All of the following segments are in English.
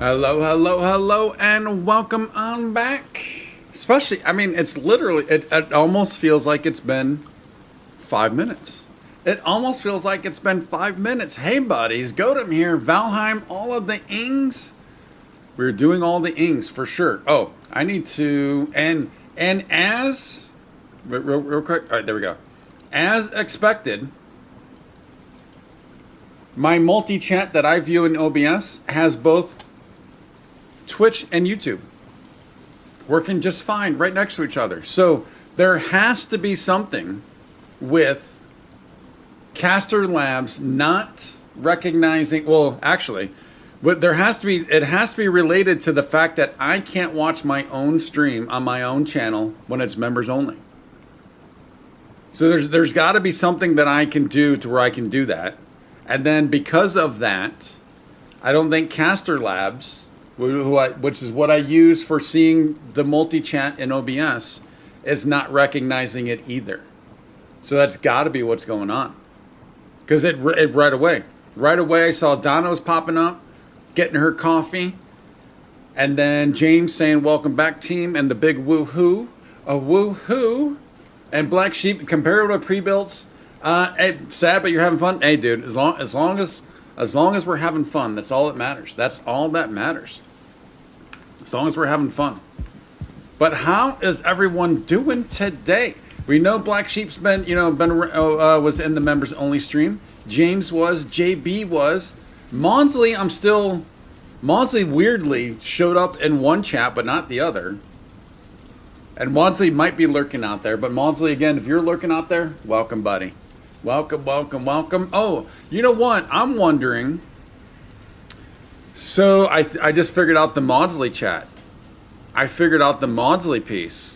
Hello, hello, hello, and welcome on back. Especially, I mean, it's literally, it almost feels like it's been 5 minutes. It almost feels like it's been 5 minutes. Hey, buddies, Godem here, Valheim, all of the ings. We're doing all the ings for sure. Oh, I need to, and as, real quick, all right, there we go. As expected, my multi-chat that I view in OBS has both Twitch and YouTube working just fine right next to each other. So there has to be something with Caster Labs not recognizing, well, actually, but there has to be, it has to be related to the fact that I can't watch my own stream on my own channel when it's members only. So there's got to be something that I can do to where I can do that. And then because of that, I don't think Caster Labs, which is what I use for seeing the multi-chat in OBS, is not recognizing it either. So that's got to be what's going on. Because it right away I saw Donna was popping up, getting her coffee, and then James saying, "Welcome back, team," and the big woohoo, a woohoo, and Black Sheep compared to pre-builts. Hey, sad, but you're having fun. Hey, dude, as long as we're having fun, that's all that matters. That's all that matters. As long as we're having fun. But how is everyone doing today? We know Black Sheep's was in the members only stream. James was, JB was, Maudsley. Maudsley weirdly showed up in one chat, but not the other. And Maudsley might be lurking out there, but Maudsley, again, if you're lurking out there, welcome, buddy. Welcome, welcome, welcome. Oh, you know what? I'm wondering. So I just figured out the Maudsley chat. I figured out the Maudsley piece.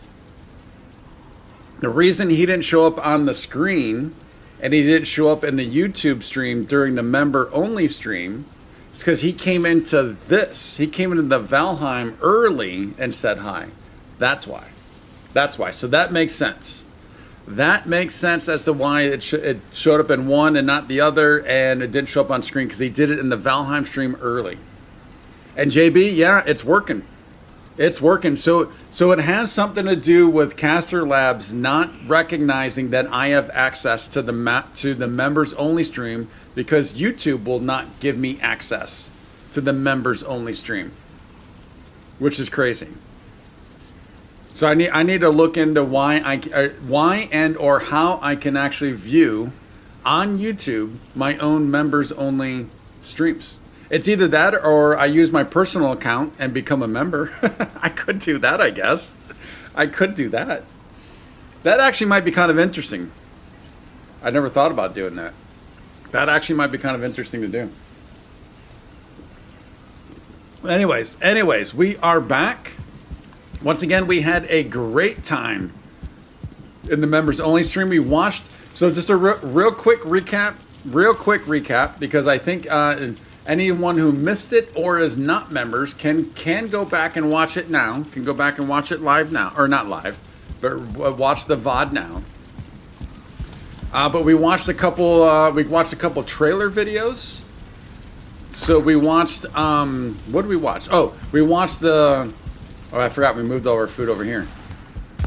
The reason he didn't show up on the screen and he didn't show up in the YouTube stream during the member-only stream is because he came into this. He came into the Valheim early and said hi. That's why. That's why. So that makes sense. That makes sense as to why it showed up in one and not the other, and it didn't show up on screen because he did it in the Valheim stream early. And JB, yeah, it's working. It's working. So it has something to do with Caster Labs not recognizing that I have access to the members only stream because YouTube will not give me access to the members only stream, which is crazy. So I need to look into why and or how I can actually view on YouTube my own members only streams. It's either that or I use my personal account and become a member. I could do that, I guess. I could do that. That actually might be kind of interesting. I never thought about doing that. That actually might be kind of interesting to do. Anyways, we are back. Once again, we had a great time in the members only stream. We watched, so just a real quick recap, because I think anyone who missed it or is not members can go back and watch it now. Can go back and watch it live now, or not live, but watch the VOD now. But we watched a couple. We watched a couple trailer videos. So we watched. What did we watch? Oh, we watched the. Oh, I forgot we moved all our food over here.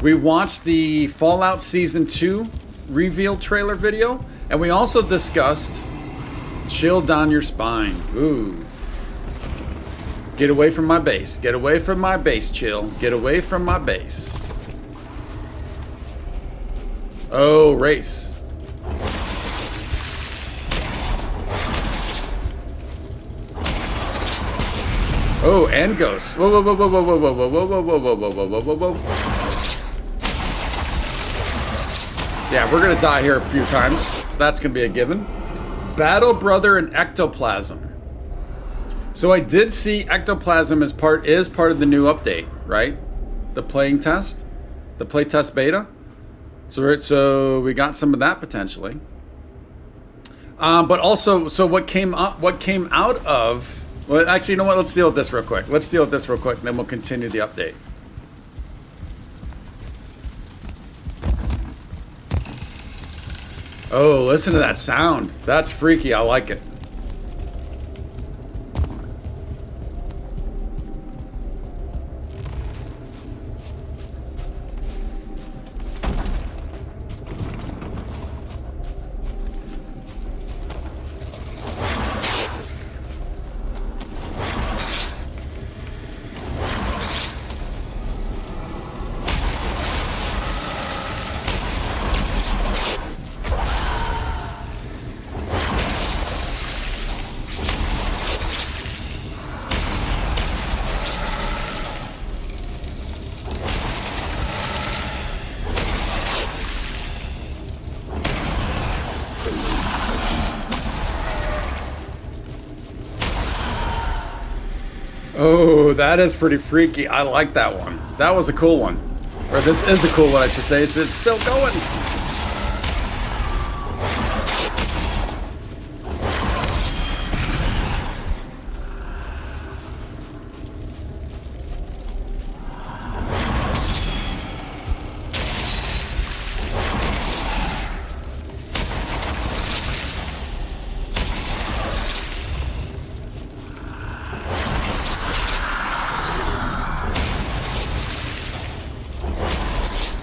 We watched the Fallout Season 2 reveal trailer video, and we also discussed Chill Down Your Spine. Ooh. Get away from my base. Get away from my base, Chill. Get away from my base. Oh, race. Oh, and ghosts. Whoa, whoa, whoa, whoa, whoa, whoa, whoa, whoa, whoa, whoa, whoa, whoa, whoa, whoa, whoa. Yeah, we're gonna die here a few times. That's gonna be a given. Battle Brother and Ectoplasm. So I did see Ectoplasm is part of the new update, right? The playing test, the playtest beta. So we got some of that potentially. But also, so what came out of. Well, actually, you know what? Let's deal with this real quick. And then we'll continue the update. Oh, listen to that sound. That's freaky. I like it. Oh, that is pretty freaky. I like that one. That was a cool one. Or this is a cool one, I should say. It's still going.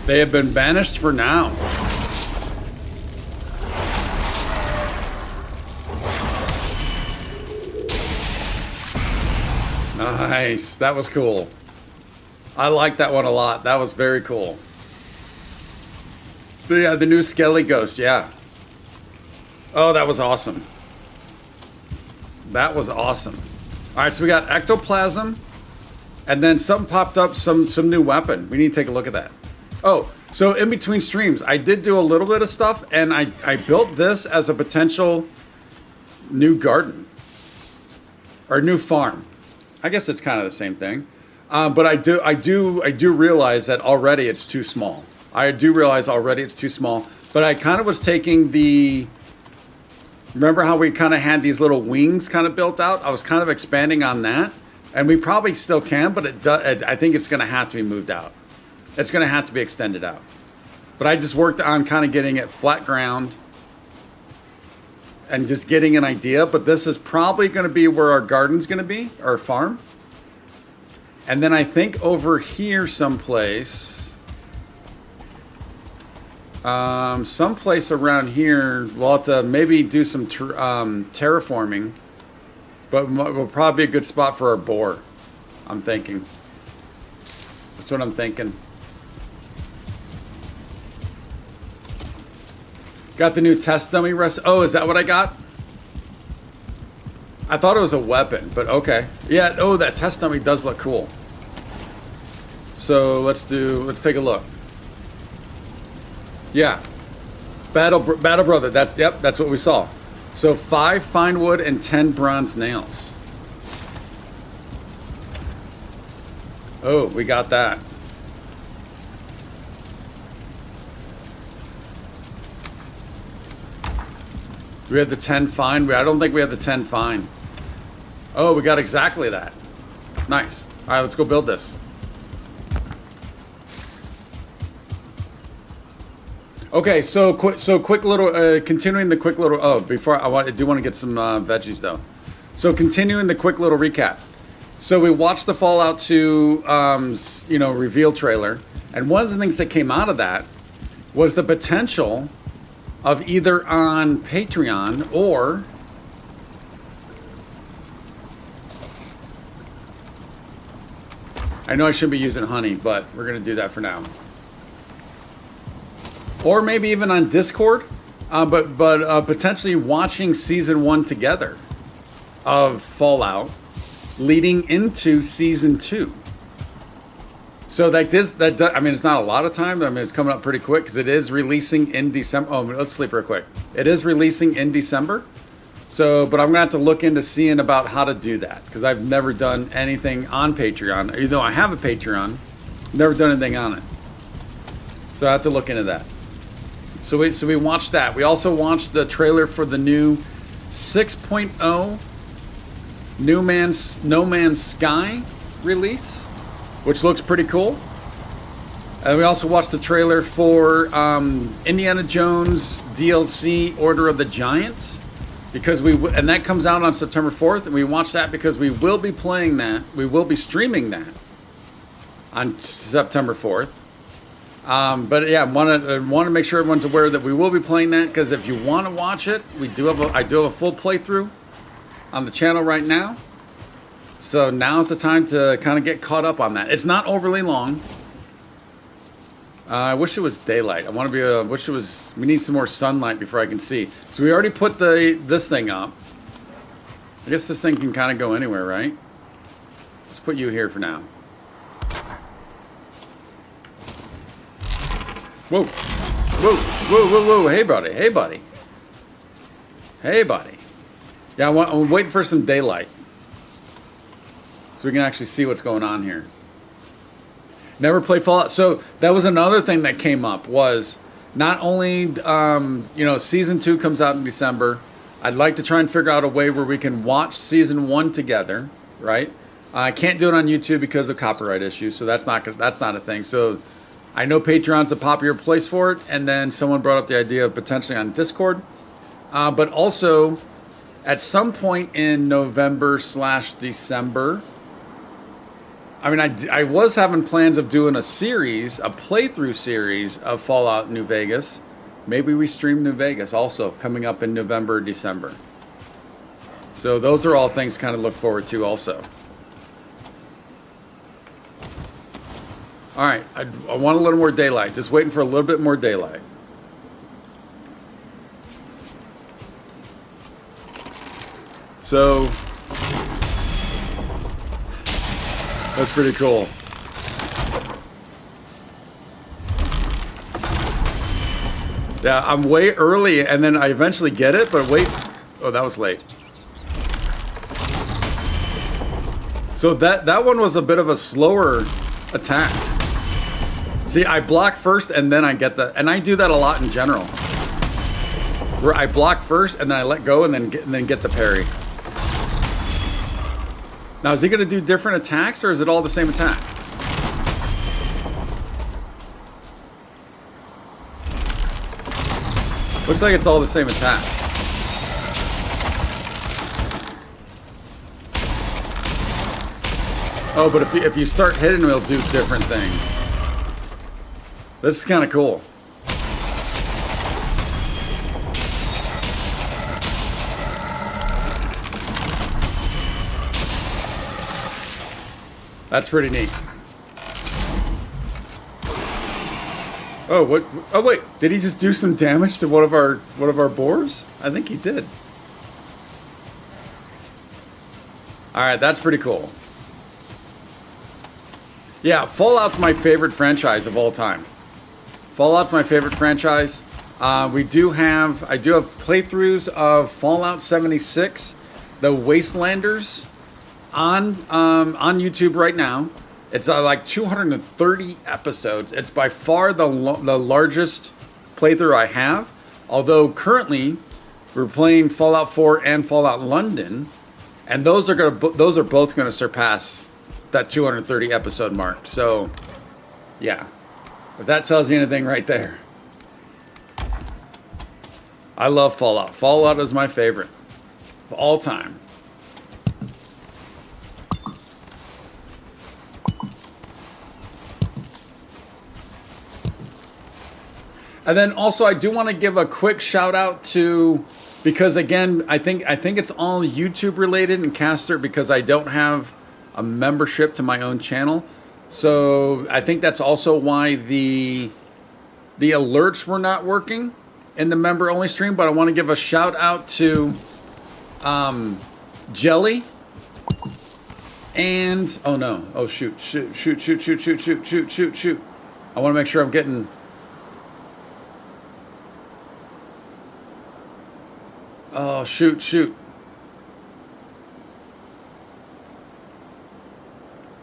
They have been banished for now. Nice. That was cool. I like that one a lot. That was very cool. But yeah, the new Skelly Ghost. Yeah. Oh, that was awesome. That was awesome. All right, so we got ectoplasm, and then something popped up, some new weapon. We need to take a look at that. Oh, so in between streams, I did do a little bit of stuff, and I built this as a potential new garden or new farm. I guess it's kind of the same thing, but I do realize that already it's too small. I do realize already it's too small, but I kind of was taking the. Remember how we kind of had these little wings kind of built out? I was kind of expanding on that, and we probably still can, but I think it's going to have to be moved out. It's going to have to be extended out. But I just worked on kind of getting it flat ground and just getting an idea. But this is probably going to be where our garden's going to be, our farm. And then I think over here someplace around here, we'll have to maybe do some terraforming. But it will probably be a good spot for our boar, I'm thinking. That's what I'm thinking. Got the new test dummy rest. Oh, is that what I got? I thought it was a weapon, but okay. Yeah, oh, that test dummy does look cool. So let's take a look. Yeah. Battle Brother, that's what we saw. So 5 fine wood and 10 bronze nails. Oh, we got that. Do we have the 10 fine? I don't think we have the 10 fine. Oh, we got exactly that. Nice. All right, let's go build this. Okay, so quick little, continuing the quick little. Oh, I do want to get some veggies though. So continuing the quick little recap. So we watched the Fallout 2, reveal trailer, and one of the things that came out of that was the potential of either on Patreon or I know I shouldn't be using honey, but we're gonna do that for now. Or maybe even on Discord, but potentially watching season 1 together of Fallout, leading into season 2. So I mean, it's not a lot of time. I mean, it's coming up pretty quick because it is releasing in December. Oh, let's sleep real quick. It is releasing in December. So, but I'm gonna have to look into seeing about how to do that because I've never done anything on Patreon. Even though I have a Patreon, never done anything on it. So I have to look into that. So we watched that. We also watched the trailer for the new 6.0 No Man's Sky release, which looks pretty cool. And we also watched the trailer for Indiana Jones DLC Order of the Giants, and that comes out on September 4th, and we watched that because we will be playing that. We will be streaming that on September 4th. But yeah, want to make sure everyone's aware that we will be playing that because if you want to watch it, I do have a full playthrough on the channel right now. So now's the time to kind of get caught up on that. It's not overly long. I wish it was daylight. We need some more sunlight before I can see. So we already put this thing up. I guess this thing can kind of go anywhere, right? Let's put you here for now. Whoa. Whoa, whoa, whoa, whoa. Hey, buddy. Hey, buddy. Hey, buddy. Yeah, I'm waiting for some daylight. so we can actually see what's going on here. Never played Fallout. So that was another thing that came up was not only, you know, season 2 comes out in December. I'd like to try and figure out a way where we can watch season 1 together, right? I can't do it on YouTube because of copyright issues, so that's not a thing. So I know Patreon's a popular place for it, and then someone brought up the idea of potentially on Discord. But also, at some point in November/December, I mean, I was having plans of doing a playthrough series of Fallout New Vegas. Maybe we stream New Vegas also coming up in November, December. So those are all things to kind of look forward to also. All right, I want a little more daylight. Just waiting for a little bit more daylight. So that's pretty cool. Yeah, I'm way early, and then I eventually get it, but wait. Oh, that was late. So that one was a bit of a slower attack. See, I block first, and then I get and I do that a lot in general. Where I block first, and then I let go, and then get the parry. Now, is he going to do different attacks, or is it all the same attack? Looks like it's all the same attack. Oh, but if you start hitting him, he'll do different things. This is kind of cool. That's pretty neat. Oh, what? Oh, wait. Did he just do some damage to one of our boars? I think he did. All right, that's pretty cool. Yeah, Fallout's my favorite franchise of all time. Fallout's my favorite franchise. I do have playthroughs of Fallout 76, the Wastelanders, on YouTube right now. It's like 230 episodes. It's by far the largest playthrough I have. Although currently we're playing Fallout 4 and Fallout London, and those are both gonna surpass that 230 episode mark. So, yeah, if that tells you anything right there. I love Fallout. Fallout is my favorite of all time. And then also I do want to give a quick shout out to, because again, I think it's all YouTube related and Caster, because I don't have a membership to my own channel. So I think that's also why the alerts were not working in the member only stream. But I want to give a shout out to Jelly and oh no, oh shoot. I want to make sure I'm getting. Oh shoot.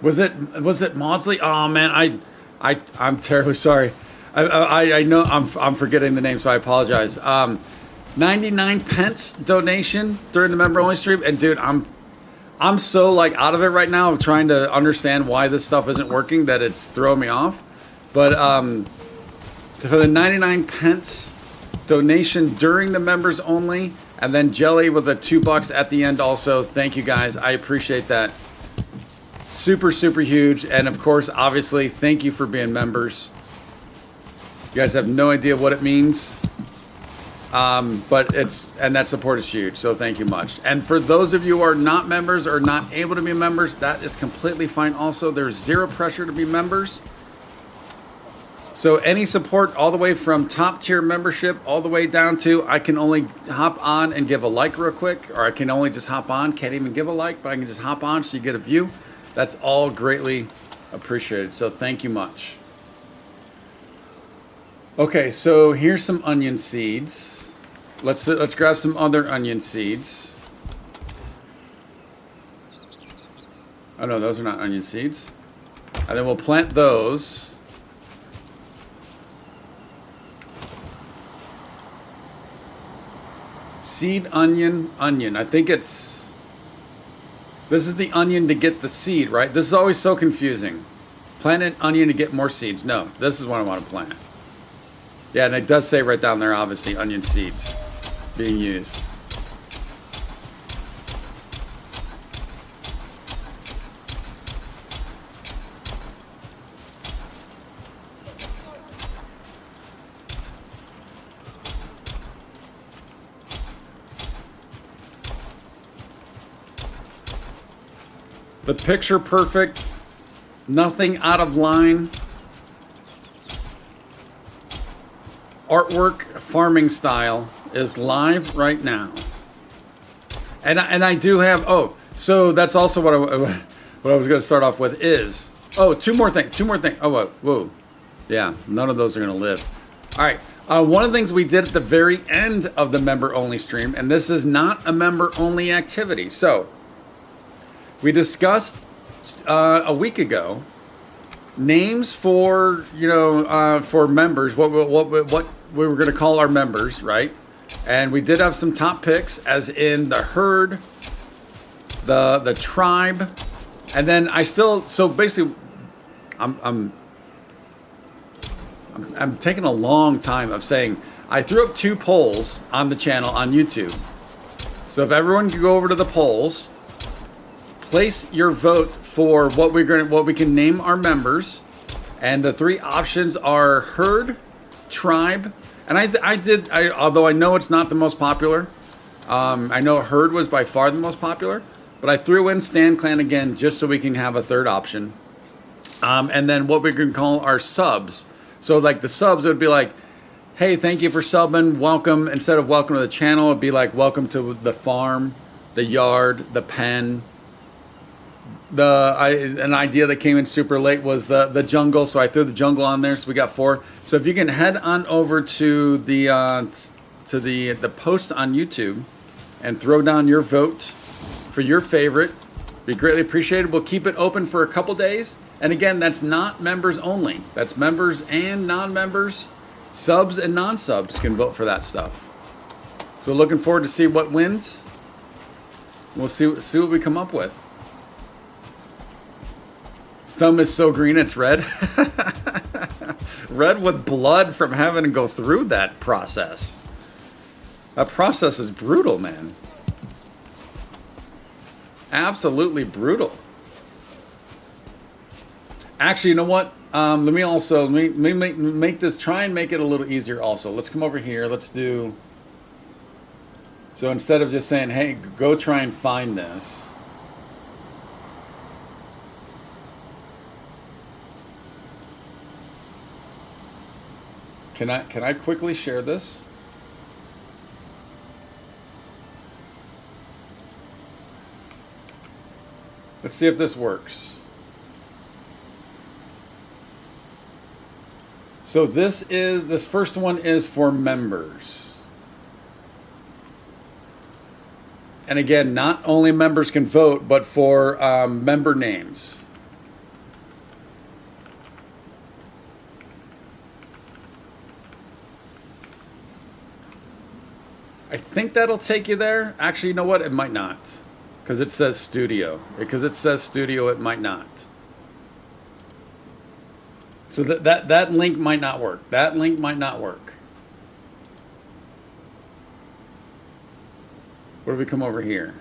Was it Maudsley? Oh man, I'm terribly sorry. I know I'm forgetting the name, so I apologize. 99 pence donation during the member only stream, and dude, I'm so like out of it right now. I'm trying to understand why this stuff isn't working, that it's throwing me off. But for the 99 pence donation during the members only, and then Jelly with the $2 at the end also. Thank you guys. I appreciate that. Super huge. And of course, obviously, thank you for being members. You guys have no idea what it means. But that support is huge. So thank you much. And for those of you who are not members or not able to be members, that is completely fine also. There's zero pressure to be members. So any support all the way from top tier membership all the way down to I can only hop on and give a like real quick, or I can only just hop on, can't even give a like, but I can just hop on so you get a view. That's all greatly appreciated. So thank you much. Okay, so here's some onion seeds. Let's grab some other onion seeds. Oh no, those are not onion seeds. And then we'll plant those. Seed, onion, onion. I think it's... This is the onion to get the seed, right? This is always so confusing. Plant an onion to get more seeds. No, this is what I want to plant. Yeah, and it does say right down there, obviously, onion seeds being used. The picture perfect, nothing out of line. Artwork farming style is live right now. And I do have, oh, so that's also what I was going to start off with is, oh, two more things. Oh, whoa. Yeah, none of those are going to live. All right. One of the things we did at the very end of the member only stream, and this is not a member only activity. So we discussed a week ago names for for members. What we were going to call our members, right? And we did have some top picks, as in the herd, the tribe, and then I still. So basically, I'm taking a long time of saying I threw up 2 polls on the channel on YouTube. So if everyone could go over to the polls. Place your vote for what we can name our members, and the 3 options are herd, tribe, and although I know it's not the most popular, I know herd was by far the most popular, but I threw in Stan Clan again just so we can have a 3rd option, and then what we can call our subs. So like the subs, it would be like, hey, thank you for subbing, welcome. Instead of welcome to the channel, it'd be like welcome to the farm, the yard, the pen. An idea that came in super late was the jungle, so I threw the jungle on there, so we got 4. So if you can head on over to the post on YouTube and throw down your vote for your favorite, be greatly appreciated. We'll keep it open for a couple days, and again, that's not members only. That's members and non-members, subs and non-subs can vote for that stuff. So looking forward to see what wins. We'll see what we come up with. Thumb is so green it's red. Red with blood from having to go through that process. That process is brutal, man. Absolutely brutal. Actually, you know what? Let me make this, try and make it a little easier also. Let's come over here. Let's do... So instead of just saying, hey, go try and find this. Can I quickly share this? Let's see if this works. So this first one is for members. And again, not only members can vote, but for member names. I think that'll take you there. Actually, you know what? It might not. Because it says studio. Because it says studio, it might not. So that link might not work. That link might not work. What if we come over here?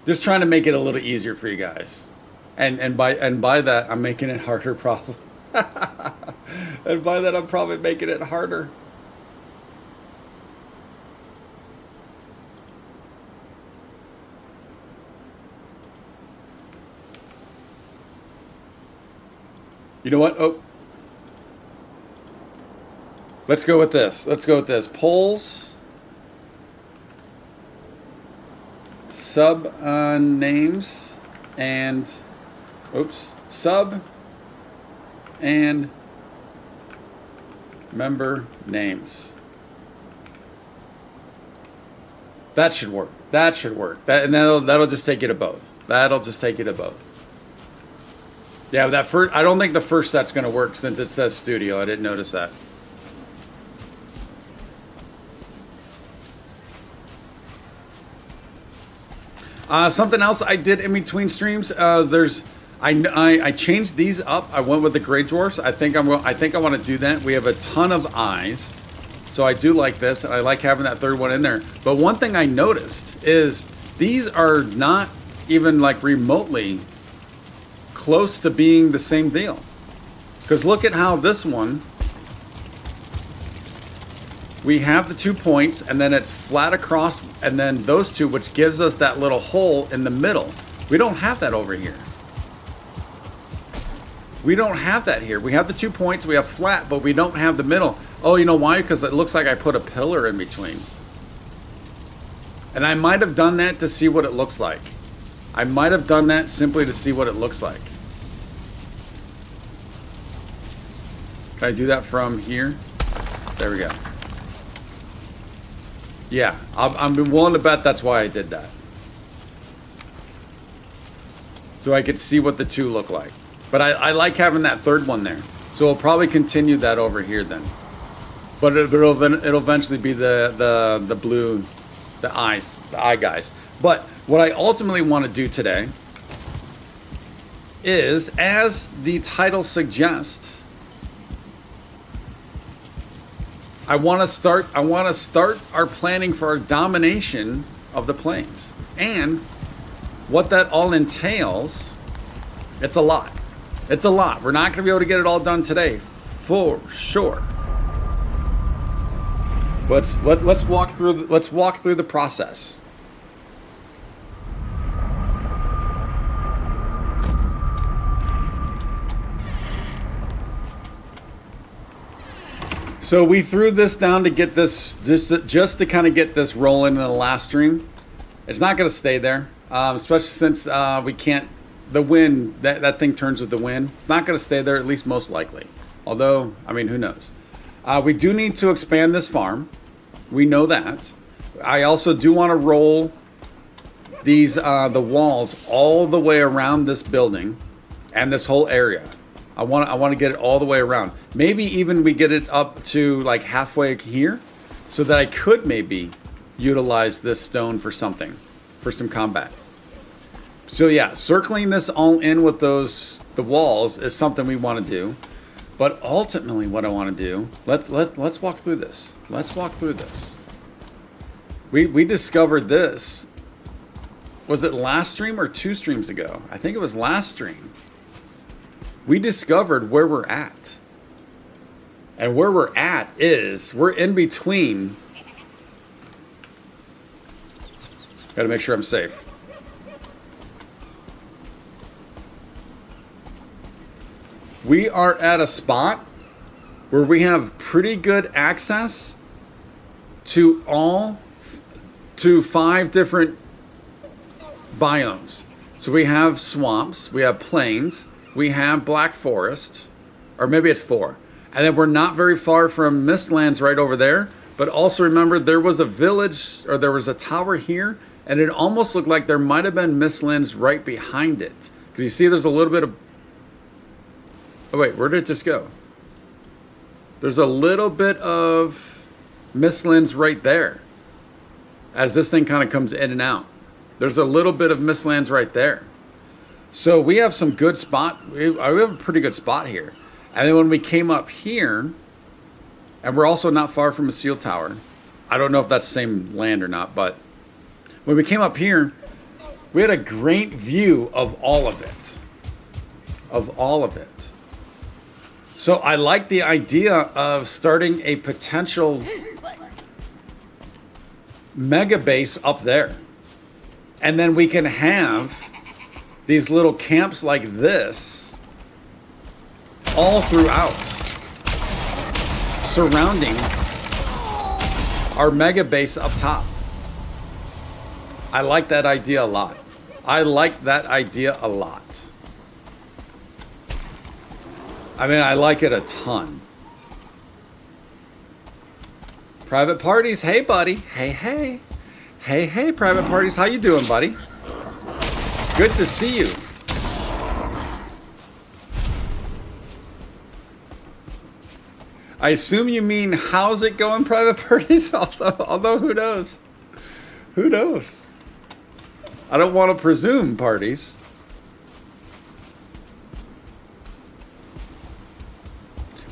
Just trying to make it a little easier for you guys. And by that, I'm making it harder probably. And by that, I'm probably making it harder. You know what? Oh. Let's go with this. Polls. Sub names. And... Oops. Sub. And... member names. That should work. And that'll just take you to both. Yeah, that first, I don't think the first set's going to work since it says studio. I didn't notice that. Something else I did in between streams. I changed these up. I went with the gray dwarfs. I think I want to do that. We have a ton of eyes, so I do like this, and I like having that third one in there. But one thing I noticed is these are not even like remotely close to being the same deal. Because look at how this one, we have the 2 points, and then it's flat across, and then those two, which gives us that little hole in the middle. We don't have that over here. We don't have that here. We have the 2 points, we have flat, but we don't have the middle. Oh, you know why? Because it looks like I put a pillar in between. And I might have done that to see what it looks like. I might have done that simply to see what it looks like. Can I do that from here? There we go. Yeah, I'm willing to bet that's why I did that. So I could see what the two look like. But I like having that third one there. So we'll probably continue that over here then. But it'll eventually be the blue, the eye guys. But what I ultimately want to do today is, as the title suggests, I want to start our planning for our domination of the plains. And what that all entails, it's a lot. It's a lot. We're not going to be able to get it all done today, for sure. Let's walk through the process. So we threw this down to get this, just to kind of get this rolling in the last stream. It's not going to stay there, especially since we can't. The wind, that thing turns with the wind. It's not going to stay there, at least most likely. Although, I mean, who knows? We do need to expand this farm. We know that. I also do want to roll these the walls all the way around this building and this whole area. I want to get it all the way around. Maybe even we get it up to like halfway here, so that I could maybe utilize this stone for something, for some combat. So yeah, circling this all in with the walls is something we want to do. But ultimately, what I want to do, let's walk through this. Let's walk through this. We discovered this. Was it last stream or 2 streams ago? I think it was last stream. We discovered where we're at. And where we're at is, we're in between. Gotta make sure I'm safe. We are at a spot where we have pretty good access to 5 different biomes. So we have swamps, we have plains, we have black forest, or maybe it's 4. And then we're not very far from Mistlands right over there. But also remember, there was a village, or there was a tower here, and it almost looked like there might have been Mistlands right behind it. Because you see there's a little bit of... Oh wait, where did it just go? There's a little bit of Mistlands right there. As this thing kind of comes in and out. There's a little bit of Mistlands right there. So we have some good spot. We have a pretty good spot here. And then when we came up here, and we're also not far from a seal tower. I don't know if that's the same land or not, but when we came up here, we had a great view of all of it. Of all of it. So I like the idea of starting a potential mega base up there. And then we can have these little camps like this all throughout, surrounding our mega base up top. I like that idea a lot. I like that idea a lot. I mean, I like it a ton. Private parties, hey buddy, hey hey. Hey hey, private parties, how you doing, buddy? Good to see you. I assume you mean how's it going private parties? Although who knows? Who knows? I don't want to presume parties.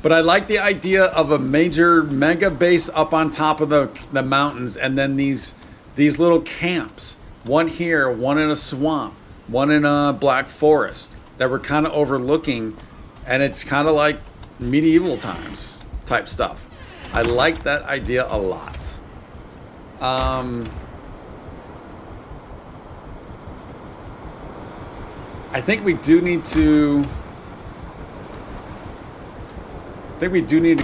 But I like the idea of a major mega base up on top of the mountains, and then these little camps. One here, one in a swamp, one in a black forest that we're kind of overlooking, and it's kind of like medieval times type stuff. I like that idea a lot. I think we do need to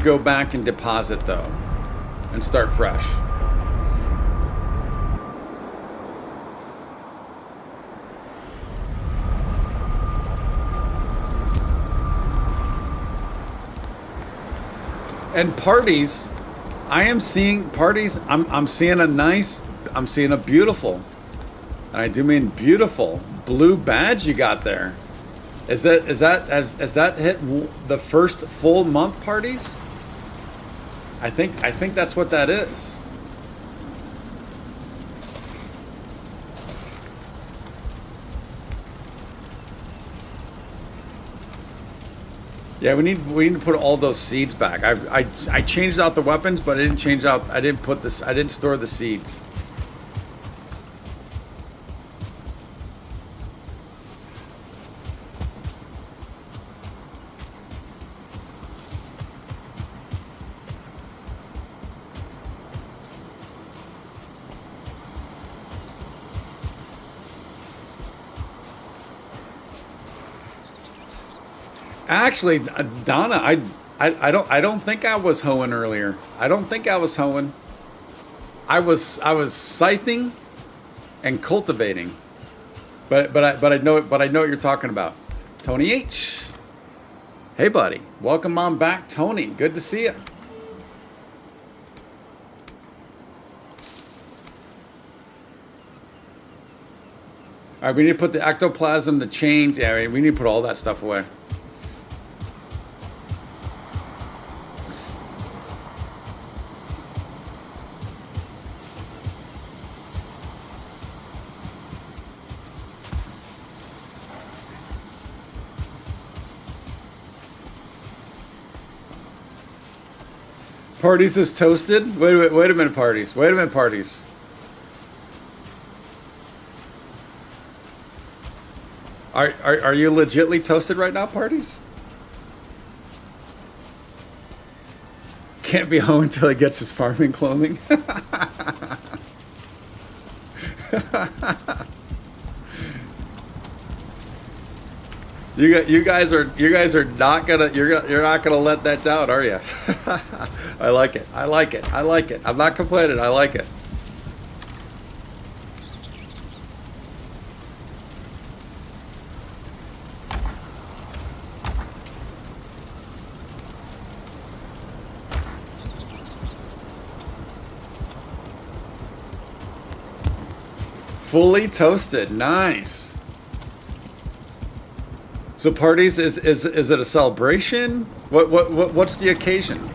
go back and deposit though, and start fresh. And parties, I am seeing parties. I'm seeing a beautiful, and I do mean beautiful blue badge you got there. Has that hit the first full month parties? I think that's what that is. Yeah, we need to put all those seeds back. I changed out the weapons, but I didn't store the seeds. Actually, Donna, I don't think I was hoeing earlier. I don't think I was hoeing. I was scything and cultivating. But I know what you're talking about. Tony H. Hey buddy. Welcome on back, Tony. Good to see you. All right, we need to put the ectoplasm, the change. Yeah, we need to put all that stuff away. Parties is toasted? Wait a minute, parties. Wait a minute, parties. Are you legitly toasted right now, parties? Can't be home until he gets his farming clothing. You guys are not gonna let that down, are you? I like it. I'm not complaining. I like it. Fully toasted, nice. So parties is it a celebration? What's the occasion?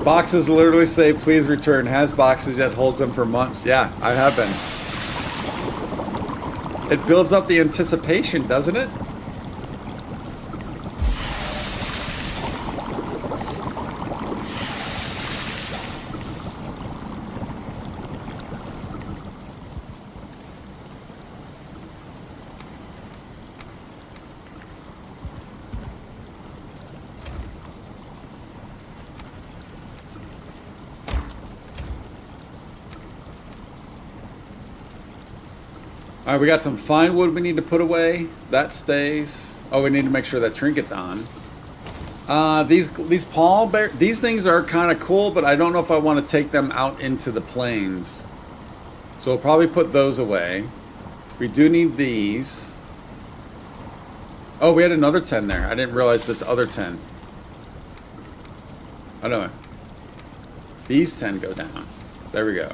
Boxes literally say, please return. Has boxes yet holds them for months. Yeah, I have been. It builds up the anticipation, doesn't it? All right, we got some fine wood we need to put away. That stays. Oh, we need to make sure that trinket's on. These these things are kind of cool, but I don't know if I want to take them out into the plains. So we'll probably put those away. We do need these. Oh, we had another 10 there. I didn't realize this other 10. Oh no. These 10 go down. There we go.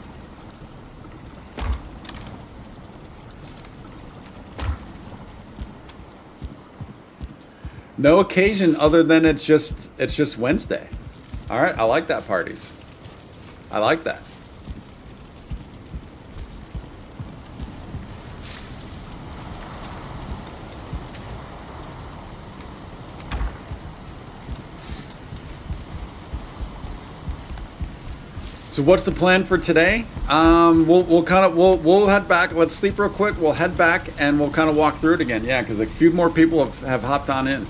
No occasion other than it's just Wednesday. All right, I like that, parties. I like that. So what's the plan for today? We'll head back. Let's sleep real quick. We'll head back and we'll kind of walk through it again. Yeah, because a few more people have hopped on in.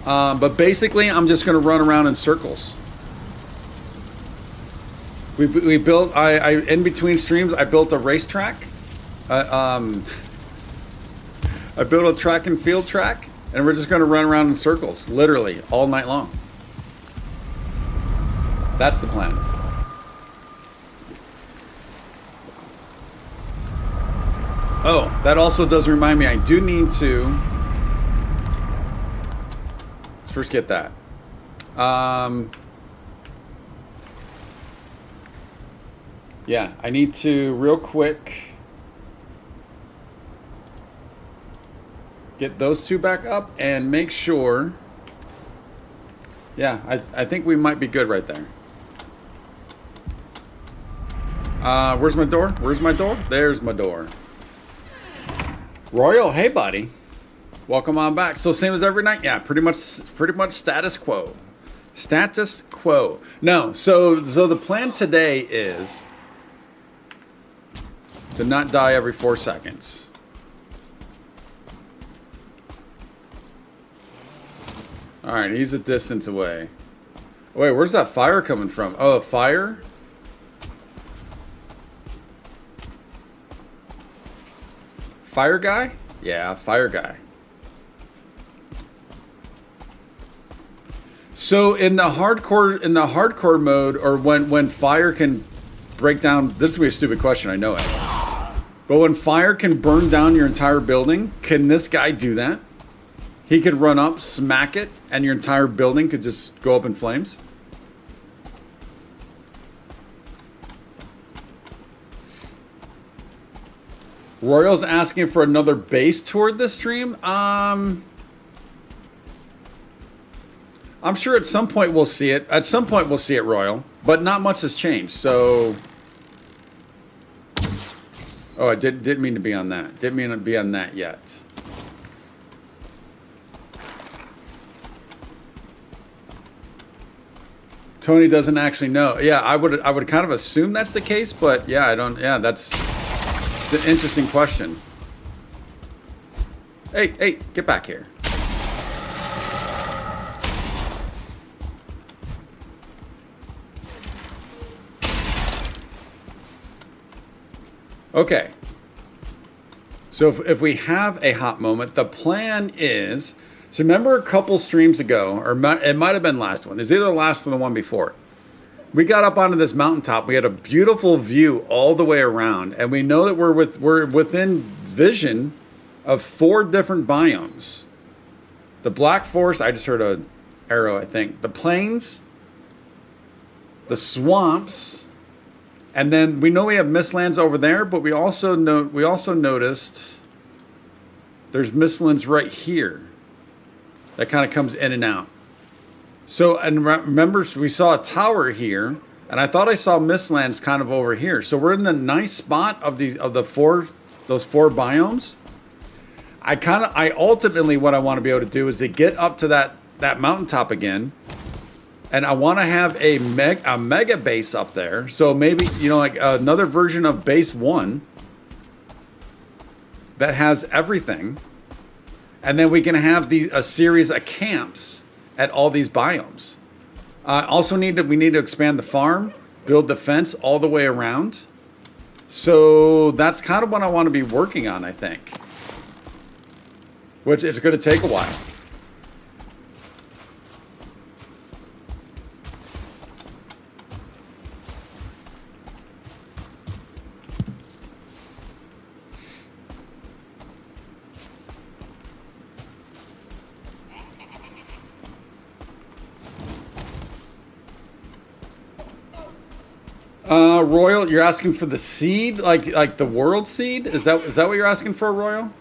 But basically, I'm just going to run around in circles. We built. I in between streams, I built a racetrack. I built a track and field track, and we're just going to run around in circles, literally all night long. That's the plan. Oh, that also does remind me, I do need to... Let's first get that. Yeah, I need to, real quick, get those two back up and make sure... Yeah, I think we might be good right there. Where's my door? Where's my door? There's my door. Royal, hey buddy. Welcome on back. So same as every night? Yeah, pretty much status quo. Status quo. No, so the plan today is to not die every 4 seconds. Alright, he's a distance away. Wait, where's that fire coming from? Oh, a fire? Fire guy? Yeah, fire guy. So in the hardcore mode, or when fire can break down, this is gonna be a stupid question, I know it. But when fire can burn down your entire building, can this guy do that? He could run up, smack it, and your entire building could just go up in flames? Royal's asking for another base toward this stream. I'm sure at some point we'll see it. At some point we'll see it, Royal. But not much has changed, so... Oh, I didn't mean to be on that. Didn't mean to be on that yet. Tony doesn't actually know. Yeah, I would kind of assume that's the case, but yeah, I don't. Yeah, it's an interesting question. Hey, get back here. Okay. So if we have a hot moment, the plan is... So remember a couple streams ago, or it might have been last one. It's either the last or the one before. We got up onto this mountaintop. We had a beautiful view all the way around, and we know that we're within vision of 4 different biomes. The Black Forest. I just heard an arrow. I think the plains, the swamps, and then we know we have mistlands over there. But we also noticed there's mistlands right here. That kind of comes in and out. So, and remember, we saw a tower here, and I thought I saw mistlands kind of over here. So we're in the nice spot of those 4 biomes. I ultimately, what I want to be able to do is to get up to that mountaintop again, and I want to have a mega base up there. So maybe, like another version of base 1 that has everything. And then we can have a series of camps at all these biomes. Also we need to expand the farm, build the fence all the way around. So that's kind of what I want to be working on, I think. Which is going to take a while. Royal, you're asking for the seed, like the world seed? Is that what you're asking for, Royal?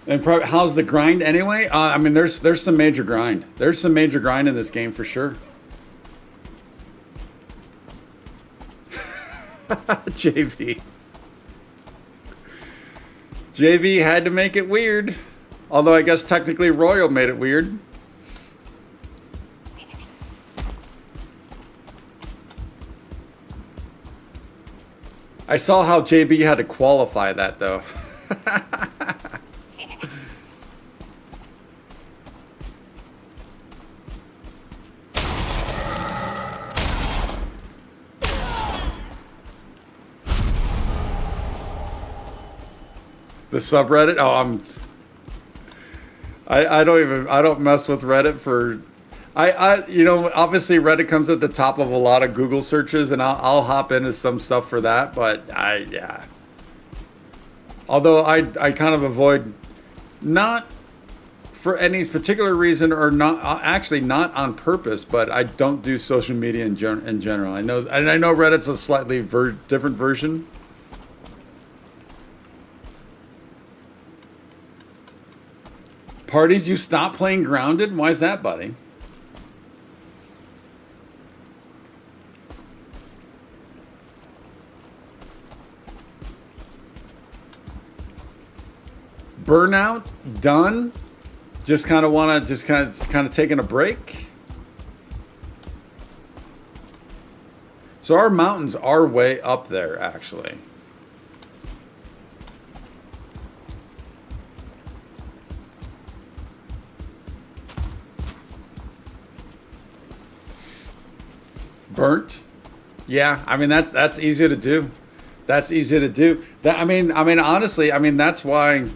And how's the grind anyway? I mean, there's some major grind. There's some major grind in this game for sure. JV. JV had to make it weird. Although I guess technically Royal made it weird. I saw how JB had to qualify that though. The subreddit? Oh, I don't mess with Reddit for, obviously Reddit comes at the top of a lot of Google searches, and I'll hop into some stuff for that, but yeah. Although I kind of avoid, not for any particular reason, or not actually not on purpose, but I don't do social media in general. I know Reddit's a slightly different version. Parties, you stop playing Grounded? Why is that, buddy? Burnout? Done? Just kind of taking a break? So our mountains are way up there, actually. Burnt? Yeah, I mean that's easy to do. That's easy to do. I mean honestly, that's why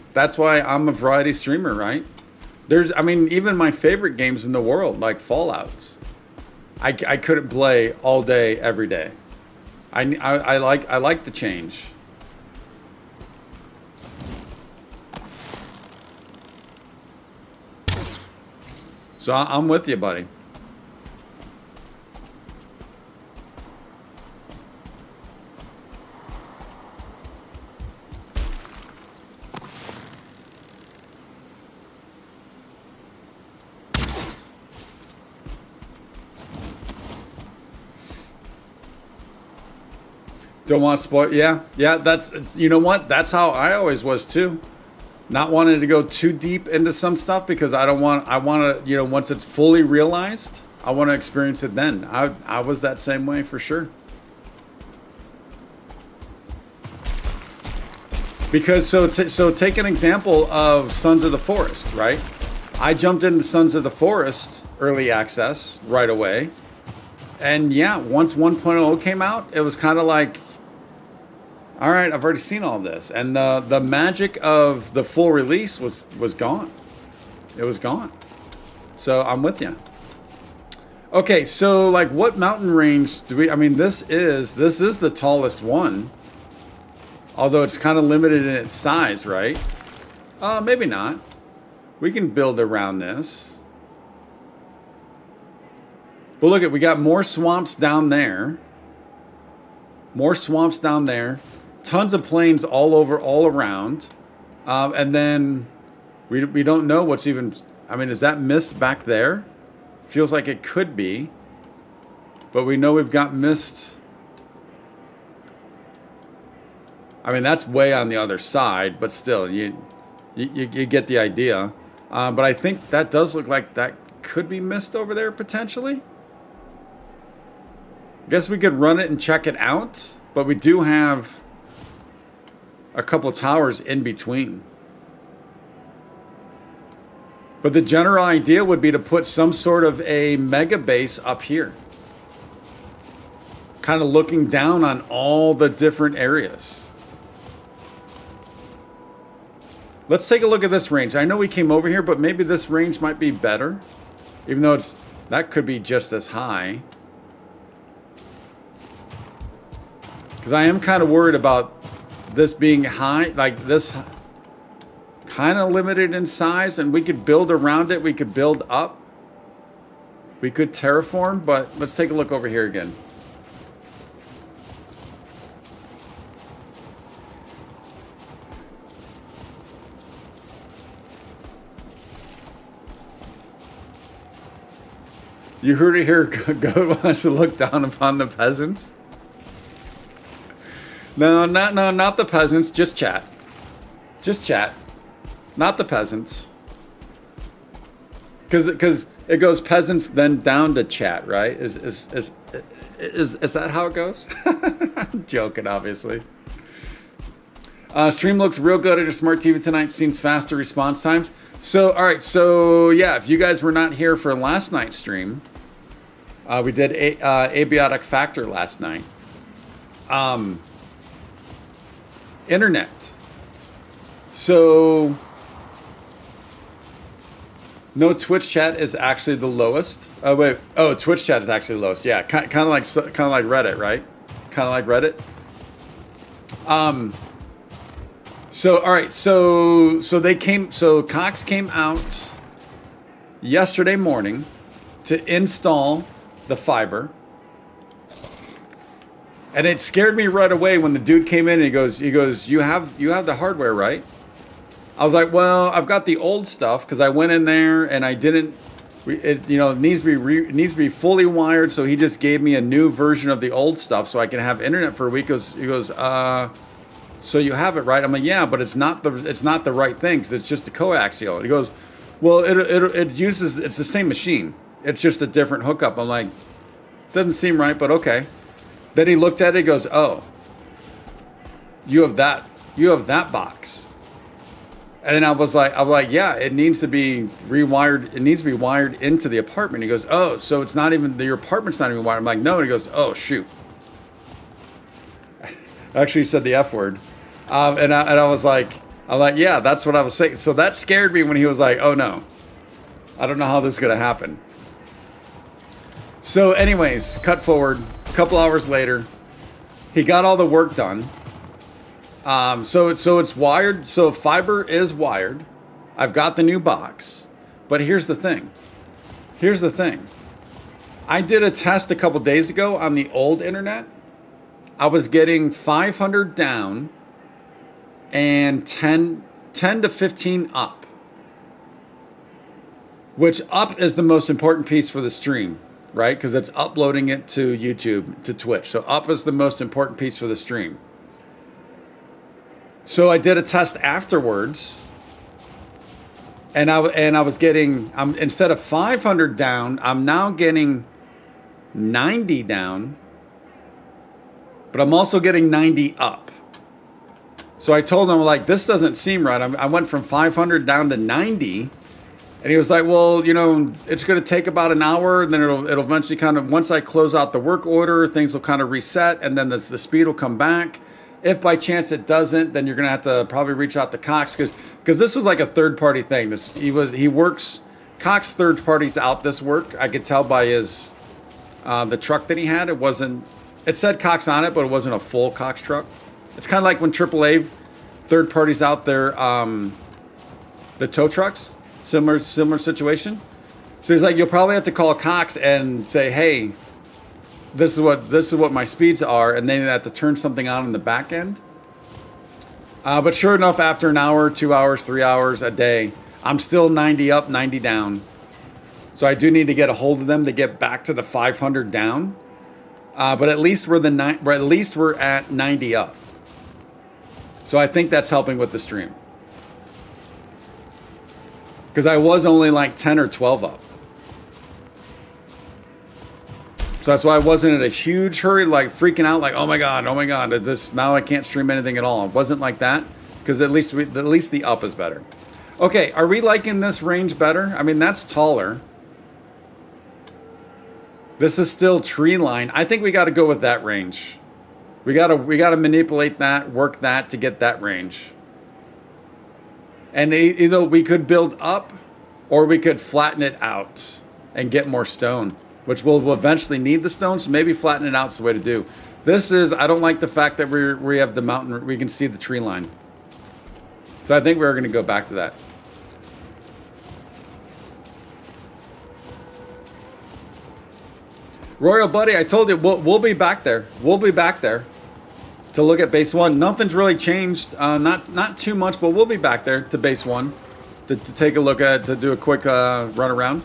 I'm a variety streamer, right? Even my favorite games in the world, like Fallouts, I couldn't play all day every day. I like the change. So I'm with you, buddy. Don't want to spoil. Yeah. You know what? That's how I always was too. Not wanting to go too deep into some stuff because I want to, once it's fully realized, I want to experience it then. I was that same way for sure. Because so take an example of Sons of the Forest, right? I jumped into Sons of the Forest early access right away. And yeah, once 1.0 came out, it was kind of like, all right, I've already seen all this. And the magic of the full release was gone. It was gone. So I'm with you. Okay, so like what mountain range do we, this is the tallest one. Although it's kind of limited in its size, right? Maybe not. We can build around this. But look, we got more swamps down there. More swamps down there. Tons of plains all around. And then we don't know what's even... is that mist back there? Feels like it could be. But we know we've got mist... that's way on the other side, but still, you get the idea. But I think that does look like that could be mist over there, potentially. Guess we could run it and check it out, but we do have a couple towers in between. But the general idea would be to put some sort of a mega base up here. Kind of looking down on all the different areas. Let's take a look at this range. I know we came over here, but maybe this range might be better. Even though that could be just as high. Because I am kind of worried about this being high, like this kind of limited in size, and we could build around it. We could build up. We could terraform, but let's take a look over here again. You heard it here. God wants to look down upon the peasants. No, not the peasants. Just chat. Just chat. Not the peasants. Because it goes peasants then down to chat, right? Is that how it goes? I'm joking, obviously. Stream looks real good at a smart TV tonight. Seems faster response times. So, all right. So, yeah, if you guys were not here for last night's stream, we did abiotic factor last night. Internet. So, no, Twitch chat is actually the lowest. Oh wait, Twitch chat is actually the lowest. Yeah, kind of like Reddit, right? Kind of like Reddit. So all right, so they came. So Cox came out yesterday morning to install the fiber, and it scared me right away when the dude came in and he goes, you have the hardware, right? I was like, well, I've got the old stuff because I went in there and I didn't. It needs to be fully wired. So he just gave me a new version of the old stuff so I can have internet for a week. He goes, so you have it right? I'm like, yeah, but it's not the right thing because it's just a coaxial. He goes, well, it's the same machine. It's just a different hookup. I'm like, doesn't seem right, but okay. Then he looked at it. He goes, oh, you have that box. And then I was like, yeah, it needs to be rewired. It needs to be wired into the apartment. He goes, oh, so it's not even, your apartment's not even wired. I'm like, no. And he goes, oh, shoot. I actually said the F word. And I was like, yeah, that's what I was saying. So that scared me when he was like, oh no, I don't know how this is going to happen. So anyways, cut forward a couple hours later, he got all the work done. So it's wired. So fiber is wired. I've got the new box, but here's the thing. I did a test a couple days ago on the old internet. I was getting 500 down and 10 to 15 up, which up is the most important piece for the stream, right? Because it's uploading it to YouTube, to Twitch. So up is the most important piece for the stream. So I did a test afterwards, and I was getting, instead of 500 down, I'm now getting 90 down, but I'm also getting 90 up. So I told him, like, this doesn't seem right. I went from 500 down to 90, and he was like, well, it's going to take about an hour, and then it'll eventually kind of, once I close out the work order, things will kind of reset, and then the speed will come back. If by chance it doesn't, then you're gonna have to probably reach out to Cox because this was like a third party thing. Cox third parties out this work. I could tell by his the truck that he had. It said Cox on it, but it wasn't a full Cox truck. It's kind of like when AAA third parties out there the tow trucks. Similar situation. So he's like, you'll probably have to call Cox and say, hey, this is what my speeds are, and then they have to turn something on in the back end. But sure enough, after an hour, 2 hours, 3 hours a day, I'm still 90 up, 90 down. So I do need to get a hold of them to get back to the 500 down. But at least we're at 90 up. So I think that's helping with the stream. Because I was only like 10 or 12 up. So that's why I wasn't in a huge hurry, like freaking out, like, oh my god, now I can't stream anything at all. It wasn't like that, because at least the up is better. Okay, are we liking this range better? I mean, that's taller. This is still tree line. I think we got to go with that range. We got to manipulate that, work that to get that range. And either we could build up, or we could flatten it out and get more stone. Which we'll eventually need the stone, so maybe flatten it out is the way to do. This is, I don't like the fact that we have the mountain, we can see the tree line. So I think we're going to go back to that. Royal Buddy, I told you, we'll be back there. We'll be back there to look at base 1. Nothing's really changed, not too much, but we'll be back there to base 1 to take a look at, to do a quick run around.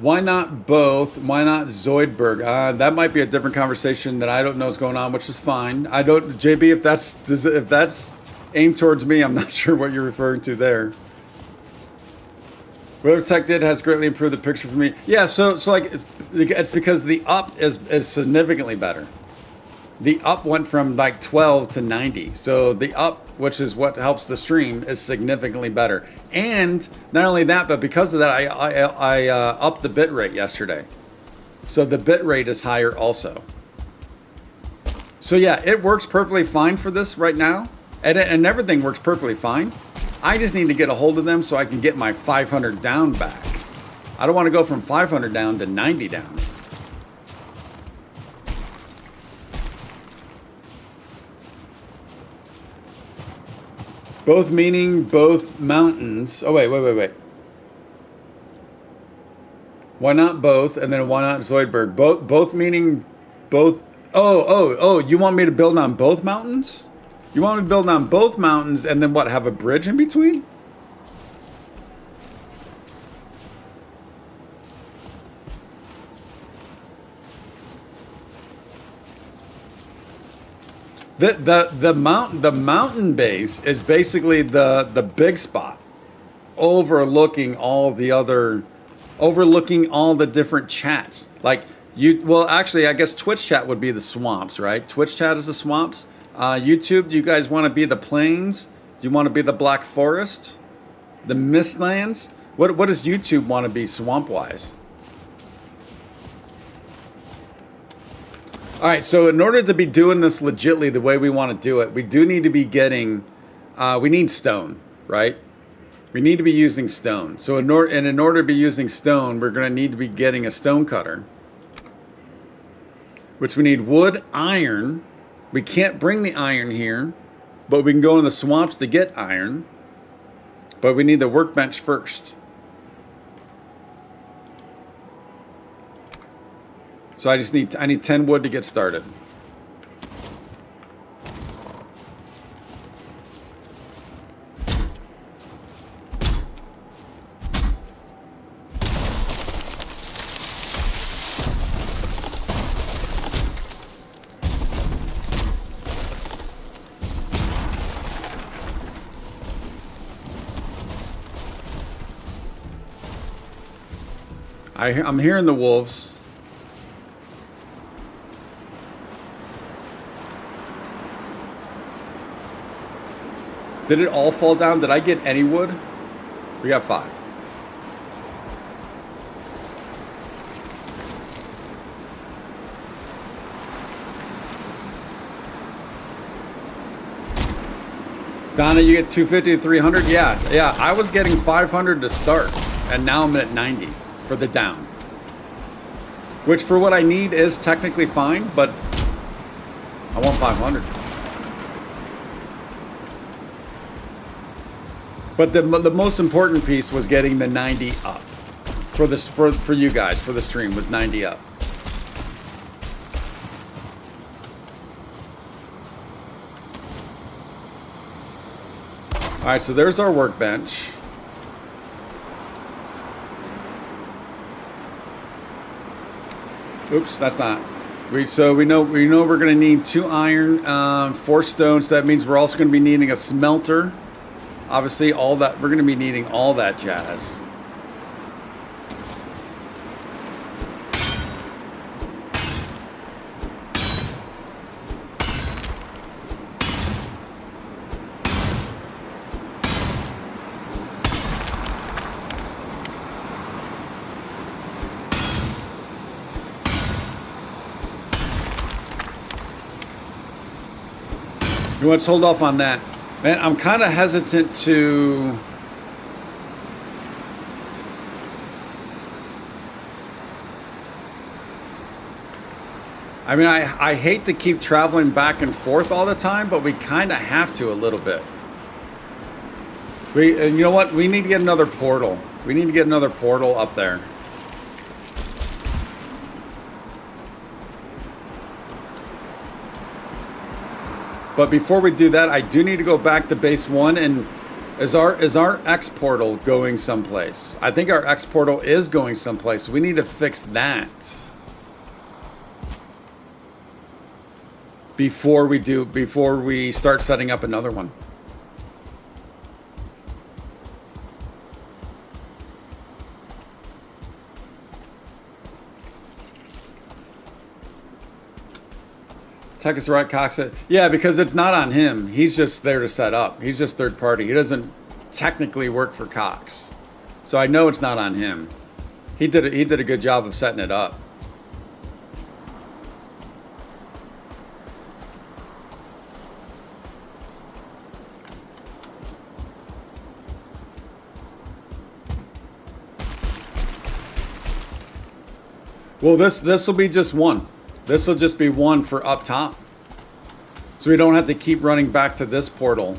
Why not both? Why not Zoidberg? That might be a different conversation that I don't know what's going on, which is fine. I don't, JB, if that's aimed towards me, I'm not sure what you're referring to there. Whatever Tech did has greatly improved the picture for me. Yeah, so like it's because the up is significantly better. The up went from like 12 to 90. So the up, which is what helps the stream, is significantly better. And not only that, but because of that, I upped the bit rate yesterday. So the bit rate is higher also. So yeah, it works perfectly fine for this right now. And everything works perfectly fine. I just need to get a hold of them so I can get my 500 down back. I don't want to go from 500 down to 90 down. Both meaning both mountains. Oh, wait. Why not both? And then why not Zoidberg? Both meaning both. Oh, you want me to build on both mountains? You want me to build on both mountains and then what, have a bridge in between? The mountain base is basically the big spot, overlooking all the different chats. Like well, actually, I guess Twitch chat would be the swamps, right? Twitch chat is the swamps. YouTube, do you guys want to be the plains? Do you want to be the Black Forest, the Mistlands? What does YouTube want to be swamp wise? All right, so in order to be doing this legitly the way we want to do it, we do need to be getting, we need stone, right? We need to be using stone. So in order to be using stone, we're going to need to be getting a stone cutter, which we need wood, iron. We can't bring the iron here, but we can go in the swamps to get iron. But we need the workbench first. So I need 10 wood to get started. I'm hearing the wolves. Did it all fall down? Did I get any wood? We got 5. Donna, you get 250 and 300? Yeah. I was getting 500 to start, and now I'm at 90 for the down. Which for what I need is technically fine, but I want 500. But the most important piece was getting the 90 up. For this, for you guys, for the stream, was 90 up. All right, so there's our workbench. Oops, that's not. So we know we're going to need 2 iron, 4 stone. So that means we're also going to be needing a smelter. Obviously, all that we're going to be needing all that jazz. Let's hold off on that. Man, I'm kind of hesitant to... I mean, I hate to keep traveling back and forth all the time, but we kind of have to a little bit. And you know what? We need to get another portal. We need to get another portal up there. But before we do that, I do need to go back to base 1. And is our X portal going someplace? I think our X portal is going someplace. We need to fix that before we start setting up another one. Tech is right, Cox. Yeah, because it's not on him. He's just there to set up. He's just third party. He doesn't technically work for Cox. So I know it's not on him. He did a good job of setting it up. Well, this will be just one. This will just be one for up top. So we don't have to keep running back to this portal.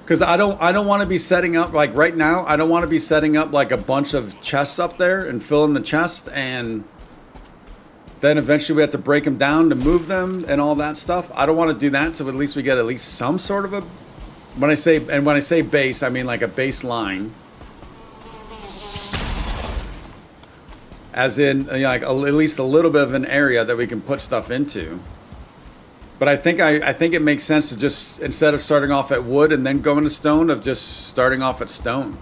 Because I don't want to be setting up, like right now, I don't want to be setting up like a bunch of chests up there and filling the chest, and then eventually we have to break them down to move them and all that stuff. I don't want to do that, so at least we get at least some sort of a, when I say base, I mean like a baseline. As in, you know, like at least a little bit of an area that we can put stuff into. But I think it makes sense to just, instead of starting off at wood and then going to stone, of just starting off at stone.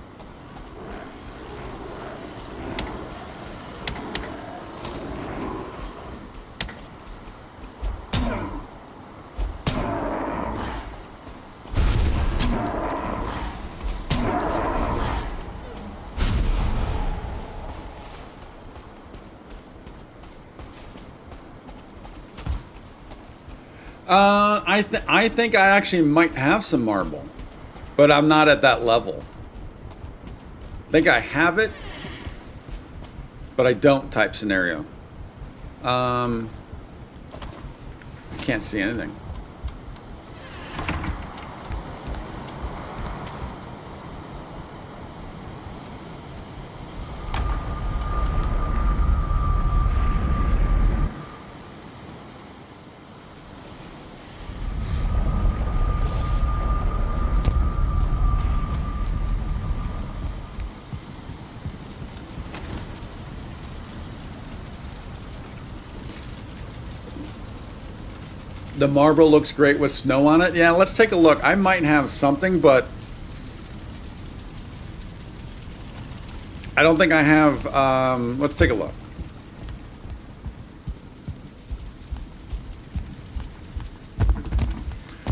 I think I actually might have some marble, but I'm not at that level. I think I have it, but I don't type scenario. I can't see anything. The marble looks great with snow on it. Yeah, let's take a look. I might have something, but I don't think I have. Let's take a look.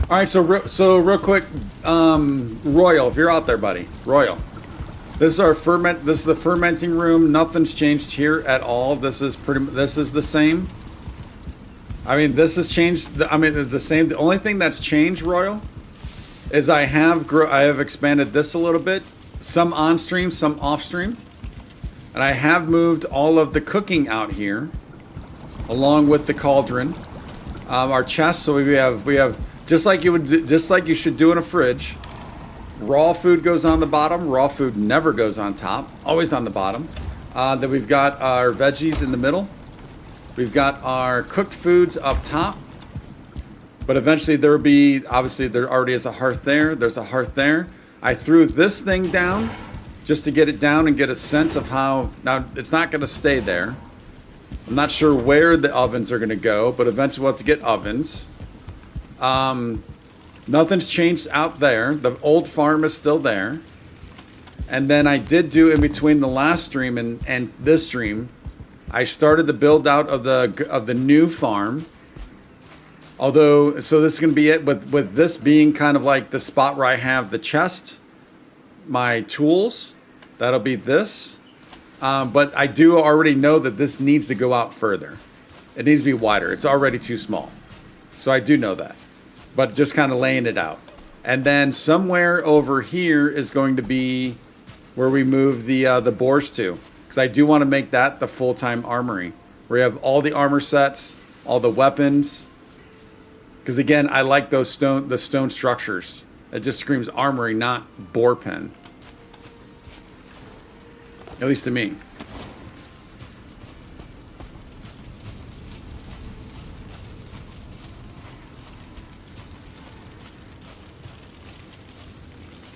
All right, so real quick, Royal, if you're out there, buddy, Royal. This is our ferment. This is the fermenting room. Nothing's changed here at all. This is the same. I mean, this has changed. I mean, the same. The only thing that's changed, Royal, is I have expanded this a little bit. Some on stream, some off stream, and I have moved all of the cooking out here, along with the cauldron, our chest. So we have just like you should do in a fridge. Raw food goes on the bottom. Raw food never goes on top. Always on the bottom. Then we've got our veggies in the middle. We've got our cooked foods up top, but eventually there already is a hearth there. There's a hearth there. I threw this thing down just to get it down and get a sense of how, now it's not going to stay there. I'm not sure where the ovens are going to go, but eventually we'll have to get ovens. Nothing's changed out there. The old farm is still there. And then I did do, in between the last stream and this stream, I started the build out of the new farm. Although, so this is going to be it, with this being kind of like the spot where I have the chest, my tools, that'll be this. But I do already know that this needs to go out further. It needs to be wider. It's already too small. So I do know that. but just kind of laying it out. And then somewhere over here is going to be where we move the boars to, because I do want to make that the full-time armory, where you have all the armor sets, all the weapons. Because again, I like the stone structures. It just screams armory, not boar pen. At least to me.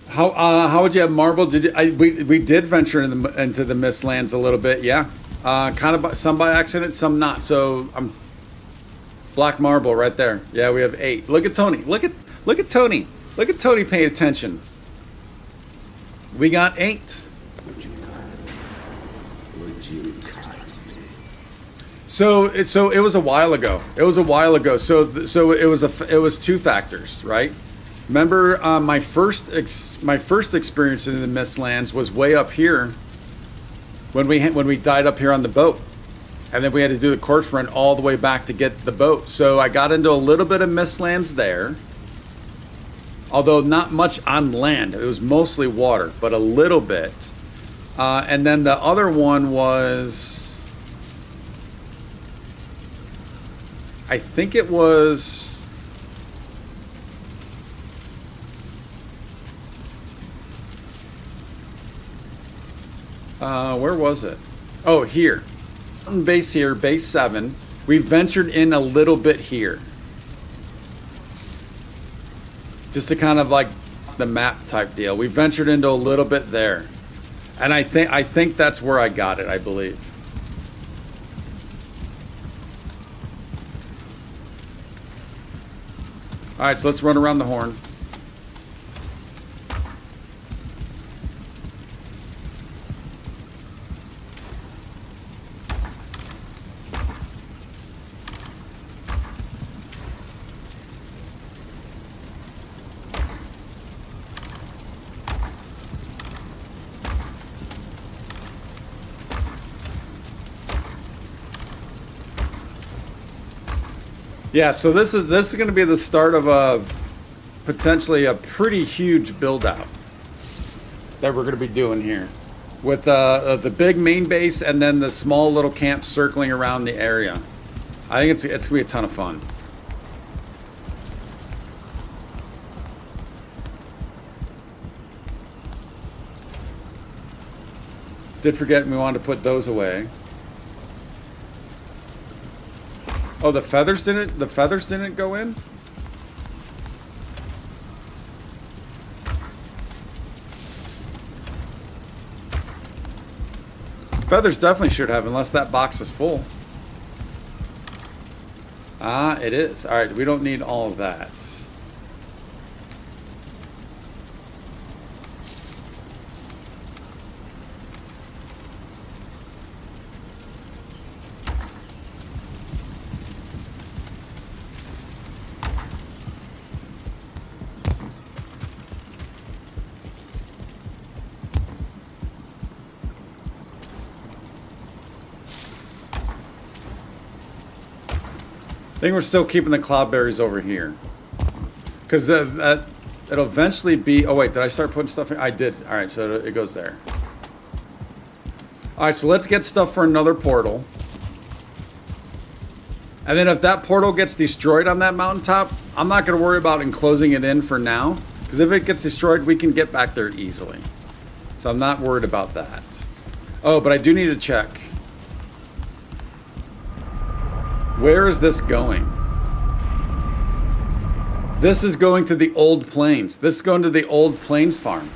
How would you have marble? We did venture into the Mistlands a little bit, yeah. Kind of some by accident, some not. So I'm black marble right there. Yeah, we have 8. Look at Tony. Look at Tony. Look at Tony paying attention. We got 8. So it was a while ago. So it was 2 factors, right? Remember, my first experience in the Mistlands was way up here when we died up here on the boat, and then we had to do the corpse run all the way back to get the boat. So I got into a little bit of Mistlands there, although not much on land. It was mostly water, but a little bit. And then the other one was, I think it was. Where was it? Oh, here. Base here, base 7. We ventured in a little bit here. Just to kind of like the map type deal. We ventured into a little bit there. And I think that's where I got it, I believe. Alright, so let's run around the horn. Yeah, so this is going to be the start of potentially a pretty huge build out that we're going to be doing here, with the big main base and then the small little camps circling around the area. I think it's going to be a ton of fun. Did forget we wanted to put those away. Oh, the feathers didn't go in? Feathers definitely should have, unless that box is full. Ah, it is. All right, we don't need all of that. I think we're still keeping the cloudberries over here, because it'll eventually be. Oh wait, did I start putting stuff in? I did. All right, so it goes there. All right, so let's get stuff for another portal, and then if that portal gets destroyed on that mountaintop, I'm not going to worry about enclosing it in for now, because if it gets destroyed, we can get back there easily. So I'm not worried about that. Oh, but I do need to check. Where is this going? This is going to the old plains. This is going to the old plains farm.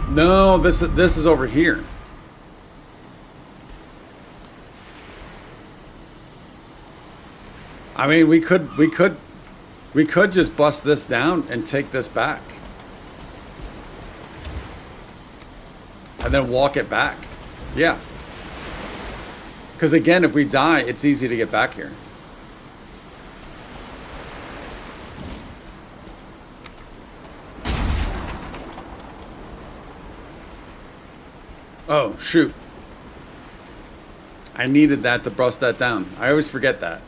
No, this is over here. I mean, we could just bust this down and take this back. And then walk it back. Yeah. Because again, if we die, it's easy to get back here. Oh, shoot. I needed that to bust that down. I always forget that.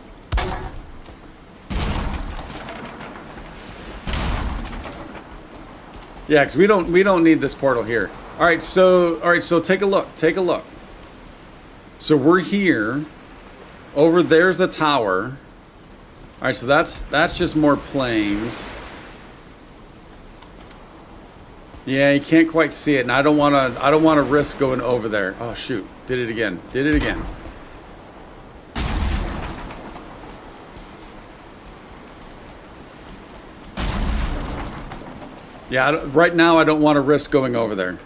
Yeah, because we don't need this portal here. All right, so take a look. Take a look. So we're here. Over there's a tower. All right, so that's just more planes. Yeah, you can't quite see it, and I don't wanna risk going over there. Oh shoot! Did it again. Did it again. Yeah, right now I don't want to risk going over there.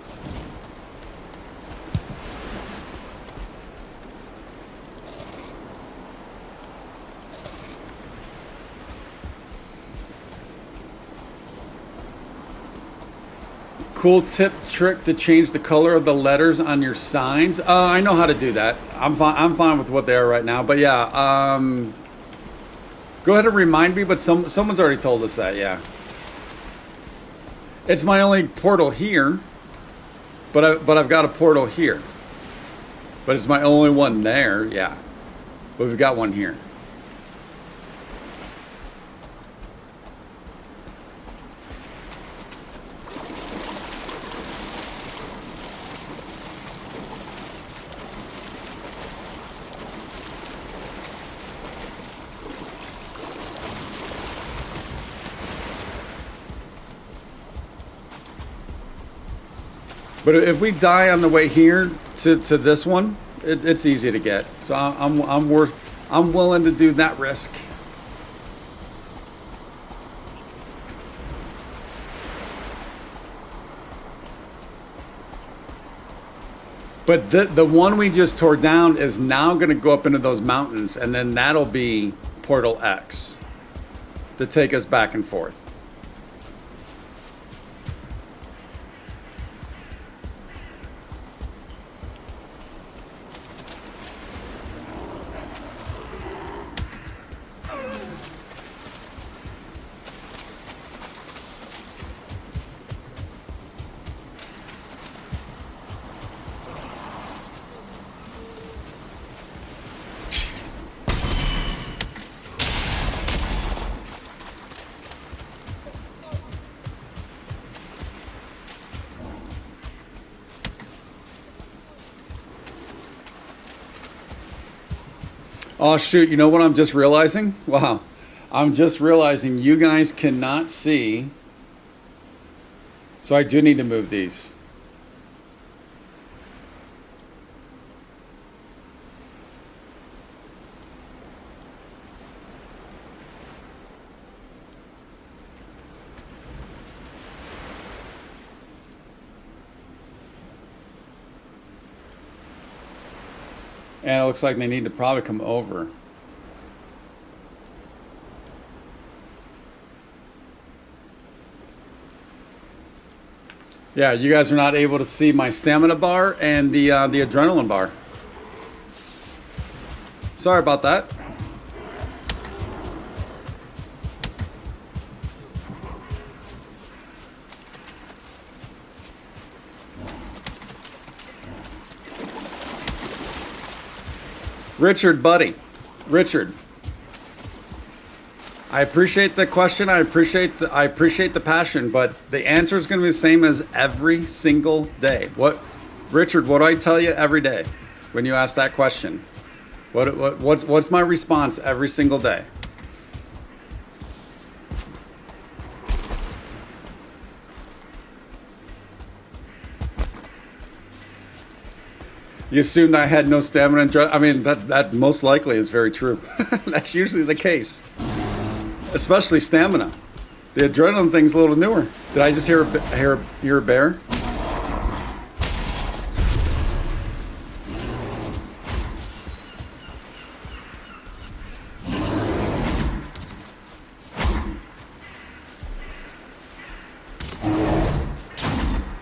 Cool tip trick to change the color of the letters on your signs. I know how to do that. I'm fine. I'm fine with what they are right now. But yeah, go ahead and remind me. But someone's already told us that. Yeah, it's my only portal here. But I've got a portal here. But it's my only one there. Yeah, but we've got one here. But if we die on the way here to this one, it's easy to get. So I'm willing to do that risk. But the one we just tore down is now going to go up into those mountains, and then that'll be Portal X to take us back and forth. Oh shoot, you know what I'm just realizing? Wow. I'm just realizing you guys cannot see. So I do need to move these. And it looks like they need to probably come over. Yeah, you guys are not able to see my stamina bar and the adrenaline bar. Sorry about that. Richard, buddy. Richard. I appreciate the question. I appreciate the passion, but the answer is going to be the same as every single day. Richard, what do I tell you every day when you ask that question? What's my response every single day? You assumed I had no stamina and I mean, that most likely is very true. That's usually the case. Especially stamina. The adrenaline thing's a little newer. Did I just hear a bear?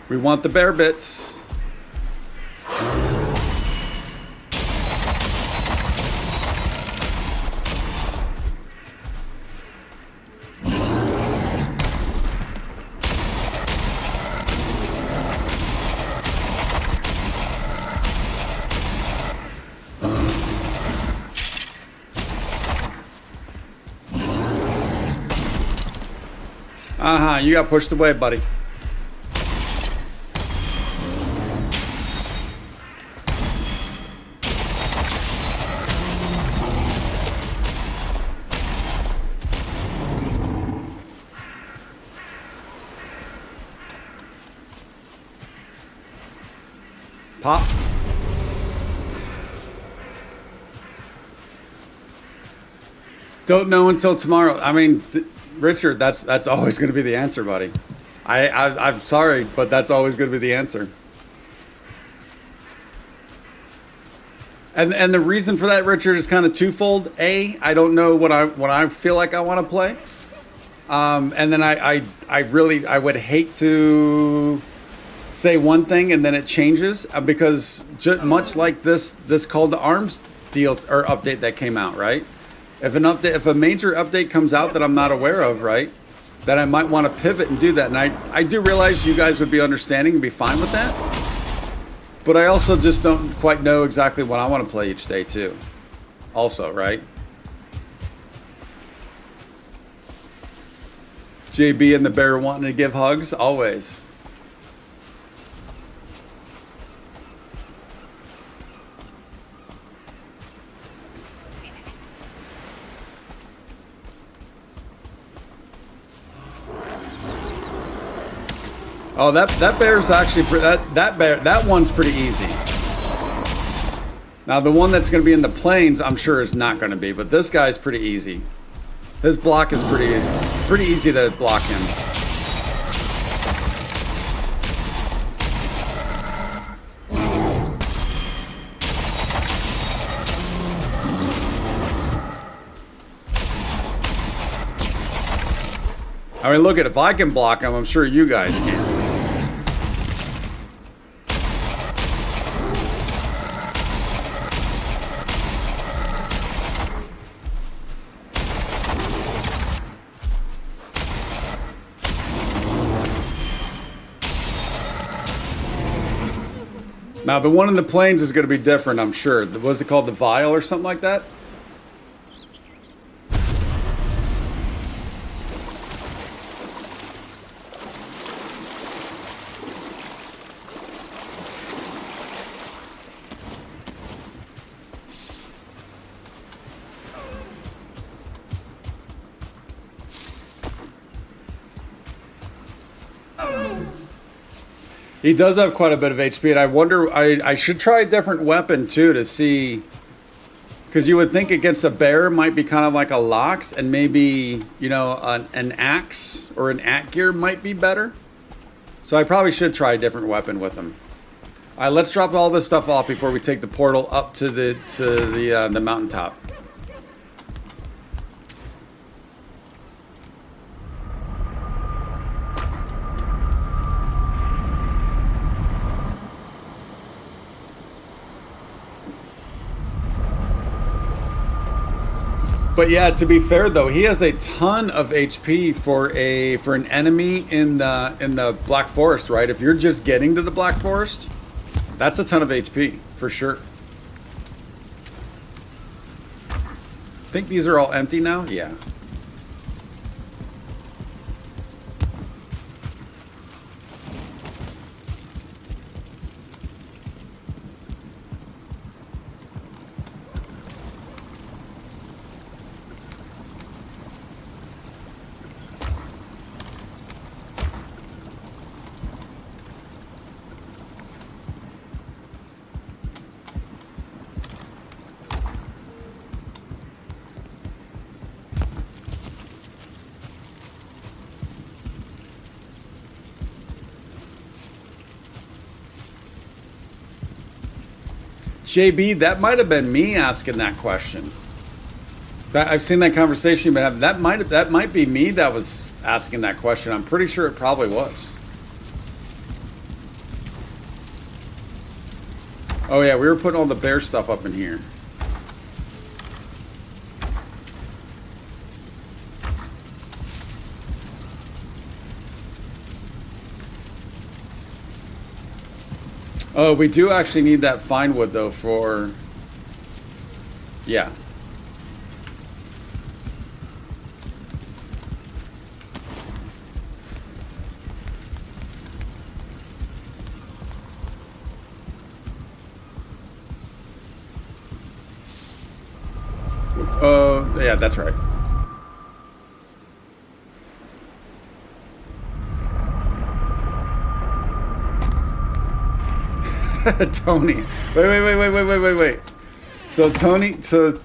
We want the bear bits. You got pushed away, buddy. Pop. Don't know until tomorrow. I mean, Richard, that's always going to be the answer, buddy. I'm sorry, but that's always going to be the answer. And the reason for that, Richard, is kind of twofold. A, I don't know what I feel like I want to play. And then I would hate to say one thing and then it changes because much like this Call to Arms deals or update that came out, right? If a major update comes out that I'm not aware of, right, then I might want to pivot and do that. And I do realize you guys would be understanding and be fine with that. But I also just don't quite know exactly what I want to play each day too. Also, right? JB and the bear wanting to give hugs, always. Oh, that bear's actually that one's pretty easy. Now the one that's going to be in the plains, I'm sure is not going to be, but this guy's pretty easy. His block is pretty easy to block him. I mean, look at if I can block him, I'm sure you guys can. Now, the one in the plains is going to be different, I'm sure. Was it called the Vial or something like that? He does have quite a bit of HP, and I wonder, I should try a different weapon too to see, because you would think against a bear might be kind of like a Lox, and maybe, you know, an axe or an gear might be better. So I probably should try a different weapon with him. All right, let's drop all this stuff off before we take the portal up to the mountaintop. But yeah, to be fair though, he has a ton of HP for an enemy in the Black Forest, right? If you're just getting to the Black Forest, that's a ton of HP for sure. I think these are all empty now. Yeah. JB, that might have been me asking that question. I've seen that conversation you've been having. That might be me that was asking that question. I'm pretty sure it probably was. Oh yeah, we were putting all the bear stuff up in here. Oh, we do actually need that fine wood though for, yeah. Yeah, that's right. Tony. Wait. So Tony, so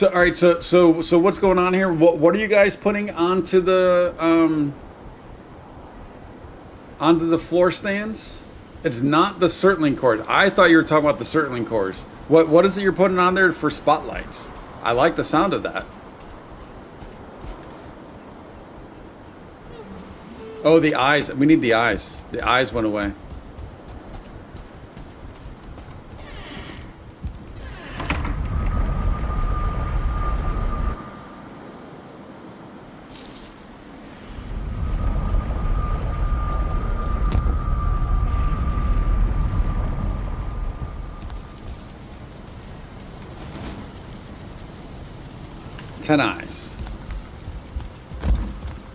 all right. So what's going on here? What are you guys putting onto the floor stands? It's not the circling cord. I thought you were talking about the circling cores. What is it you're putting on there for spotlights? I like the sound of that. Oh, the eyes. We need the eyes. The eyes went away. Ten eyes.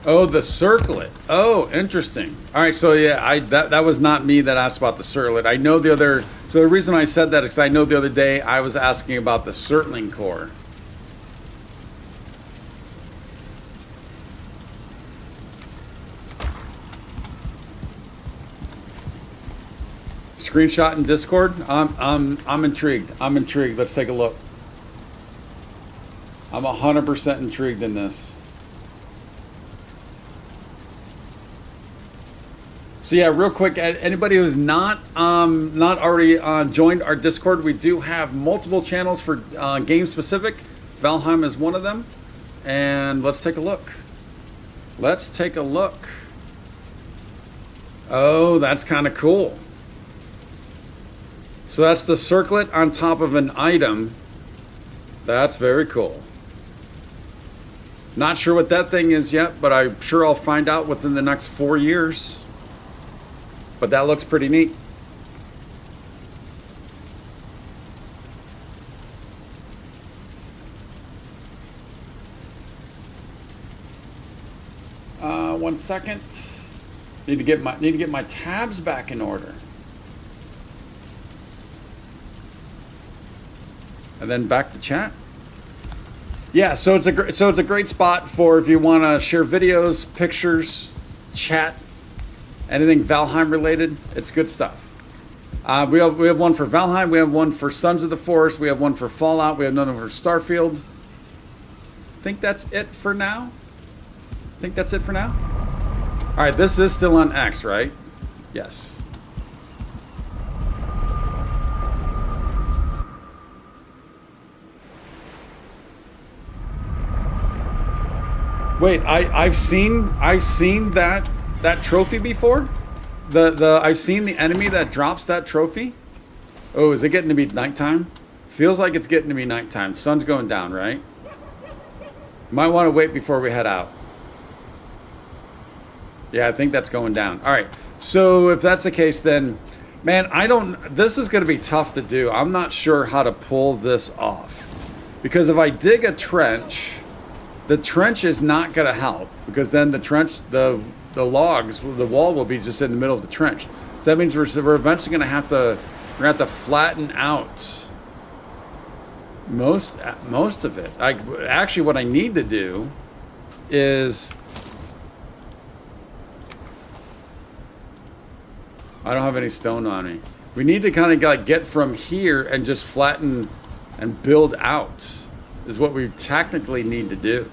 Oh, the circlet. Oh, interesting. All right, so yeah, that was not me that asked about the circlet. I know the other. So the reason I said that is because I know the other day I was asking about the circling core. Screenshot in Discord. I'm intrigued. I'm intrigued. Let's take a look. I'm 100% intrigued in this. So yeah, real quick, anybody who's not already joined our Discord, we do have multiple channels for game specific. Valheim is one of them, and let's take a look. Let's take a look. Oh, that's kind of cool. So that's the circlet on top of an item. That's very cool. Not sure what that thing is yet, but I'm sure I'll find out within the next 4 years. But that looks pretty neat. One second. Need to get my tabs back in order. And then back to chat. Yeah, so it's a great spot for if you want to share videos, pictures, chat, anything Valheim related. It's good stuff. We have one for Valheim. We have one for Sons of the Forest. We have one for Fallout. We have another for Starfield. I think that's it for now. All right, this is still on X, right? Yes. Wait, I've seen that trophy before. I've seen the enemy that drops that trophy. Oh, is it getting to be nighttime? Feels like it's getting to be nighttime. Sun's going down, right? Might want to wait before we head out. Yeah, I think that's going down. All right. So if that's the case, then, man, this is going to be tough to do. I'm not sure how to pull this off. Because if I dig a trench, the trench is not going to help. Because then the trench, the logs, the wall will be just in the middle of the trench. So that means we're eventually going to have to flatten out most of it. Actually, what I need to do is, I don't have any stone on me. We need to kind of like get from here and just flatten and build out is what we technically need to do.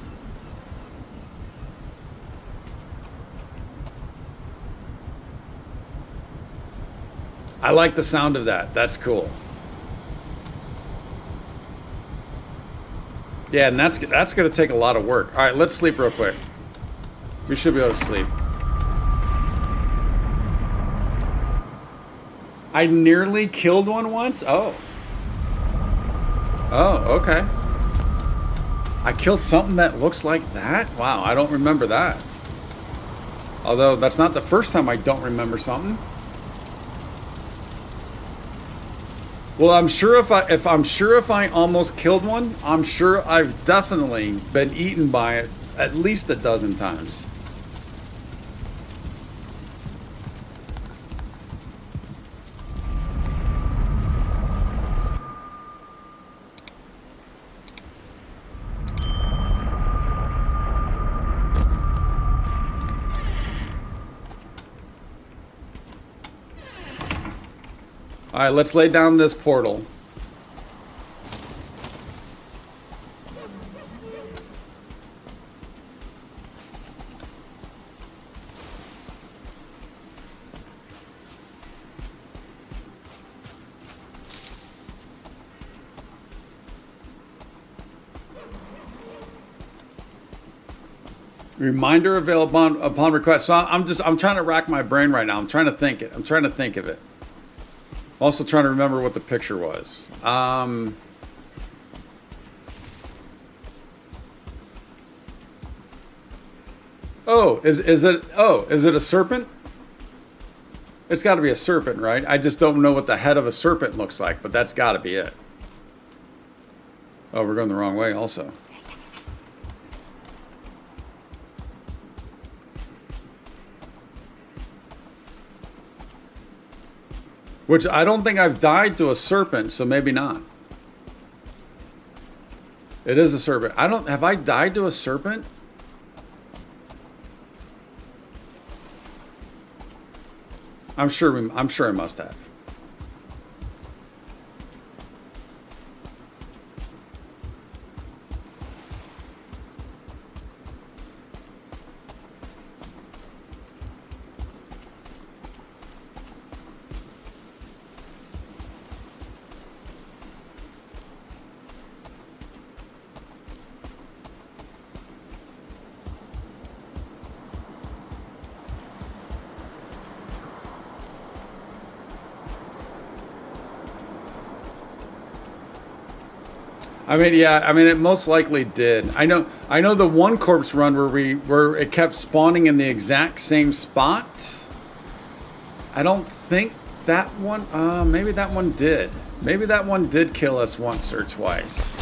I like the sound of that. That's cool. Yeah, and that's going to take a lot of work. All right, let's sleep real quick. We should be able to sleep. I nearly killed one once? Oh. Oh, okay. I killed something that looks like that? Wow, I don't remember that. Although that's not the first time I don't remember something. Well, I'm sure if I almost killed one, I'm sure I've definitely been eaten by it at least a dozen times. All right, let's lay down this portal. Reminder available upon request. So I'm trying to rack my brain right now. I'm trying to think it. I'm trying to think of it. I'm also trying to remember what the picture was. Is it a serpent? It's got to be a serpent, right? I just don't know what the head of a serpent looks like, but that's got to be it. Oh, we're going the wrong way also. Which I don't think I've died to a serpent, so maybe not. It is a serpent. Have I died to a serpent? I'm sure I must have. I mean, yeah. I mean, it most likely did. I know the one corpse run where it kept spawning in the exact same spot. I don't think that one. Maybe that one did. Maybe that one did kill us once or twice.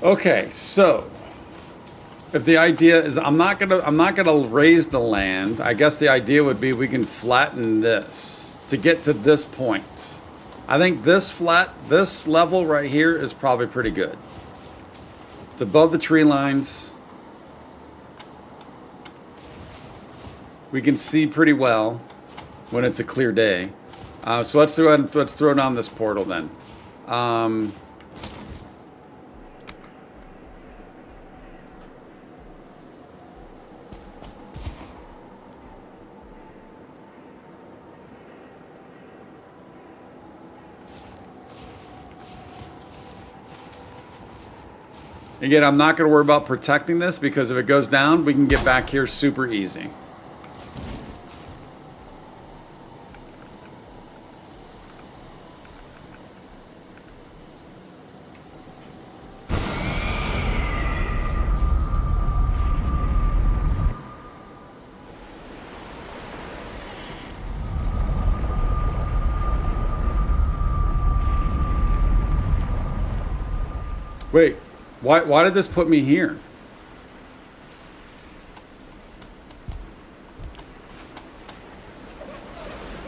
Okay, so if the idea is I'm not gonna raise the land, I guess the idea would be we can flatten this to get to this point. I think this level right here is probably pretty good. It's above the tree lines. We can see pretty well when it's a clear day. So let's throw down this portal then. Again, I'm not going to worry about protecting this because if it goes down, we can get back here super easy. Wait. Why did this put me here?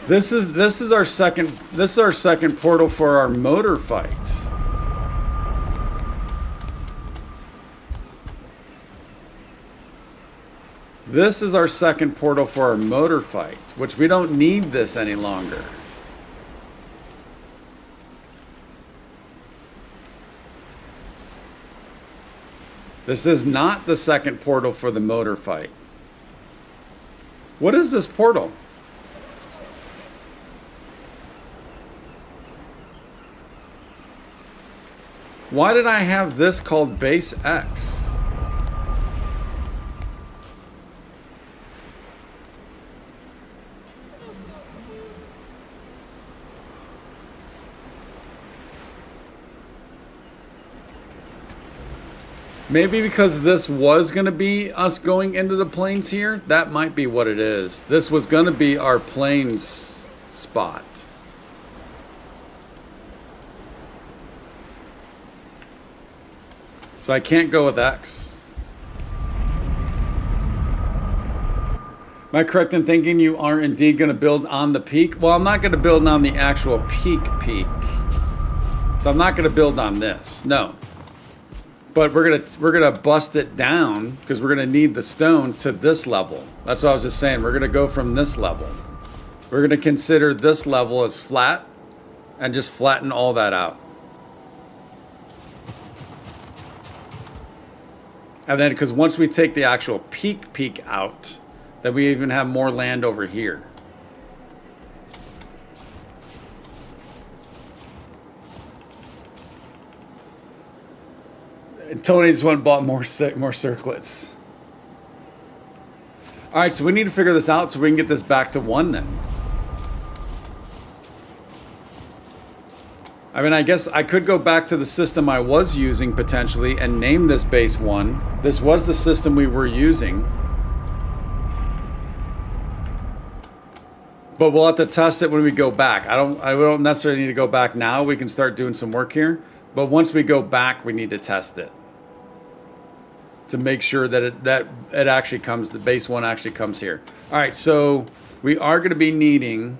This is our second portal for our motor fight. This is our second portal for our motor fight, which we don't need this any longer. This is not the second portal for the motor fight. What is this portal? Why did I have this called Base X? Maybe because this was going to be us going into the plains here. That might be what it is. This was going to be our plains spot. So I can't go with X. Am I correct in thinking you are indeed going to build on the peak? Well, I'm not going to build on the actual peak. So I'm not going to build on this. No. But we're gonna bust it down because we're gonna need the stone to this level. That's what I was just saying. We're gonna go from this level. We're gonna consider this level as flat and just flatten all that out. And then, because once we take the actual peak out, then we even have more land over here. And Tony just went and bought more circlets. All right, so we need to figure this out so we can get this back to 1 then. I mean, I guess I could go back to the system I was using potentially and name this base 1. This was the system we were using. But we'll have to test it when we go back. I don't necessarily need to go back now. We can start doing some work here. But once we go back, we need to test it to make sure that it actually comes, the base 1 actually comes here. All right, so we are going to be needing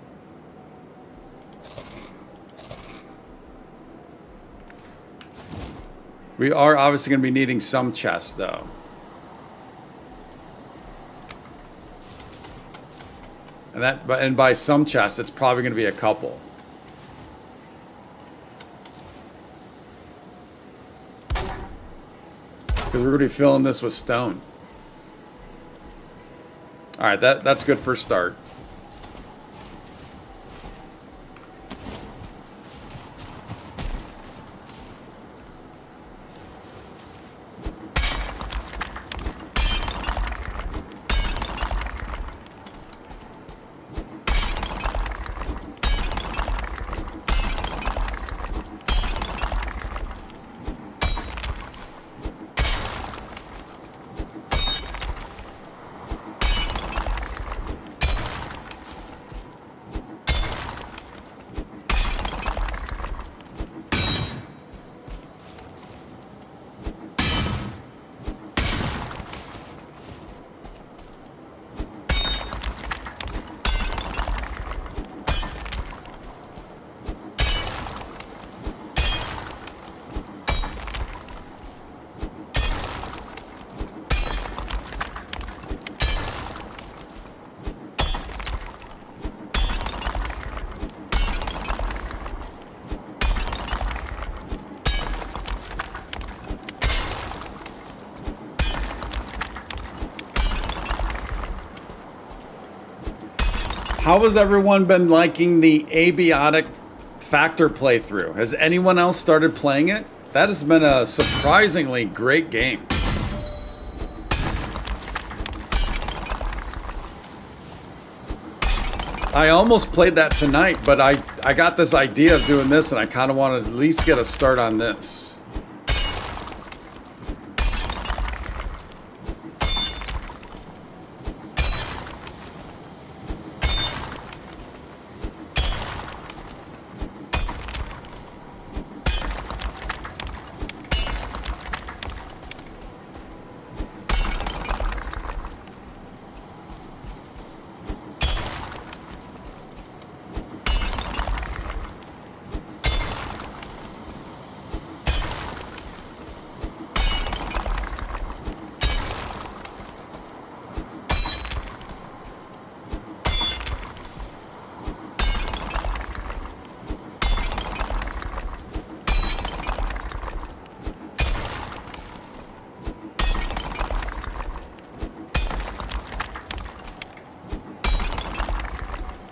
we are obviously going to be needing some chests though. And by some chests, it's probably going to be a couple. Because we're going to be filling this with stone. All right, that's good for a start. How has everyone been liking the abiotic factor playthrough? Has anyone else started playing it? That has been a surprisingly great game. I almost played that tonight, but I got this idea of doing this and I kind of want to at least get a start on this.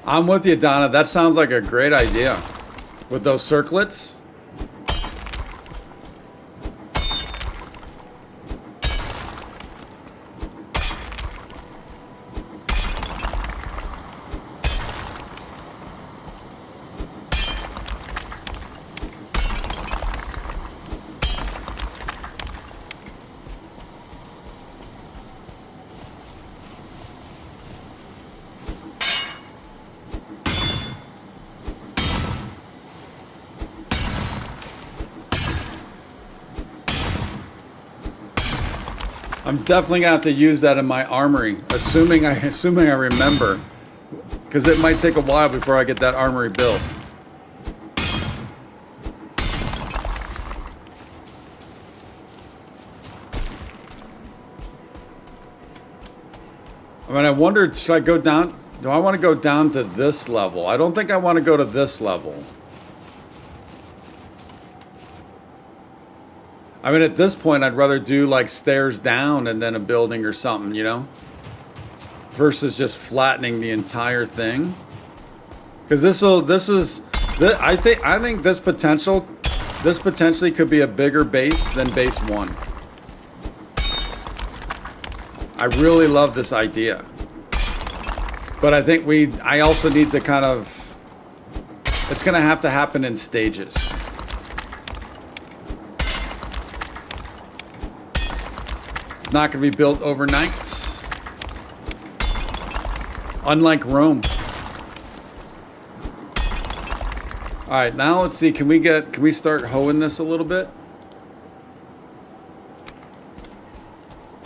I'm with you, Donna. That sounds like a great idea. With those circlets. I'm definitely gonna have to use that in my armory, assuming I remember, because it might take a while before I get that armory built. I mean, I wondered, should I go down? Do I want to go down to this level? I don't think I want to go to this level. I mean, at this point, I'd rather do like stairs down and then a building or something, you know? Versus just flattening the entire thing. Because I think this potentially could be a bigger base than base 1. I really love this idea. But I think I also need to kind of, it's going to have to happen in stages. It's not going to be built overnight. Unlike Rome. All right, now let's see. Can we start hoeing this a little bit?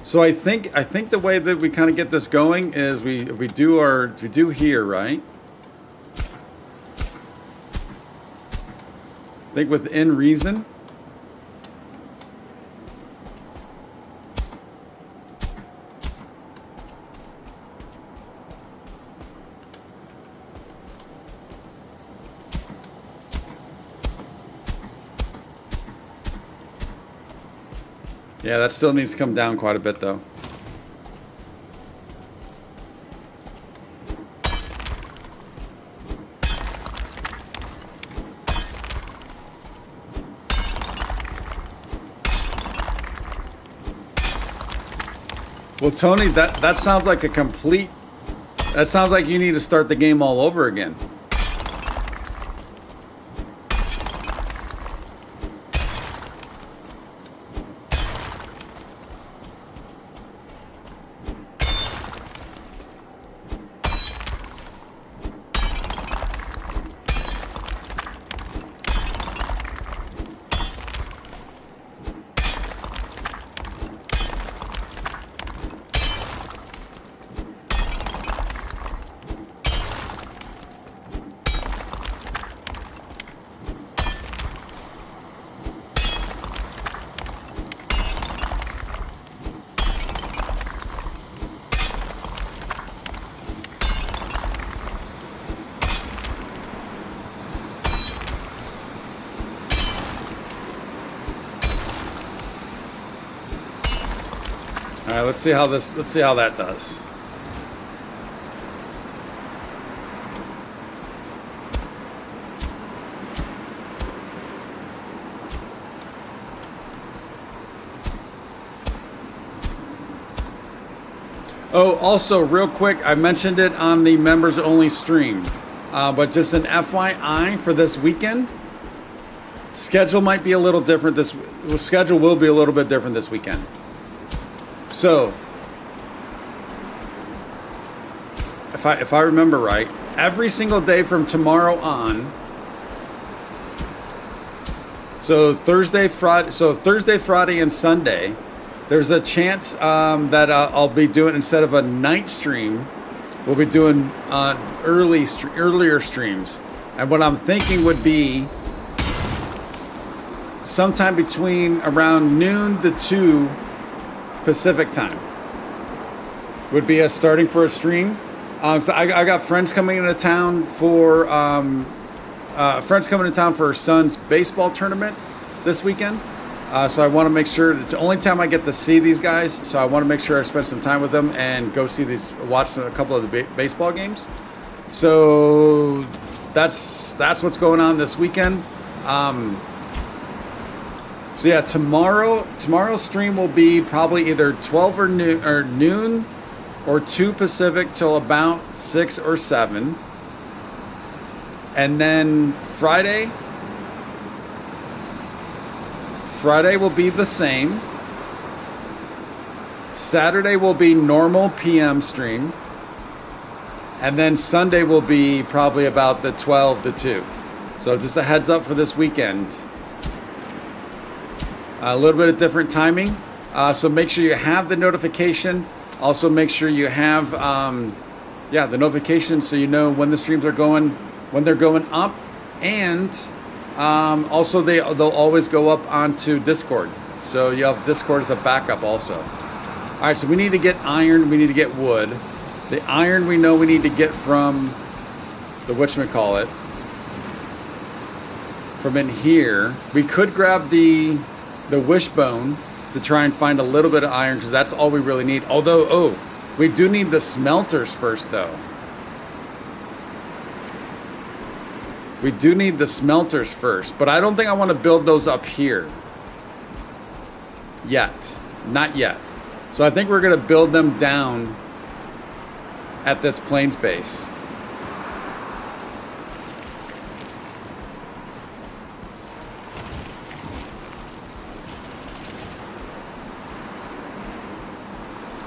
So I think the way that we kind of get this going is we do here, right? I think within reason. Yeah, that still needs to come down quite a bit, though. Well, Tony, that sounds like that sounds like you need to start the game all over again. All right, let's see how that does. Oh, also real quick, I mentioned it on the members only stream, but just an FYI for this weekend, schedule might be a little different. Schedule will be a little bit different this weekend. So, if I remember right, every single day from tomorrow on, so Thursday, Friday, and Sunday, there's a chance that I'll be doing, instead of a night stream, we'll be doing earlier streams. And what I'm thinking would be sometime between around noon to 2 Pacific time would be us starting for a stream. So I got friends coming into town for her son's baseball tournament this weekend. So I want to make sure it's the only time I get to see these guys. So I want to make sure I spend some time with them and go watch a couple of the baseball games. So that's what's going on this weekend. So yeah, tomorrow's stream will be probably either 12 or noon or 2 Pacific till about 6 or 7. And then Friday will be the same. Saturday will be normal PM stream. And then Sunday will be probably about the 12 to 2. So just a heads up for this weekend. A little bit of different timing. So make sure you have the notification. Also make sure you have, the notification so you know when the streams are going, when they're going up. And also they'll always go up onto Discord. So you have Discord as a backup also. All right, so we need to get iron. We need to get wood. The iron we know we need to get from the whatchamacallit. From in here. We could grab the wishbone to try and find a little bit of iron because that's all we really need. Although, we do need the smelters first though. We do need the smelters first, but I don't think I want to build those up here. Yet. Not yet. So I think we're going to build them down at this plains base.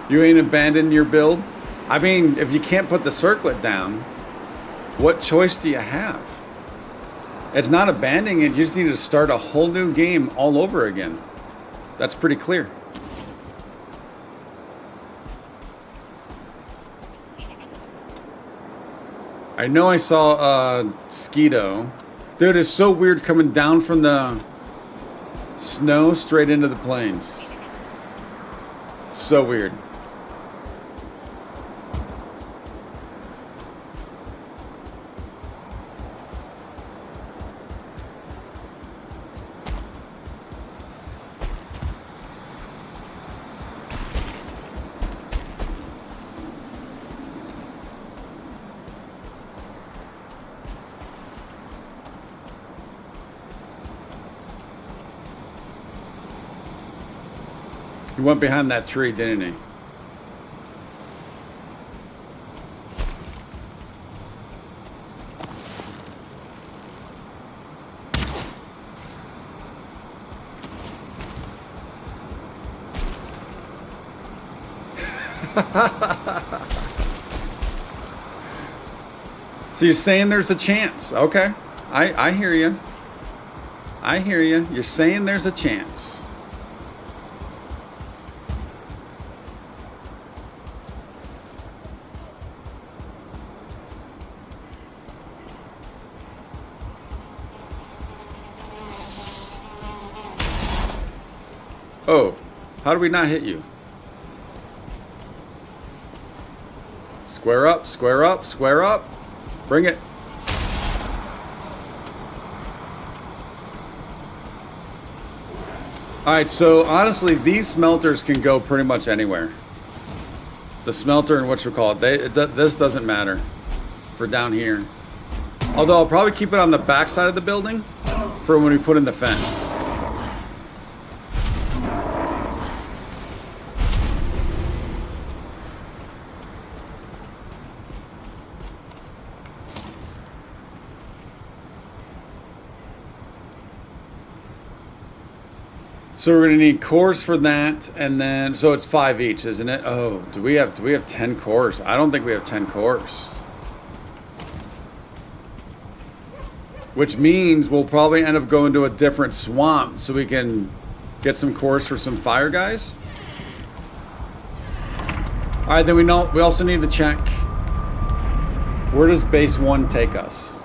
You ain't abandoned your build? I mean, if you can't put the circlet down, what choice do you have? It's not abandoning it, you just need to start a whole new game all over again. That's pretty clear. I know I saw Skeeto. Dude, it's so weird coming down from the snow straight into the plains. So weird. He went behind that tree, didn't he? So you're saying there's a chance. Okay. I hear you. I hear you. You're saying there's a chance. Oh, how do we not hit you? Square up, square up, square up. Bring it. All right, so honestly, these smelters can go pretty much anywhere. The smelter and this doesn't matter for down here. Although I'll probably keep it on the back side of the building for when we put in the fence. So we're gonna need cores for that, and then so it's 5 each, isn't it? Oh, do we have 10 cores? I don't think we have 10 cores. Which means we'll probably end up going to a different swamp so we can get some cores for some fire guys. All right, then we also need to check, where does base 1 take us?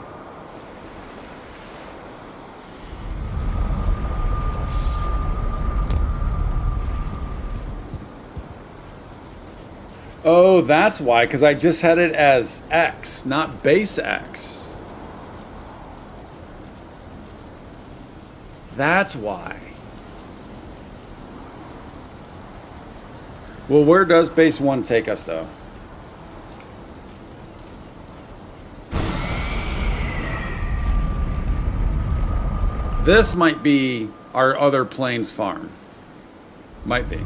Oh, that's why, because I just had it as X, not base X. That's why. Well, where does base 1 take us, though? This might be our other plains farm. Might be.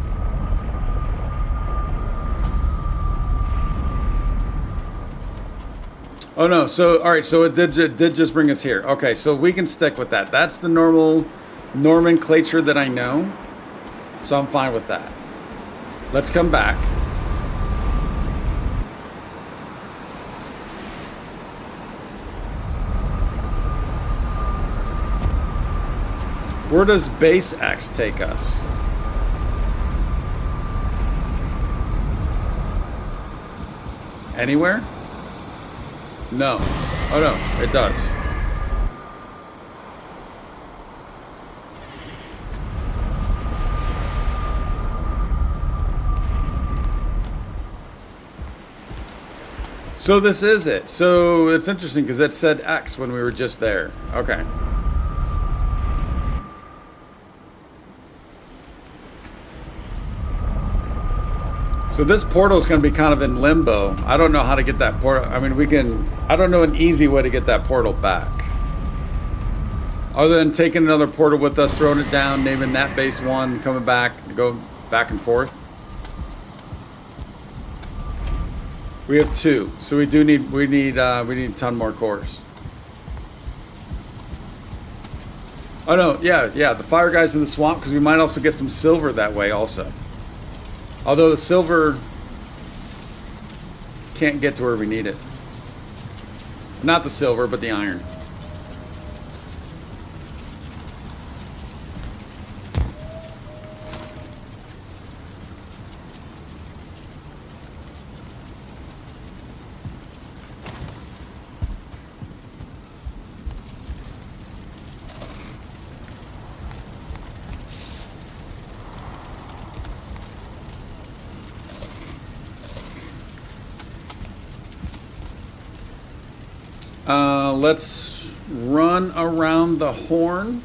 Oh no, so all right, so it did just bring us here. Okay, so we can stick with that. That's the normal nomenclature that I know. So I'm fine with that. Let's come back. Where does base X take us? Anywhere? No. Oh no, it does. So this is it. So it's interesting because it said X when we were just there. Okay. So this portal is going to be kind of in limbo. I don't know how to get that portal. I mean, we can... I don't know an easy way to get that portal back. Other than taking another portal with us, throwing it down, naming that base 1, coming back, go back and forth. We have 2, so we need a ton more cores. Oh no, yeah, the fire guys in the swamp, because we might also get some silver that way also. Although the silver can't get to where we need it. Not the silver, but the iron. Let's run around the horn.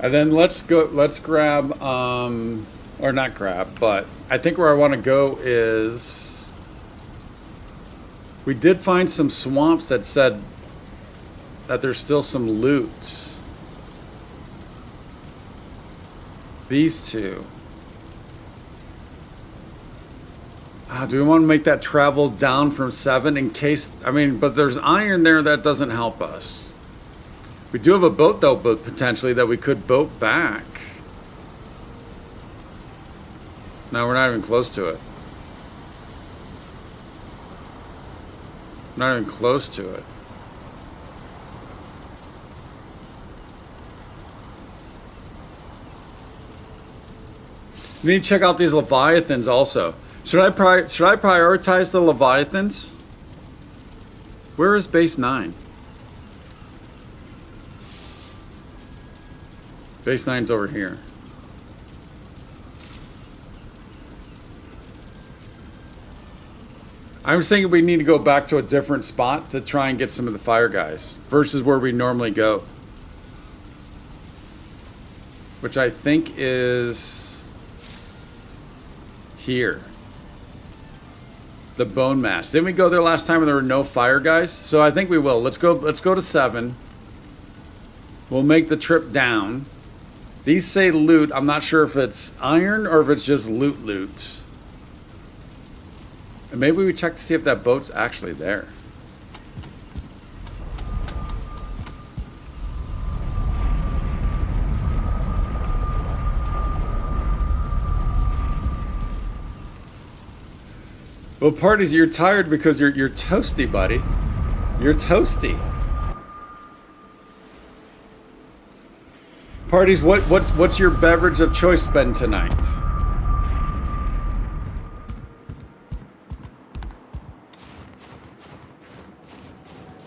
And then let's grab, or not grab, but I think where I want to go is, we did find some swamps that said that there's still some loot. These two. Do we want to make that travel down from 7 in case, I mean, but there's iron there that doesn't help us. We do have a boat, though, but potentially that we could boat back. No, we're not even close to it. Not even close to it. We need to check out these Leviathans also. Should I prioritize the Leviathans? Where is base 9? Base 9's over here. I was thinking we need to go back to a different spot to try and get some of the fire guys versus where we normally go. Which I think is here. The bone mass. Didn't we go there last time and there were no fire guys? So I think we will. Let's go to 7. We'll make the trip down. These say loot. I'm not sure if it's iron or if it's just loot. And maybe we check to see if that boat's actually there. Well, parties, you're tired because you're toasty, buddy. You're toasty. Parties, what's your beverage of choice been tonight?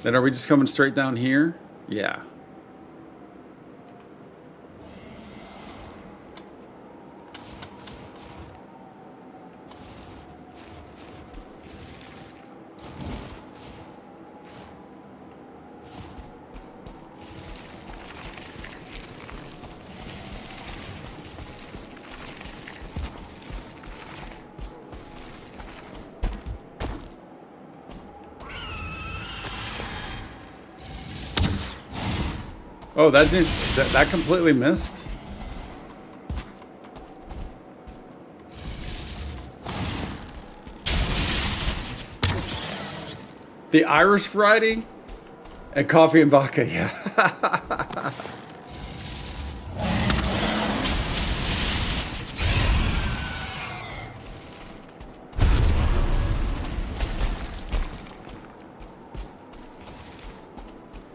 Then are we just coming straight down here? Yeah. Oh, that did that completely missed. The Irish variety and coffee and vodka, yeah.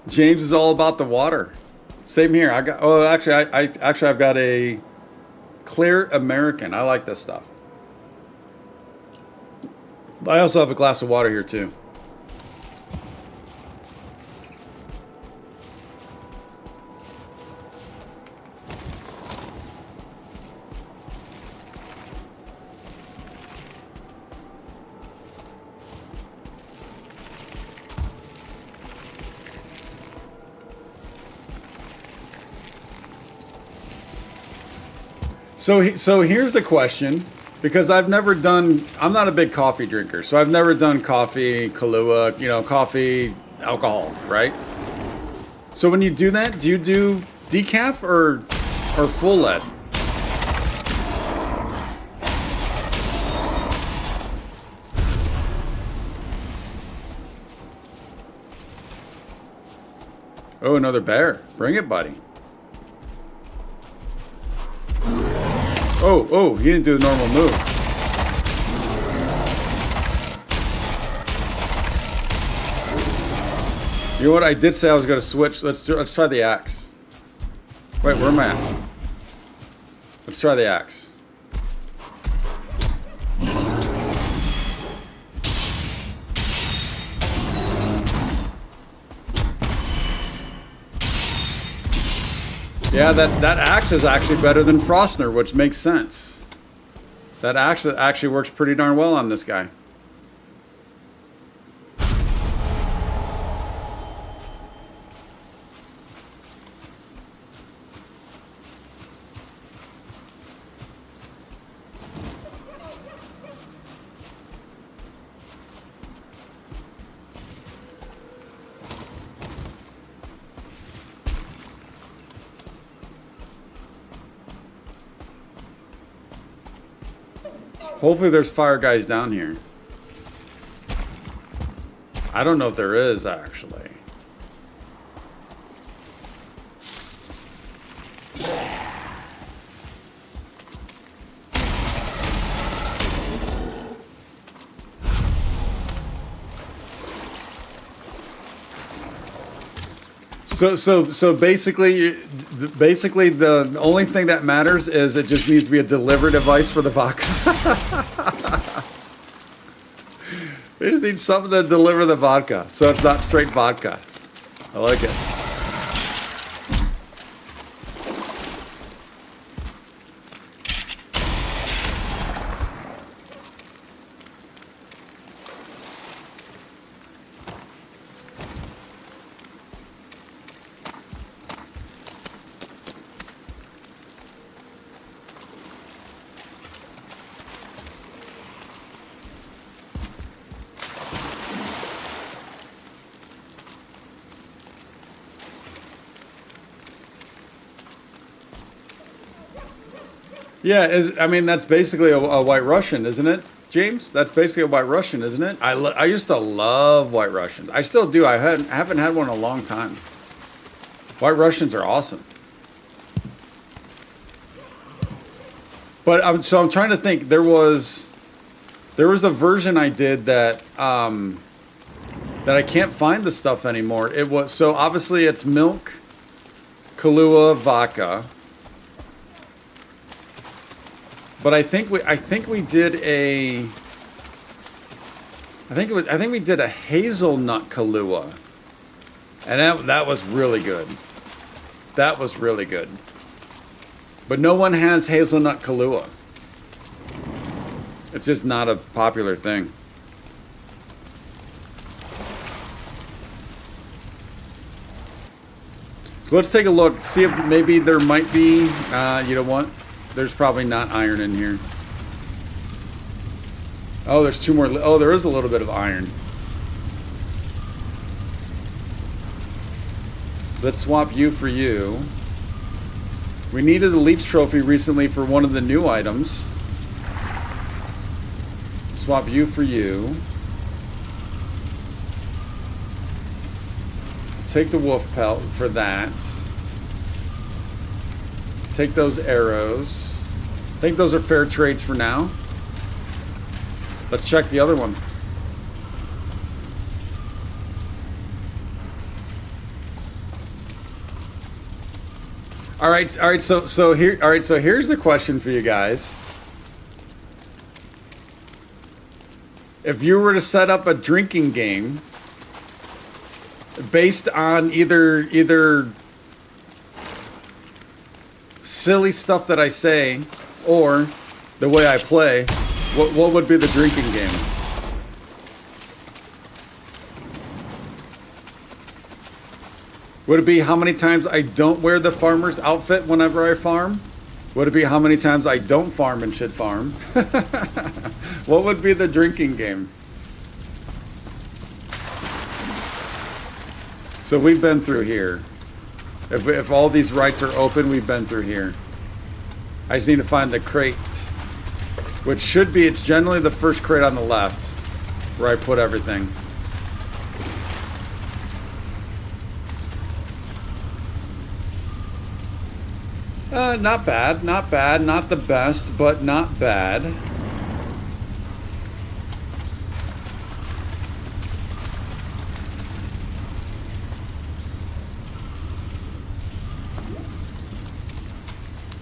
James is all about the water. Same here. I got. Oh, actually, I've got a clear American. I like this stuff. I also have a glass of water here too. So here's a question, because I've never done. I'm not a big coffee drinker, so I've never done coffee, Kahlua, coffee, alcohol, right? So when you do that, do you do decaf or full lead? Oh, another bear. Bring it, buddy. Oh, he didn't do the normal move. You know what? I did say I was going to switch. Let's try the axe. Wait, where am I at? Let's try the axe. Yeah, that axe is actually better than Frostner, which makes sense. That axe actually works pretty darn well on this guy. Hopefully there's fire guys down here. I don't know if there is, actually. So basically the only thing that matters is it just needs to be a delivery device for the vodka. We just need something to deliver the vodka, so it's not straight vodka. I like it. Yeah, I mean, that's basically a White Russian, isn't it, James? That's basically a White Russian, isn't it? I used to love White Russians. I still do. I haven't had one in a long time. White Russians are awesome. But I'm trying to think. There was a version I did that that I can't find the stuff anymore. It was so obviously it's milk, Kahlua, vodka. But I think we did a. I think we did a hazelnut Kahlua, and that was really good. That was really good. But no one has hazelnut Kahlua. It's just not a popular thing. So let's take a look, see if maybe there might be. You know what? There's probably not iron in here. Oh, there's two more. Oh, there is a little bit of iron. Let's swap you for you. We needed a leech trophy recently for one of the new items. Swap you for you. Take the wolf pelt for that. Take those arrows. I think those are fair trades for now. Let's check the other one. All right. So here's the question for you guys. If you were to set up a drinking game based on either silly stuff that I say or the way I play, what would be the drinking game? Would it be how many times I don't wear the farmer's outfit whenever I farm? Would it be how many times I don't farm and should farm? What would be the drinking game? So we've been through here. If all these rights are open, we've been through here. I just need to find the crate, which should be, it's generally the first crate on the left where I put everything. Not bad, not bad, not the best, but not bad.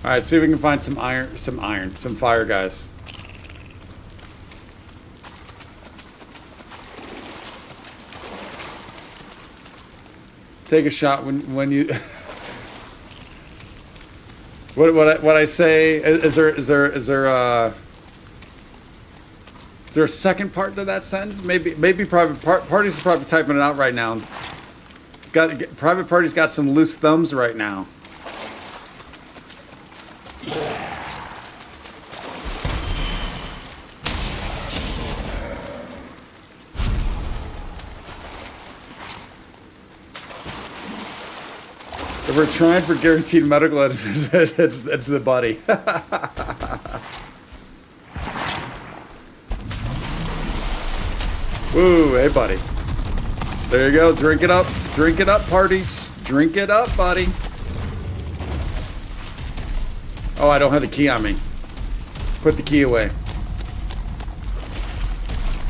All right, see if we can find some fire guys. Take a shot when you. What I say is there a second part to that sentence? Maybe private parties are probably typing it out right now. Private party's got some loose thumbs right now. If we're trying for guaranteed medical, it's the buddy. Woo, hey buddy. There you go, drink it up parties. Drink it up, buddy. Oh, I don't have the key on me. Put the key away.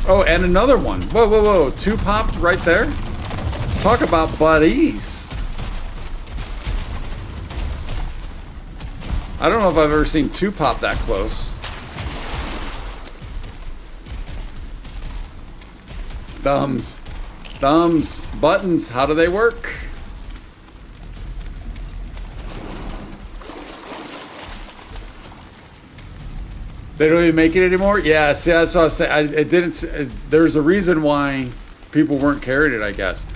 Oh, and another one. Whoa. 2 popped right there. Talk about buddies. I don't know if I've ever seen 2 pop that close. Thumbs, buttons, how do they work? They don't even make it anymore? Yeah, see, that's what I was saying. There's a reason why people weren't carrying it, I guess.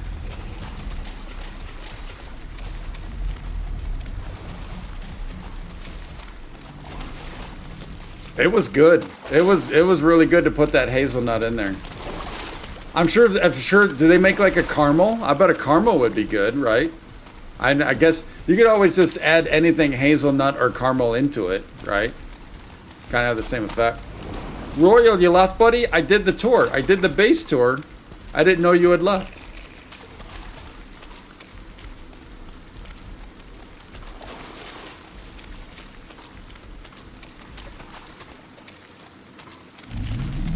It was good. It was really good to put that hazelnut in there. I'm sure. Do they make like a caramel? I bet a caramel would be good, right? I guess you could always just add anything hazelnut or caramel into it, right? Kind of have the same effect. Royal, you left, buddy? I did the tour. I did the base tour. I didn't know you had left.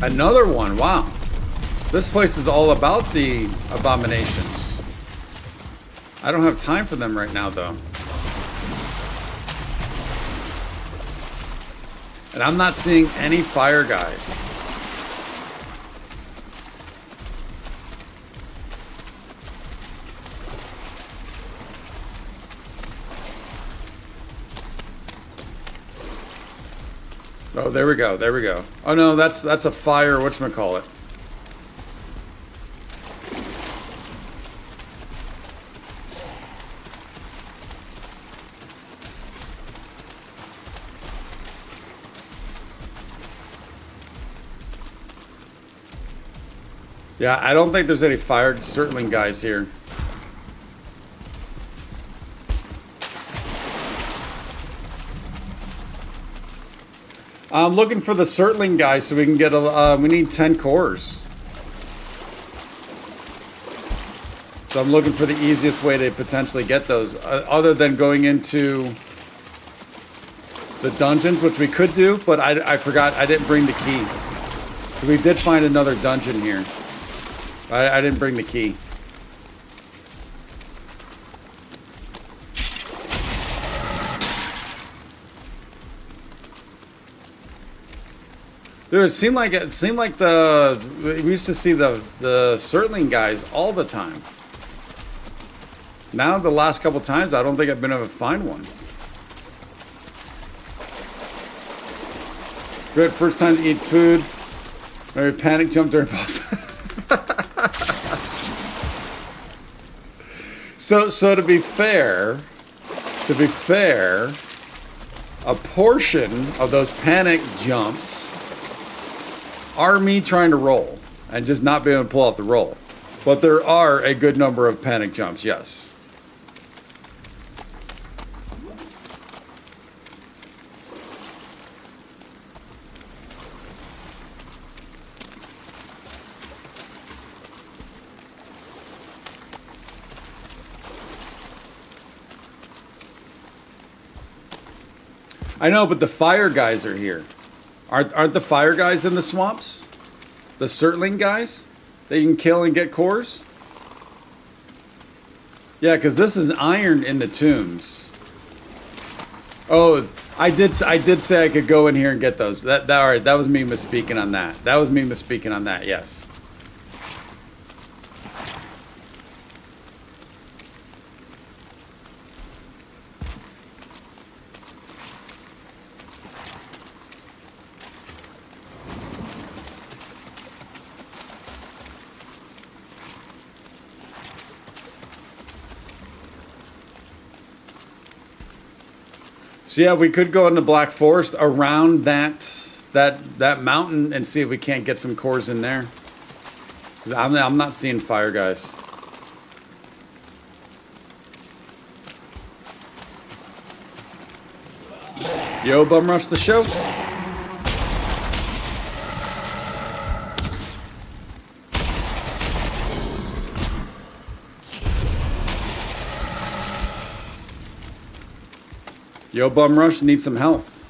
Another one, wow. This place is all about the abominations. I don't have time for them right now, though. And I'm not seeing any fire guys. Oh, there we go. Oh no, that's a fire, whatchamacallit. Yeah, I don't think there's any fire circling guys here. I'm looking for the Surtling guy so we can get a. We need 10 cores. So I'm looking for the easiest way to potentially get those, other than going into the dungeons, which we could do, but I forgot. I didn't bring the key. We did find another dungeon here. I didn't bring the key. Dude, it seemed like we used to see the Surtling guys all the time. Now the last couple times, I don't think I've been able to find one. Great first time to eat food. Maybe panic jump during boss. So to be fair, a portion of those panic jumps are me trying to roll and just not being able to pull off the roll. But there are a good number of panic jumps, yes. I know, but the fire guys are here. Aren't the fire guys in the swamps? The Surtling guys that you can kill and get cores? Yeah, because this is iron in the tombs. Oh, I did say I could go in here and get those. All right, that was me misspeaking on that. Yes. So yeah, we could go in the Black Forest around that mountain and see if we can't get some cores in there. 'Cause I'm not seeing fire guys. Yo, bum rush the show. Yo, Bum Rush, need some health.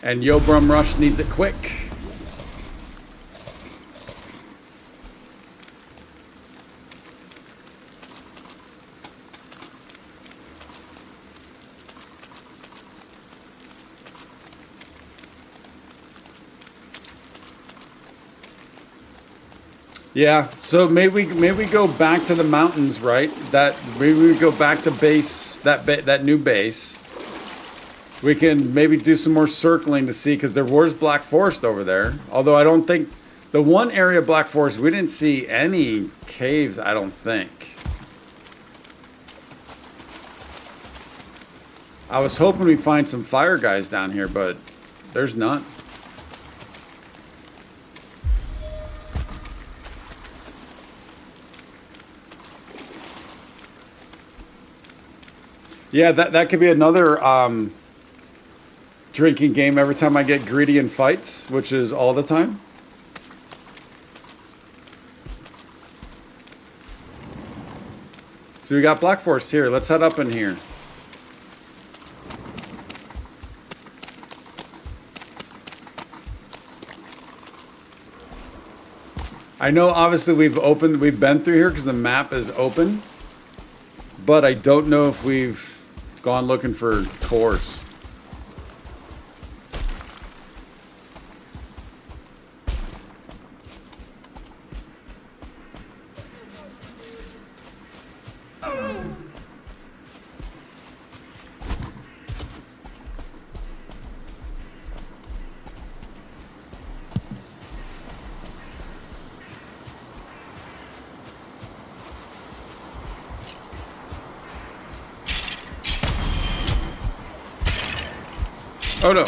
And Yo, Bum Rush needs it quick. Yeah, so maybe we go back to the mountains, right? Maybe we go back to base that new base. We can maybe do some more circling to see, because there was Black Forest over there. Although I don't think the one area of Black Forest we didn't see any caves. I don't think. I was hoping we'd find some fire guys down here, but there's none. Yeah, that could be another drinking game every time I get greedy in fights, which is all the time. So we got Black Forest here. Let's head up in here. I know obviously we've been through here because the map is open, but I don't know if we've gone looking for cores. Oh no.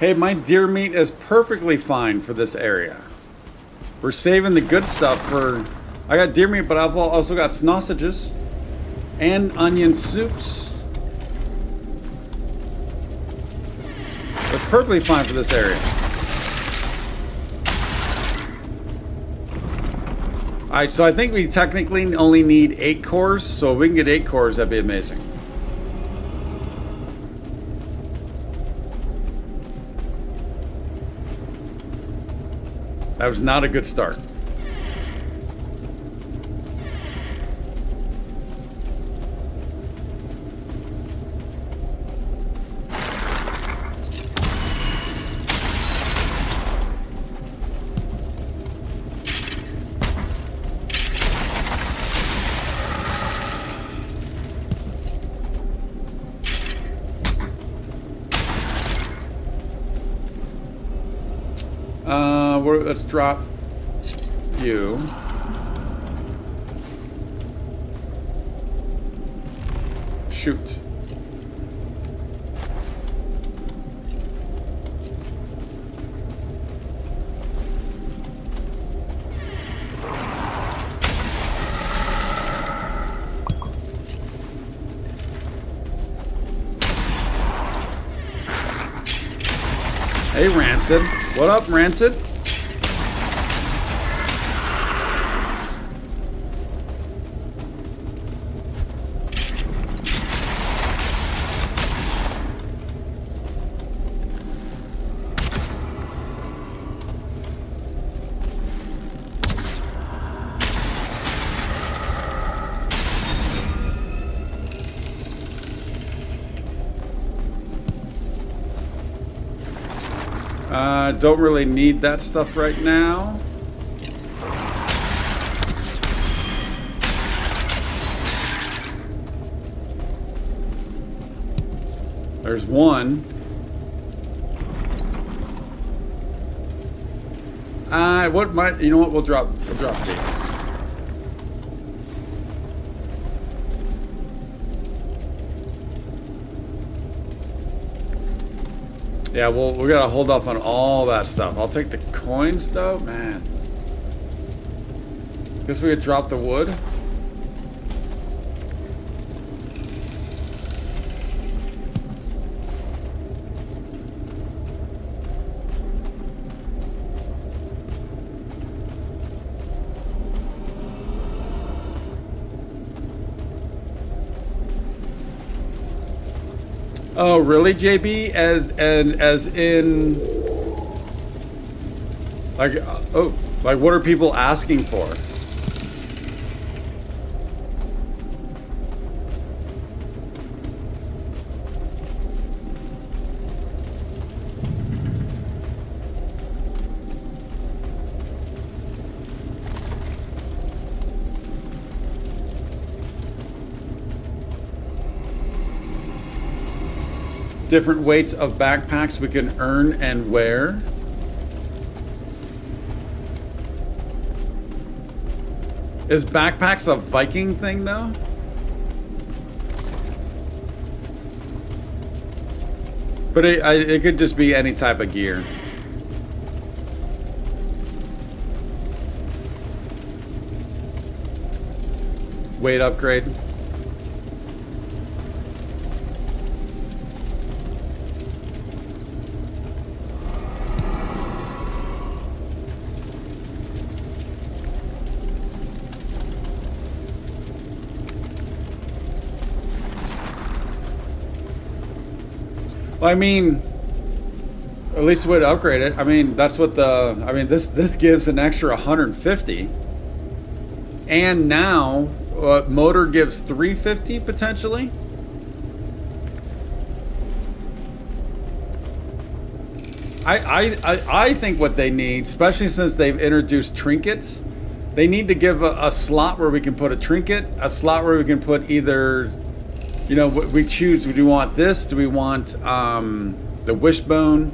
Hey, my deer meat is perfectly fine for this area. We're saving the good stuff for... I got deer meat, but I've also got sausages and onion soups. It's perfectly fine for this area. Alright, so I think we technically only need 8 cores, so if we can get 8 cores, that'd be amazing. That was not a good start. Let's drop you. Shoot. Hey, Rancid. What up, Rancid? Don't really need that stuff right now. There's one. You know what? We'll drop these. Yeah, we gotta hold off on all that stuff. I'll take the coins though, man. Guess we could drop the wood. Oh, really, JB? As in, like, like what are people asking for? Different weights of backpacks we can earn and wear. Is backpacks a Viking thing though? But it could just be any type of gear. Weight upgrade. I mean, at least a way to upgrade it. I mean, that's what this gives an extra 150. And now, motor gives 350 potentially. I think what they need, especially since they've introduced trinkets, they need to give a slot where we can put a trinket, a slot where we can put either... You know, we choose, do we want this? Do we want the wishbone?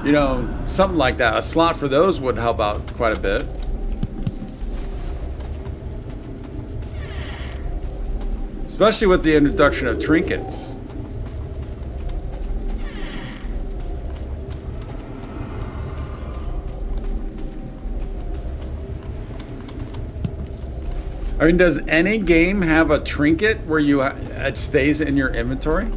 You know, something like that. A slot for those would help out quite a bit. Especially with the introduction of trinkets. I mean, does any game have a trinket where it stays in your inventory?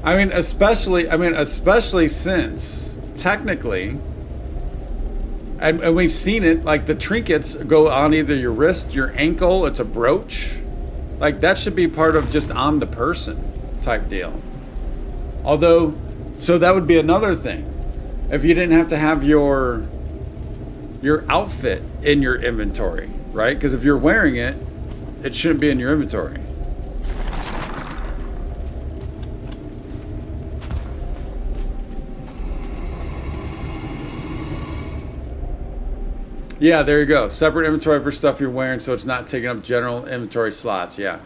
I mean, especially since technically, and we've seen it, like the trinkets go on either your wrist, your ankle, it's a brooch. Like that should be part of just on the person type deal. Although, so that would be another thing. If you didn't have to have your outfit in your inventory, right? Because if you're wearing it, it shouldn't be in your inventory. Yeah, there you go. Separate inventory for stuff you're wearing so it's not taking up general inventory slots. Yeah.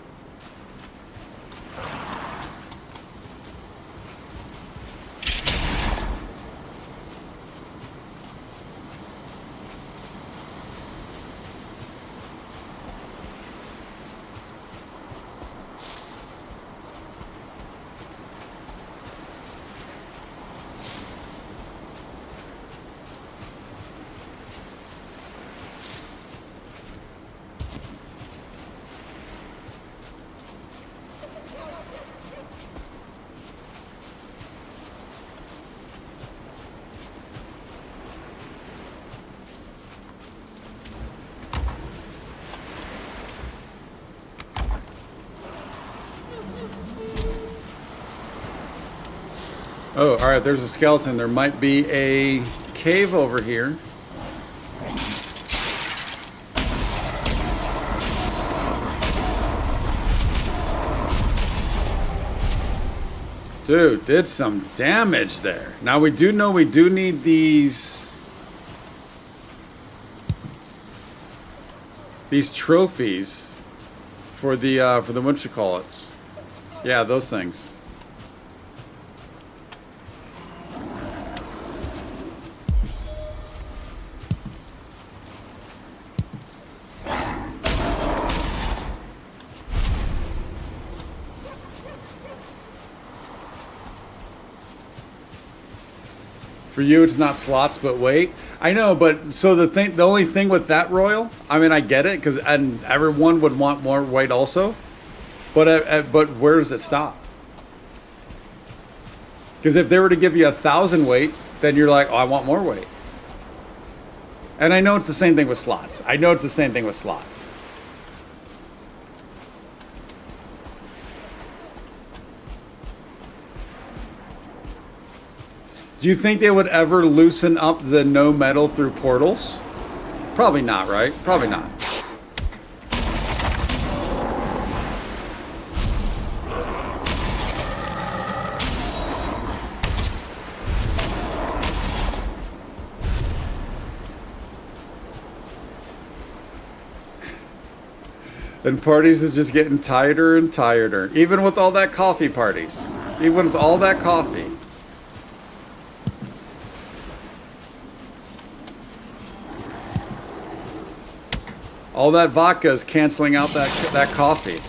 Oh, all right, there's a skeleton. There might be a cave over here. Dude, did some damage there. Now we do know we do need these trophies for the whatchamacallits. Yeah, those things. For you, it's not slots, but weight. I know, but so the only thing with that, Royal, I mean, I get it, because and everyone would want more weight also, but where does it stop? Because if they were to give you 1,000 weight, then you're like, oh, I want more weight. And I know it's the same thing with slots. Do you think they would ever loosen up the no metal through portals? Probably not, right? Probably not. And parties is just getting tighter and tighter. Even with all that coffee parties. Even with all that coffee. All that vodka is canceling out that coffee.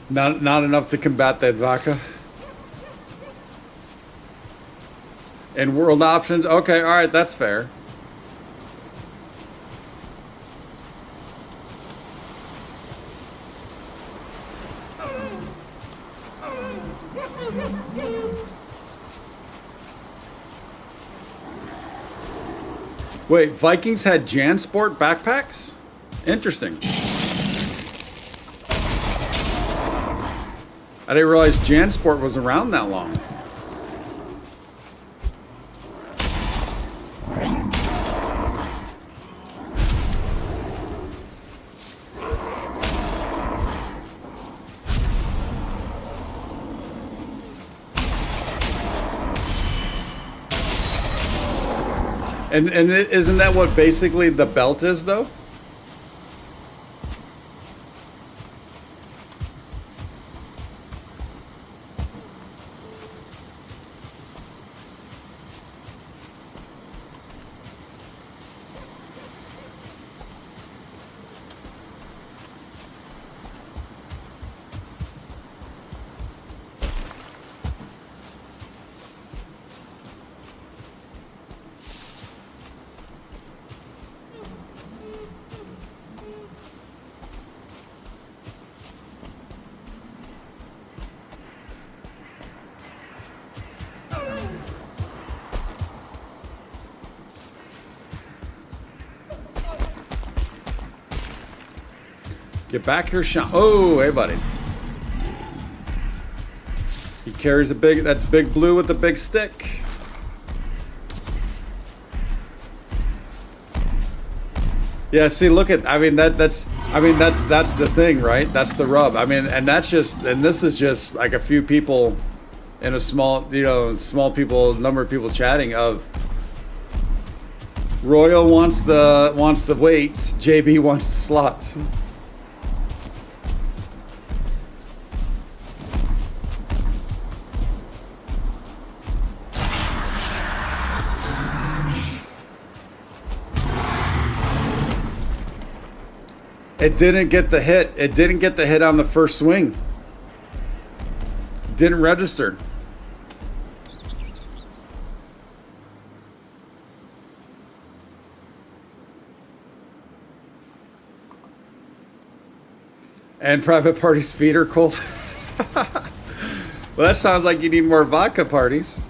Not enough to combat that vodka. And world options. Okay, all right, that's fair. Wait, Vikings had JanSport backpacks? Interesting. I didn't realize JanSport was around that long. And isn't that what basically the belt is, though? Get back here, Sean. Oh, hey, buddy. He carries a big, that's Big Blue with the big stick. Yeah, see, look at, I mean, that's the thing, right? That's the rub. I mean, and that's just, and this is just like a few people in a small, number of people chatting of Royal wants the weight, JB wants the slots. It didn't get the hit. It didn't get the hit on the first swing. Didn't register. And private parties' feet are cold. Well, that sounds like you need more vodka parties.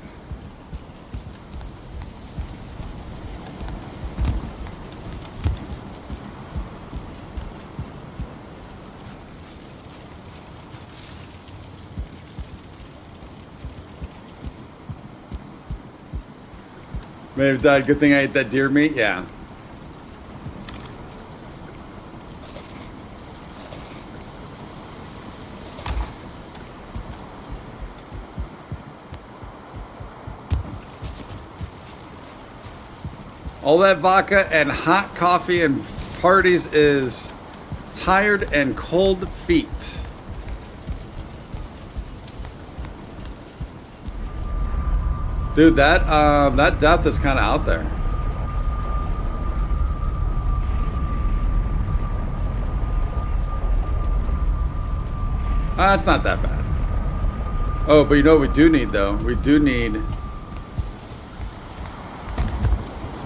May have died. Good thing I ate that deer meat. Yeah. All that vodka and hot coffee and parties is tired and cold feet. Dude, that death is kind of out there. It's not that bad. Oh, but you know what we do need, though? We do need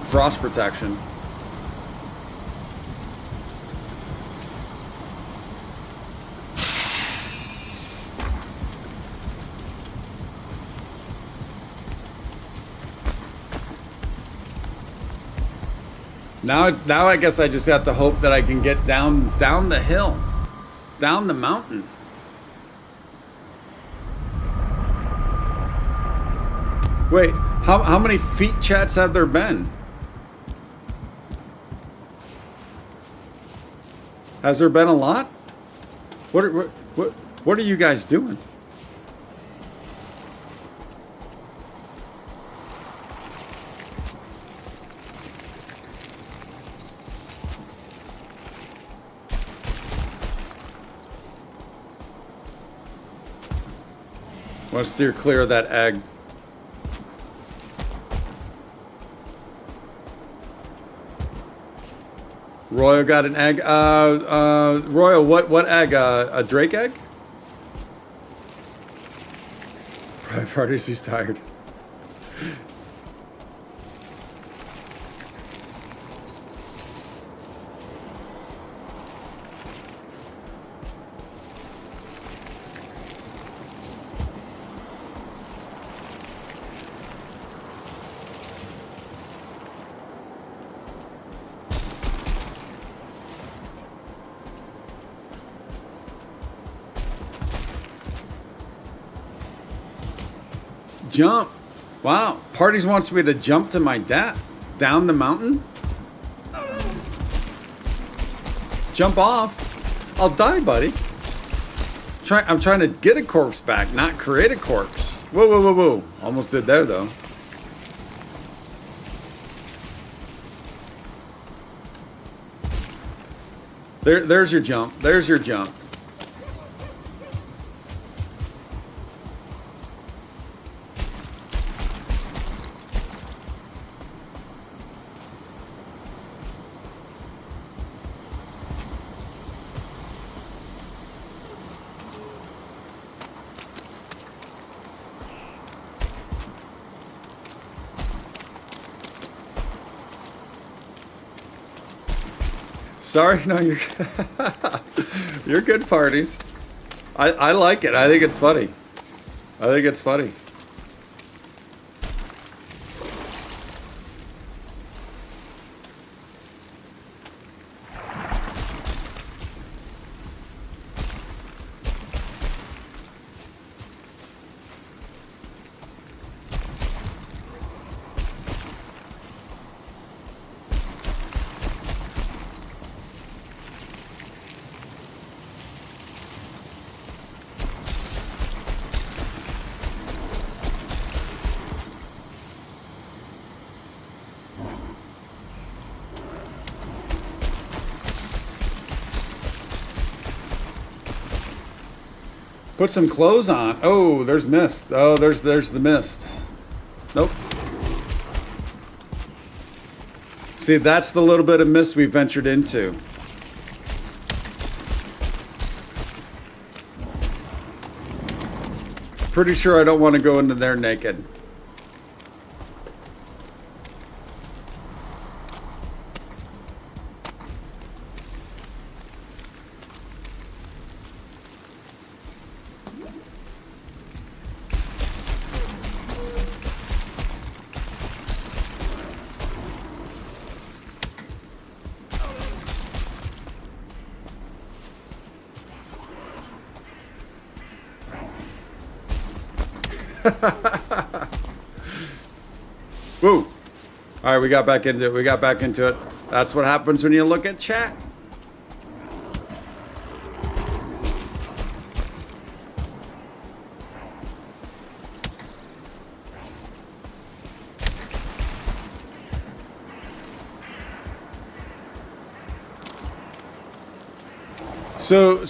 frost protection. Now I guess I just have to hope that I can get down the hill, down the mountain. Wait, how many feet chats have there been? Has there been a lot? What are you guys doing? Want to steer clear of that egg. Royal got an egg. Royal, what egg? A Drake egg? Private parties, he's tired. Jump. Wow. Parties wants me to jump to my death. Down the mountain? Jump off. I'll die, buddy. I'm trying to get a corpse back, not create a corpse. Whoa, whoa, whoa, whoa. Almost did there, though. There's your jump. There's your jump. Sorry, no, you're you're good parties. I like it. I think it's funny. I think it's funny. Put some clothes on. Oh, there's mist. Oh, there's the mist. Nope. See, that's the little bit of mist we ventured into. Pretty sure I don't want to go into there naked. Woo! All right, we got back into it. We got back into it. That's what happens when you look at chat.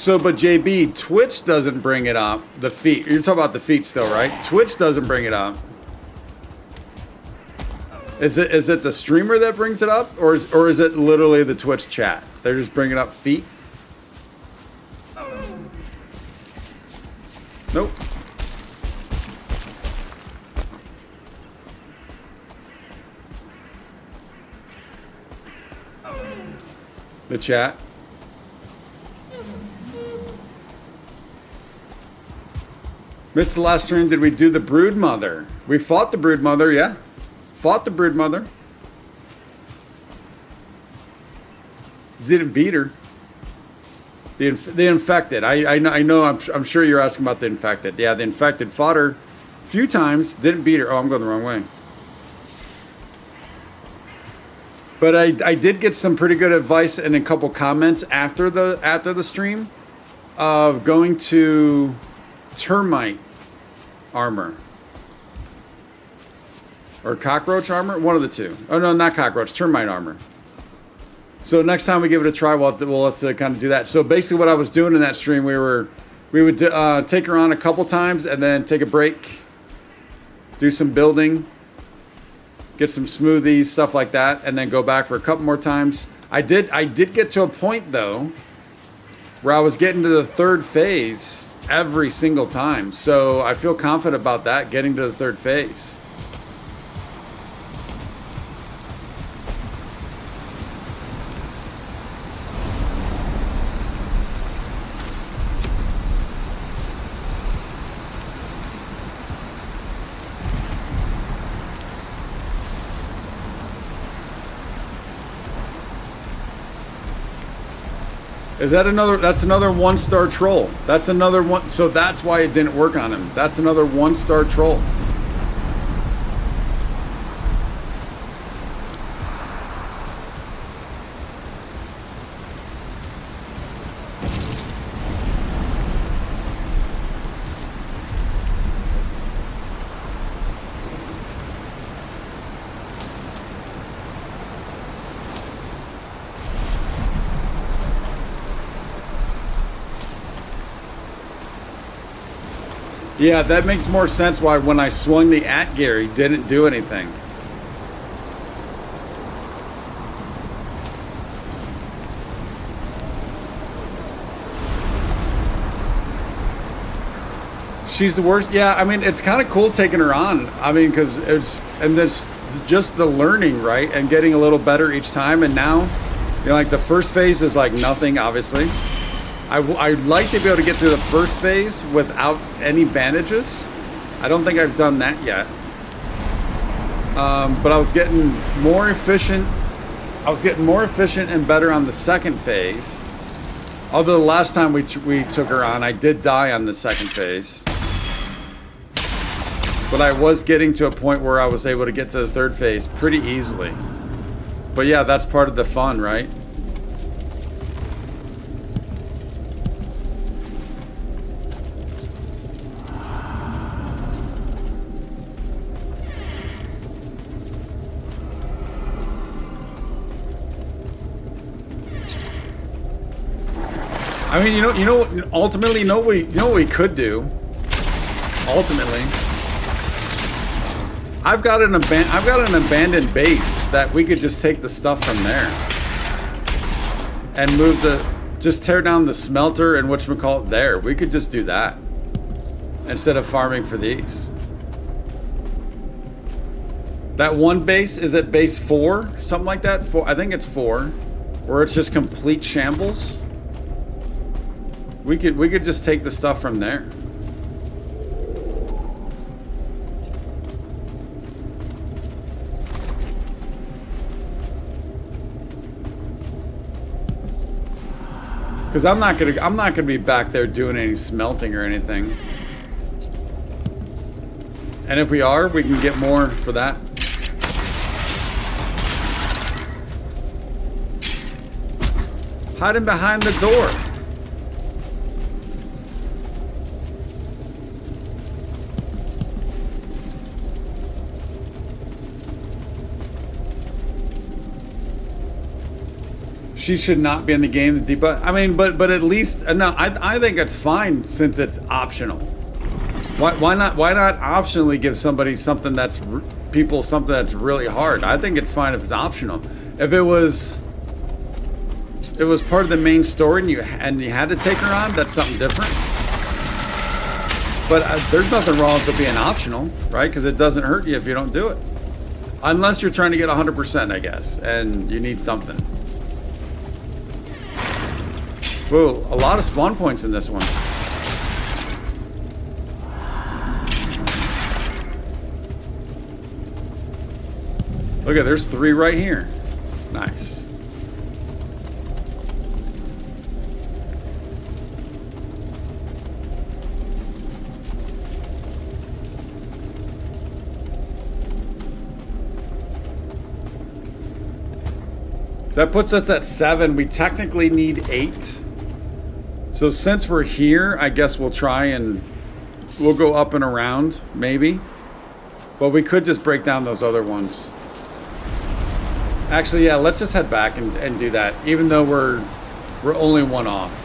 But JB, Twitch doesn't bring it up. The feet. You're talking about the feet still, right? Twitch doesn't bring it up. Is it the streamer that brings it up, or is it literally the Twitch chat? They're just bringing up feet. Nope. The chat. Missed the last stream. Did we do the Brood Mother? We fought the Brood Mother, yeah. Fought the Brood Mother. Didn't beat her. The infected. I know. I'm sure you're asking about the infected. Yeah, the infected fought her a few times. Didn't beat her. Oh, I'm going the wrong way. But I did get some pretty good advice and a couple comments after the stream of going to termite armor or cockroach armor, one of the two. Oh no, not cockroach, termite armor. So next time we give it a try, we'll have to kind of do that. So basically, what I was doing in that stream, we would take her on a couple times and then take a break, do some building, get some smoothies, stuff like that, and then go back for a couple more times. I did get to a point though where I was getting to the third phase every single time. So I feel confident about that, getting to the third phase. Is that another? That's another 1-star troll. That's another one. So that's why it didn't work on him. That's another 1-star troll. Yeah, that makes more sense why when I swung the at Gary didn't do anything. She's the worst. Yeah, I mean, it's kind of cool taking her on. I mean, because it's, and this, just the learning, right? And getting a little better each time. And now, you know, like the first phase is like nothing, obviously. I'd like to be able to get through the first phase without any bandages. I don't think I've done that yet. But I was getting more efficient. I was getting more efficient and better on the second phase. Although the last time we took her on, I did die on the second phase. But I was getting to a point where I was able to get to the third phase pretty easily. But yeah, that's part of the fun, right? I mean, ultimately, you know what we could do. Ultimately, I've got an abandoned base that we could just take the stuff from there and just tear down the smelter and whatchamacallit there. We could just do that instead of farming for these. That one base is at base 4, something like that. I think it's 4, where it's just complete shambles. We could just take the stuff from there. Because I'm not gonna be back there doing any smelting or anything. And if we are, we can get more for that. Hiding behind the door. She should not be in the game. I mean, but at least no. I think it's fine since it's optional. Why not optionally give somebody something that's really hard? I think it's fine if it's optional. If it was part of the main story and you had to take her on, that's something different. But there's nothing wrong with it being optional, right? Because it doesn't hurt you if you don't do it, unless you're trying to get 100%, I guess, and you need something. Whoa, a lot of spawn points in this one. Look at, there's 3 right here. Nice. So that puts us at 7. We technically need 8. So since we're here, I guess we'll go up and around, maybe. But we could just break down those other ones. Actually, yeah, let's just head back and do that, even though we're only 1 off.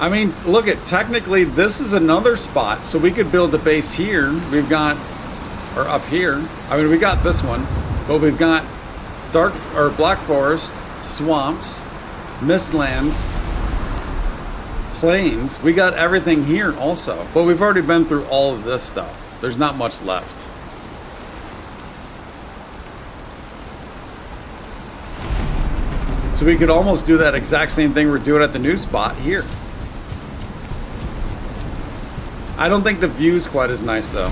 I mean, look at, technically this is another spot, so we could build a base here. We've got, or up here. I mean, we got this one, but we've got black forest, swamps, mistlands, plains. We got everything here also, but we've already been through all of this stuff. There's not much left. So we could almost do that exact same thing we're doing at the new spot here. I don't think the view's quite as nice though.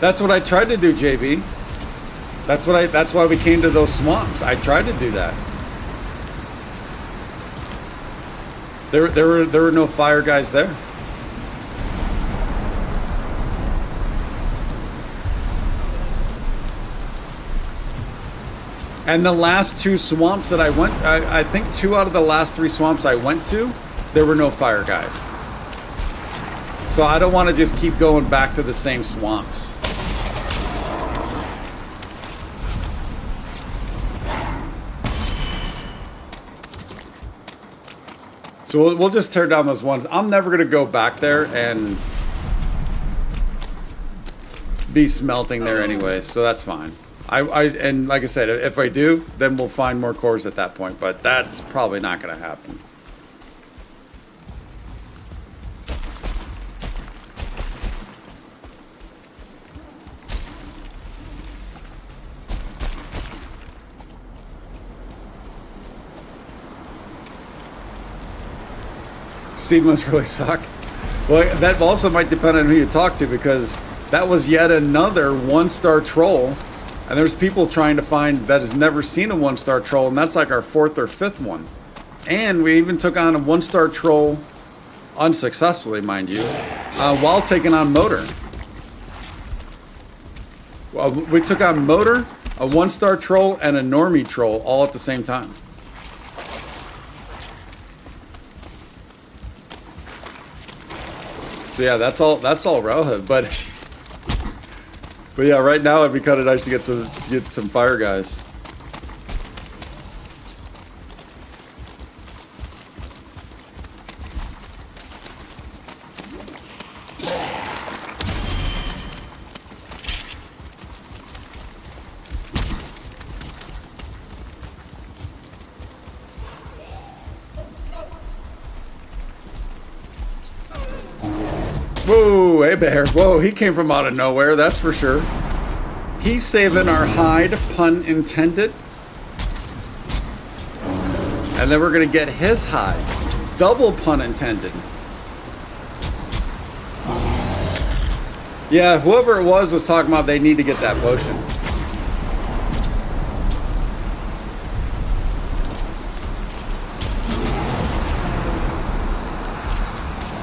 That's what I tried to do, JB. That's why we came to those swamps. I tried to do that. There were no fire guys there. And the last two swamps that I went, I think 2 out of the last 3 swamps I went to, there were no fire guys. So I don't want to just keep going back to the same swamps. So we'll just tear down those ones. I'm never going to go back there and be smelting there anyway, so that's fine. And like I said, if I do, then we'll find more cores at that point, but that's probably not going to happen. Steve must really suck. Well, that also might depend on who you talk to, because that was yet another 1-star troll. And there's people trying to find that has never seen a 1-star troll, and that's like our 4th or 5th one. And we even took on a 1-star troll unsuccessfully, mind you, while taking on Motor. Well, we took on Motor, a 1-star troll, and a normie troll all at the same time. So yeah, that's all relative, but yeah, right now it'd be kind of nice to get some fire guys. Whoa, hey bear. Whoa, he came from out of nowhere, that's for sure. He's saving our hide, pun intended. And then we're gonna get his hide. Double pun intended. Yeah, whoever it was talking about they need to get that potion.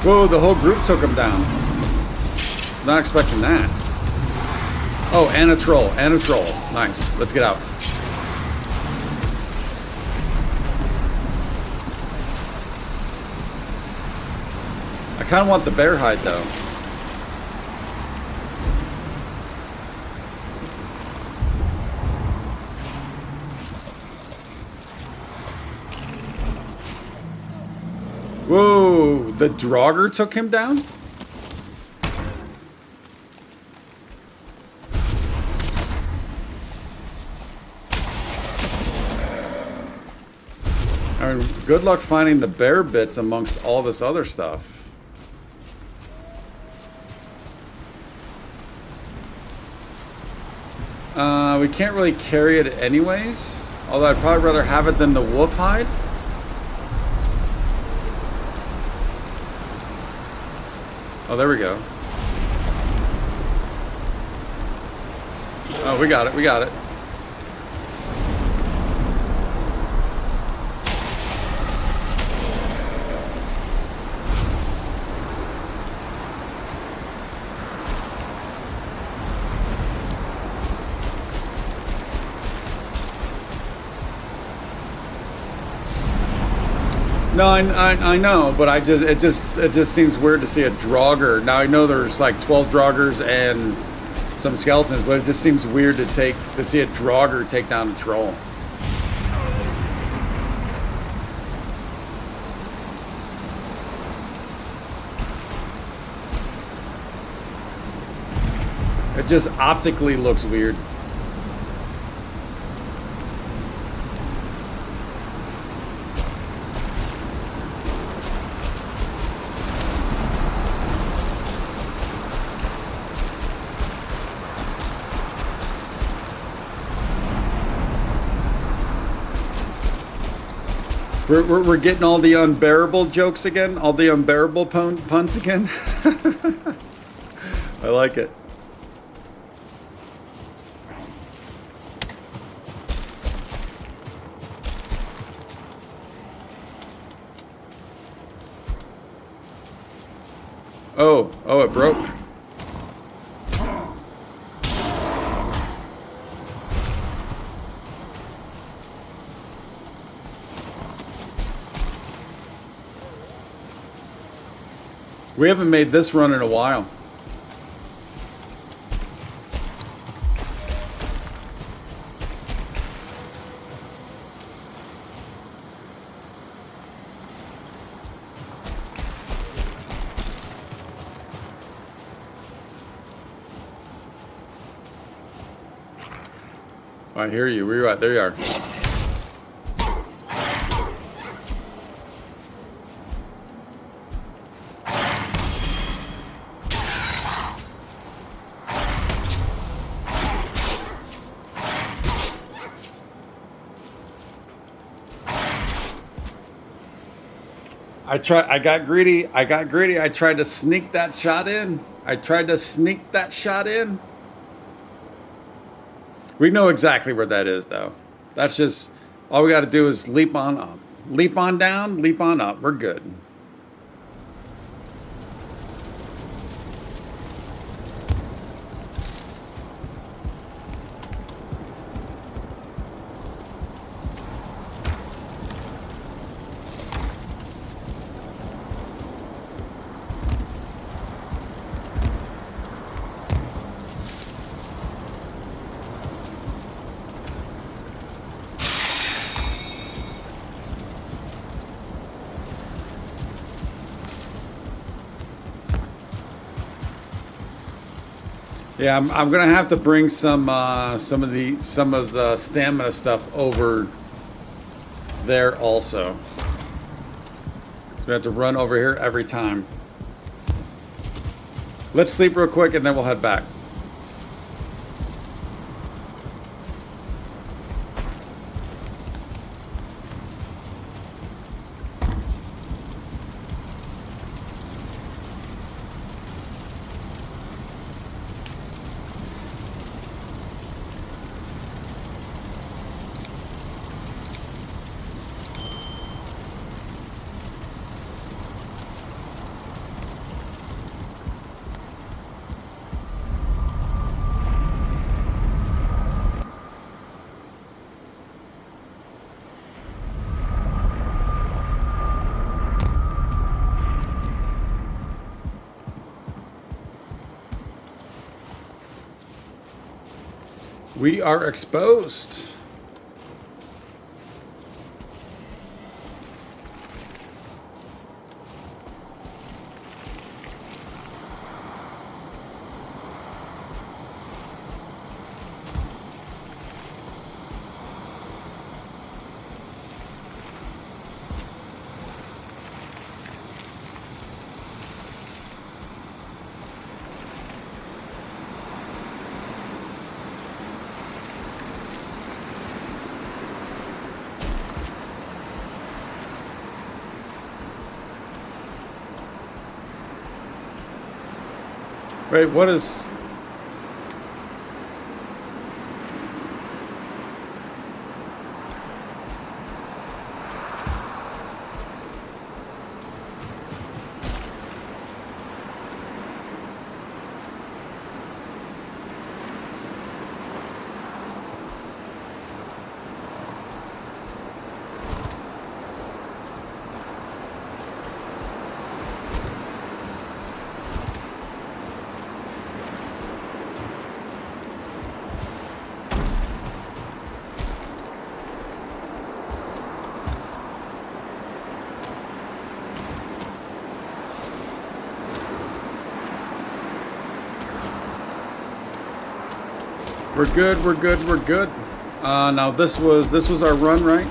Whoa, the whole group took him down. Not expecting that. Oh, and a troll. Nice. Let's get out. I kind of want the bear hide, though. Whoa, the Draugr took him down? I mean, good luck finding the bear bits amongst all this other stuff. We can't really carry it anyways, although I'd probably rather have it than the wolf hide. Oh, there we go. Oh, we got it. No, I know, but it just seems weird to see a Draugr. Now I know there's like 12 Draugrs and some skeletons, but it just seems weird to see a Draugr take down a troll. It just optically looks weird. We're getting all the unbearable jokes again, all the unbearable puns again. I like it. Oh, it broke. We haven't made this run in a while. I hear you. Where you at? There you are. I got greedy. I tried to sneak that shot in. We know exactly where that is, though. That's just all we got to do is leap on up, leap on down, leap on up. We're good. Yeah, I'm gonna have to bring some of the stamina stuff over there also. We have to run over here every time. Let's sleep real quick and then we'll head back. We are exposed. Wait, what is... We're good, we're good, we're good. Now this was our run, right?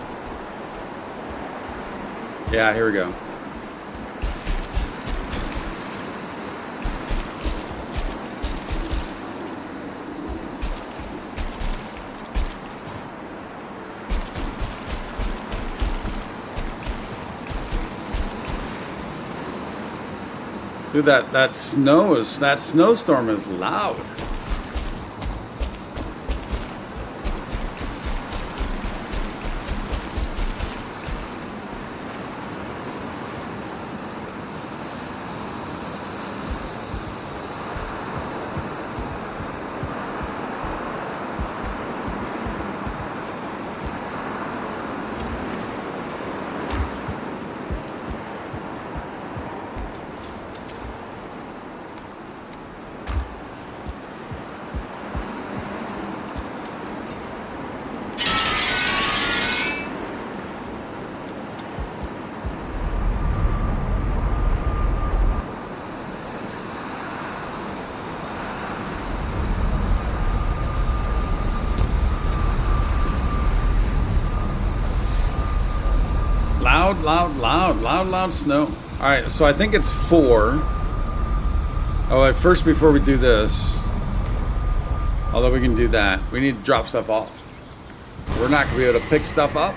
Yeah, here we go. Dude, that snowstorm is loud. loud snow. All right, so I think it's 4. Oh, first, before we do this, although we can do that, we need to drop stuff off. We're not going to be able to pick stuff up.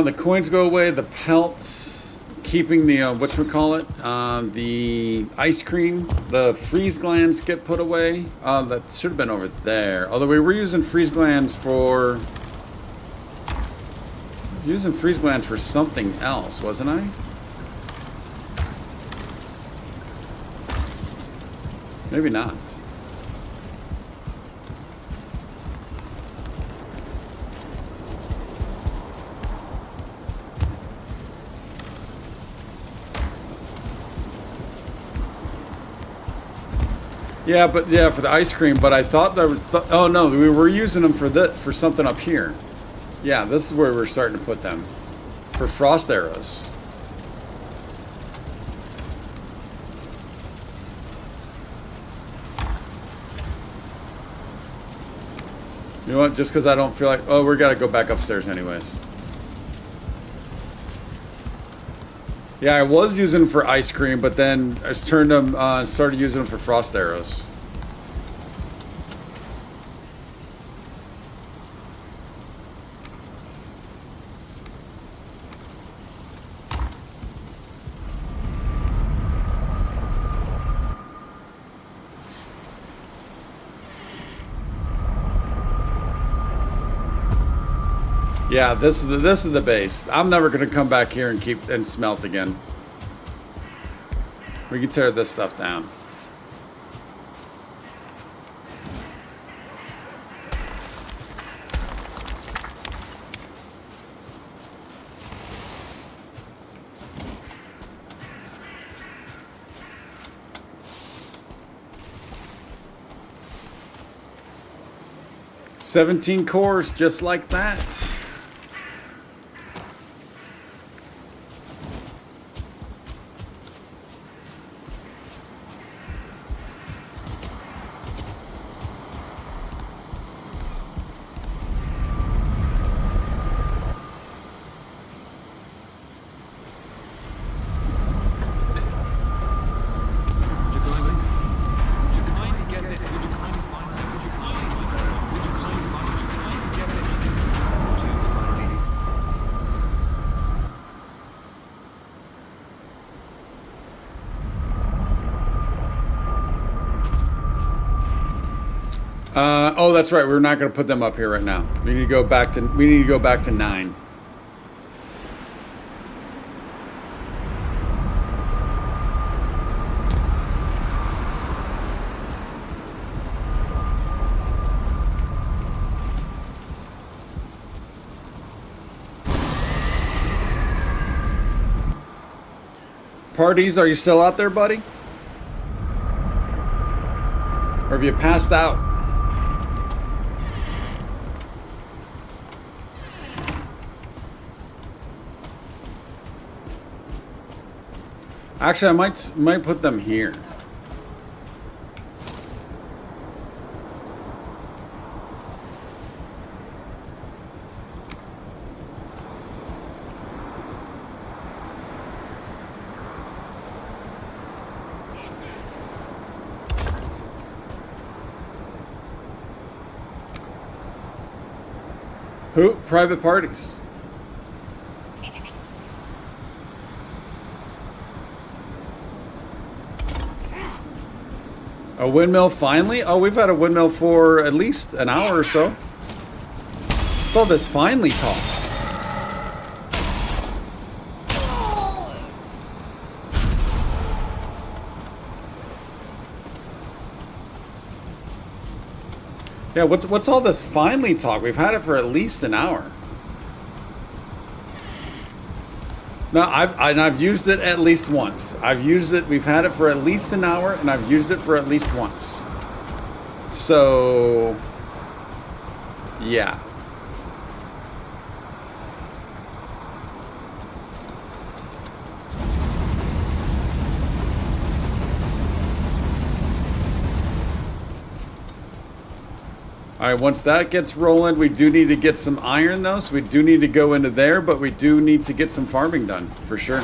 The coins go away, the pelts, keeping the, whatchamacallit, the ice cream, the freeze glands get put away. That should have been over there. Although we were using freeze glands for something else, wasn't I? Maybe not. Yeah, for the ice cream. But I thought there was. Oh no, we were using them for something up here. Yeah, this is where we're starting to put them for frost arrows. You know what? Just because I don't feel like. Oh, we gotta go back upstairs anyways. Yeah, I was using them for ice cream, but then I started using them for frost arrows. Yeah, this is the base. I'm never gonna come back here and smelt again. We can tear this stuff down. "17 cores, just like that." Oh, that's right. We're not going to put them up here right now. We need to go back to 9. Parties, are you still out there, buddy? Or have you passed out? Actually, I might put them here. Who? Private parties. A windmill finally? Oh, we've had a windmill for at least an hour or so. What's all this finally talk? Yeah, what's all this finally talk? We've had it for at least an hour. No, I've used it at least once. I've used it. We've had it for at least an hour, and I've used it for at least once. So, yeah. All right, once that gets rolling, we do need to get some iron, though, so we do need to go into there, but we do need to get some farming done, for sure.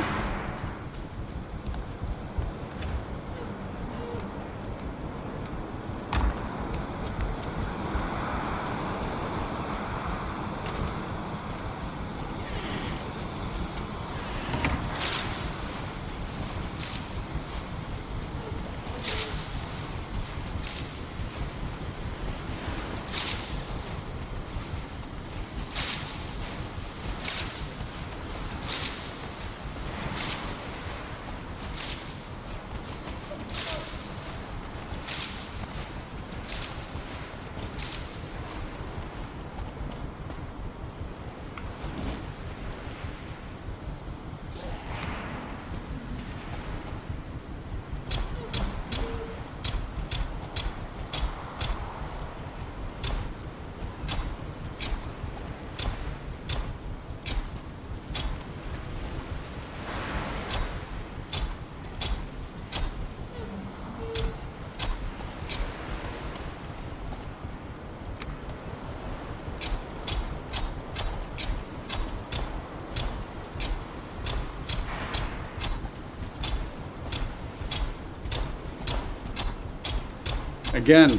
Again,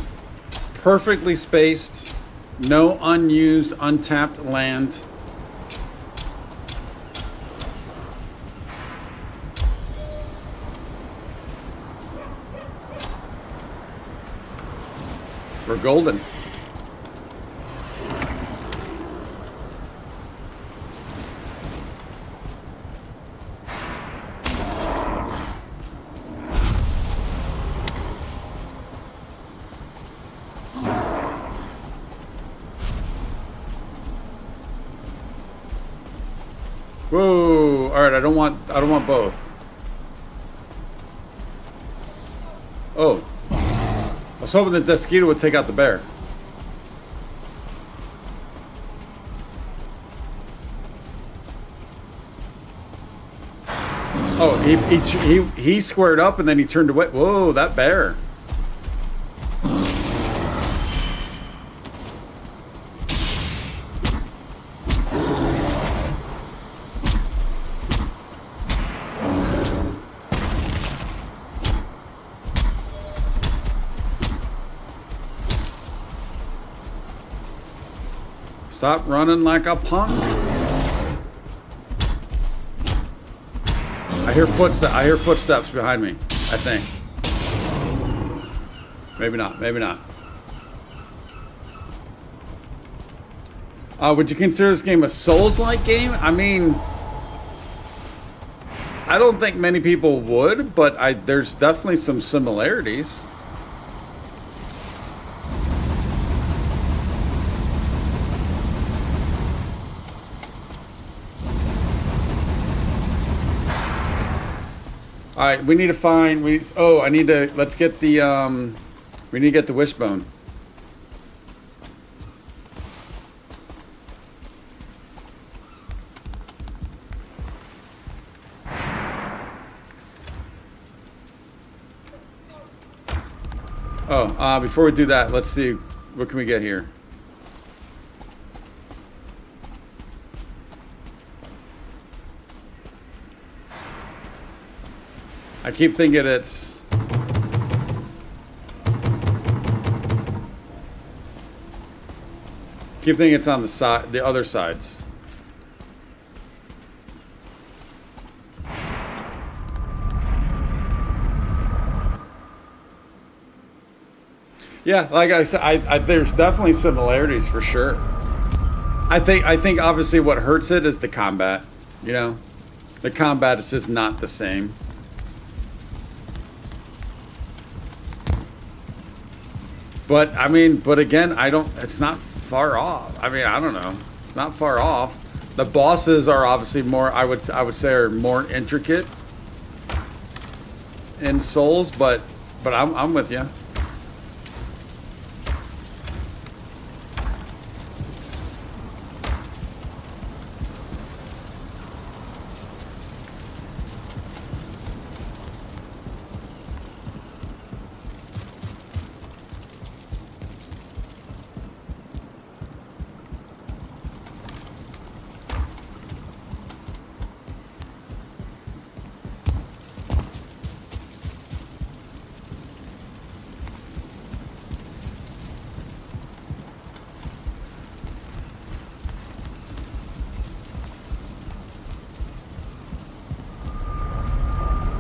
perfectly spaced, no unused, untapped land. We're golden. Whoa! All right, I don't want both. Oh, I was hoping that the mosquito would take out the bear. Oh, he squared up and then he turned away. Whoa, that bear! Stop running like a punk. I hear footsteps behind me, I think. Maybe not, maybe not. Would you consider this game a Souls-like game? I mean, I don't think many people would, but there's definitely some similarities. All right, we need to find. Let's get the. We need to get the wishbone. Oh, before we do that, let's see what can we get here. I keep thinking it's... Keep thinking it's on the side, the other sides. Yeah, like I said, there's definitely similarities for sure. I think obviously what hurts it is the combat. You know, the combat is just not the same. But I mean, but again, it's not far off. I mean, I don't know. It's not far off. The bosses are obviously more, I would say, are more intricate in Souls, but I'm with you.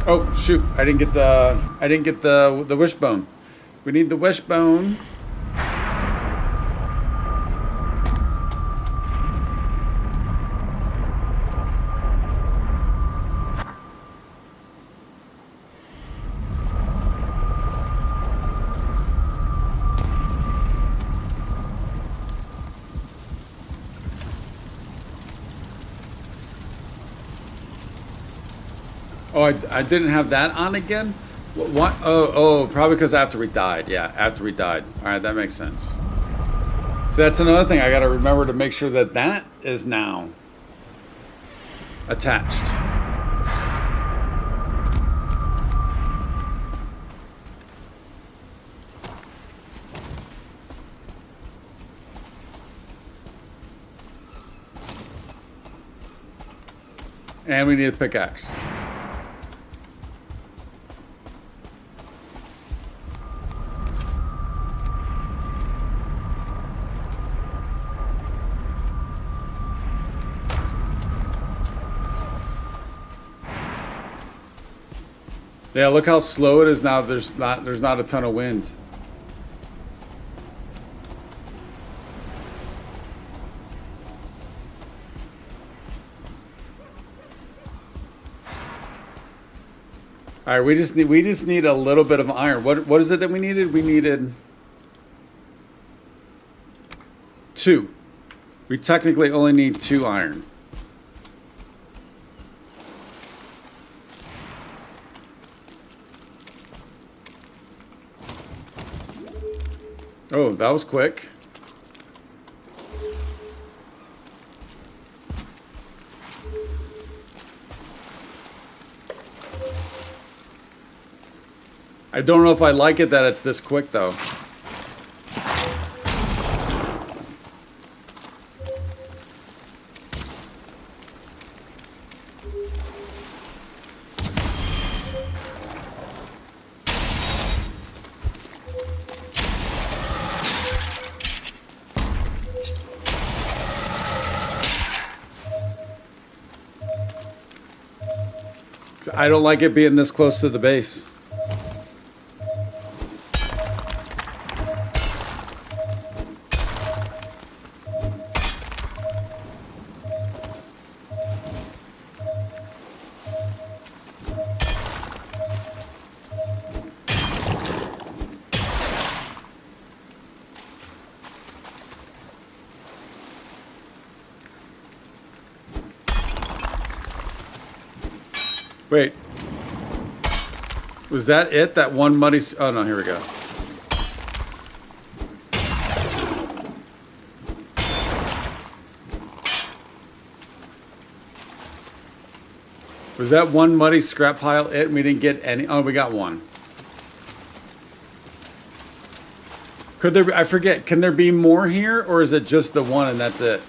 Oh shoot! I didn't get the wishbone. We need the wishbone. Oh, I didn't have that on again? What? Oh, probably because after we died. Yeah, after we died. All right, that makes sense. So that's another thing I got to remember to make sure that that is now attached. And we need a pickaxe. Yeah, look how slow it is now. There's not a ton of wind. All right, we just need a little bit of iron. What is it that we needed? We needed 2. We technically only need 2 iron. Oh, that was quick. I don't know if I like it that it's this quick, though. I don't like it being this close to the base. Wait. Was that it? That one muddy... Oh, no, here we go. Was that one muddy scrap pile it? And we didn't get any... Oh, we got one. Could there be... I forget. Can there be more here? Or is it just the one and that's it?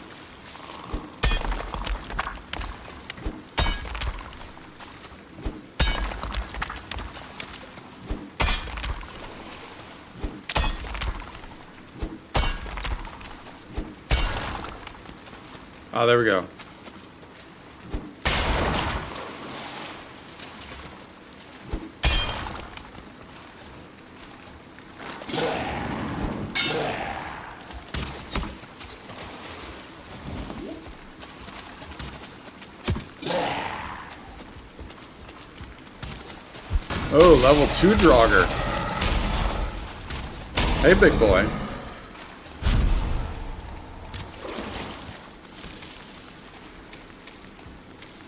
Oh, there we go. Oh, level 2 Draugr. Hey, big boy.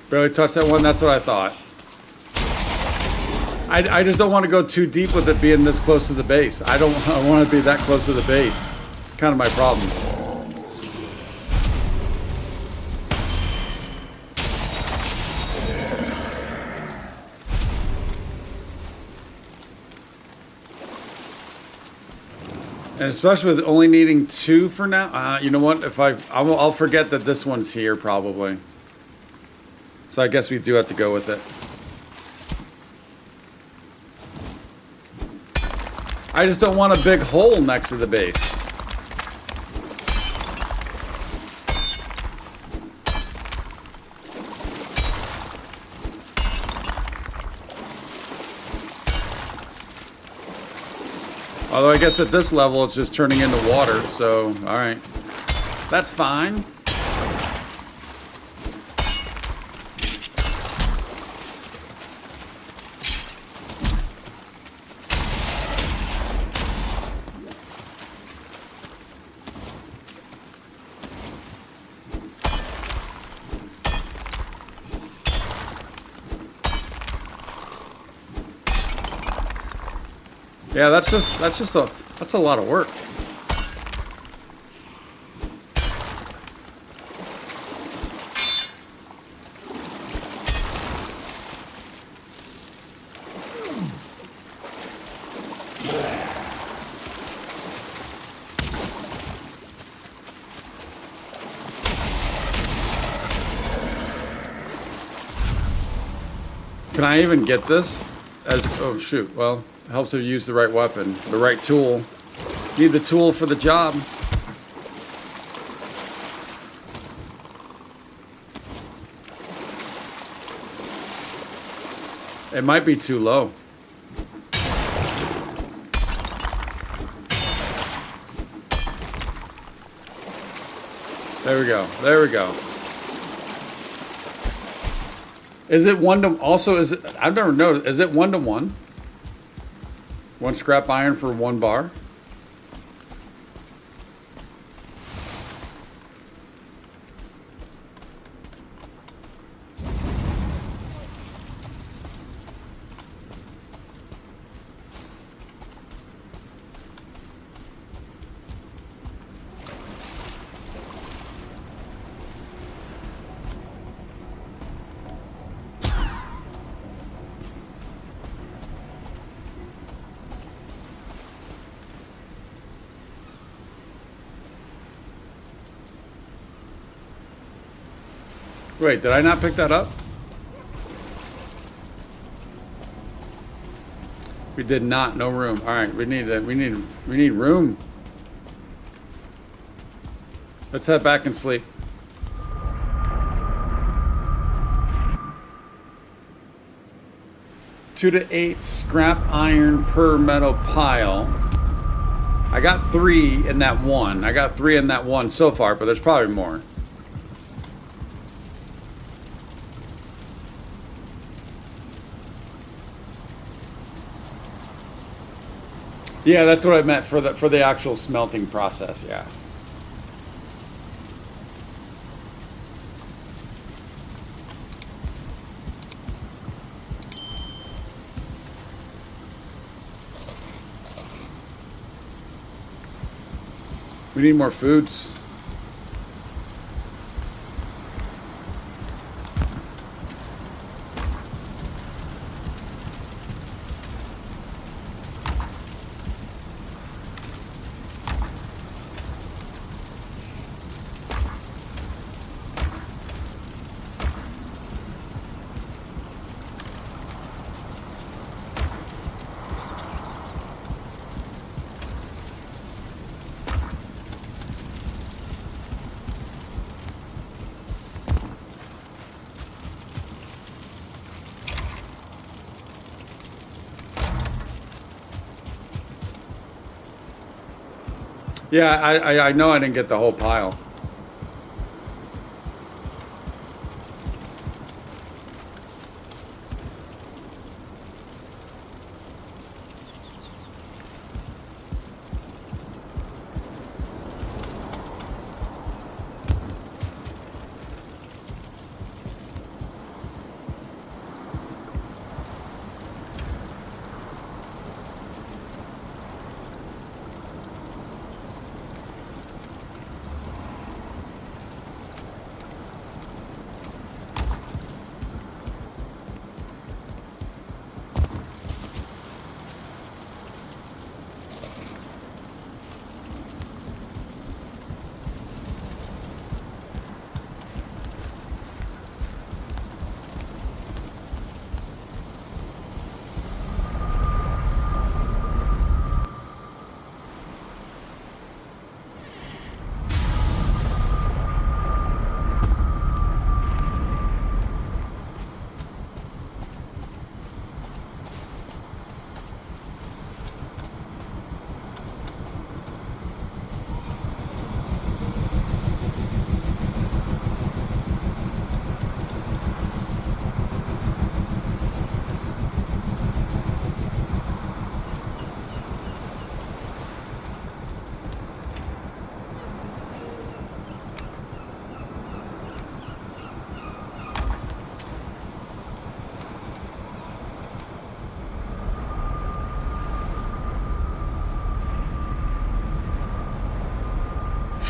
Barely touched that one, that's what I thought. I just don't want to go too deep with it being this close to the base. I want to be that close to the base. It's kind of my problem. And especially with only needing 2 for now. You know what? I'll forget that this one's here probably. So I guess we do have to go with it. I just don't want a big hole next to the base. Although I guess at this level it's just turning into water, so alright. That's fine. Yeah, that's a lot of work. Can I even get this? Oh shoot, well, it helps if you use the right weapon, the right tool. Need the tool for the job. It might be too low. There we go. There we go. Is it one to, also, is it, I've never noticed, is it 1-to-1? 1 scrap iron for 1 bar? Wait, did I not pick that up? We did not. No room. All right, we need room. Let's head back and sleep. Two to 8 scrap iron per metal pile. I got 3 in that one. I got 3 in that one so far, but there's probably more. Yeah, that's what I meant for the actual smelting process, yeah. We need more foods. Yeah, I know I didn't get the whole pile.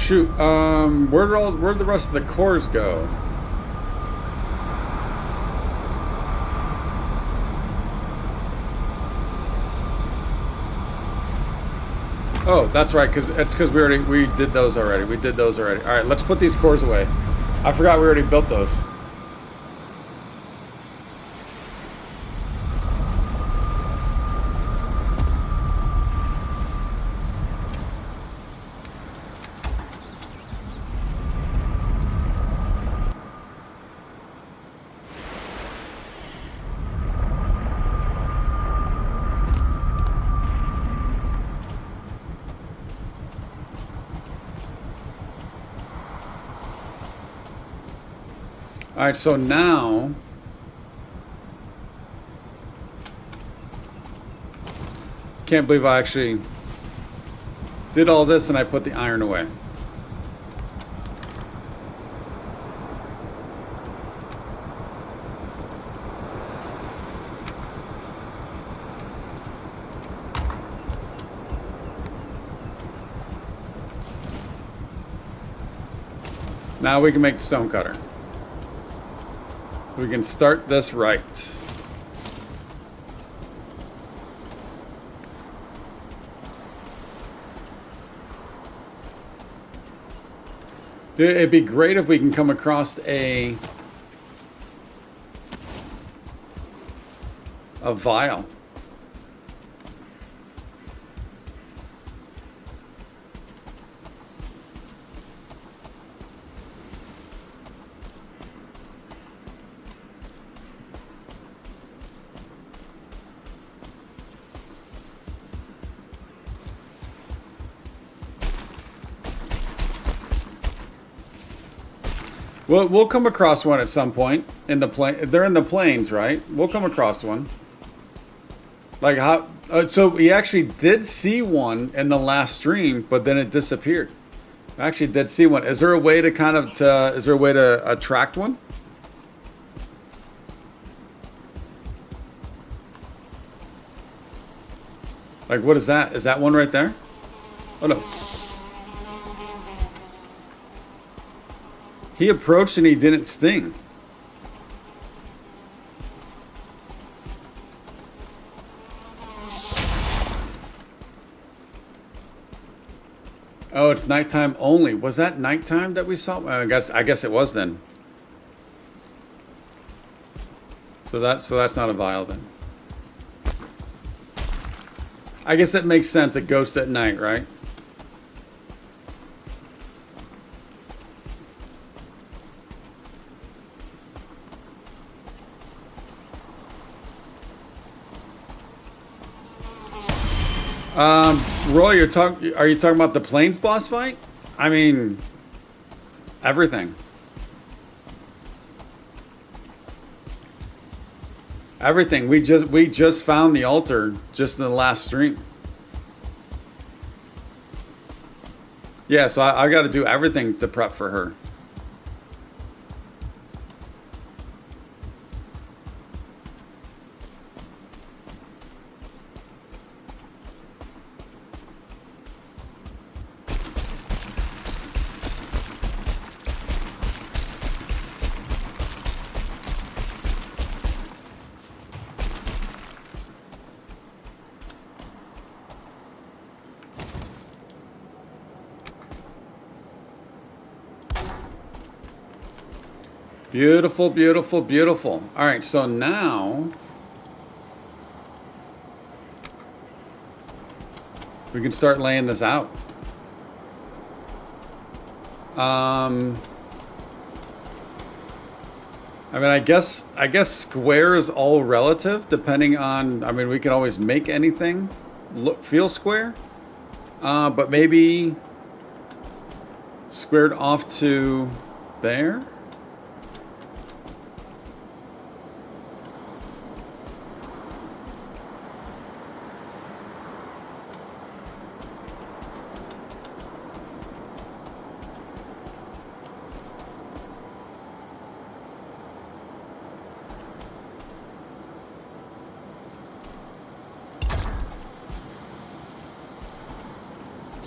Shoot. Where'd the rest of the cores go? Oh, that's right. Because we did those already. We did those already. All right, let's put these cores away. I forgot we already built those. All right, so now can't believe I actually did all this and I put the iron away. Now we can make the stone cutter. We can start this right. Dude, it'd be great if we can come across a vial. We'll come across one at some point in the plane. They're in the plains, right? We'll come across one. Like how? So we actually did see one in the last stream, but then it disappeared. I actually did see one. Is there a way to is there a way to attract one? Like what is that? Is that one right there? Oh no. He approached and he didn't sting. Oh, it's nighttime only. Was that nighttime that we saw? I guess it was then. So that's not a vial then. I guess that makes sense. A ghost at night, right? Roy, are you talking about the plains boss fight? I mean, everything. Everything. We just found the altar just in the last stream. Yeah, so I got to do everything to prep for her. Beautiful, beautiful, beautiful. All right, so now we can start laying this out. I mean, I guess square is all relative, depending on. I mean, we can always make anything feel square, but maybe squared off to there.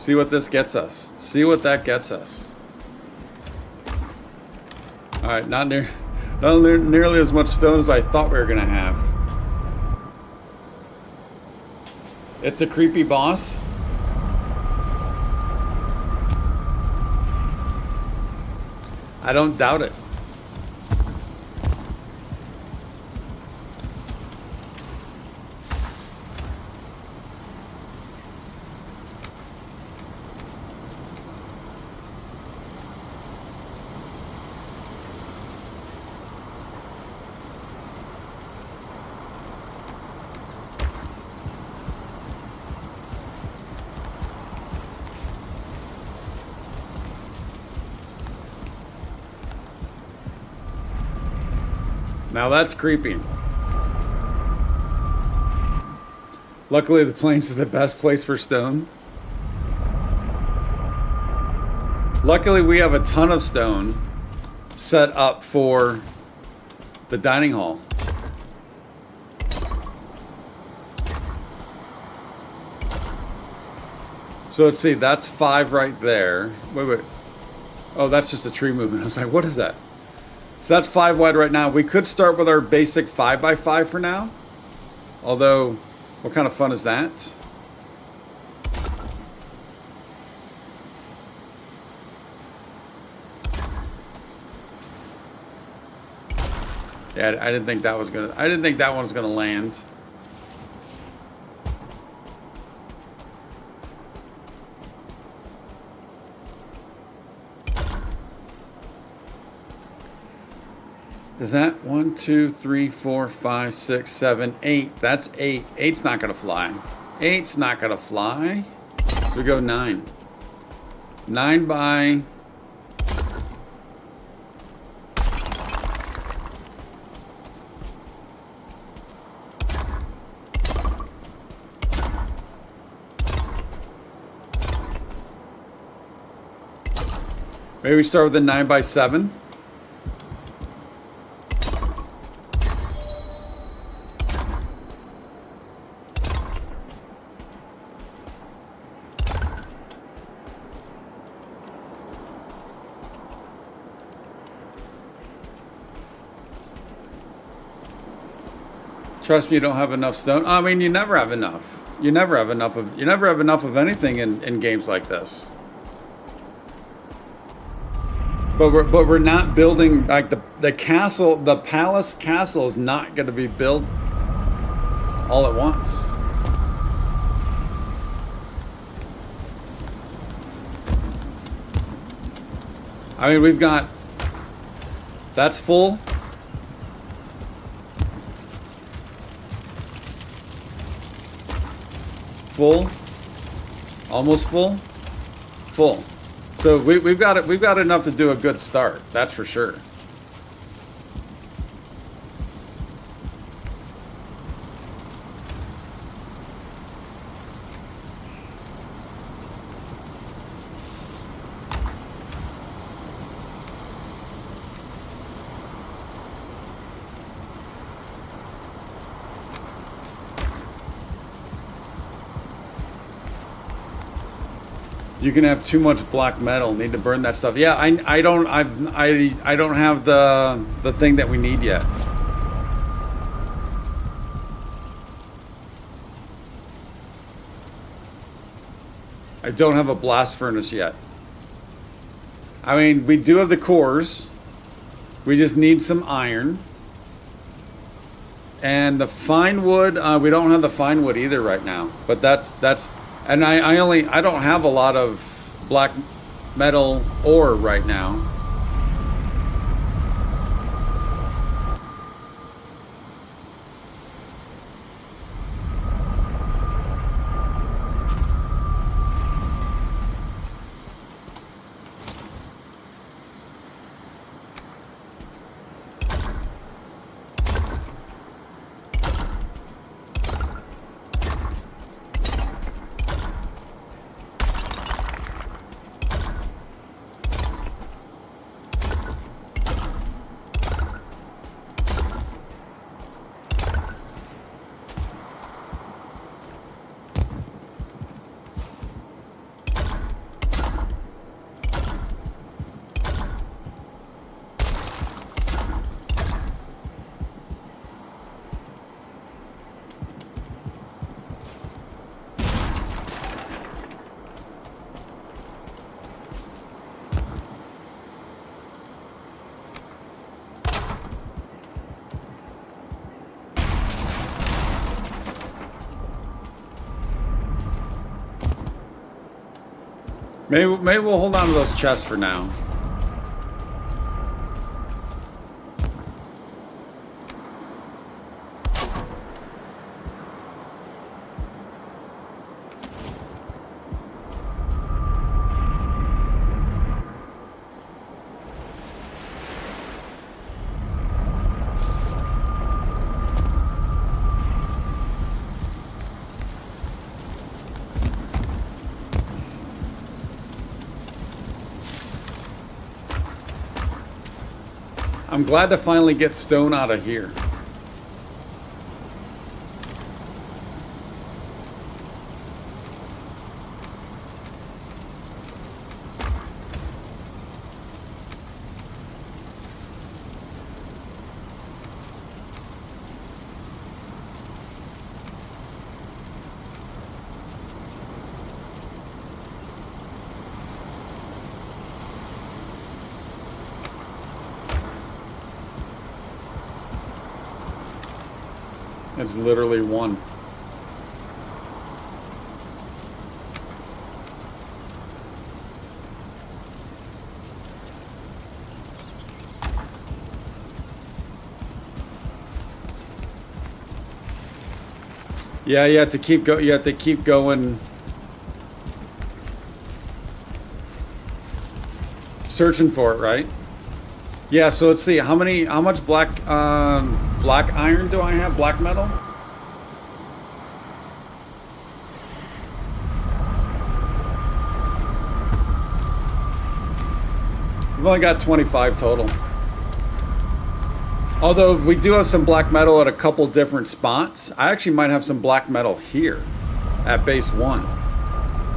See what this gets us. See what that gets us. All right, not nearly as much stone as I thought we were gonna have. It's a creepy boss. I don't doubt it. Now that's creepy. Luckily, the plains is the best place for stone. Luckily, we have a ton of stone set up for the dining hall. So let's see, that's 5 right there. Wait. Oh, that's just a tree movement. I was like, what is that? So that's 5 wide right now. We could start with our basic 5x5 for now. Although, what kind of fun is that? Yeah, I didn't think that was gonna. I didn't think that one was gonna land. Is that 1, 2, 3, 4, 5, 6, 7, 8? That's 8. 8's not gonna fly. 8's not gonna fly. So we go 9. 9 by. Maybe we start with a 9 by 7. Trust me, you don't have enough stone. I mean, you never have enough. You never have enough of anything in games like this. But we're not building like the castle. The palace castle is not going to be built all at once. I mean, we've got that's full. Full, almost full, full. So we've got enough to do a good start. That's for sure. You can have too much black metal. Need to burn that stuff. Yeah, I don't have the thing that we need yet. I don't have a blast furnace yet. I mean, we do have the cores. We just need some iron. And the fine wood, we don't have the fine wood either right now. But that's. And I don't have a lot of black metal ore right now. Maybe we'll hold on to those chests for now. I'm glad to finally get stone out of here. It's literally one. Yeah, you have to keep going. Searching for it, right? Yeah, so let's see. How much black iron do I have? Black metal? We've only got 25 total. Although we do have some black metal at a couple different spots. I actually might have some black metal here at base 1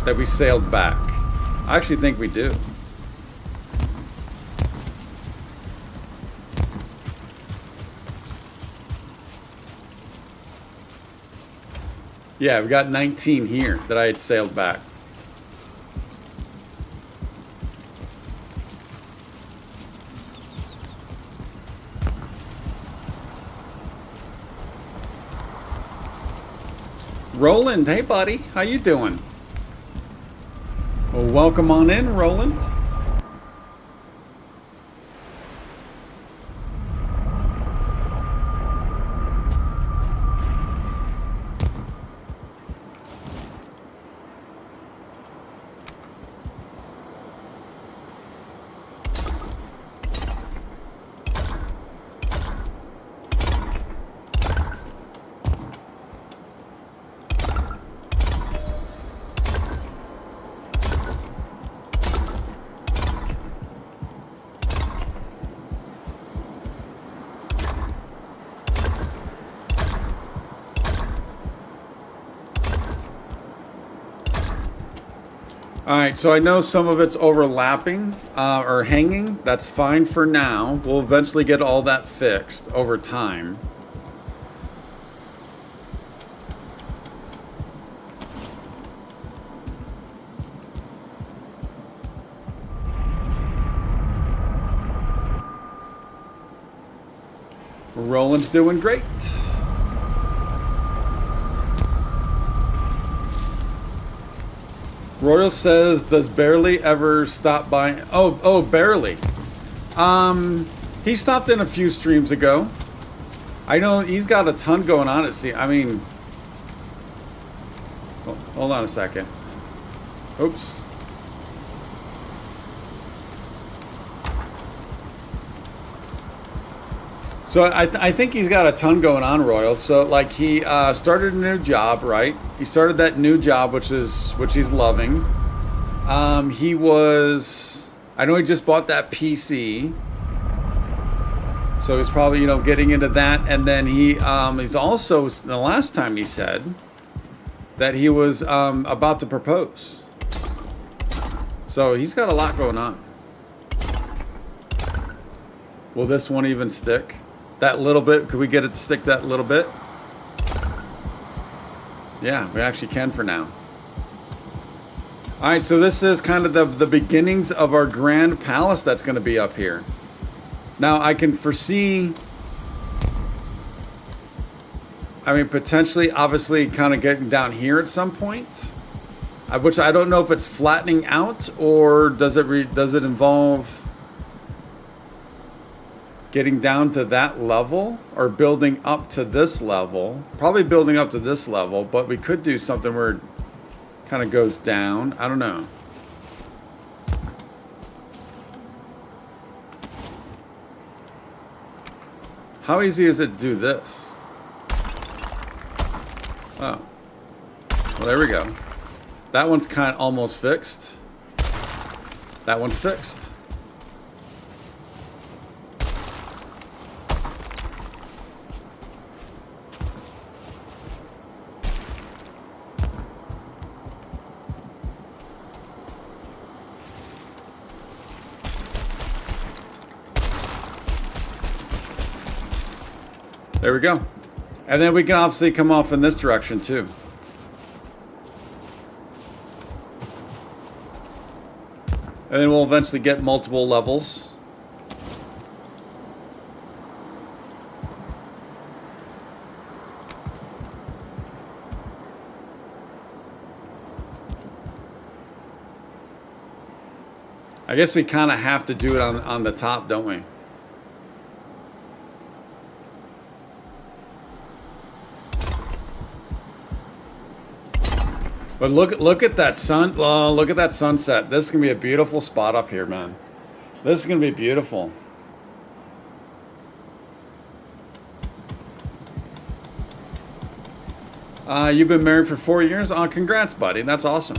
that we sailed back. I actually think we do. Yeah, we got 19 here that I had sailed back. Roland, hey buddy, how you doing? Well, welcome on in, Roland. All right, so I know some of it's overlapping or hanging. That's fine for now. We'll eventually get all that fixed over time. Roland's doing great. Royal says, does Barely ever stop by? Oh, Barely. He stopped in a few streams ago. I know he's got a ton going on at sea. I mean, hold on a second. Oops. So I think he's got a ton going on, Royal. So like he started a new job, right? He started that new job, which he's loving. I know he just bought that PC. So he's probably, getting into that. And then he's also, the last time he said that he was about to propose. So he's got a lot going on. Will this one even stick? That little bit, could we get it to stick that little bit? Yeah, we actually can for now. All right, so this is kind of the beginnings of our grand palace that's going to be up here. Now, I can foresee, potentially, obviously, kind of getting down here at some point. Which I don't know if it's flattening out or does it involve getting down to that level or building up to this level. Probably building up to this level, but we could do something where it kind of goes down. I don't know. How easy is it to do this? Oh. Well, there we go. That one's kind of almost fixed. That one's fixed. There we go. And then we can obviously come off in this direction too. And then we'll eventually get multiple levels. I guess we kind of have to do it on the top, don't we? But look at that sun. Oh, look at that sunset. This is gonna be a beautiful spot up here, man. This is gonna be beautiful. You've been married for 4 years. Oh, congrats, buddy. That's awesome.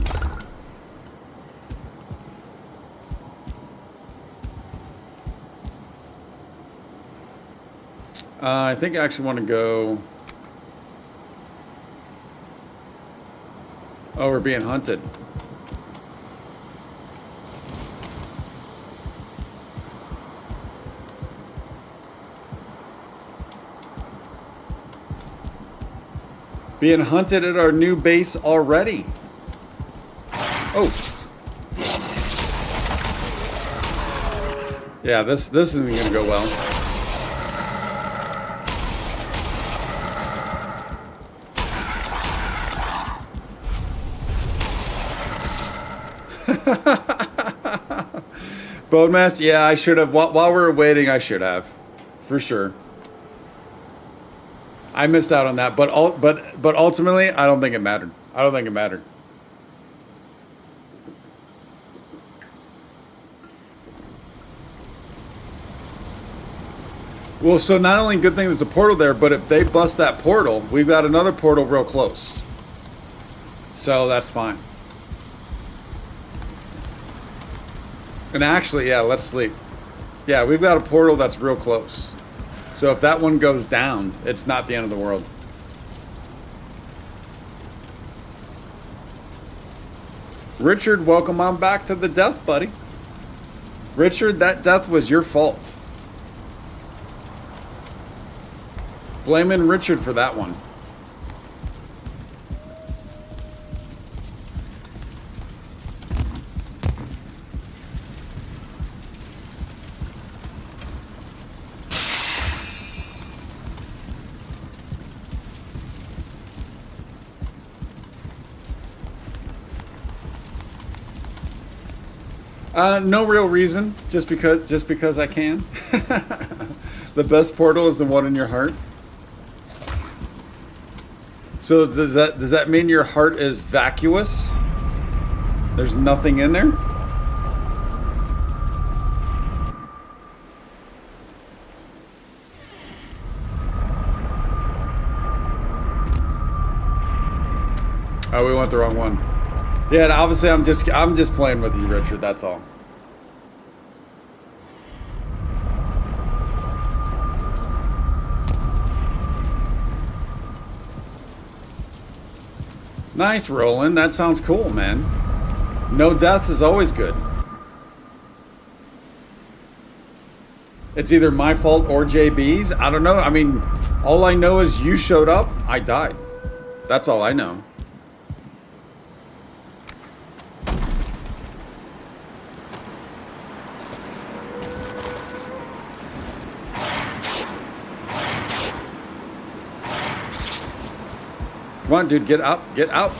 I think I actually want to go. Oh, we're being hunted. Being hunted at our new base already. Oh. Yeah, this isn't going to go well. Boatmaster, yeah, I should have. While we were waiting, I should have, for sure. I missed out on that, but ultimately, I don't think it mattered. I don't think it mattered. Well, so not only good thing there's a portal there, but if they bust that portal, we've got another portal real close. So that's fine. And actually, yeah, let's sleep. Yeah, we've got a portal that's real close. So if that one goes down, it's not the end of the world. Richard, welcome on back to the death, buddy. Richard, that death was your fault. Blaming Richard for that one. No real reason, just because I can. The best portal is the one in your heart. So does that mean your heart is vacuous? There's nothing in there? Oh, we went the wrong one. Yeah, and obviously I'm just playing with you, Richard, that's all. Nice, Roland. That sounds cool, man. No death is always good. It's either my fault or JB's. I don't know. I mean, all I know is you showed up, I died. That's all I know. Come on, dude, get up, get out.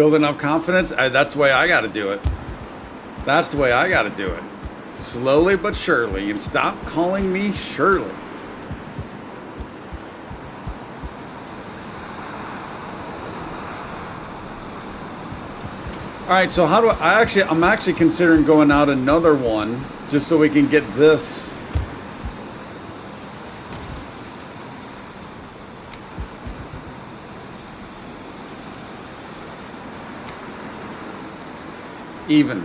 Building up confidence. That's the way I got to do it. That's the way I got to do it. Slowly but surely. And stop calling me Shirley. All right, so how do I'm actually considering going out another one just so we can get this. Even.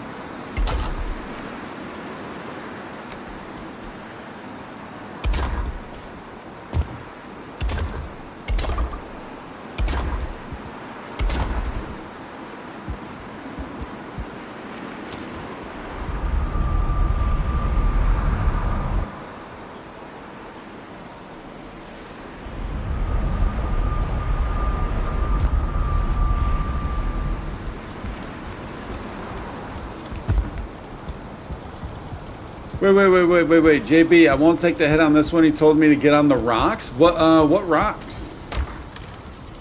Wait. JB, I won't take the hit on this one. He told me to get on the rocks. What rocks?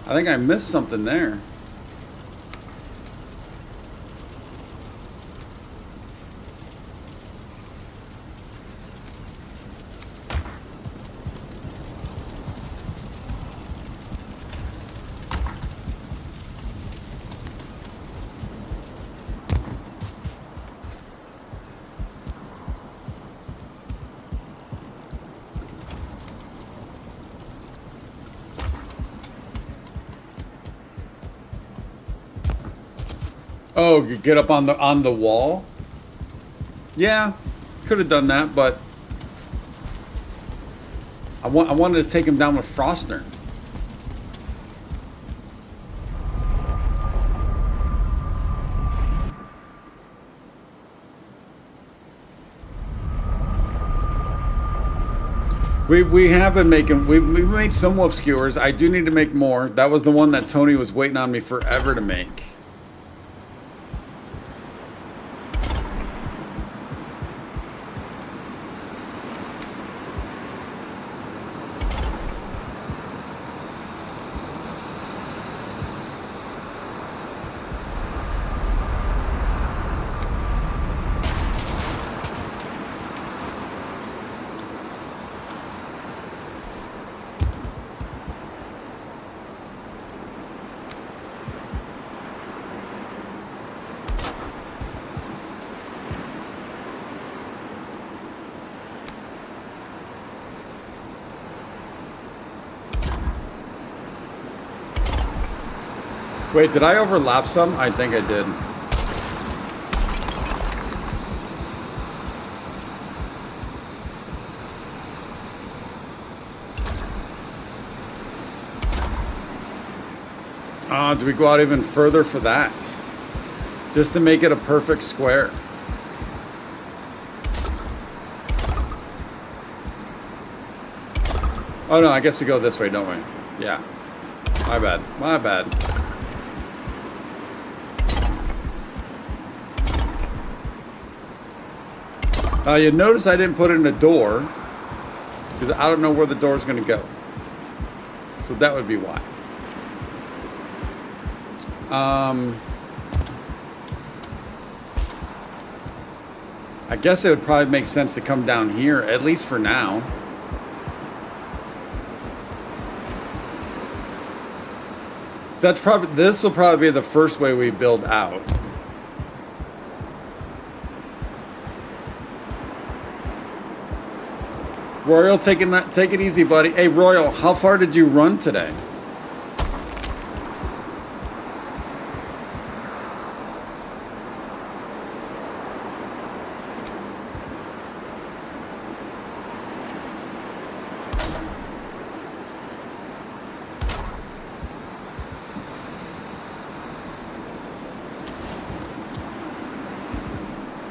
I think I missed something there. Oh, get up on the wall? Yeah, could have done that, but I wanted to take him down with Froster. We have been making, we made some wolf skewers. I do need to make more. That was the one that Tony was waiting on me forever to make. Wait, did I overlap some? I think I did. Do we go out even further for that? Just to make it a perfect square. Oh no, I guess we go this way, don't we? Yeah. My bad. My bad. You notice I didn't put in a door because I don't know where the door is going to go. So that would be why. I guess it would probably make sense to come down here, at least for now. That's probably, this will probably be the first way we build out. Royal, take it easy, buddy. Hey, Royal, how far did you run today?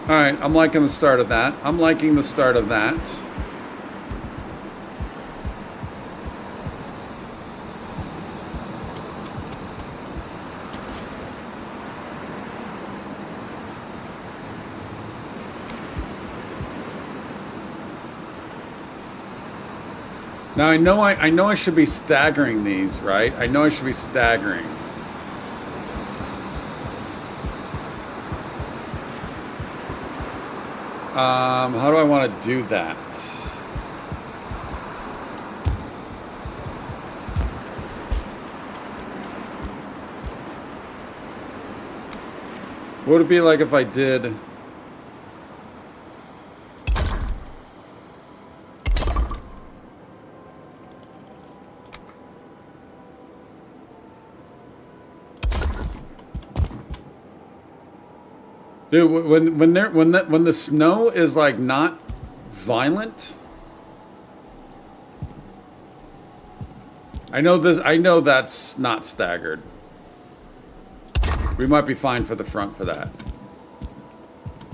All right, I'm liking the start of that. I'm liking the start of that. Now I know I should be staggering these, right? I know I should be staggering. How do I want to do that? What would it be like if I did... Dude, when the snow is like not violent, I know that's not staggered. We might be fine for the front for that.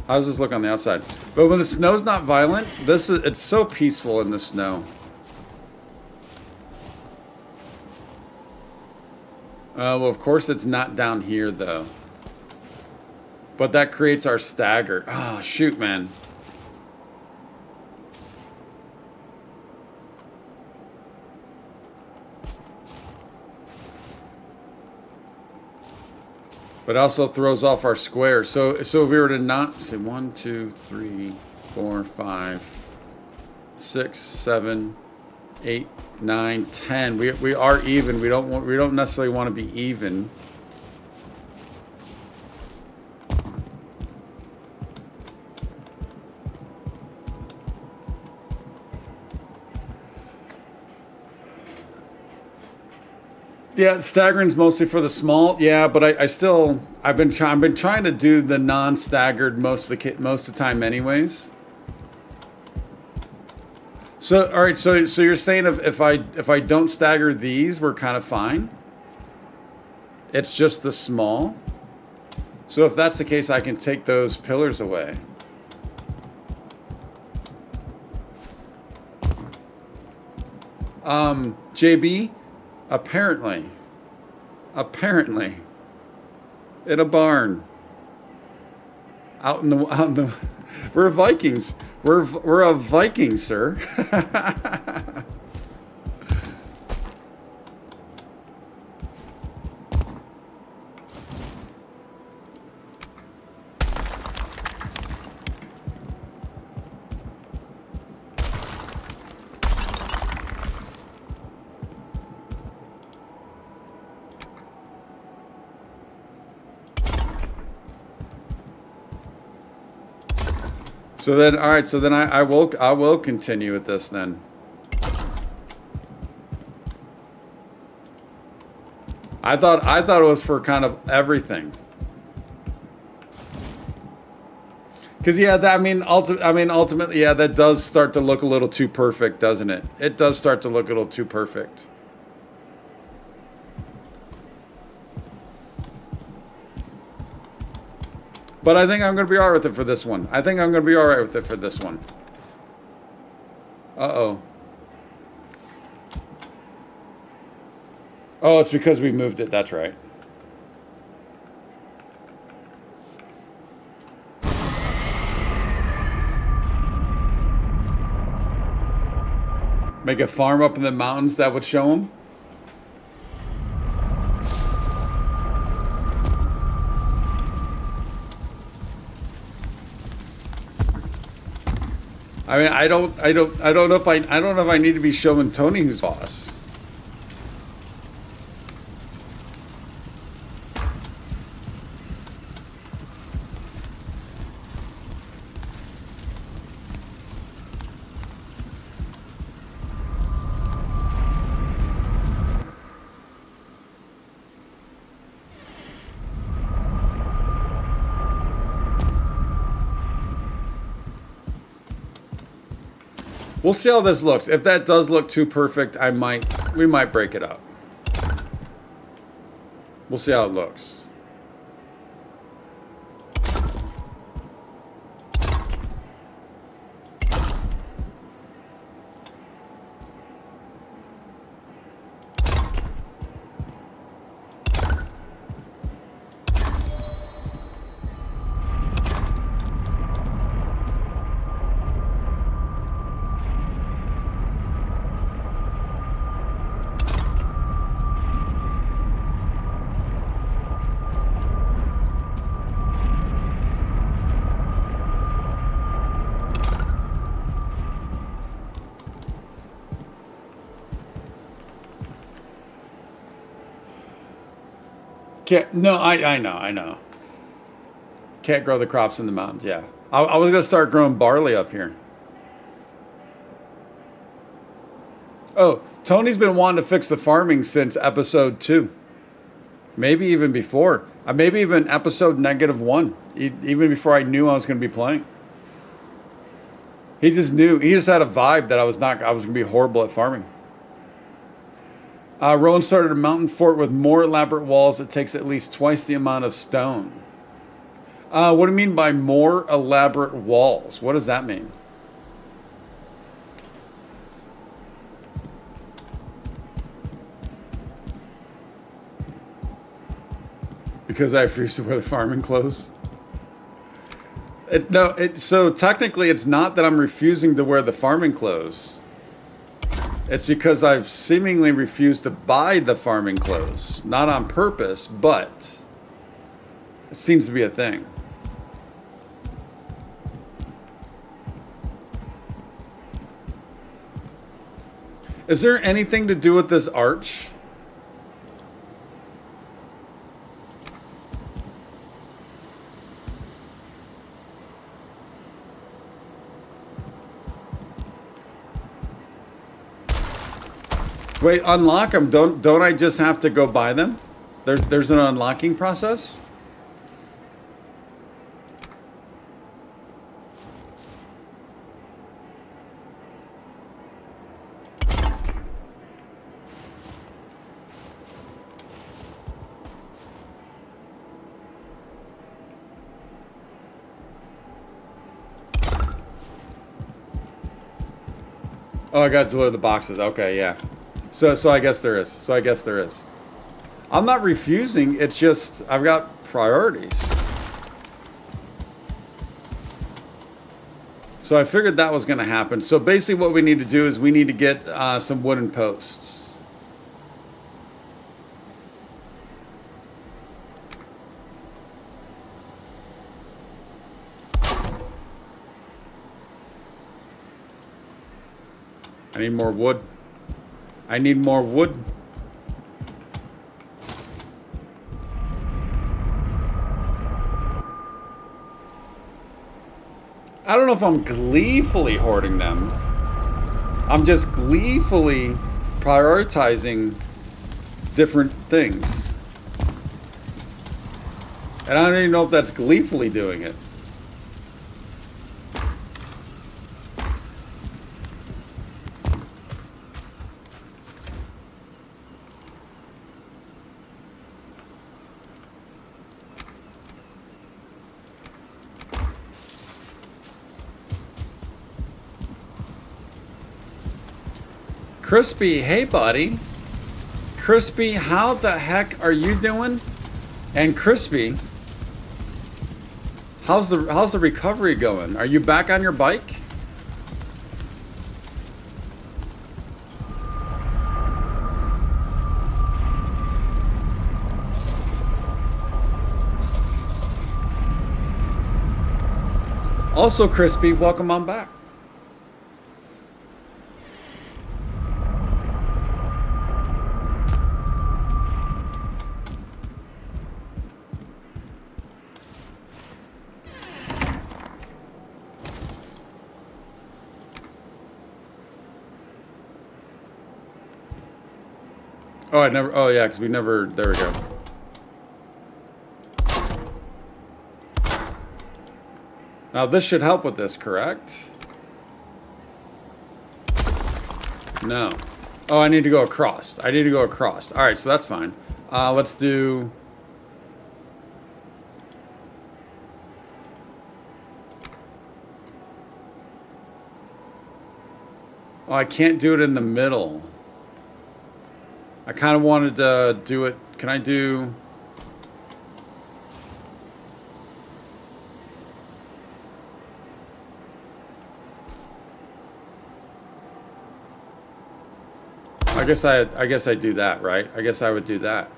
How does this look on the outside? But when the snow's not violent, it's so peaceful in the snow. Well, of course it's not down here though. But that creates our stagger. Ah, shoot, man. But also throws off our square. So if we were to not say 1, 2, 3, 4, 5, 6, 7, 8, 9, 10. We are even. We don't necessarily want to be even. Yeah, staggering's mostly for the small. Yeah, but I've been trying to do the non-staggered most of the time, anyways. So all right, so you're saying if I don't stagger these, we're kind of fine. It's just the small. So if that's the case, I can take those pillars away. JB. Apparently, in a barn, out in the, we're Vikings. We're a Viking, sir. So then, all right. So then I will continue with this then. I thought it was for kind of everything. Because yeah, ultimately, yeah, that does start to look a little too perfect, doesn't it? It does start to look a little too perfect. But I think I'm going to be all right with it for this one. Uh-oh. Oh, it's because we moved it. That's right. Make a farm up in the mountains that would show them? I mean, I don't know if I need to be showing Tony who's boss. We'll see how this looks. If that does look too perfect, we might break it up. We'll see how it looks. Can't. No, I know. Can't grow the crops in the mountains. Yeah, I was gonna start growing barley up here. Oh, Tony's been wanting to fix the farming since episode 2. Maybe even before. Maybe even episode -1. Even before I knew I was going to be playing. He just knew. He just had a vibe that I was going to be horrible at farming. Rowan started a mountain fort with more elaborate walls. It takes at least twice the amount of stone. What do you mean by more elaborate walls? What does that mean? Because I refuse to wear the farming clothes? So technically it's not that I'm refusing to wear the farming clothes. It's because I've seemingly refused to buy the farming clothes. Not on purpose, but it seems to be a thing. Is there anything to do with this arch? Wait, unlock them. Don't I just have to go buy them? There's an unlocking process? Oh, I got to deliver the boxes. Okay, yeah. So I guess there is. I'm not refusing. It's just I've got priorities. So I figured that was going to happen. So basically what we need to do is we need to get some wooden posts. I need more wood. I don't know if I'm gleefully hoarding them. I'm just gleefully prioritizing different things. And I don't even know if that's gleefully doing it. Crispy, hey buddy. Crispy, how the heck are you doing? And Crispy, how's the recovery going? Are you back on your bike? Also, Crispy, welcome on back. Oh yeah, because there we go. Now this should help with this, correct? No. Oh, I need to go across. All right, so that's fine. Let's do... Oh, I can't do it in the middle. I kind of wanted to do it. Can I do... I guess I do that, right? I guess I would do that.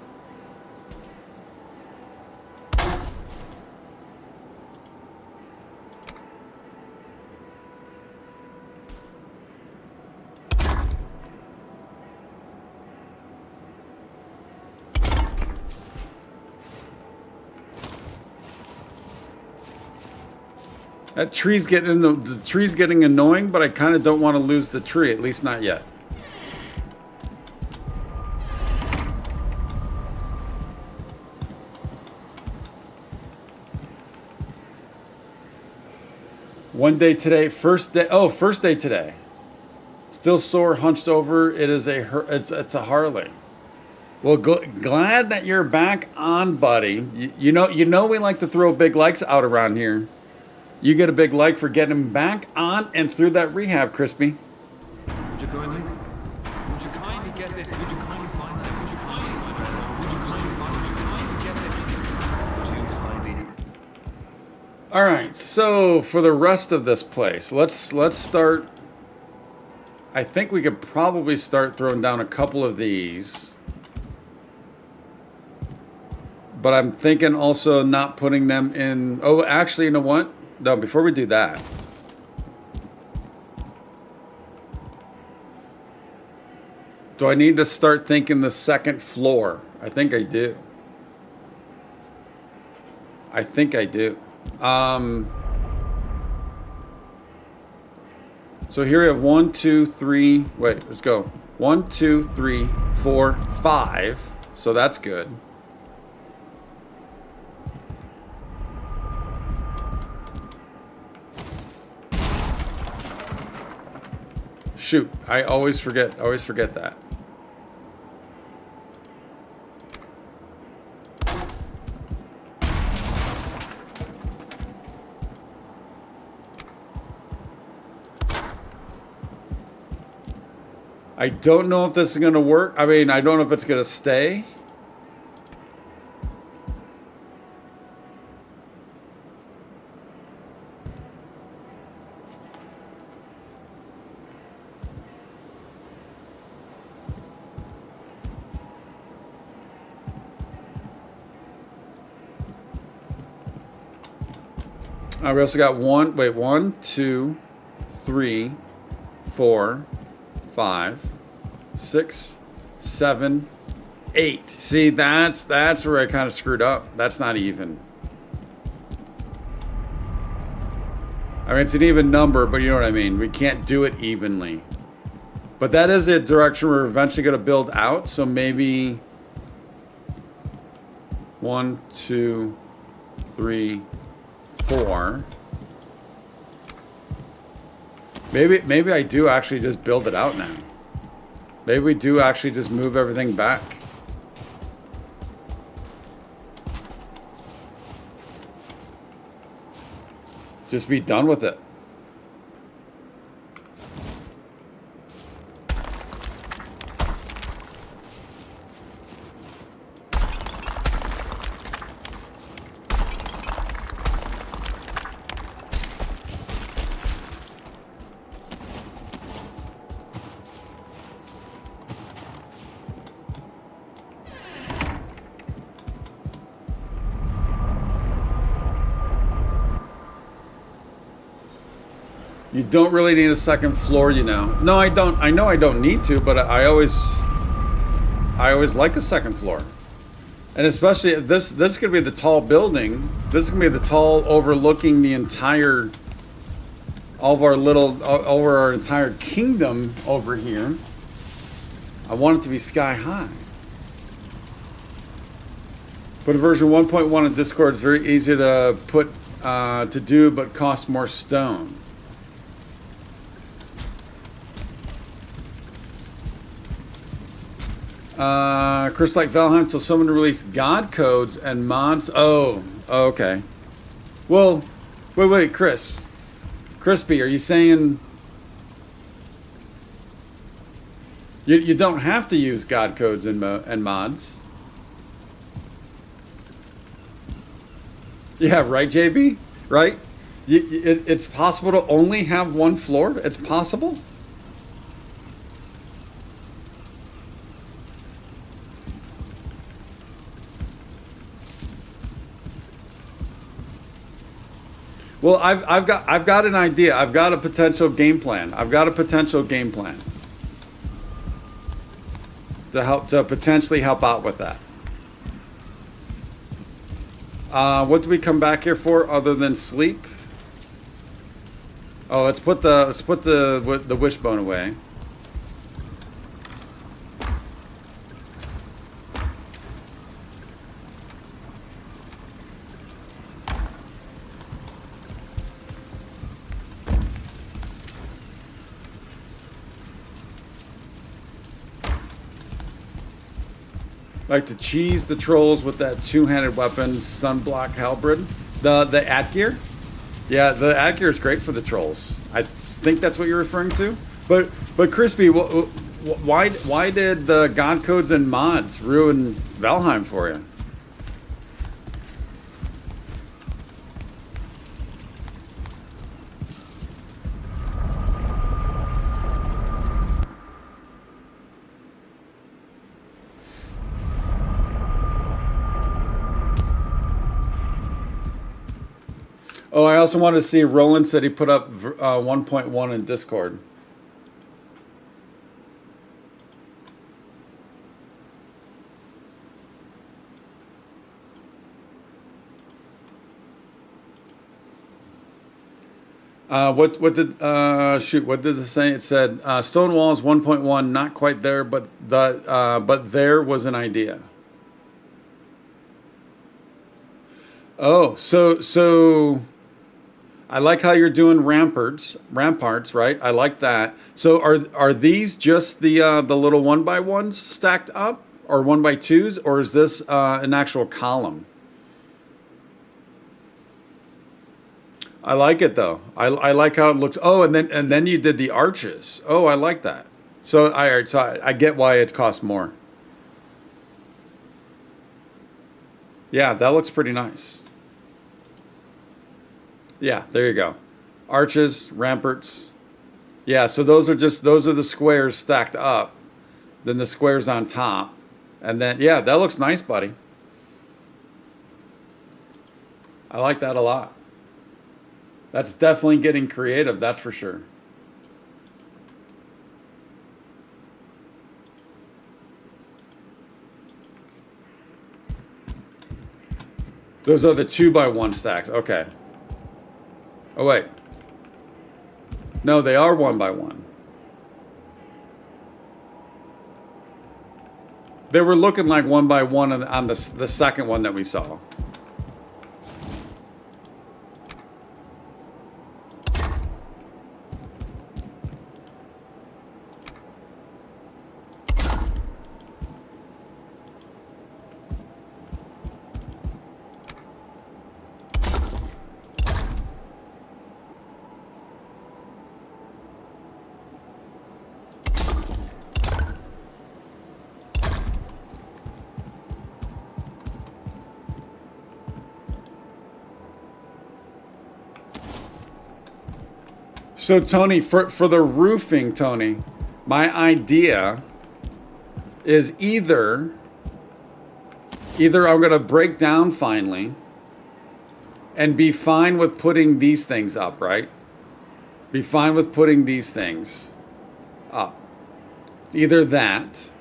That tree's getting the tree's getting annoying, but I kind of don't want to lose the tree, at least not yet. One day today, first day. Oh, first day today. Still sore, hunched over. It's a Harley. Well, glad that you're back on, buddy. You know we like to throw big likes out around here. You get a big like for getting him back on and through that rehab, Crispy. Would you kindly get this? Would you kindly find that? Would you kindly find that? Would you kindly find it? Would you kindly get this? Would you kindly? All right. So for the rest of this place, let's start. I think we could probably start throwing down a couple of these. But I'm thinking also not putting them in. Oh, actually, you know what? No, before we do that. Do I need to start thinking the second floor? I think I do. I think I do. So here we have 1, 2, 3. Wait, let's go. 1, 2, 3, 4, 5. So that's good. Shoot, I always forget that. I don't know if this is going to work. I mean, I don't know if it's going to stay. We also got 1, 2, 3, 4, 5, 6, 7, 8. See, that's where I kind of screwed up. That's not even. I mean, it's an even number, but you know what I mean. We can't do it evenly. But that is the direction we're eventually going to build out. So maybe 1, 2, 3, 4. Maybe I do actually just build it out now. Maybe we do actually just move everything back. Just be done with it. You don't really need a second floor, you know. No, I don't. I know I don't need to, but I always like a second floor. And especially this is going to be the tall building. This is going to be the tall overlooking the entire over our entire kingdom over here. I want it to be sky high. But version 1.1 of Discord is very easy to put to do, but costs more stone. Chris like Valheim till someone release God codes and mods. Oh, okay. Well, wait, Crispy, are you saying you don't have to use God codes and mods? Yeah, right, JB? Right? It's possible to only have one floor? It's possible? Well, I've got an idea. I've got a potential game plan. To potentially help out with that. What do we come back here for other than sleep? Oh, let's put the wishbone away. Like to cheese the trolls with that two-handed weapon, sunblock halberd. The Atgear? Yeah, the Atgear is great for the trolls. I think that's what you're referring to. But Crispy, why did the god codes and mods ruin Valheim for you? Oh, I also wanted to see, Roland said he put up 1.1 in Discord. What did what did it say? It said Stonewall's 1.1, not quite there, but there was an idea. Oh, so I like how you're doing ramparts, right? I like that. So are these just the little 1x1s stacked up, or 1x2s, or is this an actual column? I like it though. I like how it looks. Oh, and then you did the arches. Oh, I like that. So I get why it costs more. Yeah, that looks pretty nice. Yeah, there you go. Arches, ramparts. Yeah, so those are the squares stacked up. Then the squares on top. And then, yeah, that looks nice, buddy. I like that a lot. That's definitely getting creative, that's for sure. Those are the 2x1 stacks. Okay. Oh, wait. No, they are 1x1. They were looking like 1x1 on the second one that we saw. So Tony, for the roofing, Tony, my idea is either I'm gonna break down finally and be fine with putting these things up, right? Be fine with putting these things up. Either that,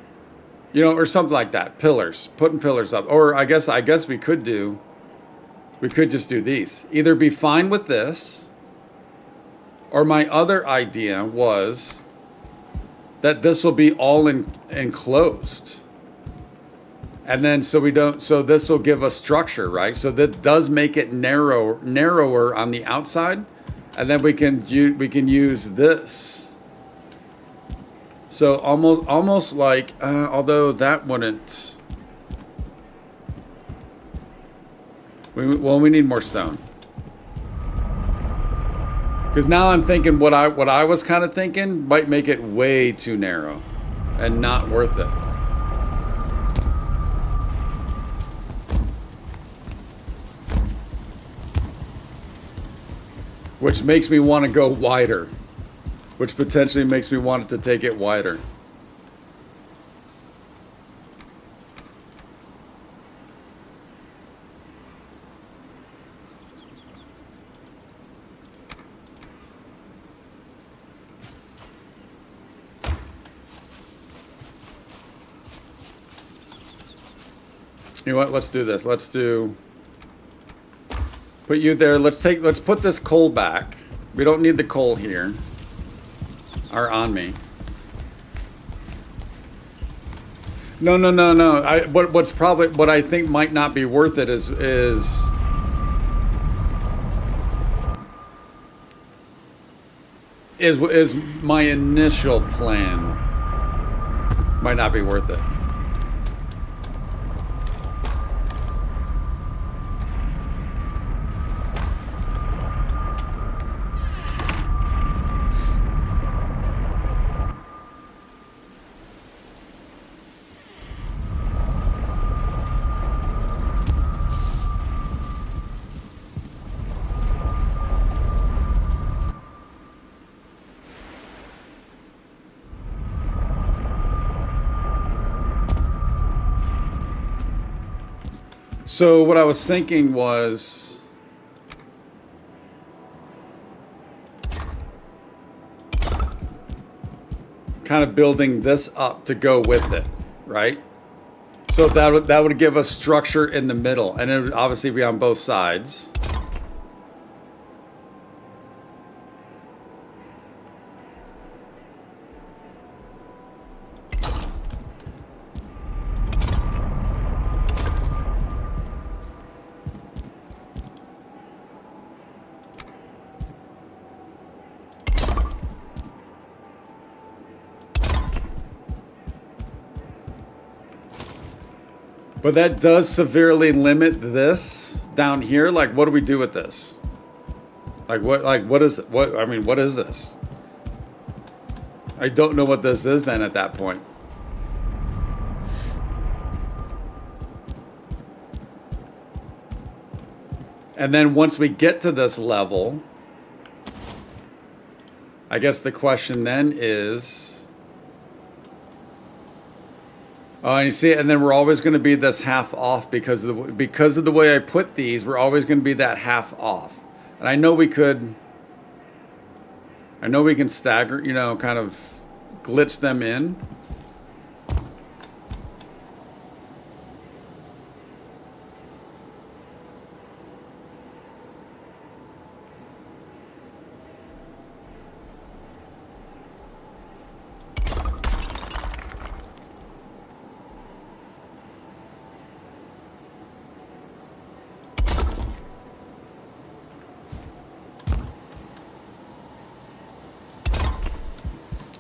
or something like that. Pillars, putting pillars up. Or I guess we could just do these. Either be fine with this, or my other idea was that this will be all enclosed. And then so this will give us structure, right? So that does make it narrower on the outside. And then we can use this. So almost like, although that wouldn't. We need more stone. Because now I'm thinking what I was kind of thinking might make it way too narrow and not worth it. Which makes me want to go wider. Which potentially makes me want it to take it wider. You know what? Let's do this. Put you there. Let's put this coal back. We don't need the coal here. Or on me. No. What's probably what I think might not be worth it is my initial plan might not be worth it. So what I was thinking was kind of building this up to go with it, right? So that would give us structure in the middle, and it would obviously be on both sides. But that does severely limit this down here. Like, what do we do with this? What is this? I don't know what this is then at that point. And then once we get to this level, I guess the question then is, oh, and you see, and then we're always going to be this half off because of the way I put these. We're always going to be that half off, and I know we can stagger, kind of glitch them in.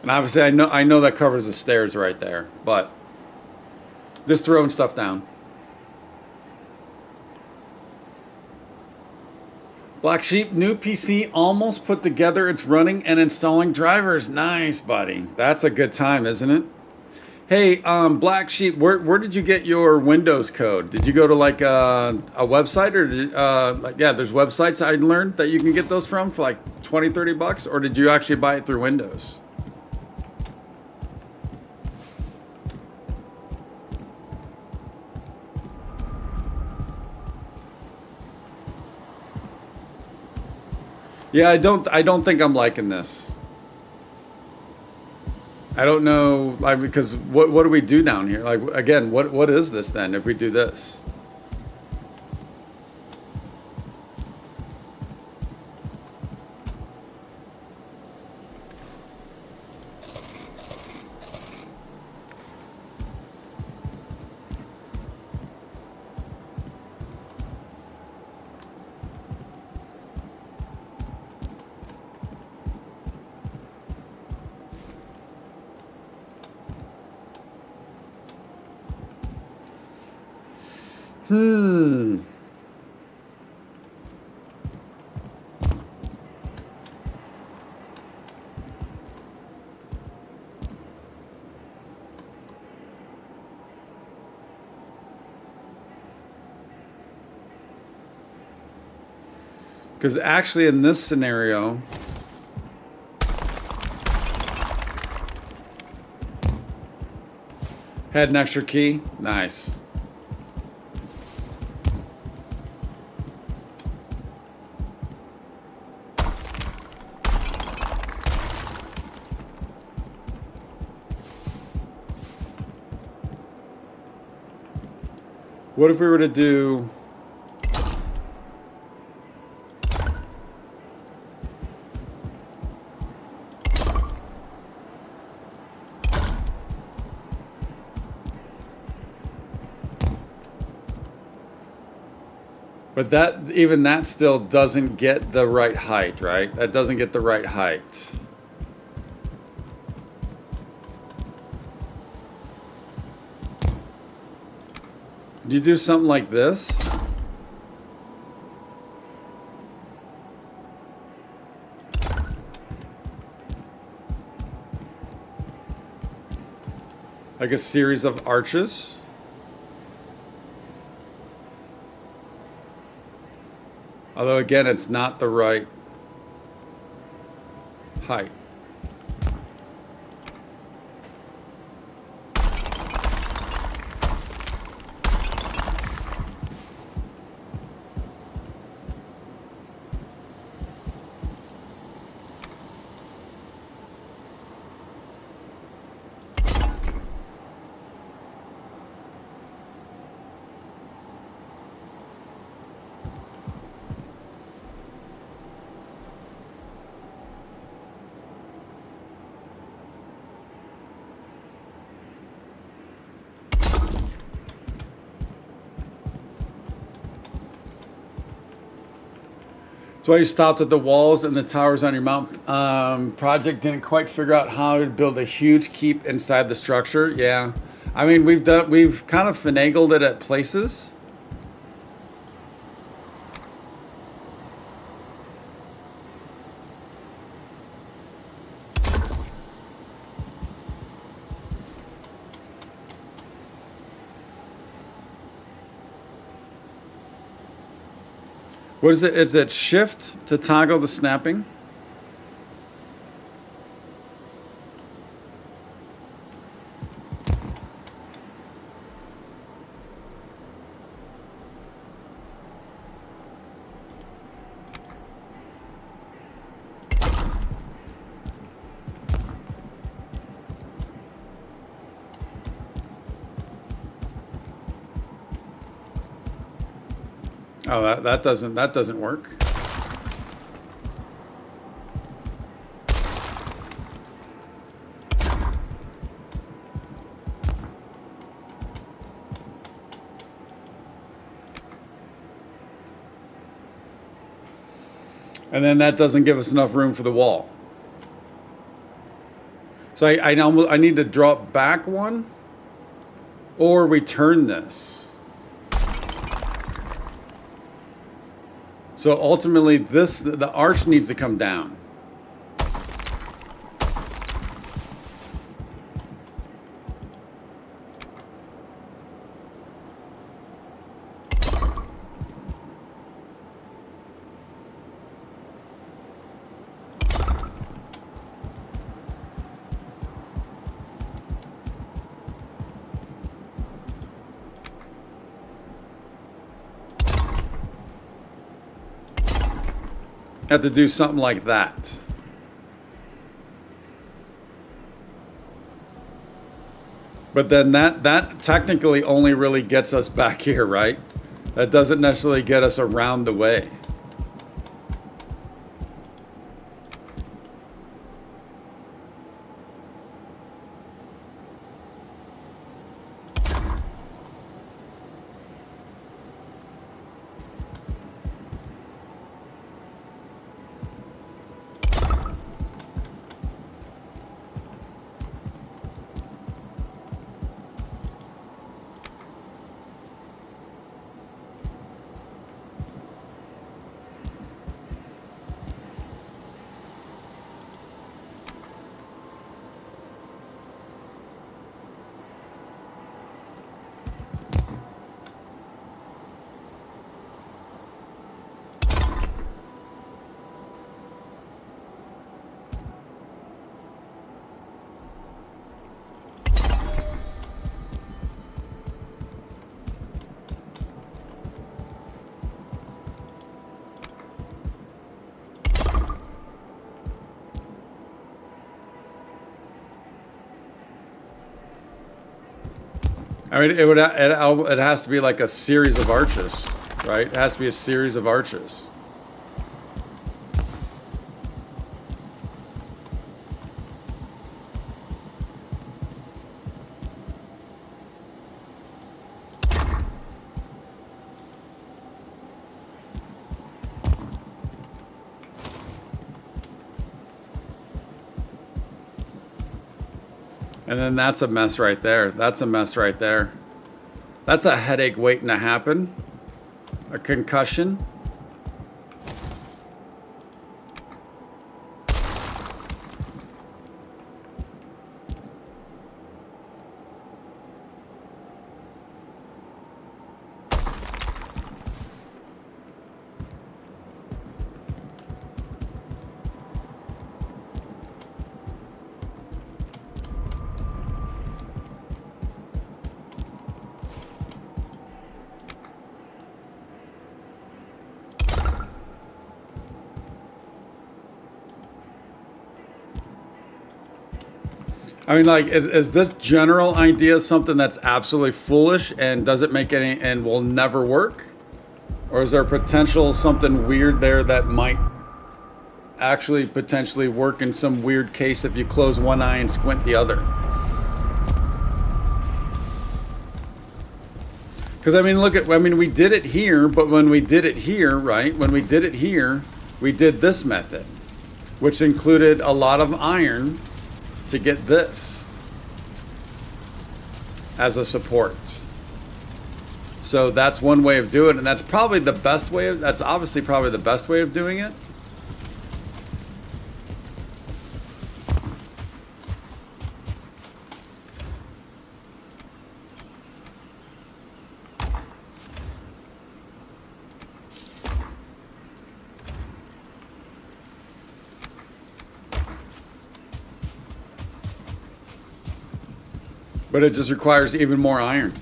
And obviously, I know that covers the stairs right there, but just throwing stuff down. Black Sheep, new PC almost put together. It's running and installing drivers. Nice, buddy. That's a good time, isn't it? Hey, Black Sheep, where did you get your Windows code? Did you go to like a website, or there's websites I learned that you can get those from for like 20, 30 bucks, or did you actually buy it through Windows? Yeah, I don't think I'm liking this. I don't know, like, because what do we do down here? Like, again, what is this then if we do this? Because actually in this scenario, had an extra key. Nice. What if we were to do... But that, even that still doesn't get the right height, right? That doesn't get the right height. Do you do something like this? Like a series of arches? Although again, it's not the right height. That's why you stopped at the walls and the towers on your mount project. Didn't quite figure out how to build a huge keep inside the structure. Yeah, I mean we've kind of finagled it at places. What is it? Is it shift to toggle the snapping? Oh, that doesn't work. And then that doesn't give us enough room for the wall. So I need to drop back one, or we turn this. So ultimately, the arch needs to come down. Have to do something like that. But then that technically only really gets us back here, right? That doesn't necessarily get us around the way. I mean, it has to be like a series of arches, right? It has to be a series of arches. And then that's a mess right there. That's a mess right there. That's a headache waiting to happen. A concussion. I mean, like, is this general idea something that's absolutely foolish and doesn't make any and will never work? Or is there potential something weird there that might actually potentially work in some weird case if you close one eye and squint the other? Because, I mean, we did it here, but when we did it here, right? When we did it here, we did this method, which included a lot of iron to get this as a support. So that's one way of doing it, and that's probably the best way that's obviously probably the best way of doing it. But it just requires even more iron.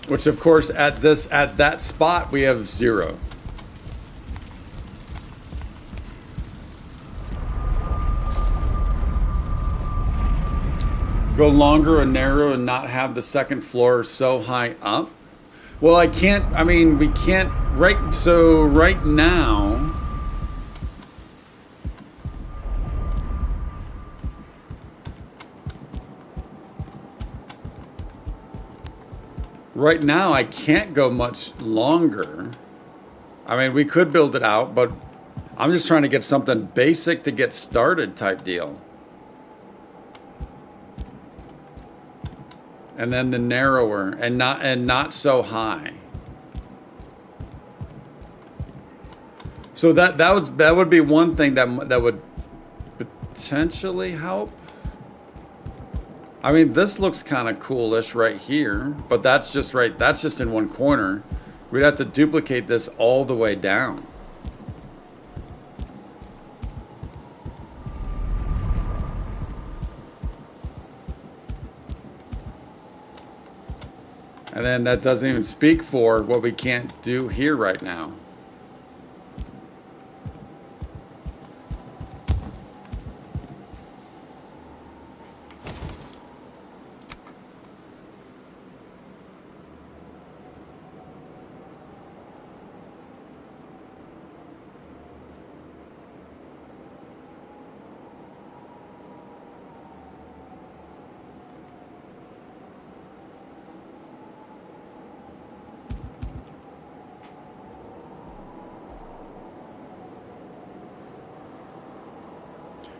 Which, of course, at that spot we have 0. Go longer and narrow and not have the second floor so high up. Well, I can't. I mean, we can't. Right. So right now. Right now, I can't go much longer. I mean, we could build it out, but I'm just trying to get something basic to get started type deal. And then the narrower and not so high. So that would be one thing that would potentially help. I mean, this looks kind of coolish right here, but that's just in one corner. We'd have to duplicate this all the way down. And then that doesn't even speak for what we can't do here right now.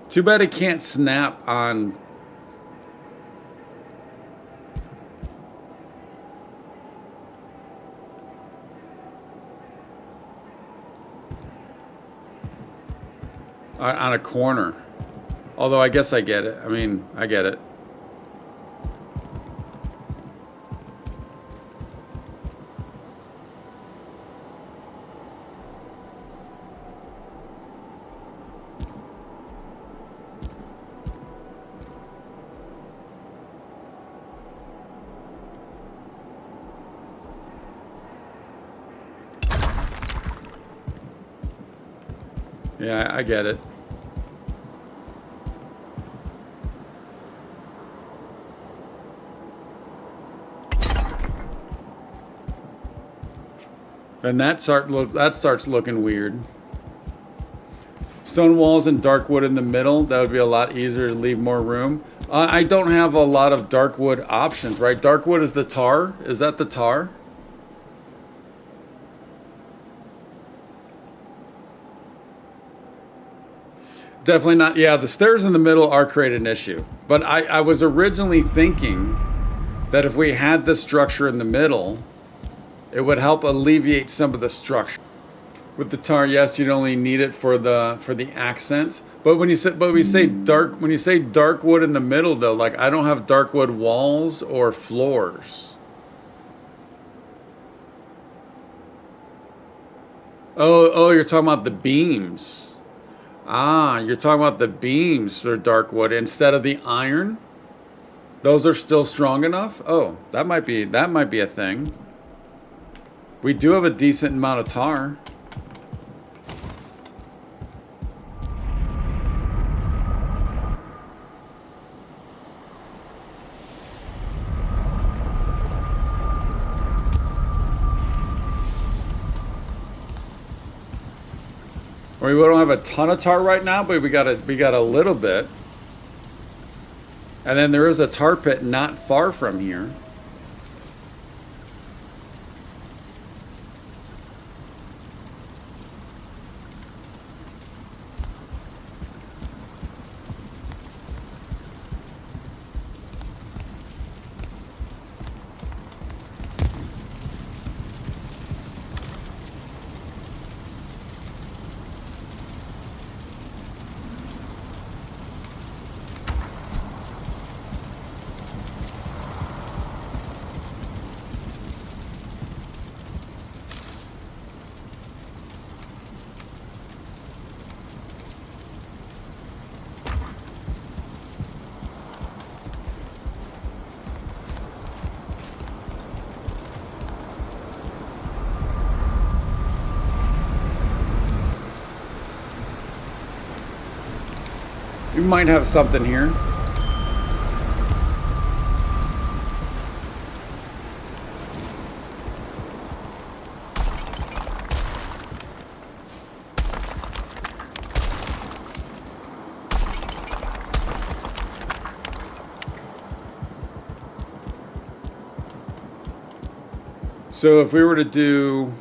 Too bad it can't snap on. On a corner. Although I guess I get it. I mean, I get it. Yeah, I get it. And that starts looking weird. Stone walls and dark wood in the middle. That would be a lot easier to leave more room. I don't have a lot of dark wood options, right? Dark wood is the tar. Is that the tar? Definitely not. Yeah, the stairs in the middle are creating an issue. But I was originally thinking that if we had this structure in the middle, it would help alleviate some of the structure. With the tar, yes, you'd only need it for the accents. But when you say dark wood in the middle though, like I don't have dark wood walls or floors. Oh, you're talking about the beams. Ah, you're talking about the beams for dark wood instead of the iron? Those are still strong enough? Oh, that might be a thing. We do have a decent amount of tar. I mean, we don't have a ton of tar right now, but we got a little bit. And then there is a tar pit not far from here. We might have something here. So if we were to do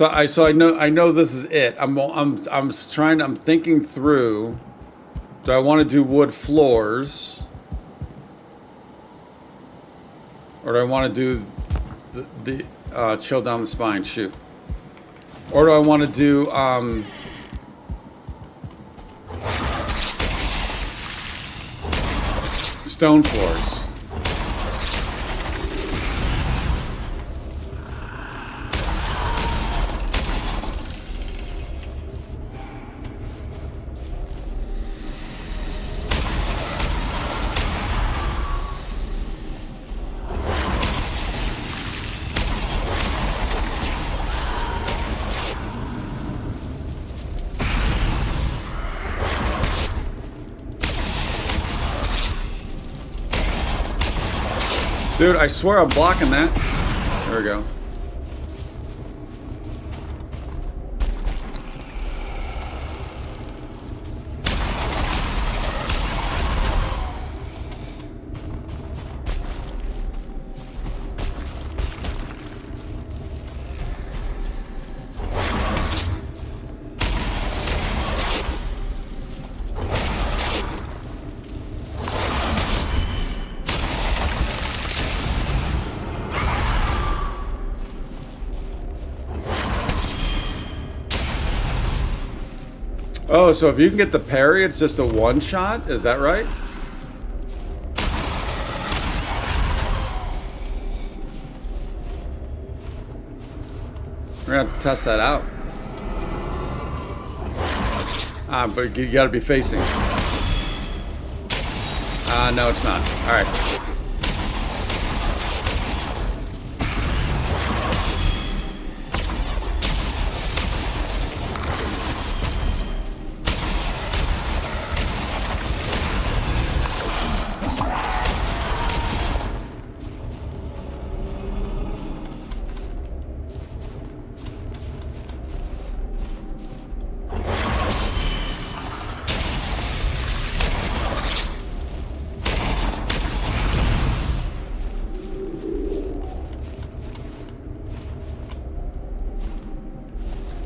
I know this is it. I'm thinking through. Do I want to do wood floors? Or do I want to do the chill down the spine, shoot. Or do I want to do stone floors? Dude, I swear I'm blocking that. There we go. Oh, so if you can get the parry, it's just a one shot? Is that right? We're gonna have to test that out. But you gotta be facing. No, it's not. All right.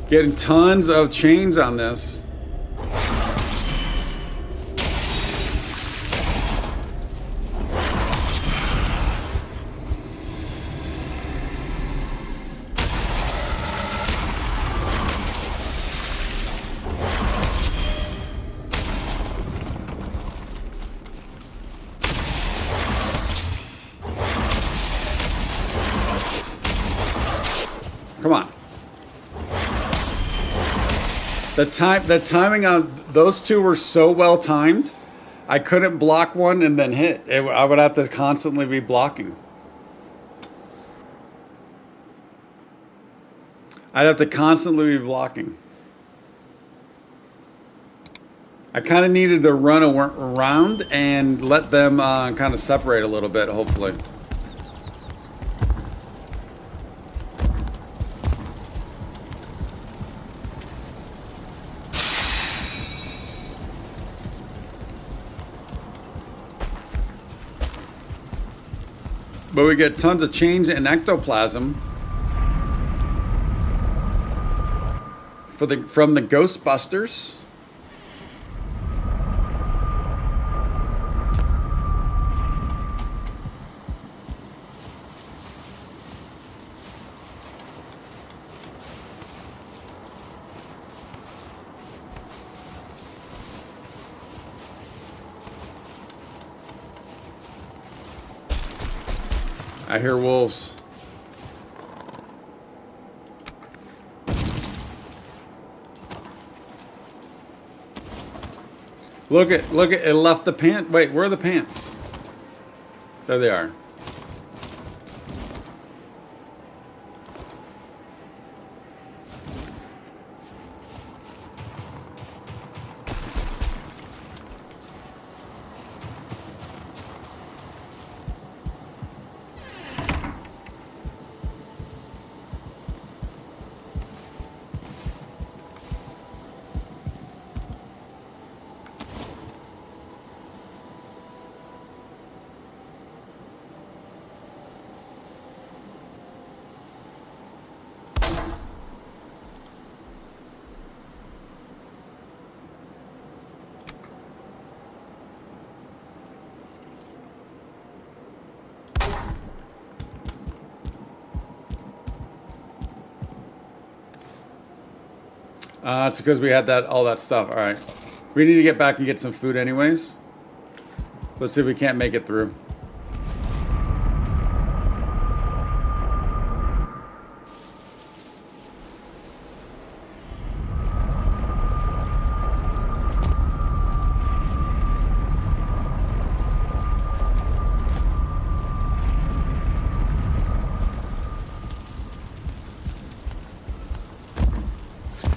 Getting tons of chains on this. Come on. The timing on those two were so well timed. I couldn't block one and then hit. I would have to constantly be blocking. I'd have to constantly be blocking. I kind of needed to run around and let them kind of separate a little bit, hopefully. But we get tons of chains and ectoplasm from the Ghostbusters. I hear wolves. Look at it left the pant. Wait, where are the pants? There they are. It's because we had all that stuff. All right. We need to get back and get some food anyways. Let's see if we can't make it through.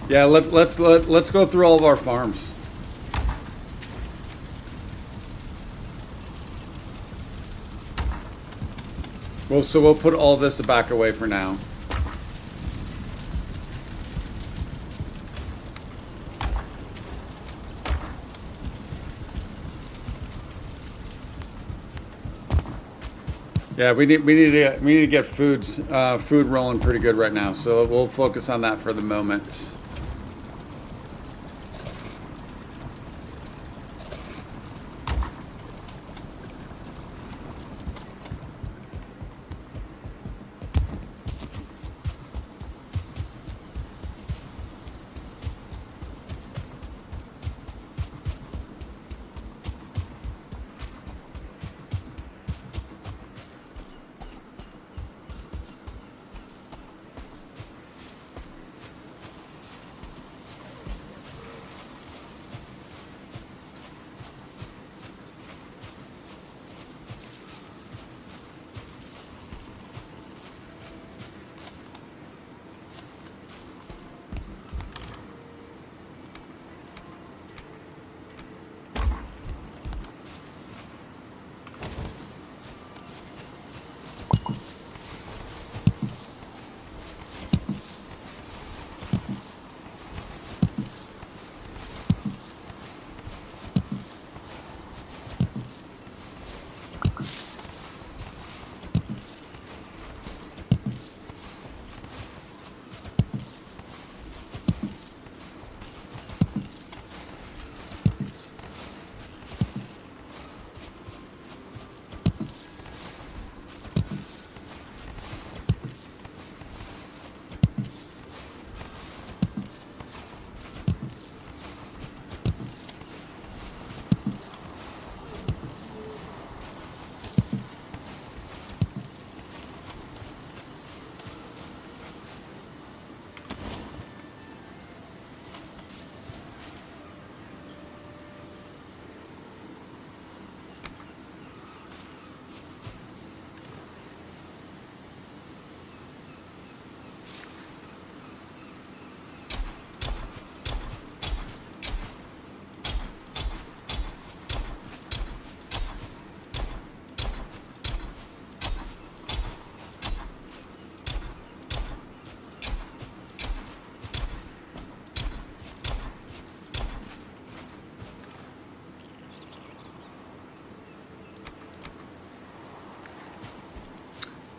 Yeah, let's go through all of our farms. Well, so we'll put all this back away for now. Yeah, we need to get food rolling pretty good right now. So we'll focus on that for the moment.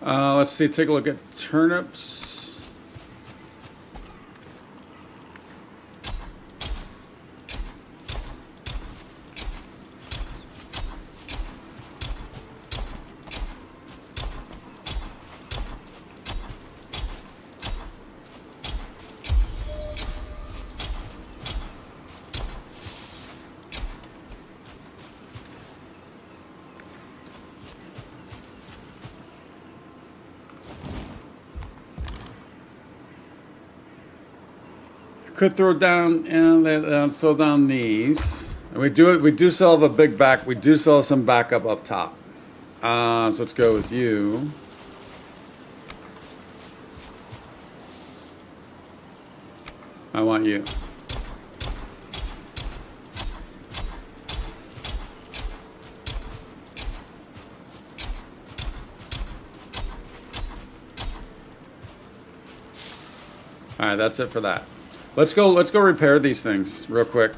Let's see, take a look at turnips. Could throw down and slow down these. And we do still have a big back. We do still have some backup up top. So let's go with you. I want you. All right, that's it for that. Let's go repair these things real quick.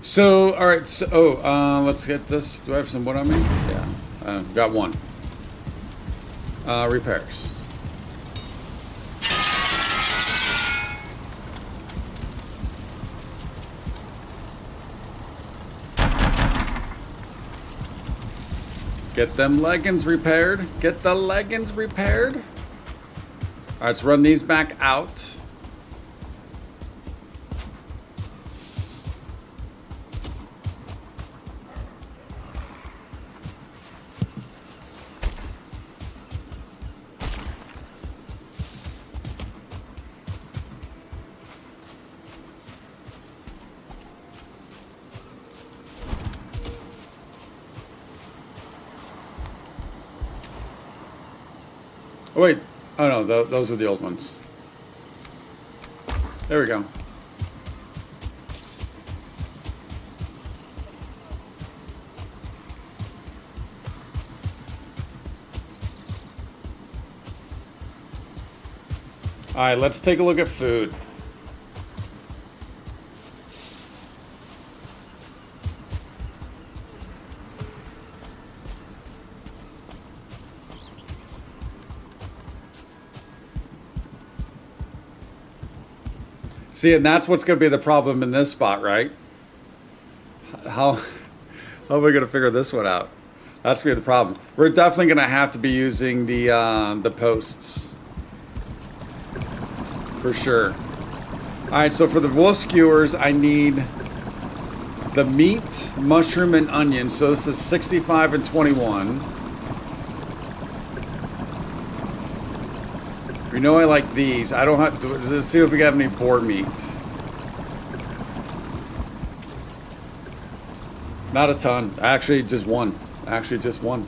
So, all right. So, let's get this. Do I have some wood on me? Yeah, got one. Repairs. Get them leggings repaired. Get the leggings repaired. All right, let's run these back out. Oh, wait. Oh, no. Those are the old ones. There we go. All right, let's take a look at food. See, and that's what's going to be the problem in this spot, right? How are we going to figure this one out? That's going to be the problem. We're definitely going to have to be using the posts. For sure. All right, so for the wolf skewers, I need the meat, mushroom, and onion. So this is 65 and 21. You know I like these. I don't have to. Let's see if we got any boar meat. Not a ton. Actually, just one. Actually, just one.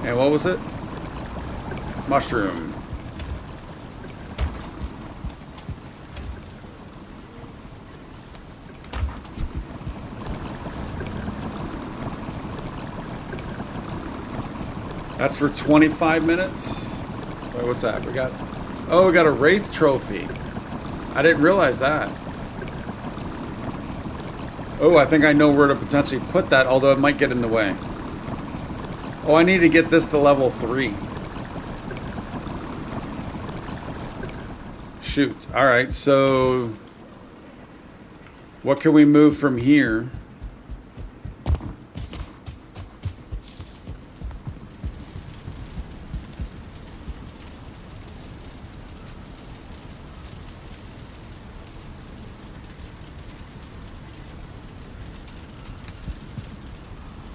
And what was it? Mushroom. That's for 25 minutes. Wait, what's that? We got a Wraith trophy. I didn't realize that. Oh, I think I know where to potentially put that, although it might get in the way. Oh, I need to get this to level 3. Shoot. All right, so what can we move from here?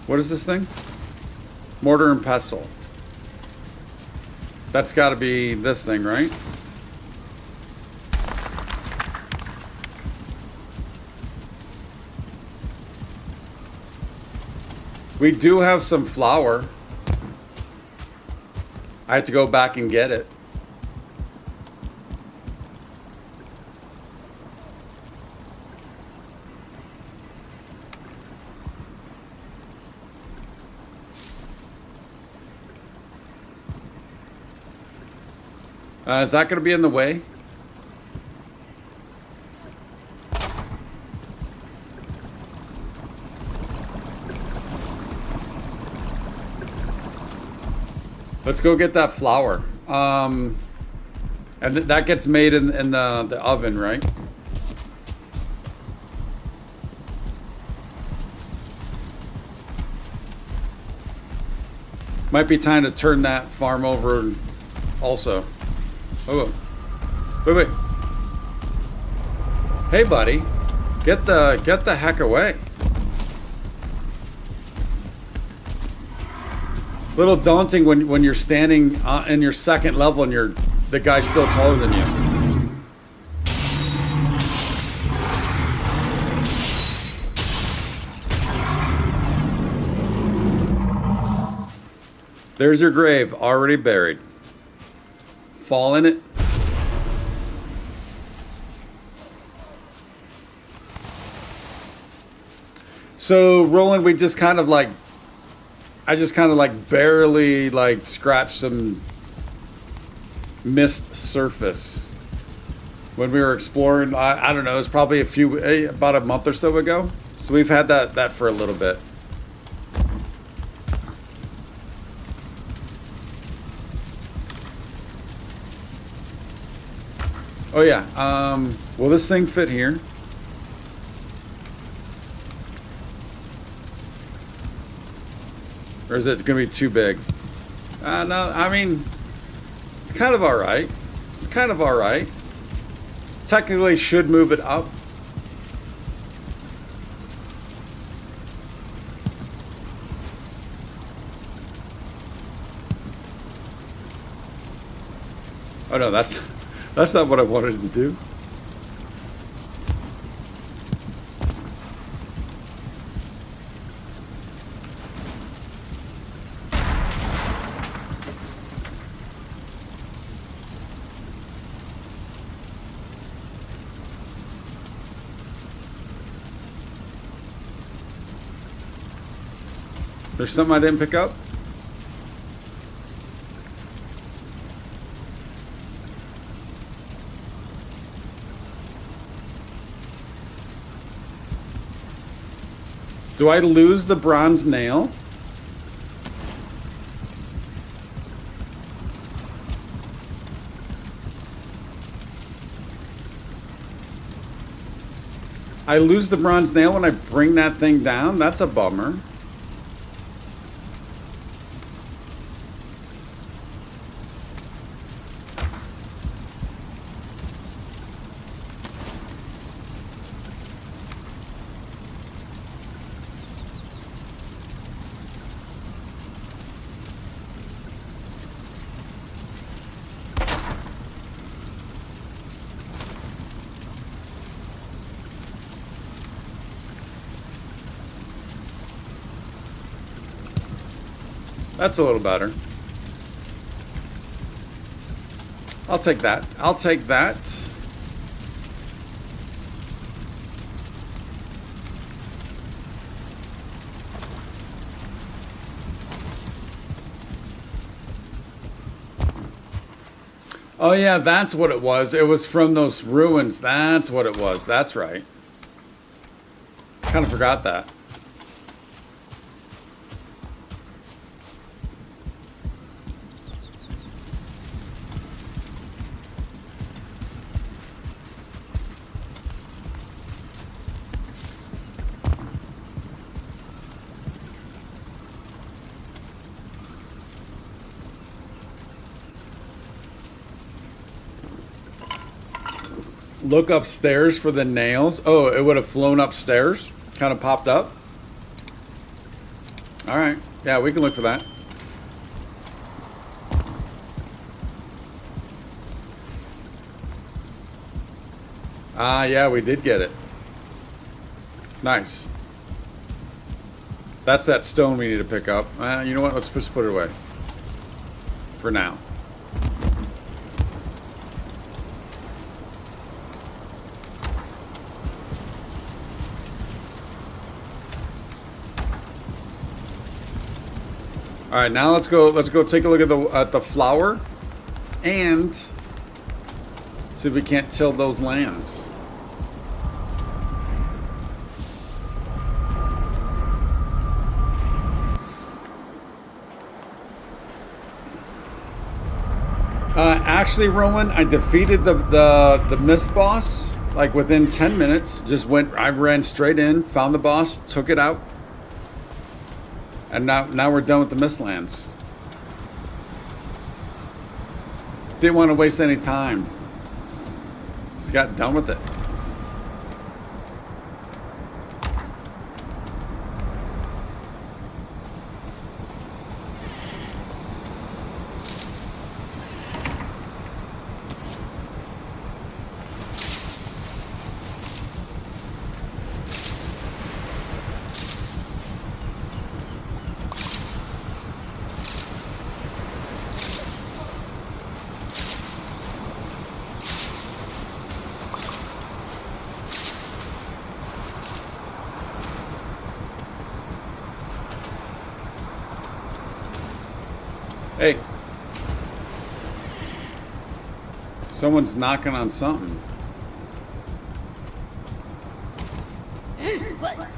What is this thing? Mortar and pestle. That's got to be this thing, right? We do have some flour. I had to go back and get it. Is that going to be in the way? Let's go get that flour. And that gets made in the oven, right? Might be time to turn that farm over also. Oh, wait. Hey, buddy. Get the heck away. Little daunting when you're standing in your second level and the guy's still taller than you. There's your grave, already buried. Fall in it. So, Roland, we just kind of like, I just kind of like barely like scratched some mist surface when we were exploring. I don't know, it was probably about a month or so ago. So we've had that for a little bit. Oh yeah, will this thing fit here? Or is it going to be too big? No, I mean, it's kind of all right. It's kind of all right. Technically should move it up. Oh no, that's not what I wanted to do. There's something I didn't pick up? Do I lose the bronze nail? I lose the bronze nail when I bring that thing down? That's a bummer. That's a little better. I'll take that. I'll take that. Oh yeah, that's what it was. It was from those ruins. That's what it was. That's right. Kind of forgot that. Look upstairs for the nails. Oh, it would have flown upstairs. Kind of popped up. All right. Yeah, we can look for that. Ah, yeah, we did get it. Nice. That's that stone we need to pick up. You know what? Let's just put it away. for now. All right, now let's go take a look at the flower and see if we can't till those lands. Actually, Roland, I defeated the mist boss like within 10 minutes. I ran straight in, found the boss, took it out. And now we're done with the Mistlands. Didn't want to waste any time. Just got done with it. Hey. Someone's knocking on something. What?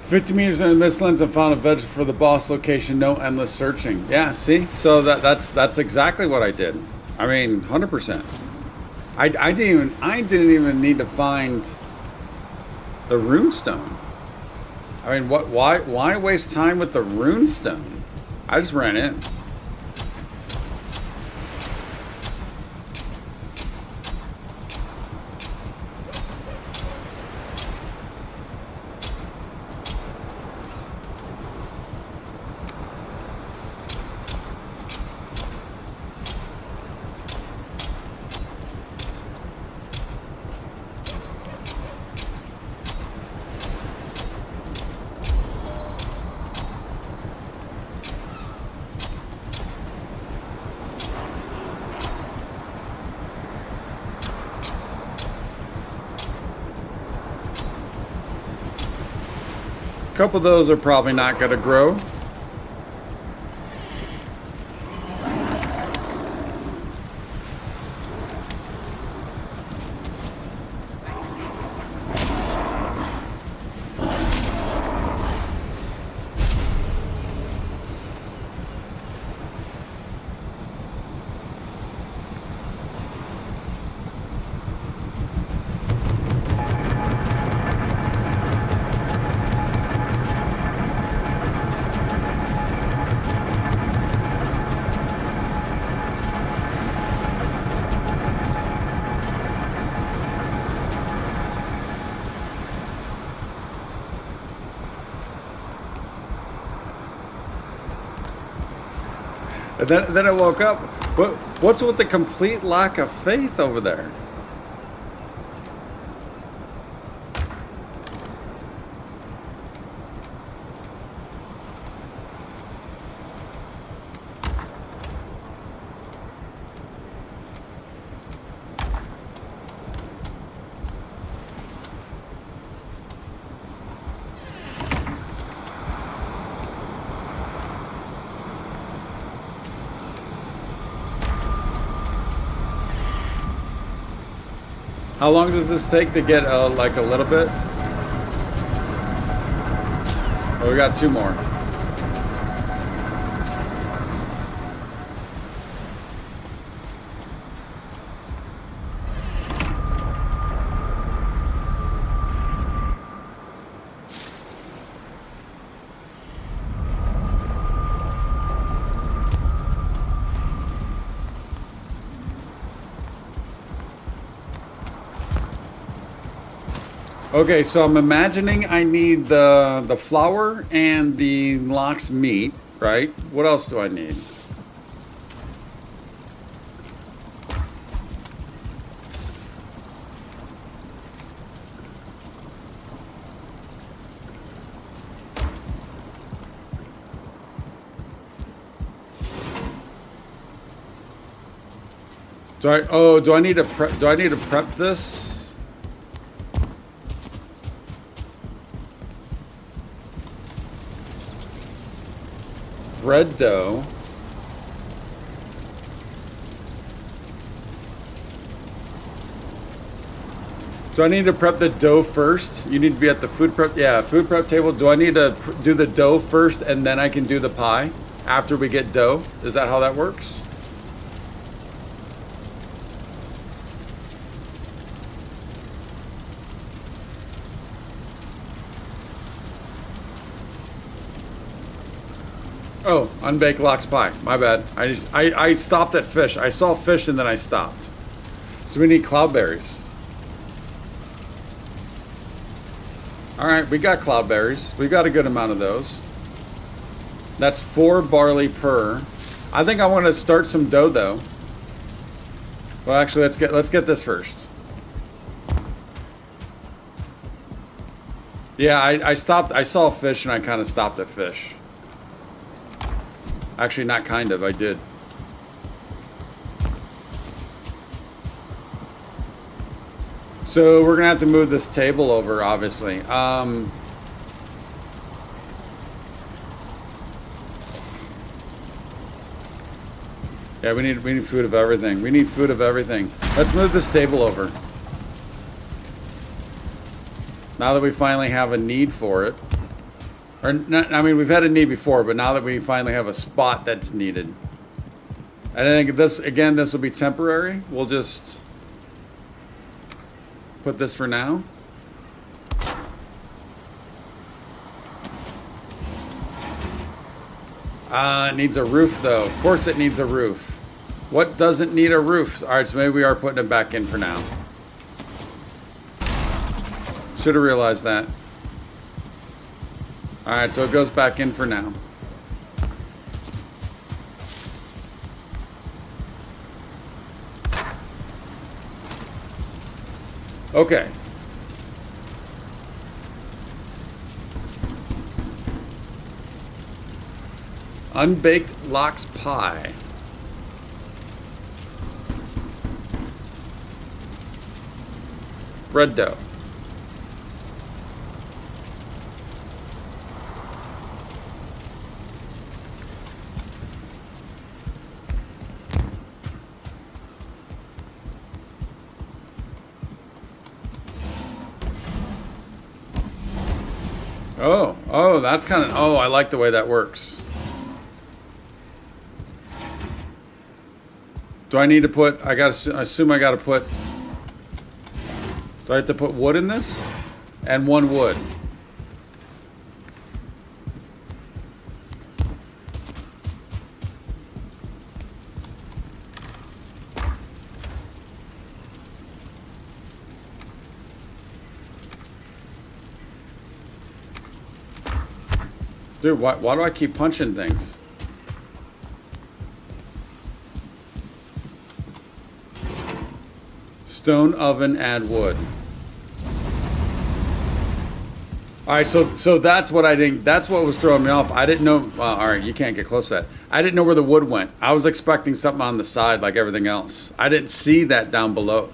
"50 meters in the Mistlands and found a veg for the boss location. No endless searching." Yeah, see? So that's exactly what I did. I mean, 100%. I didn't even need to find the runestone. I mean, why waste time with the runestone? I just ran in. A couple of those are probably not going to grow. And then I woke up. What's with the complete lack of faith over there? How long does this take to get like a little bit? Oh, we got 2 more. Okay, so I'm imagining I need the flour and the lox meat, right? What else do I need? Do I need to prep this? Bread dough. Do I need to prep the dough first? You need to be at the food prep, yeah, food prep table. Do I need to do the dough first and then I can do the pie after we get dough? Is that how that works? Oh, unbaked lox pie. My bad. I stopped at fish. I saw fish and then I stopped. So we need cloudberries. All right, we got cloudberries. We got a good amount of those. That's 4 barley per. I think I want to start some dough though. Well, actually, let's get this first. Yeah, I stopped. I saw fish and I kind of stopped at fish. Actually, not kind of. I did. So we're gonna have to move this table over, obviously. Yeah, we need food of everything. We need food of everything. Let's move this table over. Now that we finally have a need for it. Or not, I mean, we've had a need before, but now that we finally have a spot that's needed. And I think this, again, this will be temporary. We'll just put this for now. It needs a roof, though. Of course it needs a roof. What doesn't need a roof? All right, so maybe we are putting it back in for now. Should have realized that. All right, so it goes back in for now. Okay. Unbaked lox pie. Bread dough. Oh, that's kind of, I like the way that works. Do I need to put, I assume I gotta put, do I have to put wood in this? And 1 wood. Dude, why do I keep punching things? Stone oven, add wood. All right, so that's what I didn't. That's what was throwing me off. I didn't know. Well, all right, you can't get close to that. I didn't know where the wood went. I was expecting something on the side like everything else. I didn't see that down below.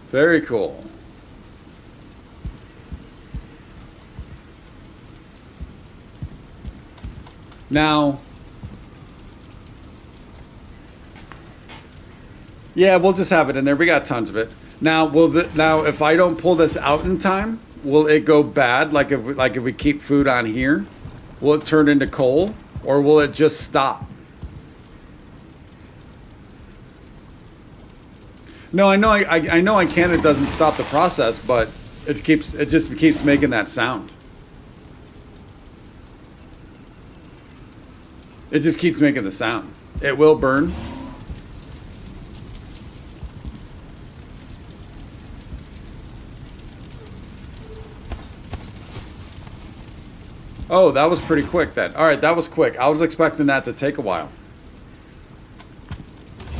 Very cool. Now, yeah, we'll just have it in there. We got tons of it. Now, now if I don't pull this out in time, will it go bad? Like if we keep food on here, will it turn into coal, or will it just stop? No, I know I know I can. It doesn't stop the process, but it just keeps making that sound. It just keeps making the sound. It will burn. Oh, that was pretty quick then. All right, that was quick. I was expecting that to take a while.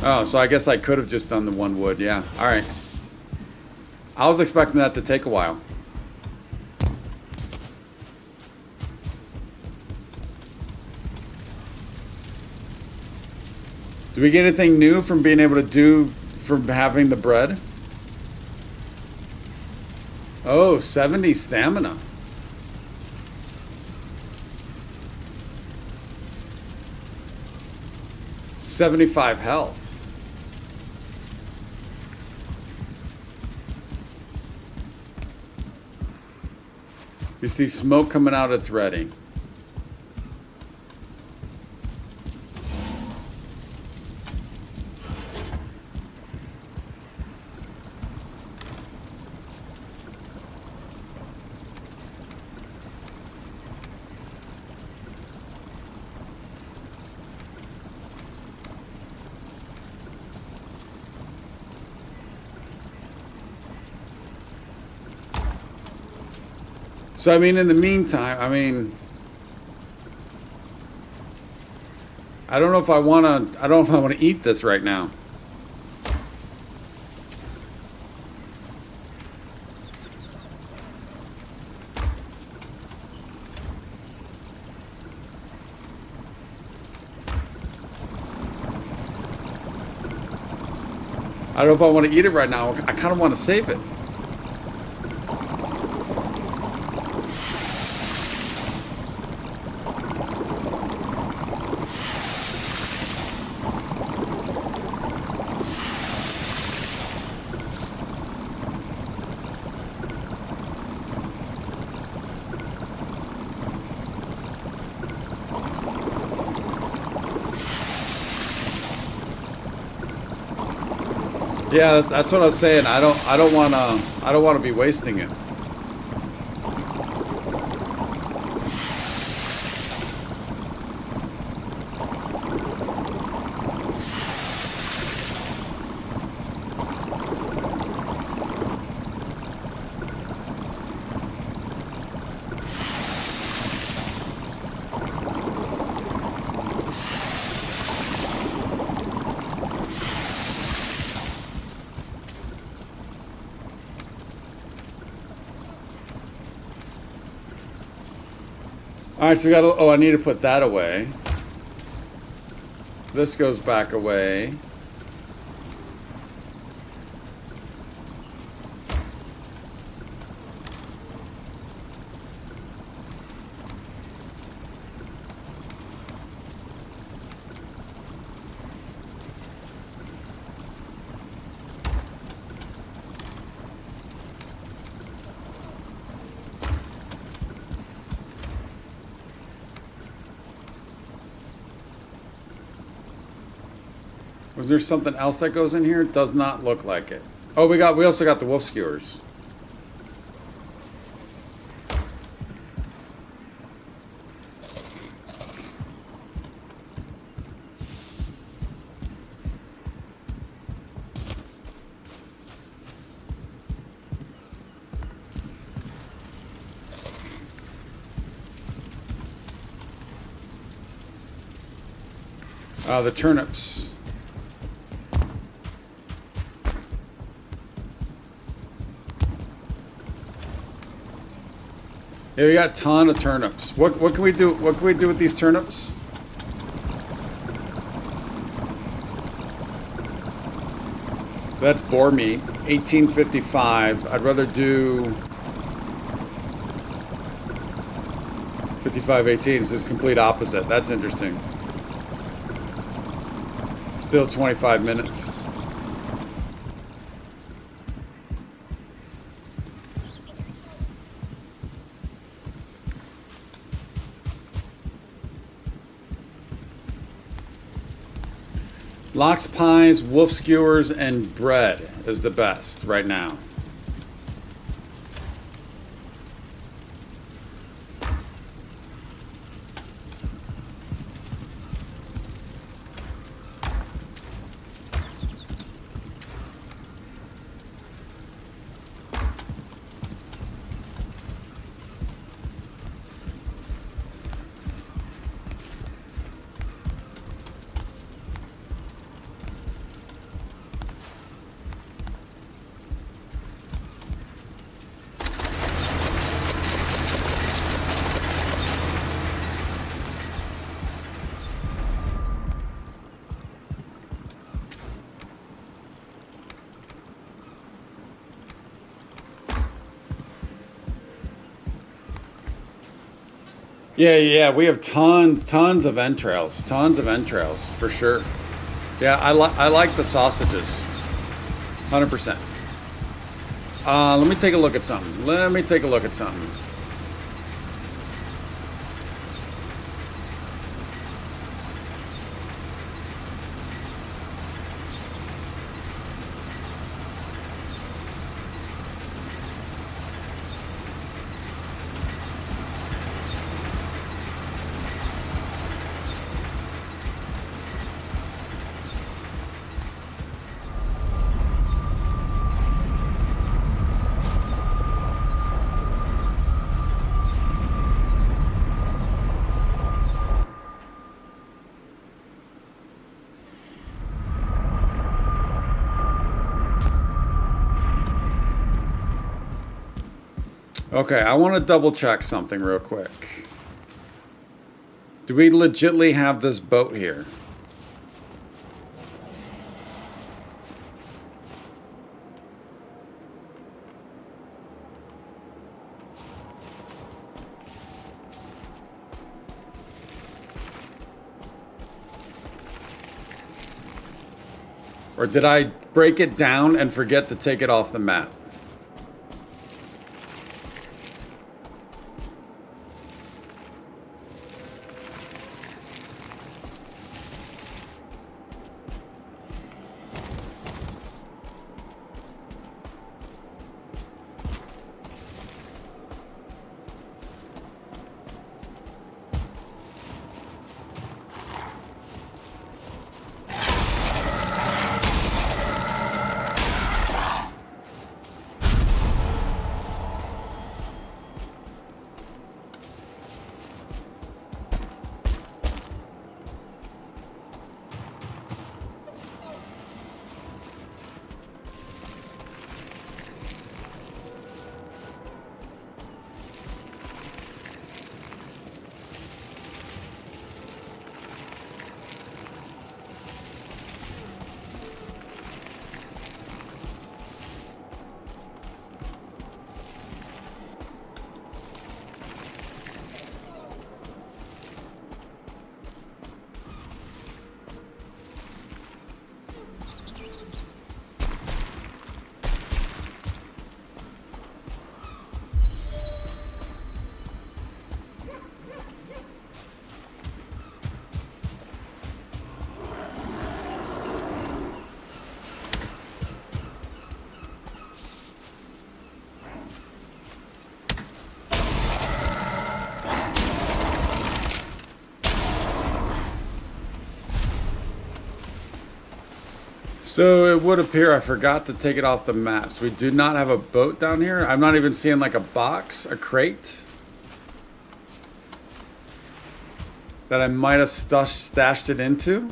Oh, so I guess I could have just done the one wood. Yeah. All right. I was expecting that to take a while. Do we get anything new from being able to do, from having the bread? Oh, 70 stamina. $75 health. You see smoke coming out, it's ready. So, I mean, in the meantime, I mean, I don't know if I want to eat this right now. I don't know if I want to eat it right now. I kind of want to save it. Yeah, that's what I was saying. I don't want to be wasting it. All right, so we got to, oh, I need to put that away. This goes back away. Was there something else that goes in here? It does not look like it. Oh, we also got the wolf skewers. The turnips. Yeah, we got a ton of turnips. What can we do? What can we do with these turnips? That's boar meat, 1855. I'd rather do 5518. This is complete opposite. That's interesting. Still 25 minutes. Lox pies, wolf skewers, and bread is the best right now. Yeah, we have tons of entrails. Tons of entrails, for sure. Yeah, I like the sausages. 100%. Let me take a look at something. Okay, I want to double check something real quick. Do we legitly have this boat here? Or did I break it down and forget to take it off the map? So it would appear I forgot to take it off the map. So we do not have a boat down here. I'm not even seeing like a box, a crate that I might have stashed it into.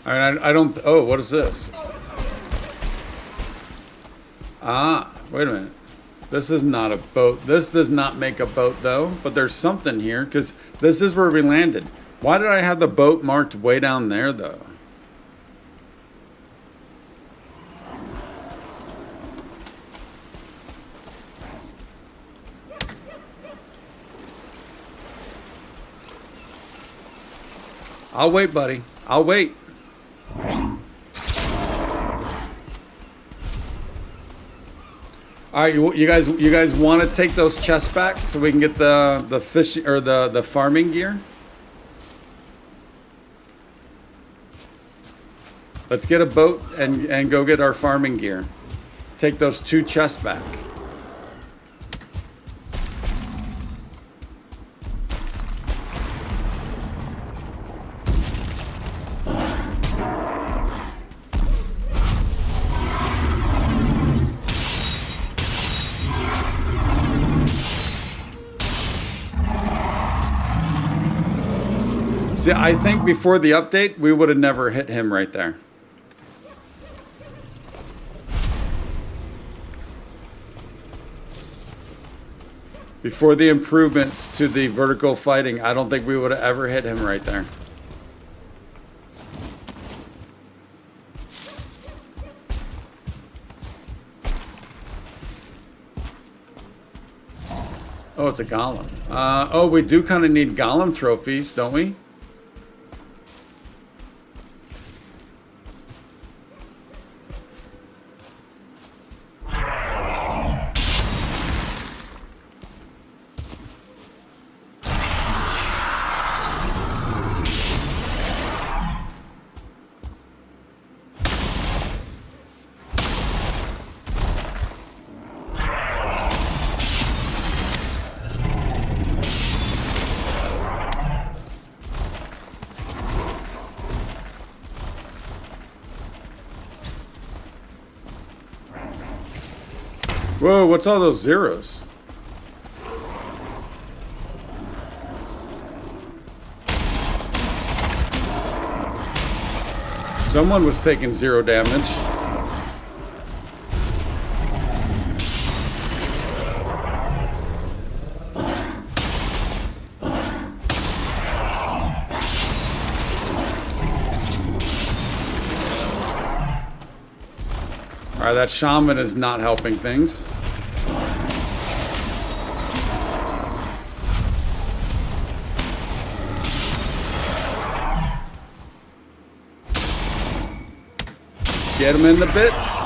All right, I don't. Oh, what is this? Ah, wait a minute. This is not a boat. This does not make a boat though, but there's something here because this is where we landed. Why did I have the boat marked way down there though? I'll wait, buddy. I'll wait. All right, you guys want to take those chests back so we can get the fishing or the farming gear? Let's get a boat and go get our farming gear. Take those 2 chests back. See, I think before the update, we would have never hit him right there. Before the improvements to the vertical fighting, I don't think we would have ever hit him right there. Oh, it's a golem. Oh, we do kind of need golem trophies, don't we? Whoa, what's all those zeros? Someone was taking 0 damage. Alright, that shaman is not helping things. Get him in the bits.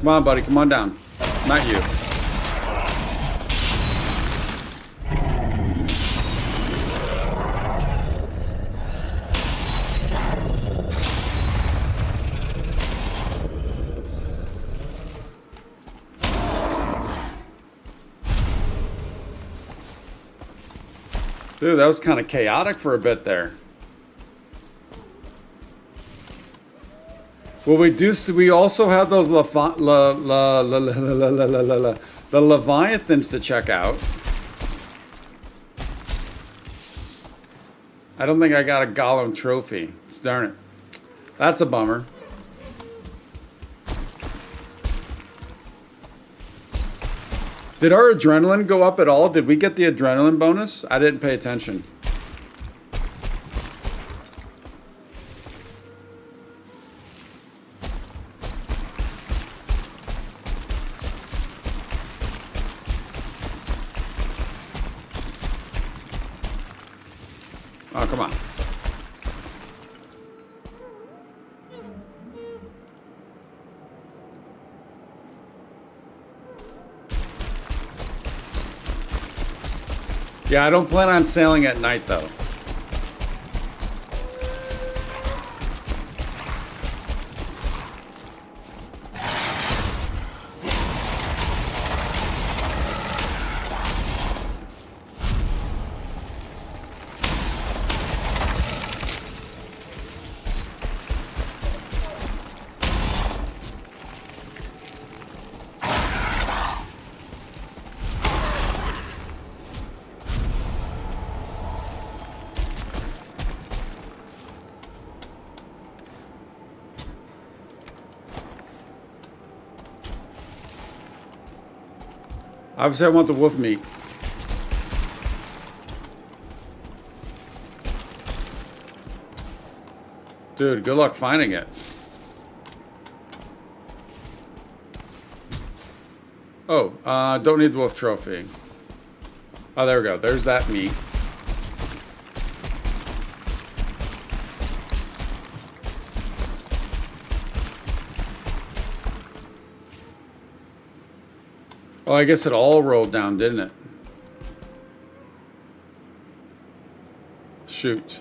Come on, buddy. Come on down. Not you. Dude, that was kind of chaotic for a bit there. Well, we also have those the Leviathans to check out. I don't think I got a Golem trophy. Darn it. That's a bummer. Did our adrenaline go up at all? Did we get the adrenaline bonus? I didn't pay attention. Oh, come on. Yeah, I don't plan on sailing at night, though. Obviously, I want the wolf meat. Dude, good luck finding it. Oh, don't need the wolf trophy. Oh, there we go. There's that meat. Oh, I guess it all rolled down, didn't it? Shoot.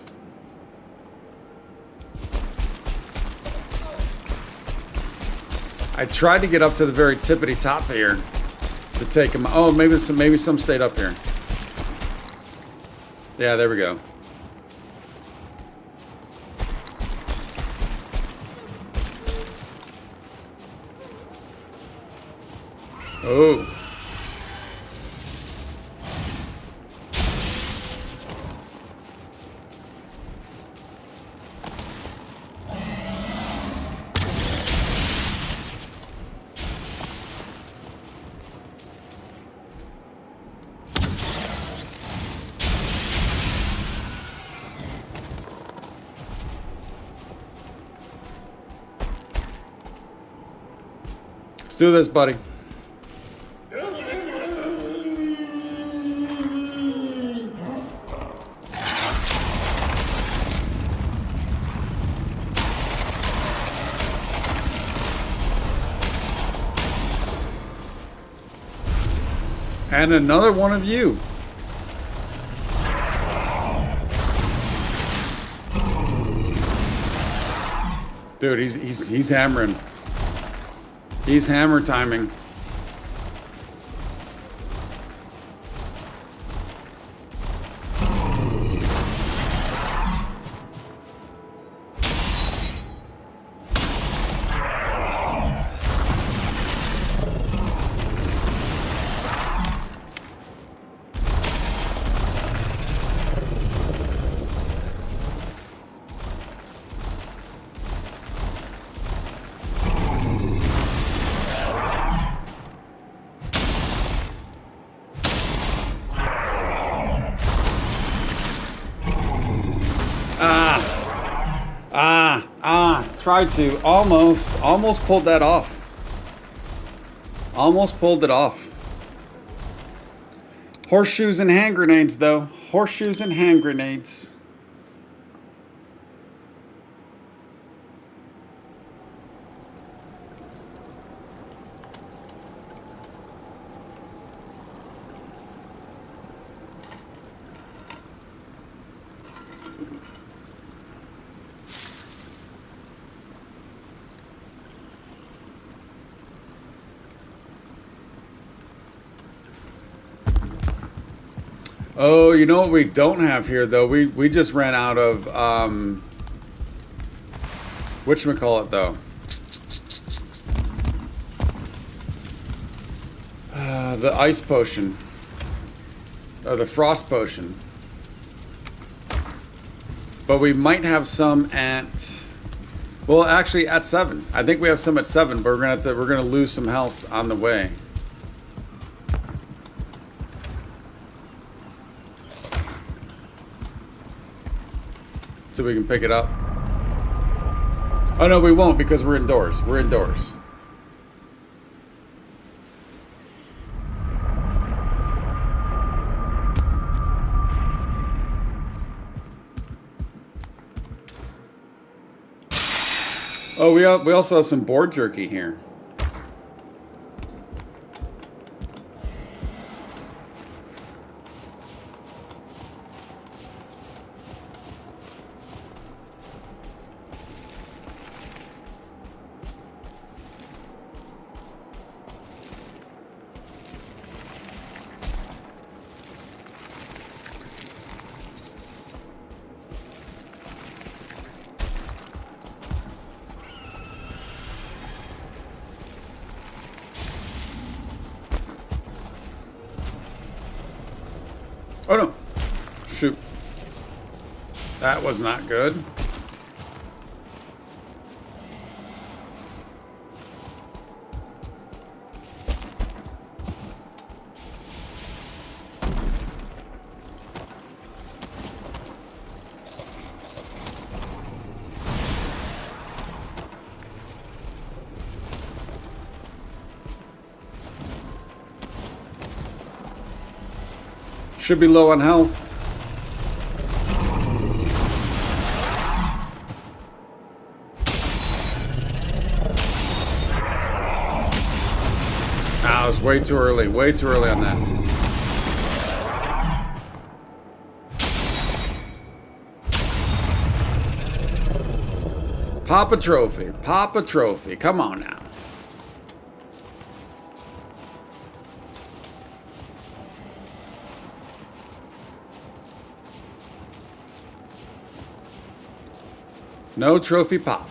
I tried to get up to the very tippity top here to take him. Oh, maybe some stayed up here. Yeah, there we go. Oh. do this, buddy. And another one of you. Dude, he's hammering. He's hammer timing. Tried to. Almost pulled that off. Almost pulled it off. Horseshoes and hand grenades, though. Horseshoes and hand grenades. Oh, you know what we don't have here, though? We just ran out of, whatchamacallit, though? The ice potion. Or the frost potion. But we might have some at, well, actually at 7. I think we have some at 7, but we're gonna lose some health on the way. So we can pick it up. Oh no, we won't because we're indoors. We're indoors. Oh, we also have some board jerky here. Oh no. Shoot. That was not good. Should be low on health. Ah, it was way too early on that. Pop a trophy, come on now. No trophy popped.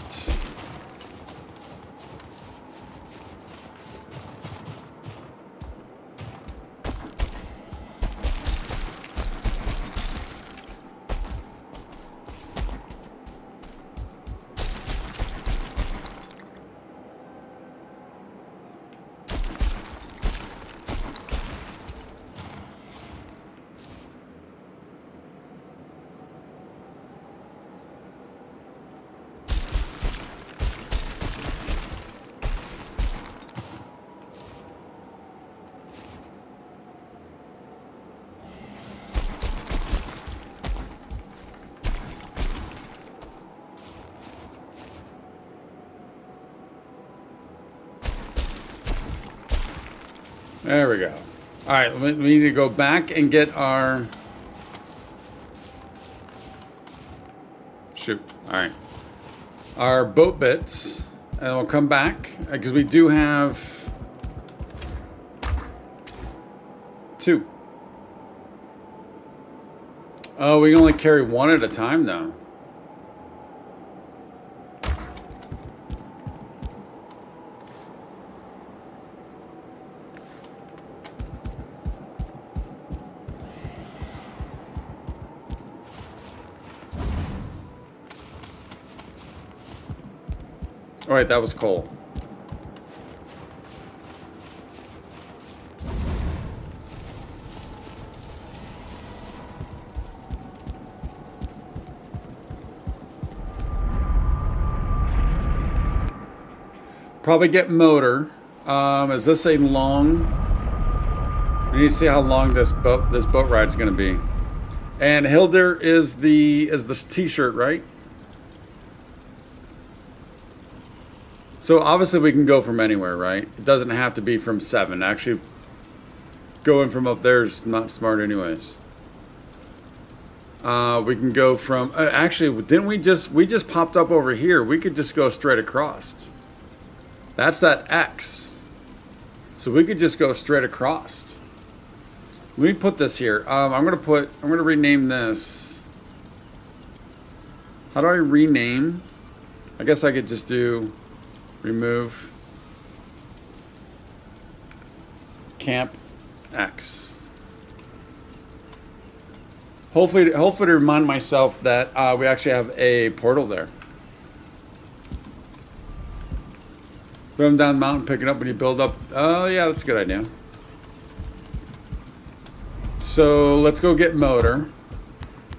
There we go. All right, we need to go back and get our... Shoot. All right. Our boat bits. And we'll come back. Because we do have... 2. Oh, we can only carry 1 at a time, though. All right, that was coal. Probably get motor. Is this a long? We need to see how long this boat ride is going to be. And Hilder is the T-shirt, right? So obviously we can go from anywhere, right? It doesn't have to be from 7. Actually, going from up there is not smart anyways. We can go from... actually, didn't we just popped up over here. We could just go straight across. That's that X. So we could just go straight across. Let me put this here. I'm gonna rename this. How do I rename? I guess I could just do... remove camp X. Hopefully to remind myself that we actually have a portal there. Throw them down the mountain, pick it up when you build up. Oh yeah, that's a good idea. So let's go get motor.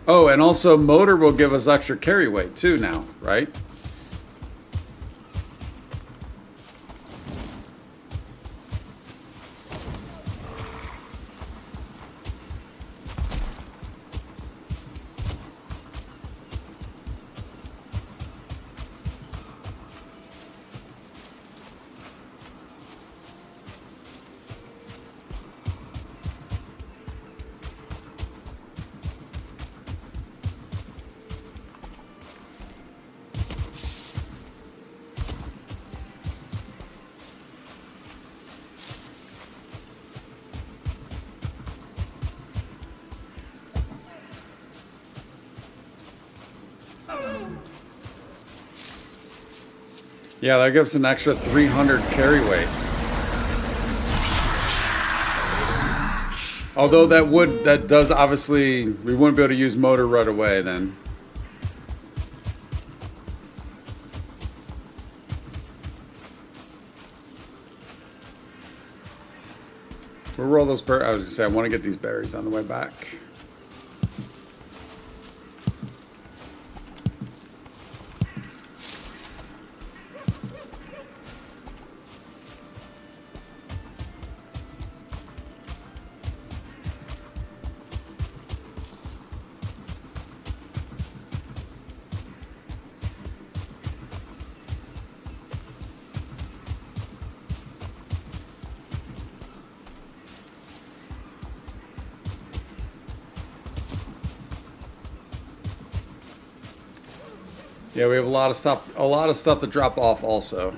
Oh, and also motor will give us extra carry weight too now, right? Yeah, that gives an extra 300 carry weight. Although that does obviously, we wouldn't be able to use motor right away then. We'll roll those berries. I was gonna say, I want to get these berries on the way back. Yeah, we have a lot of stuff to drop off also.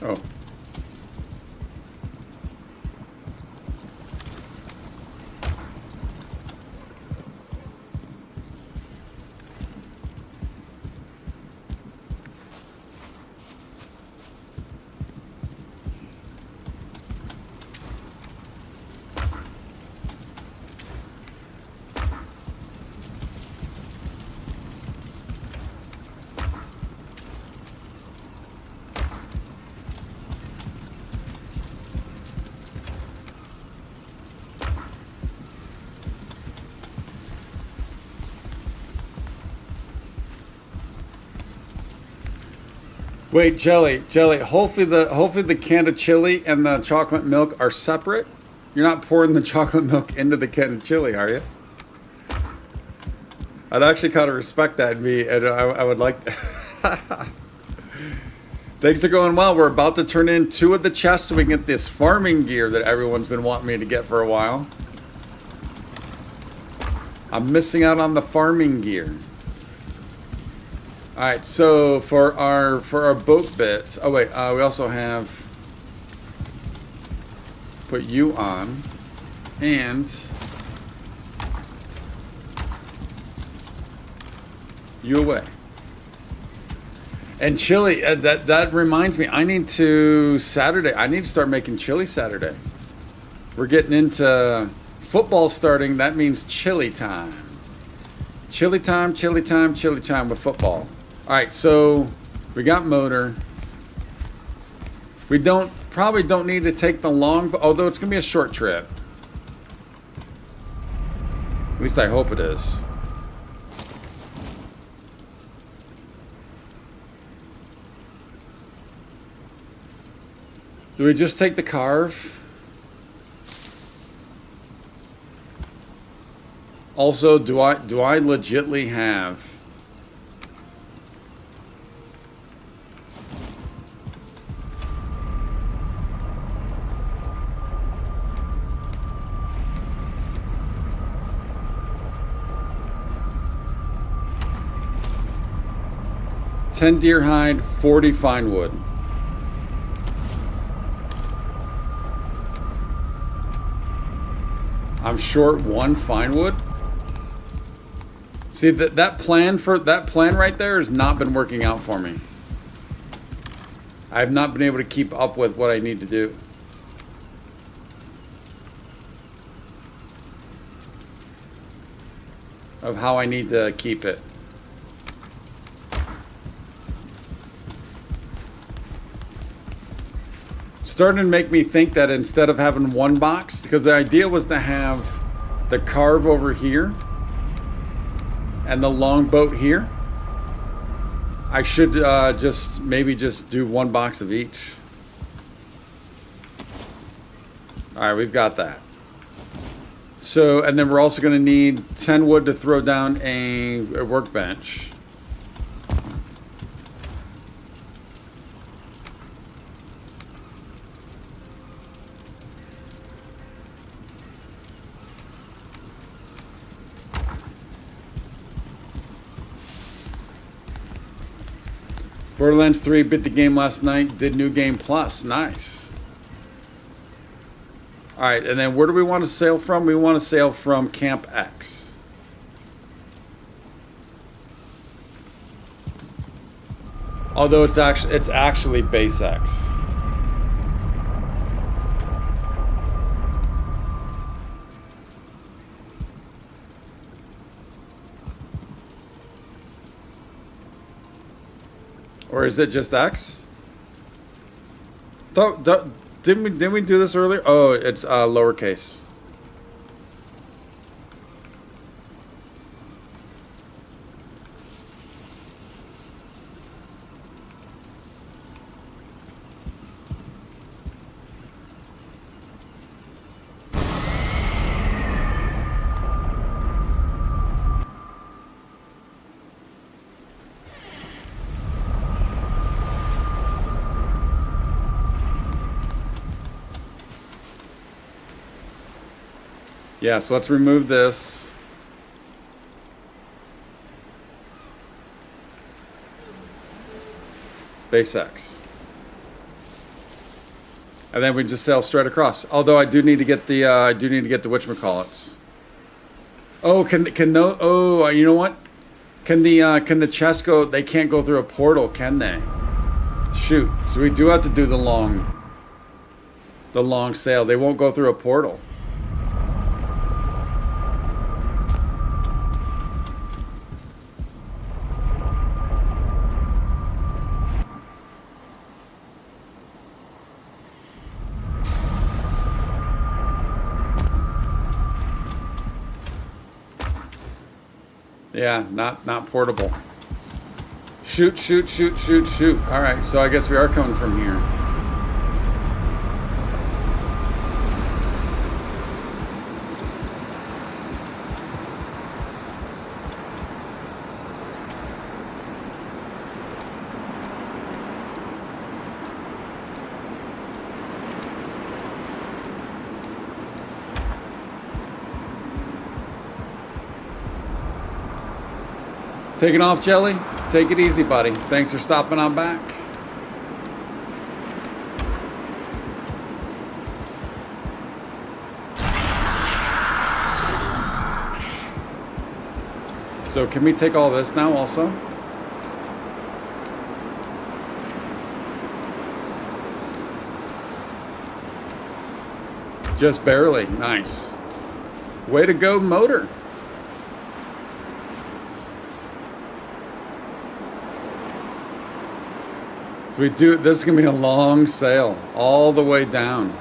Oh. Wait, jelly. Hopefully the can of chili and the chocolate milk are separate. You're not pouring the chocolate milk into the can of chili, are you? I'd actually kind of respect that in me, and I would like. Things are going well. We're about to turn in 2 of the chests so we can get this farming gear that everyone's been wanting me to get for a while. I'm missing out on the farming gear. All right, so for our boat bits. Oh wait, we also have put you on and you away. And chili, that reminds me, I need to start making chili Saturday. We're getting into football starting, that means chili time. Chili time with football. All right, so we got motor. We probably don't need to take the long, although it's gonna be a short trip. At least I hope it is. Do we just take the carve? Also, do I legitly have ten deer hide, 40 fine wood? I'm short 1 fine wood. See that plan right there has not been working out for me. I have not been able to keep up with what I need to do. Of how I need to keep it. Starting to make me think that instead of having 1 box, because the idea was to have the carve over here and the longboat here, I should maybe just do 1 box of each. All right, we've got that. So, and then we're also going to need 10 wood to throw down a workbench. Borderlands 3 beat the game last night, did New Game Plus. Nice. All right, and then where do we want to sail from? We want to sail from Camp X. Although it's actually Base X. Or is it just X? Didn't we do this earlier? Oh, it's lowercase. Yeah, so let's remove this. Base X. And then we just sail straight across. Although I do need to get the whatchamacallits. Oh, you know what? Can the chests go? They can't go through a portal, can they? Shoot. So we do have to do the long sail. They won't go through a portal. Yeah, not portable. Shoot, shoot, shoot, shoot, shoot. All right, so I guess we are coming from here. Taking off, Jelly? Take it easy, buddy. Thanks for stopping on back. So can we take all this now also? Just barely. Nice. Way to go, motor. So we do, this is gonna be a long sail all the way down.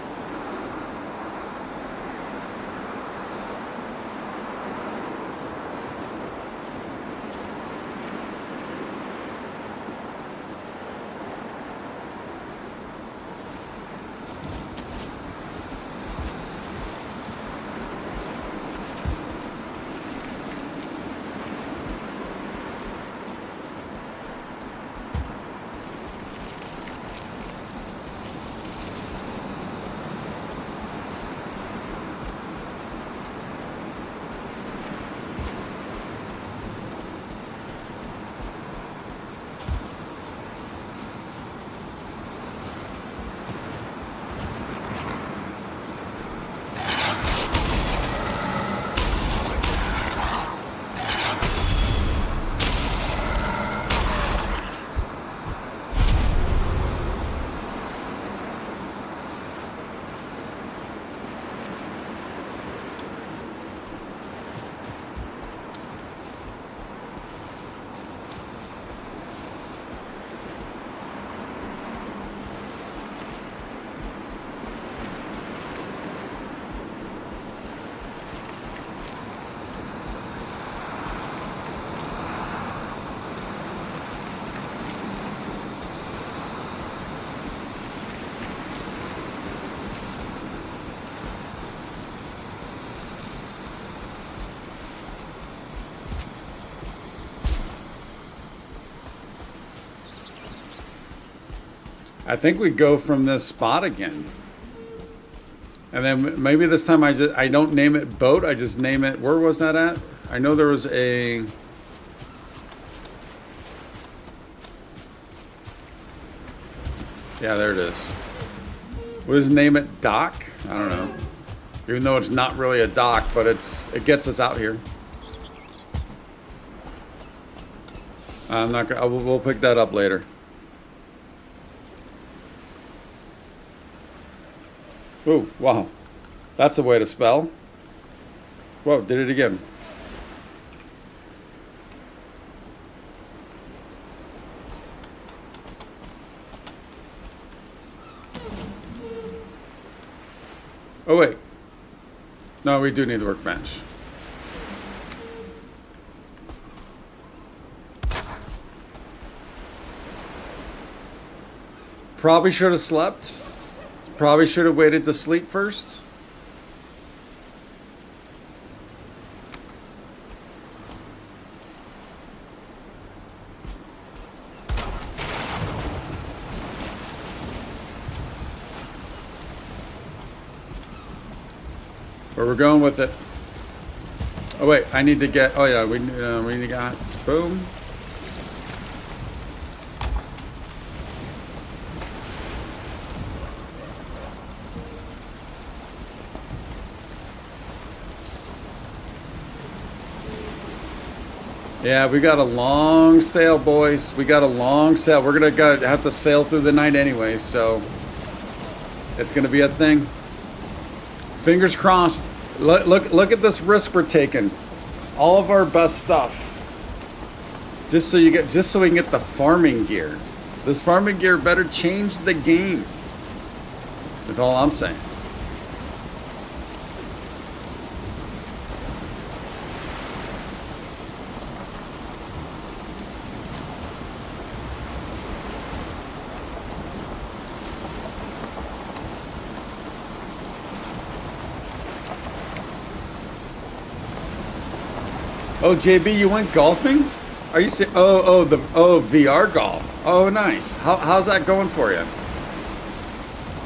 I think we go from this spot again. And then maybe this time I don't name it boat, I just name it, where was that at? I know there was a, yeah, there it is. We'll just name it dock? I don't know. Even though it's not really a dock, but it gets us out here. I'm not gonna, we'll pick that up later. Ooh, wow. That's a way to spell. Whoa, did it again. Oh, wait. No, we do need the workbench. Probably should have slept. Probably should have waited to sleep first. Where we're going with it. Oh wait, I need to get, oh yeah, we need to get, boom. Yeah, we got a long sail, boys. We got a long sail. We're gonna have to sail through the night anyway, so it's gonna be a thing. Fingers crossed. Look at this risk we're taking. All of our best stuff. Just so we can get the farming gear. This farming gear better change the game. That's all I'm saying. Oh, JB, you went golfing? Are you oh VR golf? Oh, nice. How's that going for you?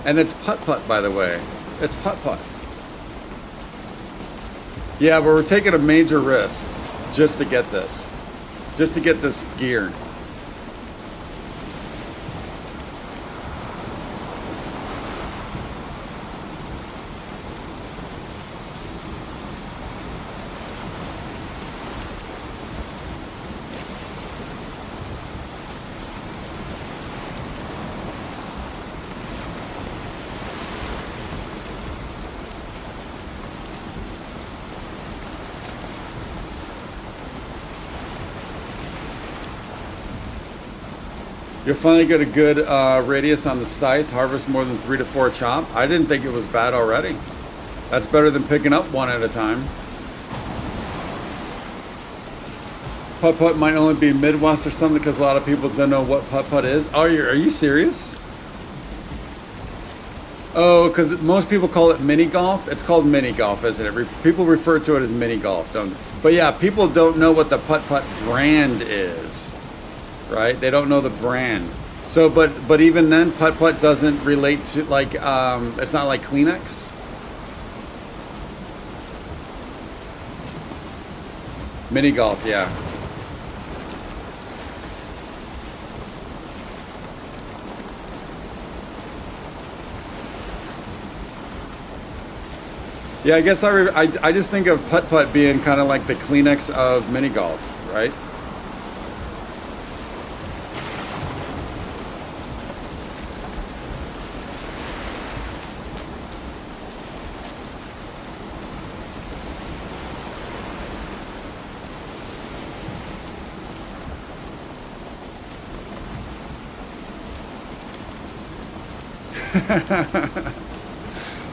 And it's putt putt, by the way. It's putt putt. Yeah, but we're taking a major risk just to get this, gear. You'll finally get a good radius on the scythe, harvest more than 3 to 4 chop. I didn't think it was bad already. That's better than picking up one at a time. Putt-putt might only be Midwest or something because a lot of people don't know what putt-putt is. Oh, are you serious? Oh, because most people call it mini golf. It's called mini golf, isn't it? People refer to it as mini golf, don't they? But yeah, people don't know what the putt-putt brand is. Right? They don't know the brand. So, but even then, putt-putt doesn't relate to, like, it's not like Kleenex. Mini golf, yeah. Yeah, I guess I just think of putt-putt being kind of like the Kleenex of mini golf, right?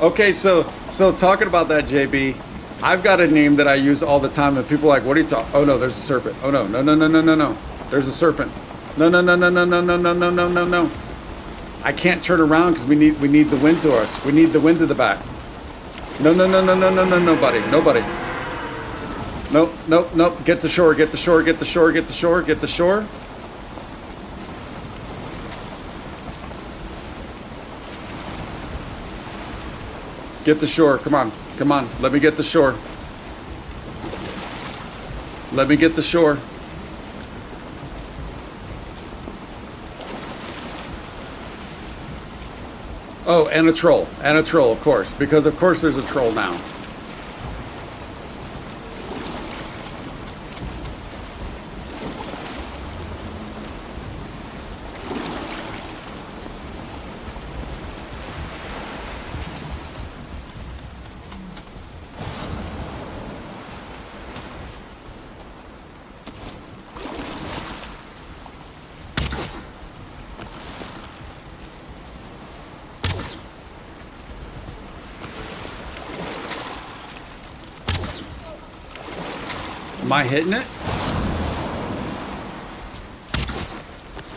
Okay, so talking about that, JB, I've got a name that I use all the time, and people are like, "What are you talking? Oh no, there's a serpent. Oh no, no, no, no, no, no, no. There's a serpent. No, no, no, no, no, no, no, no, no, no, no, no. I can't turn around because we need the wind to us. We need the wind to the back. No, no, no, no, no, no, no, nobody. Nope, nope, nope. Get to shore. Get to shore. Get to shore. Get to shore. Get to shore. Get to shore. Come on. Come on. Let me get to shore. Let me get to shore. Oh, and a troll. And a troll, of course. Because, of course, there's a troll now. Am I hitting it?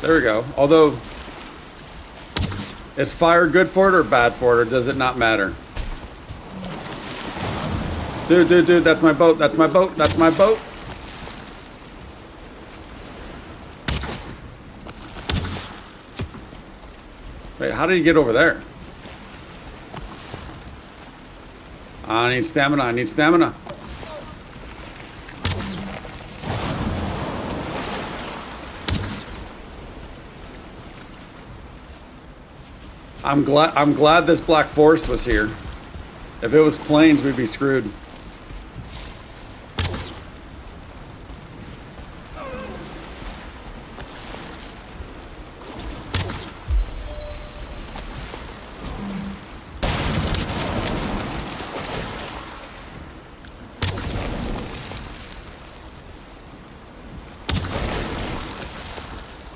There we go. Although, is fire good for it or bad for it, or does it not matter? Dude, that's my boat. That's my boat. That's my boat. Wait, how did he get over there? I need stamina. I need stamina. I'm glad this Black Forest was here. If it was plains, we'd be screwed.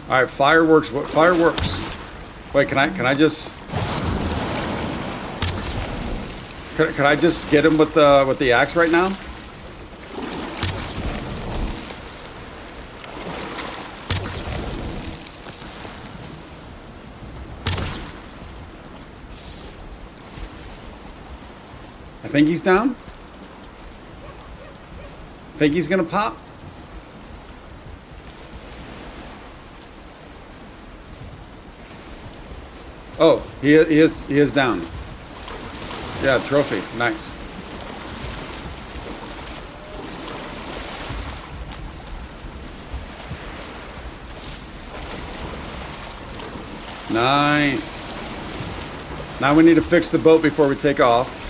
All right, fireworks. What fireworks? Wait, can I just? Can I just get him with the axe right now? I think he's down. Think he's gonna pop? Oh, he is down. Yeah, trophy. Nice. Nice. Now we need to fix the boat before we take off.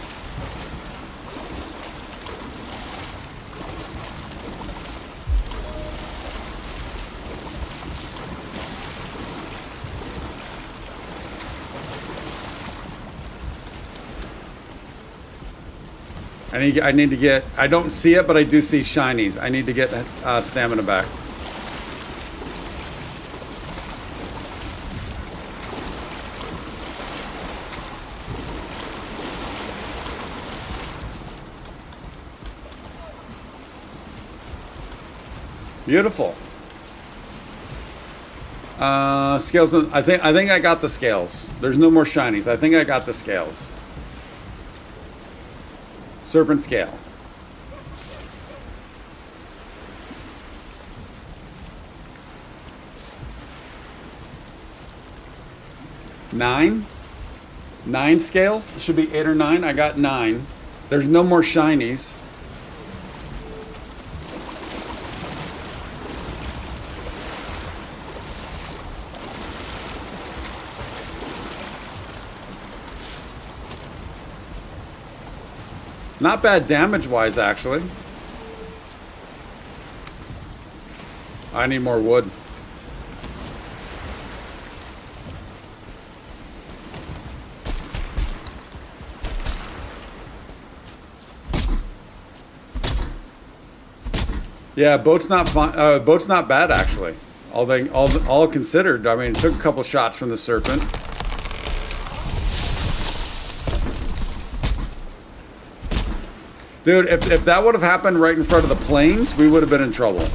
I need to get, I don't see it, but I do see shinies. I need to get stamina back. Beautiful. Scales. I think I got the scales. There's no more shinies. I think I got the scales. Serpent scale. Nine scales. It should be 8 or 9. I got 9. There's no more shinies. Not bad damage-wise, actually. I need more wood. Yeah, boat's not fun. Boat's not bad, actually. All considered. I mean, it took a couple shots from the serpent. Dude, if that would have happened right in front of the planes, we would have been in trouble.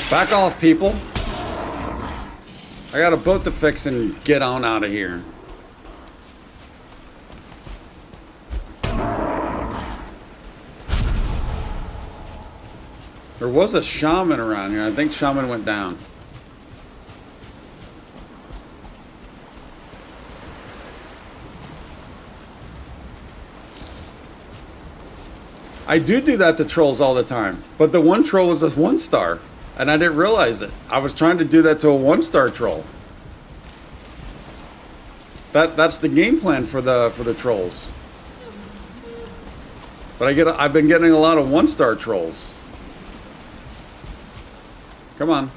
Back off, people. I got a boat to fix and get on out of here. There was a shaman around here. I think shaman went down. I do that to trolls all the time. But the one troll was this 1-star. And I didn't realize it. I was trying to do that to a 1-star troll. That's the game plan for the trolls. But I've been getting a lot of 1-star trolls. Come on.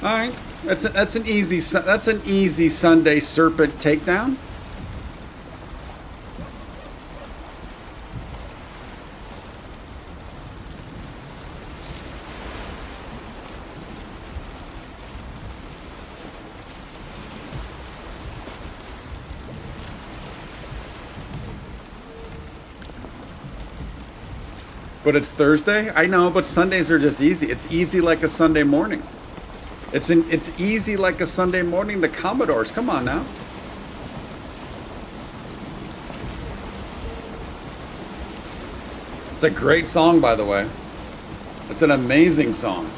All right, that's an easy Sunday serpent takedown. But it's Thursday? I know, but Sundays are just easy. It's easy like a Sunday morning. It's easy like a Sunday morning. The Commodores, come on now. It's a great song, by the way. It's an amazing song.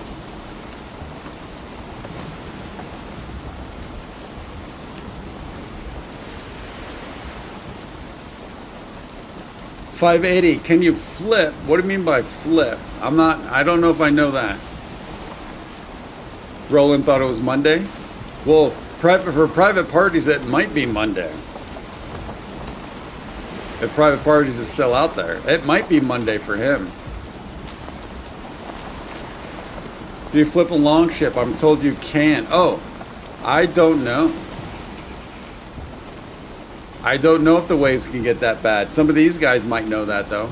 580, can you flip? What do you mean by flip? I don't know if I know that. Roland thought it was Monday. Well, for private parties, it might be Monday. If private parties is still out there, it might be Monday for him. Do you flip a long ship? I'm told you can. Oh, I don't know. I don't know if the waves can get that bad. Some of these guys might know that though.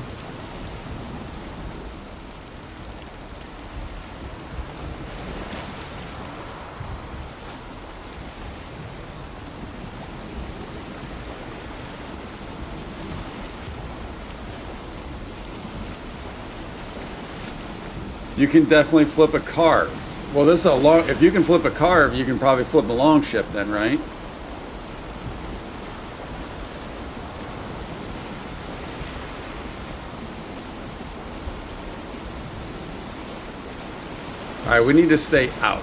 You can definitely flip a carve. Well, this is a long. If you can flip a carve, you can probably flip a long ship then, right? All right, we need to stay out.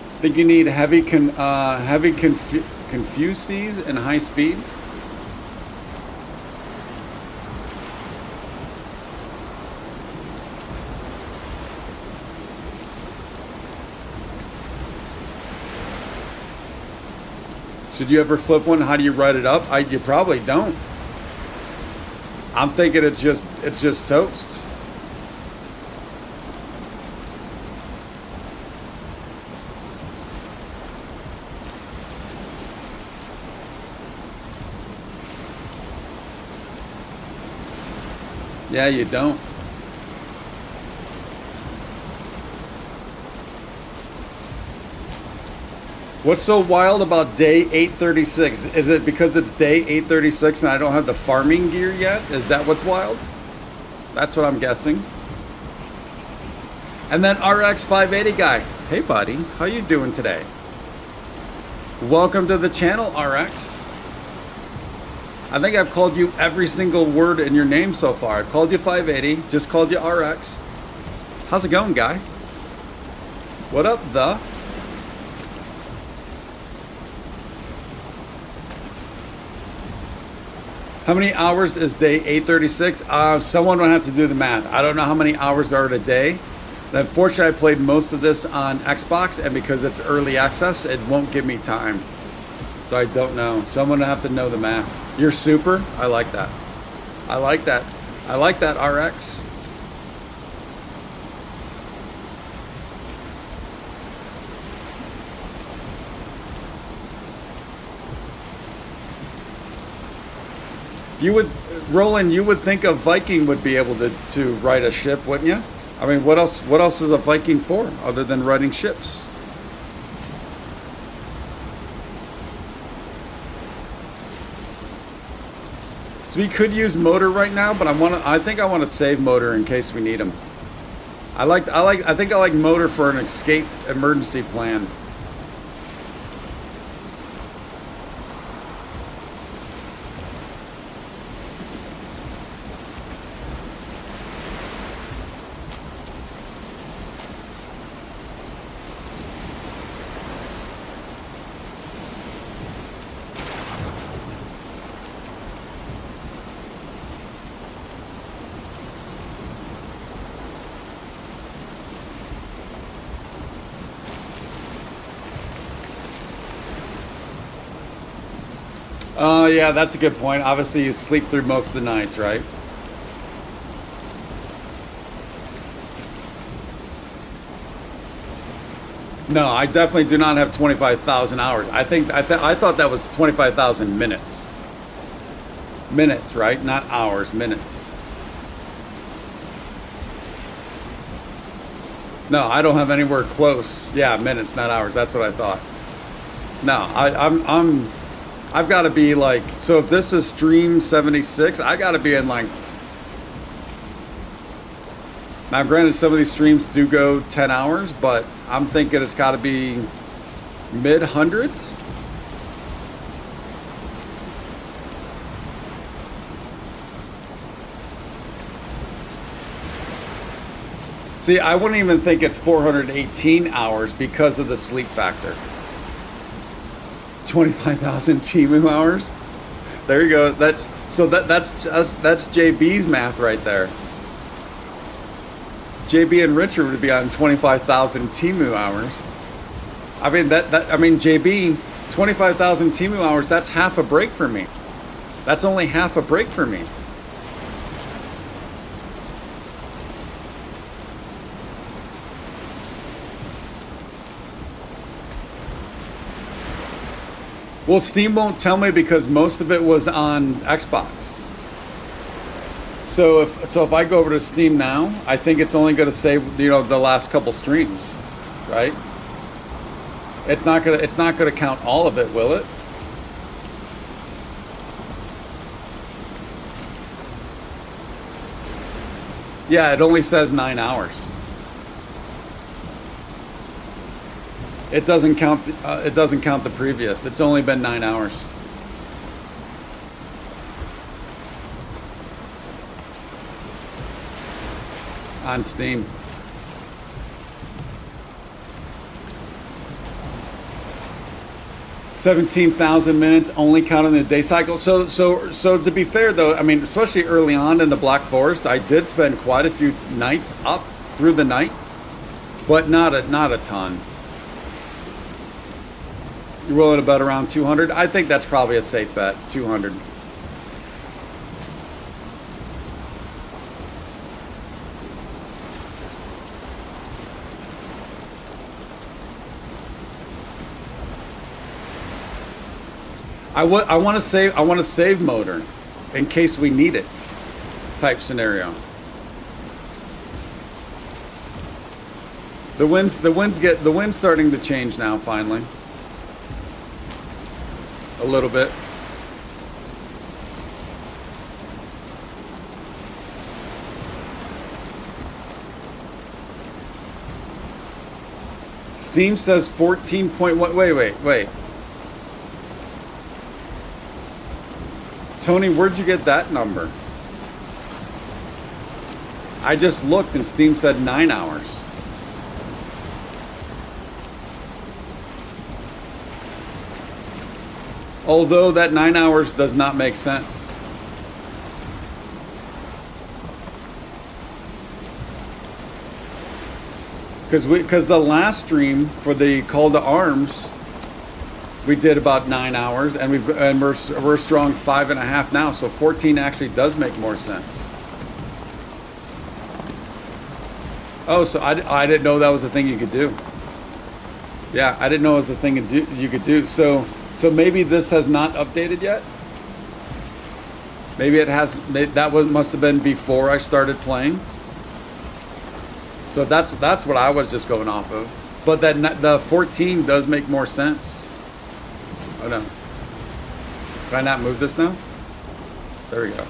I think you need heavy confuses and high speed. Should you ever flip one? How do you write it up? You probably don't. I'm thinking it's just toast. Yeah, you don't. What's so wild about day 836? Is it because it's day 836 and I don't have the farming gear yet? Is that what's wild? That's what I'm guessing. And then RX 580 guy. Hey buddy, how you doing today? Welcome to the channel, RX. I think I've called you every single word in your name so far. I called you 580, just called you RX. How's it going, guy? What up, the? How many hours is day 836? Someone would have to do the math. I don't know how many hours are in a day. Unfortunately, I played most of this on Xbox, and because it's early access, it won't give me time. So I don't know. Someone would have to know the math. You're super. I like that. I like that. I like that, RX. Roland, you would think a Viking would be able to ride a ship, wouldn't you? I mean, what else is a Viking for other than riding ships? So we could use motor right now, but I think I want to save motor in case we need them. I think I like motor for an escape emergency plan. Yeah, that's a good point. Obviously, you sleep through most of the nights, right? No, I definitely do not have 25,000 hours. I thought that was 25,000 minutes. Minutes, right? Not hours, minutes. No, I don't have anywhere close. Yeah, minutes, not hours. That's what I thought. No, I've got to be like, so if this is stream 76, I got to be in like, now granted some of these streams do go 10 hours, but I'm thinking it's got to be mid hundreds. See, I wouldn't even think it's 418 hours because of the sleep factor. 25,000 Timu hours. There you go. That's JB's math right there. JB and Richard would be on 25,000 Timu hours. I mean JB, 25,000 Timu hours, that's half a break for me. That's only half a break for me. Well, Steam won't tell me because most of it was on Xbox. So if I go over to Steam now, I think it's only going to say, you know, the last couple streams, right? It's not going to count all of it, will it? Yeah, it only says 9 hours. It doesn't count. It doesn't count the previous. It's only been 9 hours. On Steam. 17,000 minutes only counting the day cycle. So to be fair though, I mean, especially early on in the Black Forest, I did spend quite a few nights up through the night, but not a ton. You're willing to bet around 200? I think that's probably a safe bet, 200. I want to save motor in case we need it type scenario. The wind's starting to change now finally. A little bit. Steam says 14.1. Wait. Tony, where'd you get that number? I just looked and Steam said 9 hours. Although that 9 hours does not make sense. Because the last stream for the Call to Arms, we did about 9 hours, and we're strong 5.5 now, so 14 actually does make more sense. Oh, so I didn't know that was a thing you could do. Yeah, I didn't know it was a thing you could do. So maybe this has not updated yet. Maybe it has. Must have been before I started playing. So that's what I was just going off of. But the 14 does make more sense. Oh no. Can I not move this now? There we go.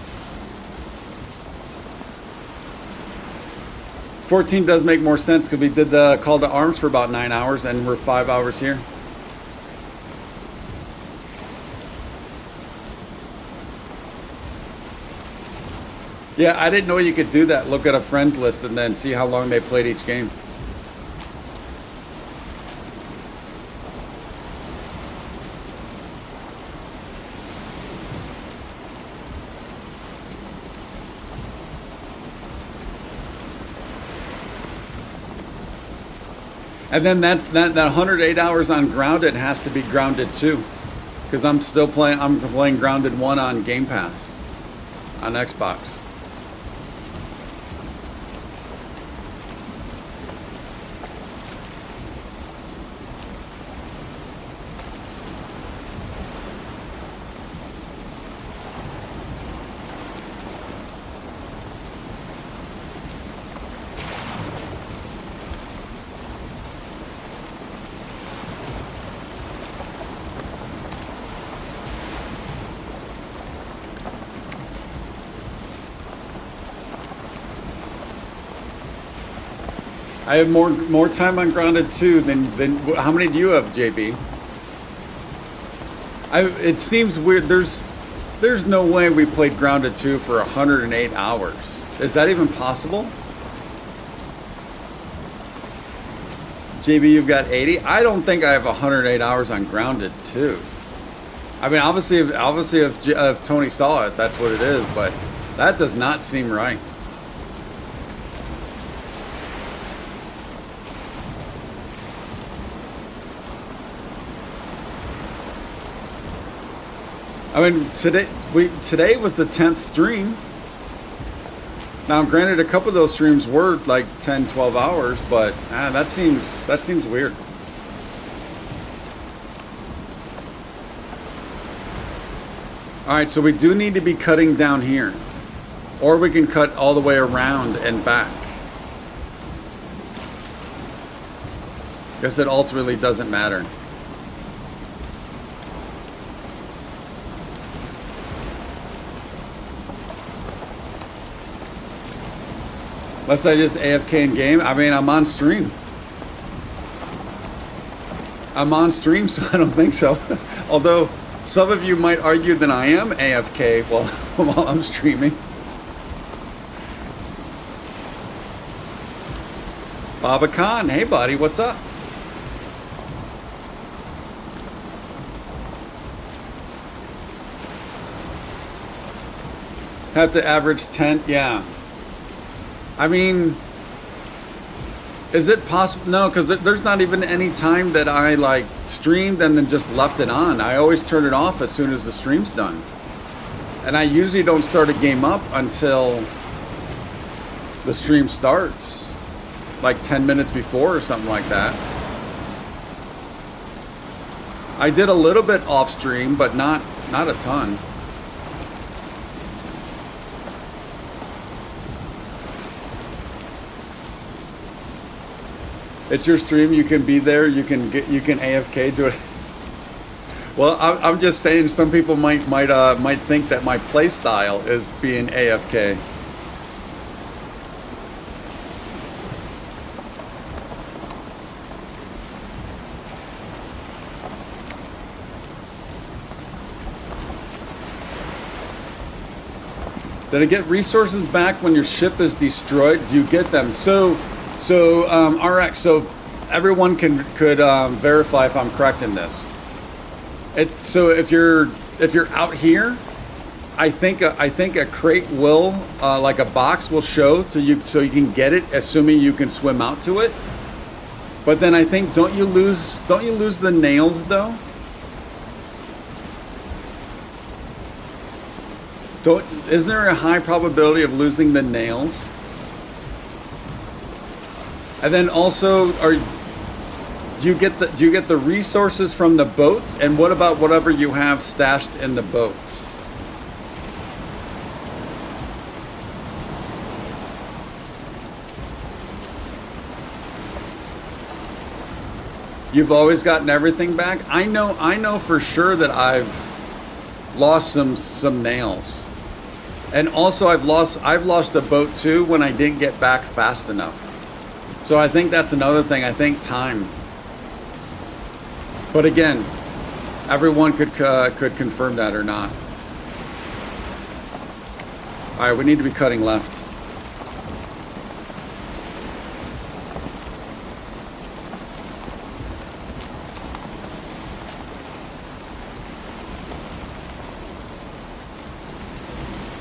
14 does make more sense because we did the Call to Arms for about 9 hours and we're 5 hours here. Yeah, I didn't know you could do that. Look at a friends list and then see how long they played each game. And then that 108 hours on Grounded has to be Grounded 2, because I'm playing Grounded 1 on Game Pass on Xbox. I have more time on Grounded 2 than how many do you have, JB? It seems weird. There's no way we played Grounded 2 for 108 hours. Is that even possible? JB, you've got 80. I don't think I have 108 hours on Grounded 2. I mean, obviously, if Tony saw it, that's what it is. But that does not seem right. I mean, today was the 10th stream. Now, granted, a couple of those streams were like 10, 12 hours, but that seems weird. All right, so we do need to be cutting down here, or we can cut all the way around and back. Guess it ultimately doesn't matter. Unless I just AFK in game. I mean, I'm on stream. I'm on stream, so I don't think so. Although some of you might argue that I am AFK while I'm streaming. Baba Khan, hey buddy, what's up? Have to average 10, yeah. I mean, is it possible? No, because there's not even any time that I like streamed and then just left it on. I always turn it off as soon as the stream's done. And I usually don't start a game up until the stream starts, like 10 minutes before or something like that. I did a little bit off stream, but not a ton. It's your stream. You can be there. You can AFK. Do it. Well, I'm just saying. Some people might think that my play style is being AFK. Did I get resources back when your ship is destroyed? Do you get them? So RX, so everyone could verify if I'm correct in this. So if you're out here, I think a crate will like a box will show to you, so you can get it, assuming you can swim out to it. But then I think don't you lose the nails though? Isn't there a high probability of losing the nails? And then also, do you get the resources from the boat? And what about whatever you have stashed in the boat? You've always gotten everything back? I know for sure that I've lost some nails. And also I've lost a boat too when I didn't get back fast enough. So I think that's another thing. I think time. But again, everyone could confirm that or not. All right, we need to be cutting left.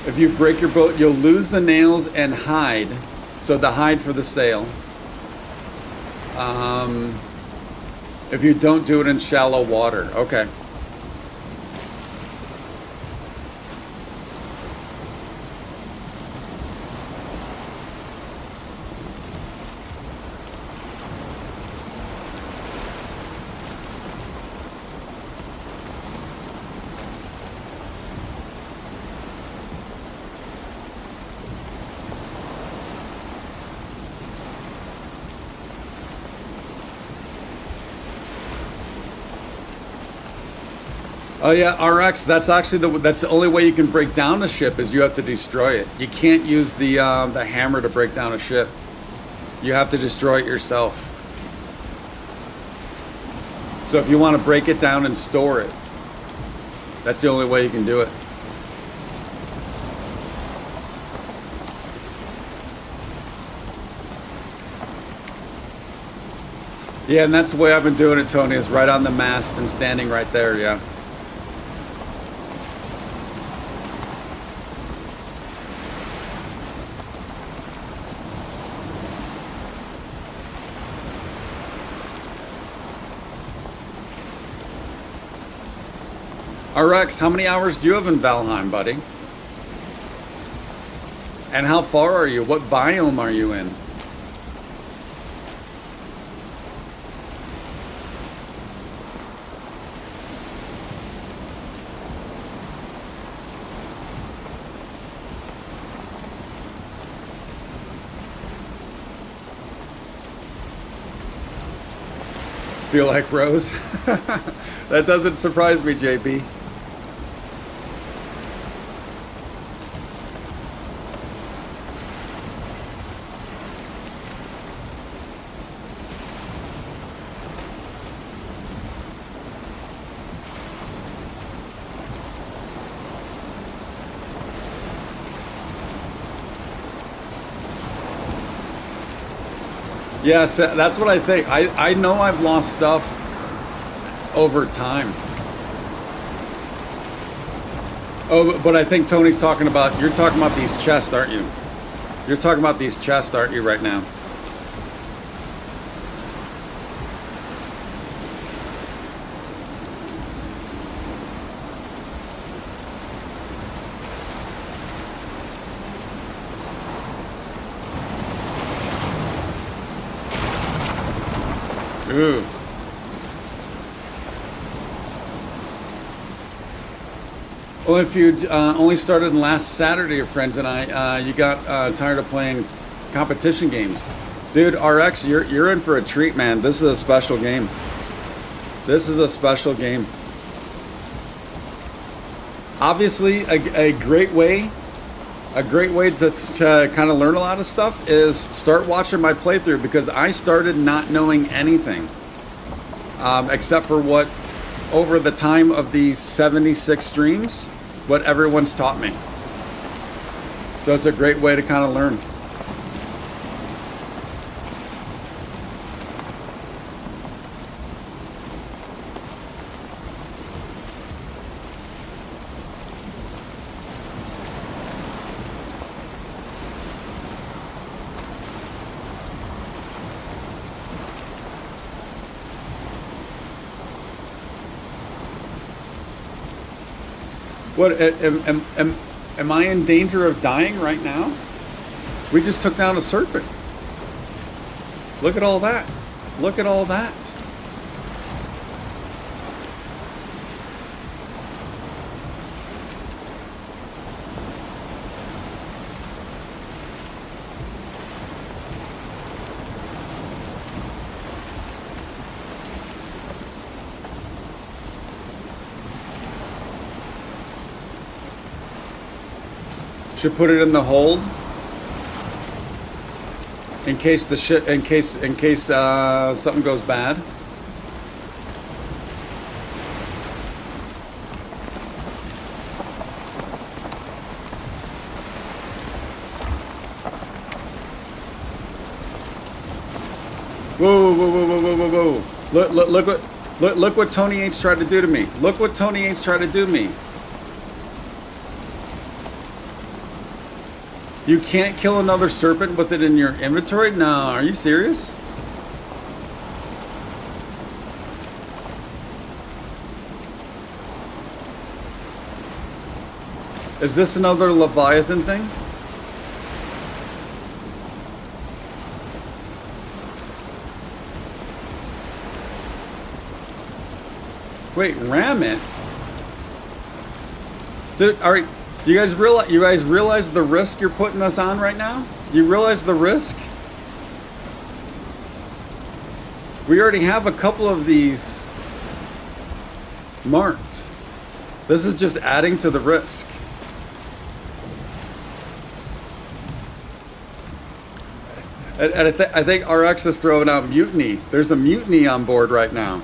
If you break your boat, you'll lose the nails and hide. So the hide for the sail. If you don't do it in shallow water. Okay. Oh yeah, RX. That's actually that's the only way you can break down a ship is you have to destroy it. You can't use the hammer to break down a ship. You have to destroy it yourself. So if you want to break it down and store it, that's the only way you can do it. Yeah, and that's the way I've been doing it, Tony, is right on the mast and standing right there, yeah. RX, how many hours do you have in Valheim, buddy? And how far are you? What biome are you in? Feel like Rose? That doesn't surprise me, JB. Yes, that's what I think. I know I've lost stuff over time. Oh, but I think Tony's talking about, you're talking about these chests, aren't you? You're talking about these chests, aren't you, right now? Ooh. Well, if you only started last Saturday, your friends and I, you got tired of playing competition games. Dude, RX, you're in for a treat, man. This is a special game. This is a special game. Obviously, a great way to kind of learn a lot of stuff is start watching my playthrough, because I started not knowing anything except for what, over the time of these 76 streams, what everyone's taught me. So it's a great way to kind of learn. What, am I in danger of dying right now? We just took down a serpent. Look at all that. Look at all that. Should put it in the hold in case the shit, in case something goes bad. Whoa, whoa, whoa, whoa, whoa, whoa, whoa! Look what Tony H tried to do to me. Look what Tony H tried to do to me. You can't kill another serpent with it in your inventory? No, are you serious? Is this another Leviathan thing? Wait, ram it? Dude, all right. You guys realize the risk you're putting us on right now? You realize the risk? We already have a couple of these marked. This is just adding to the risk. And I think RX is throwing out mutiny. There's a mutiny on board right now.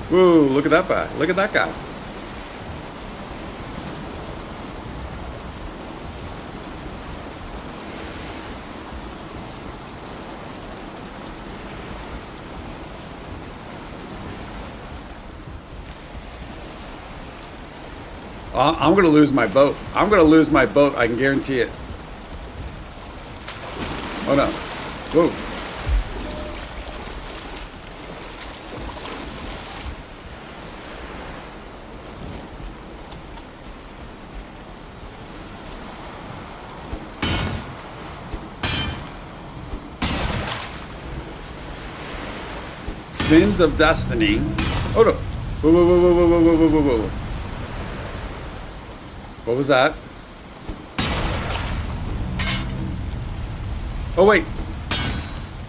Whoa, look at that guy. Look at that guy. I'm going to lose my boat. I'm going to lose my boat. I can guarantee it. Oh no. Whoa. Fins of Destiny. Oh no. Whoa, whoa, whoa, whoa, whoa, whoa, whoa, whoa, whoa. What was that? Oh wait.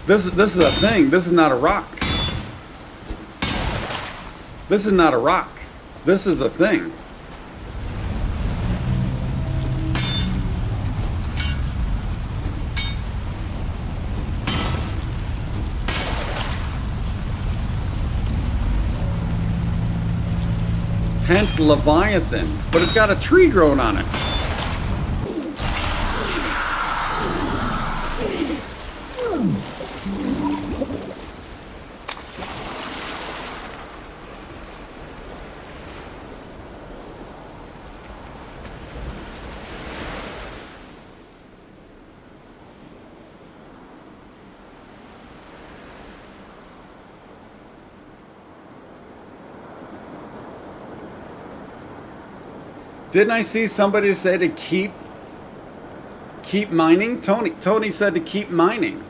This is a thing. This is not a rock. This is not a rock. This is a thing. Hence Leviathan, but it's got a tree growing on it. Didn't I see somebody say to keep mining? Tony said to keep mining.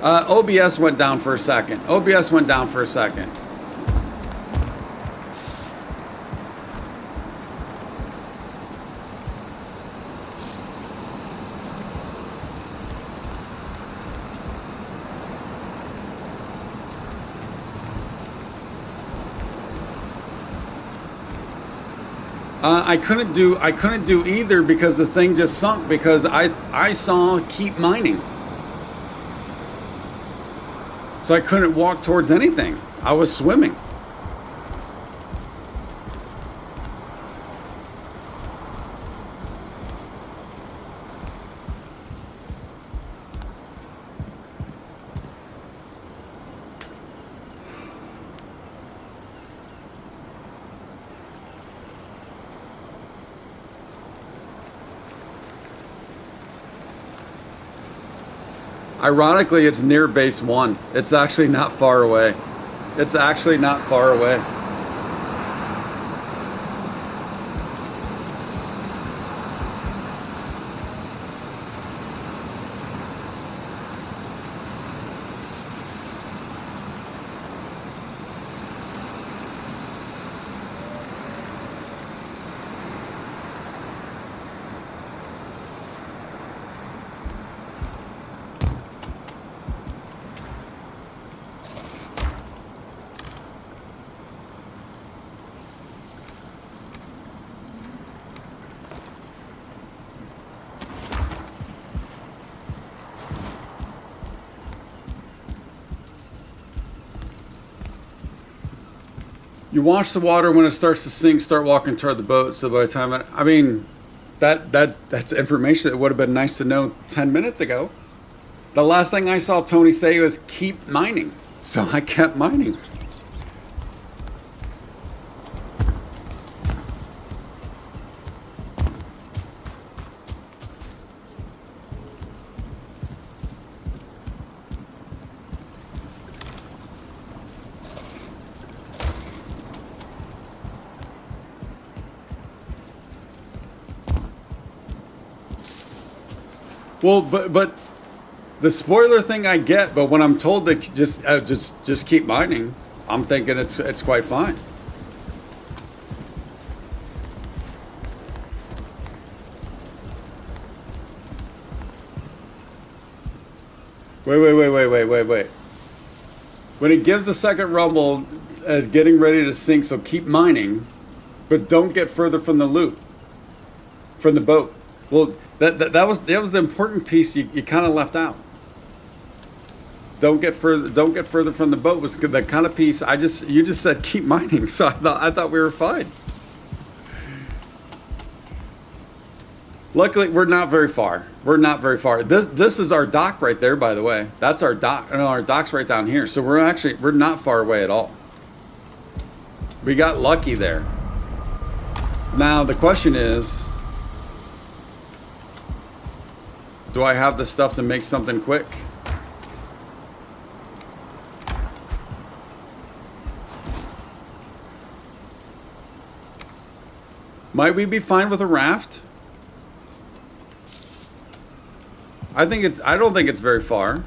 OBS went down for a second. OBS went down for a second. I couldn't do either because the thing just sunk because I saw keep mining. So I couldn't walk towards anything. I was swimming. Ironically, it's near base 1. It's actually not far away. It's actually not far away. You watch the water when it starts to sink, start walking toward the boat. So by the time I mean, that's information that would have been nice to know 10 minutes ago. The last thing I saw Tony say was keep mining. So I kept mining. Well, but the spoiler thing I get, but when I'm told that just keep mining, I'm thinking it's quite fine. Wait. When it gives the second rumble, getting ready to sink, so keep mining, but don't get further from the loot, from the boat. Well, that was the important piece you kind of left out. Don't get further from the boat was the kind of piece you just said keep mining, so I thought we were fine. Luckily, we're not very far. This is our dock right there, by the way. That's our dock. No, our dock's right down here. So we're not far away at all. We got lucky there. Now the question is, do I have the stuff to make something quick? Might we be fine with a raft? I don't think it's very far.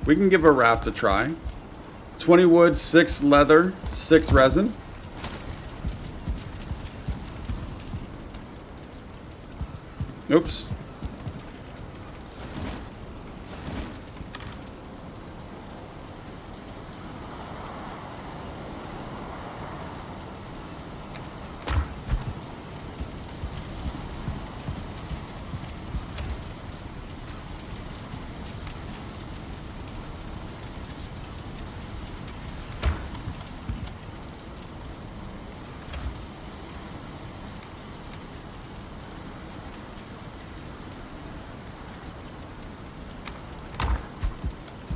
We can give a raft a try. 20 wood, 6 leather, 6 resin. Oops.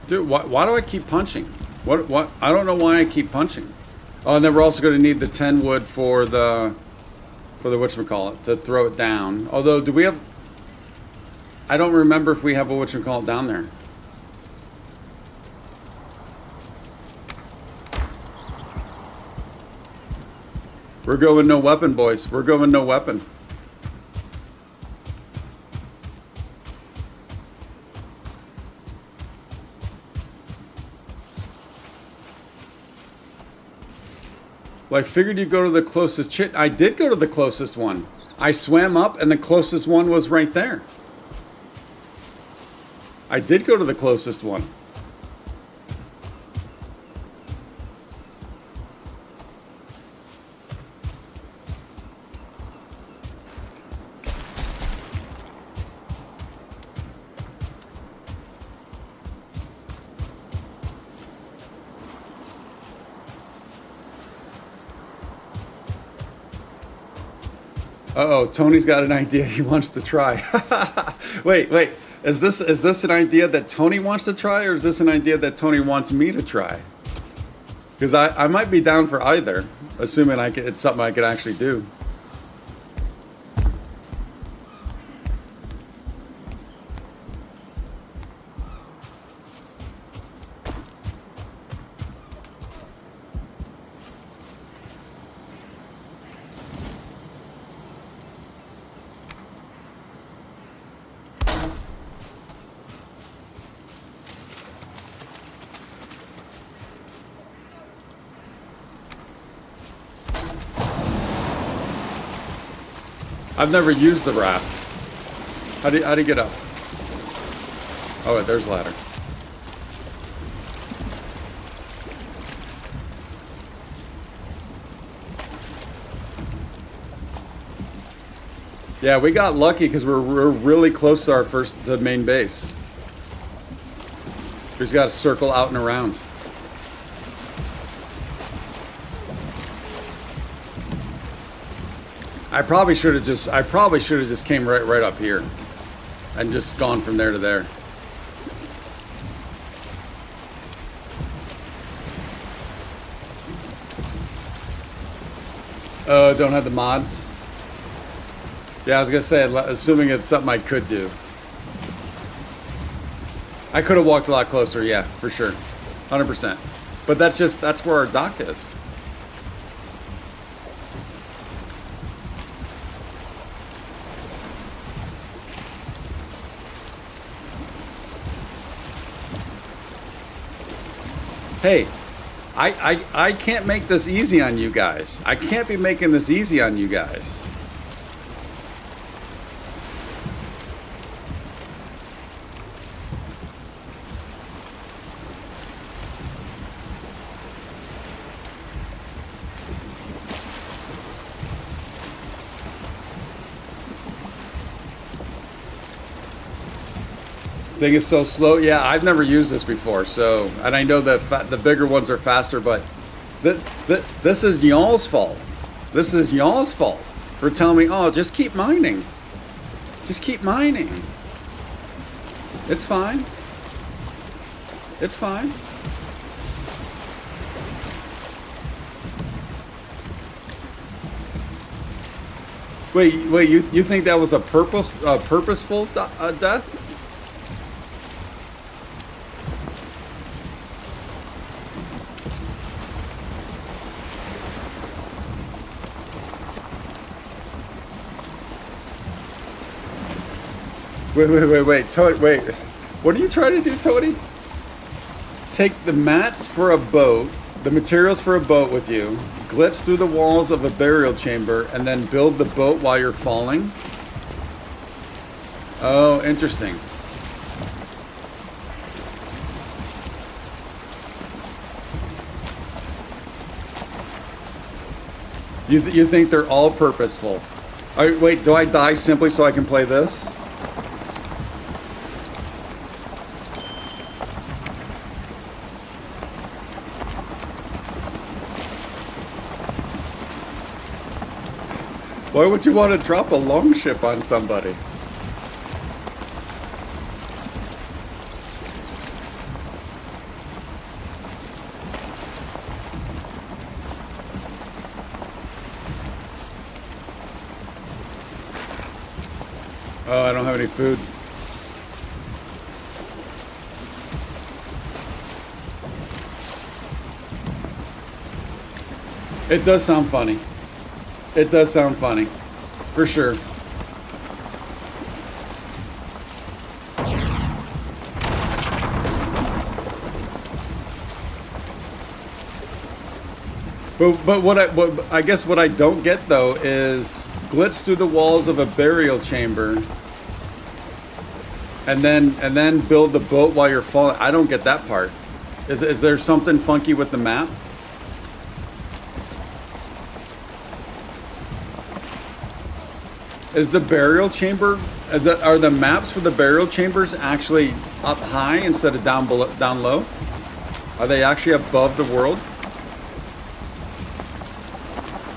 Dude, why do I keep punching? What? I don't know why I keep punching. Oh, and then we're also going to need the 10 wood for the whatchamacallit, to throw it down. Although, do we have... I don't remember if we have a whatchamacallit down there. We're going no weapon, boys. We're going no weapon. Well, I figured you'd go to the closest chit. I did go to the closest one. I swam up and the closest one was right there. I did go to the closest one. Uh-oh, Tony's got an idea he wants to try. Wait. Is this an idea that Tony wants to try, or is this an idea that Tony wants me to try? Because I might be down for either, assuming it's something I could actually do. I've never used the raft. How do you get up? Oh, wait, there's a ladder. Yeah, we got lucky because we're really close to our to main base. We just got to circle out and around. I probably should have just came right up here and just gone from there to there. Don't have the mods. Yeah, I was gonna say, assuming it's something I could do. I could have walked a lot closer, yeah, for sure. 100%. But that's where our dock is. Hey, I can't make this easy on you guys. I can't be making this easy on you guys. Thing is so slow. Yeah, I've never used this before, so, and I know that the bigger ones are faster, but this is y'all's fault. This is y'all's fault for telling me, oh, just keep mining. Just keep mining. It's fine. It's fine. Wait, you think that was a purposeful death? Wait, Tony, wait. What are you trying to do, Tony? Take the mats for a boat, the materials for a boat with you, glitch through the walls of a burial chamber, and then build the boat while you're falling? Oh, interesting. You think they're all purposeful? Wait, do I die simply so I can play this? Why would you want to drop a longship on somebody? Oh, I don't have any food. It does sound funny. It does sound funny, for sure. But I guess what I don't get though is glitch through the walls of a burial chamber and then build the boat while you're falling. I don't get that part. Is there something funky with the map? Is the burial chamber, are the maps for the burial chambers actually up high instead of down low? Are they actually above the world?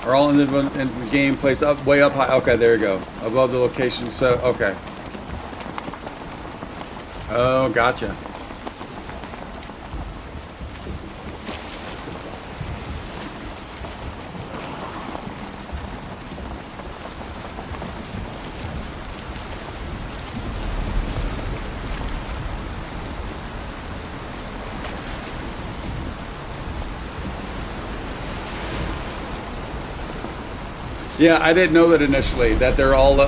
Are all in the game place up way up high? Okay, there you go. Above the location. So okay. Oh, gotcha. Yeah, I didn't know that initially, that they're all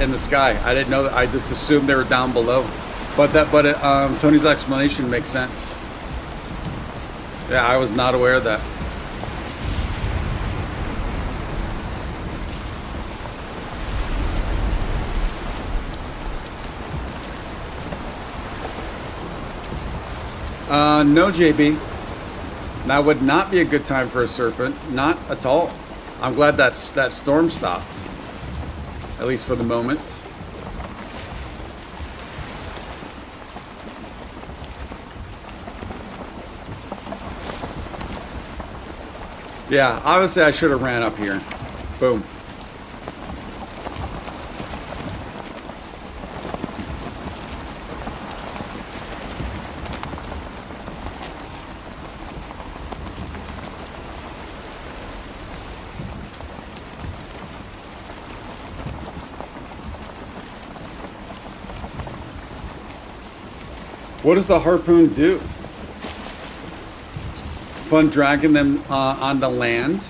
in the sky. I didn't know that. I just assumed they were down below. But Tony's explanation makes sense. Yeah, I was not aware of that. No, JB. That would not be a good time for a serpent. Not at all. I'm glad that storm stopped, at least for the moment. Yeah, obviously I should have ran up here. Boom. What does the harpoon do? Fun dragging them on the land.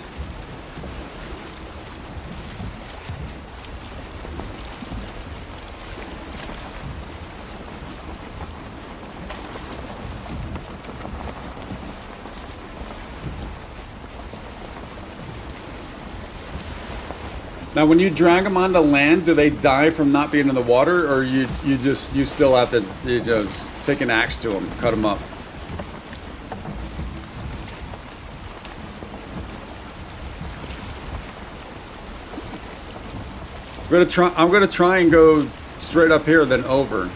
Now, when you drag them onto land, do they die from not being in the water, or you still have to just take an axe to them, cut them up? I'm gonna try and go straight up here, then over,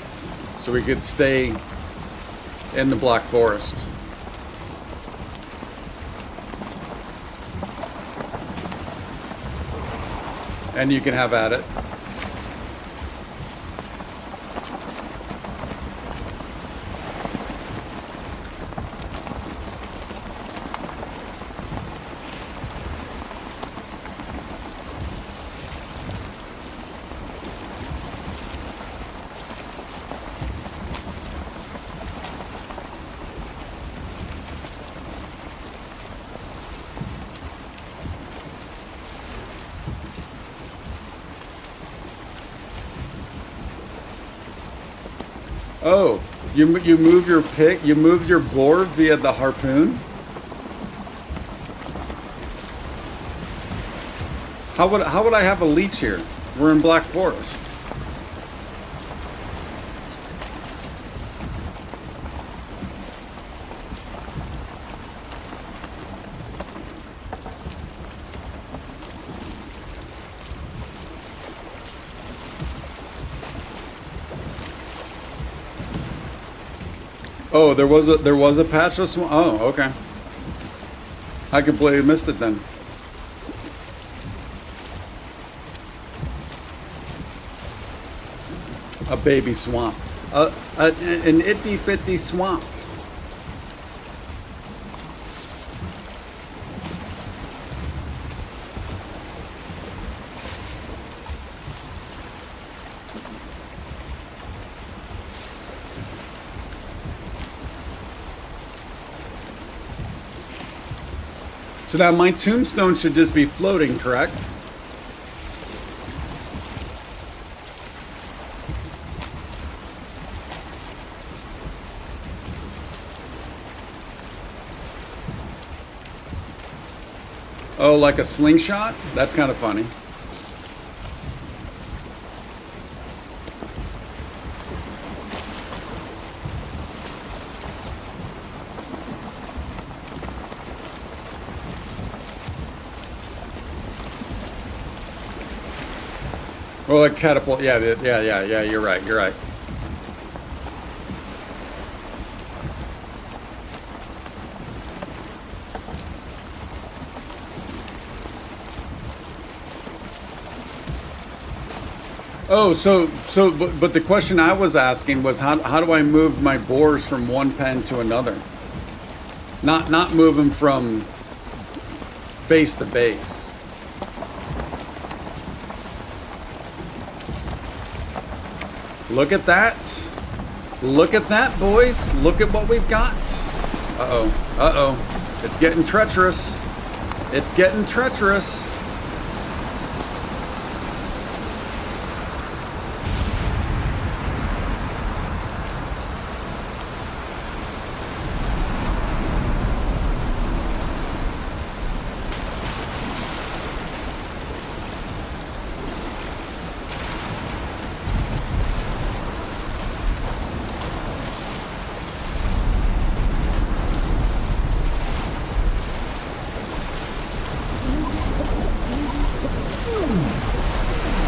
so we could stay in the Black Forest. And you can have at it. Oh, you move your pick, you move your boar via the harpoon? How would I have a leech here? We're in Black Forest. Oh, there was a patch of swamp. Oh, okay. I completely missed it then. A baby swamp. An itty bitty swamp. So now my tombstone should just be floating, correct? Oh, like a slingshot? That's kind of funny. Or like catapult. Yeah, you're right, you're right. Oh, but the question I was asking was how do I move my boars from one pen to another? Not move them from base to base. Look at that. Look at that, boys. Look at what we've got. Uh-oh. Uh-oh. It's getting treacherous. It's getting treacherous.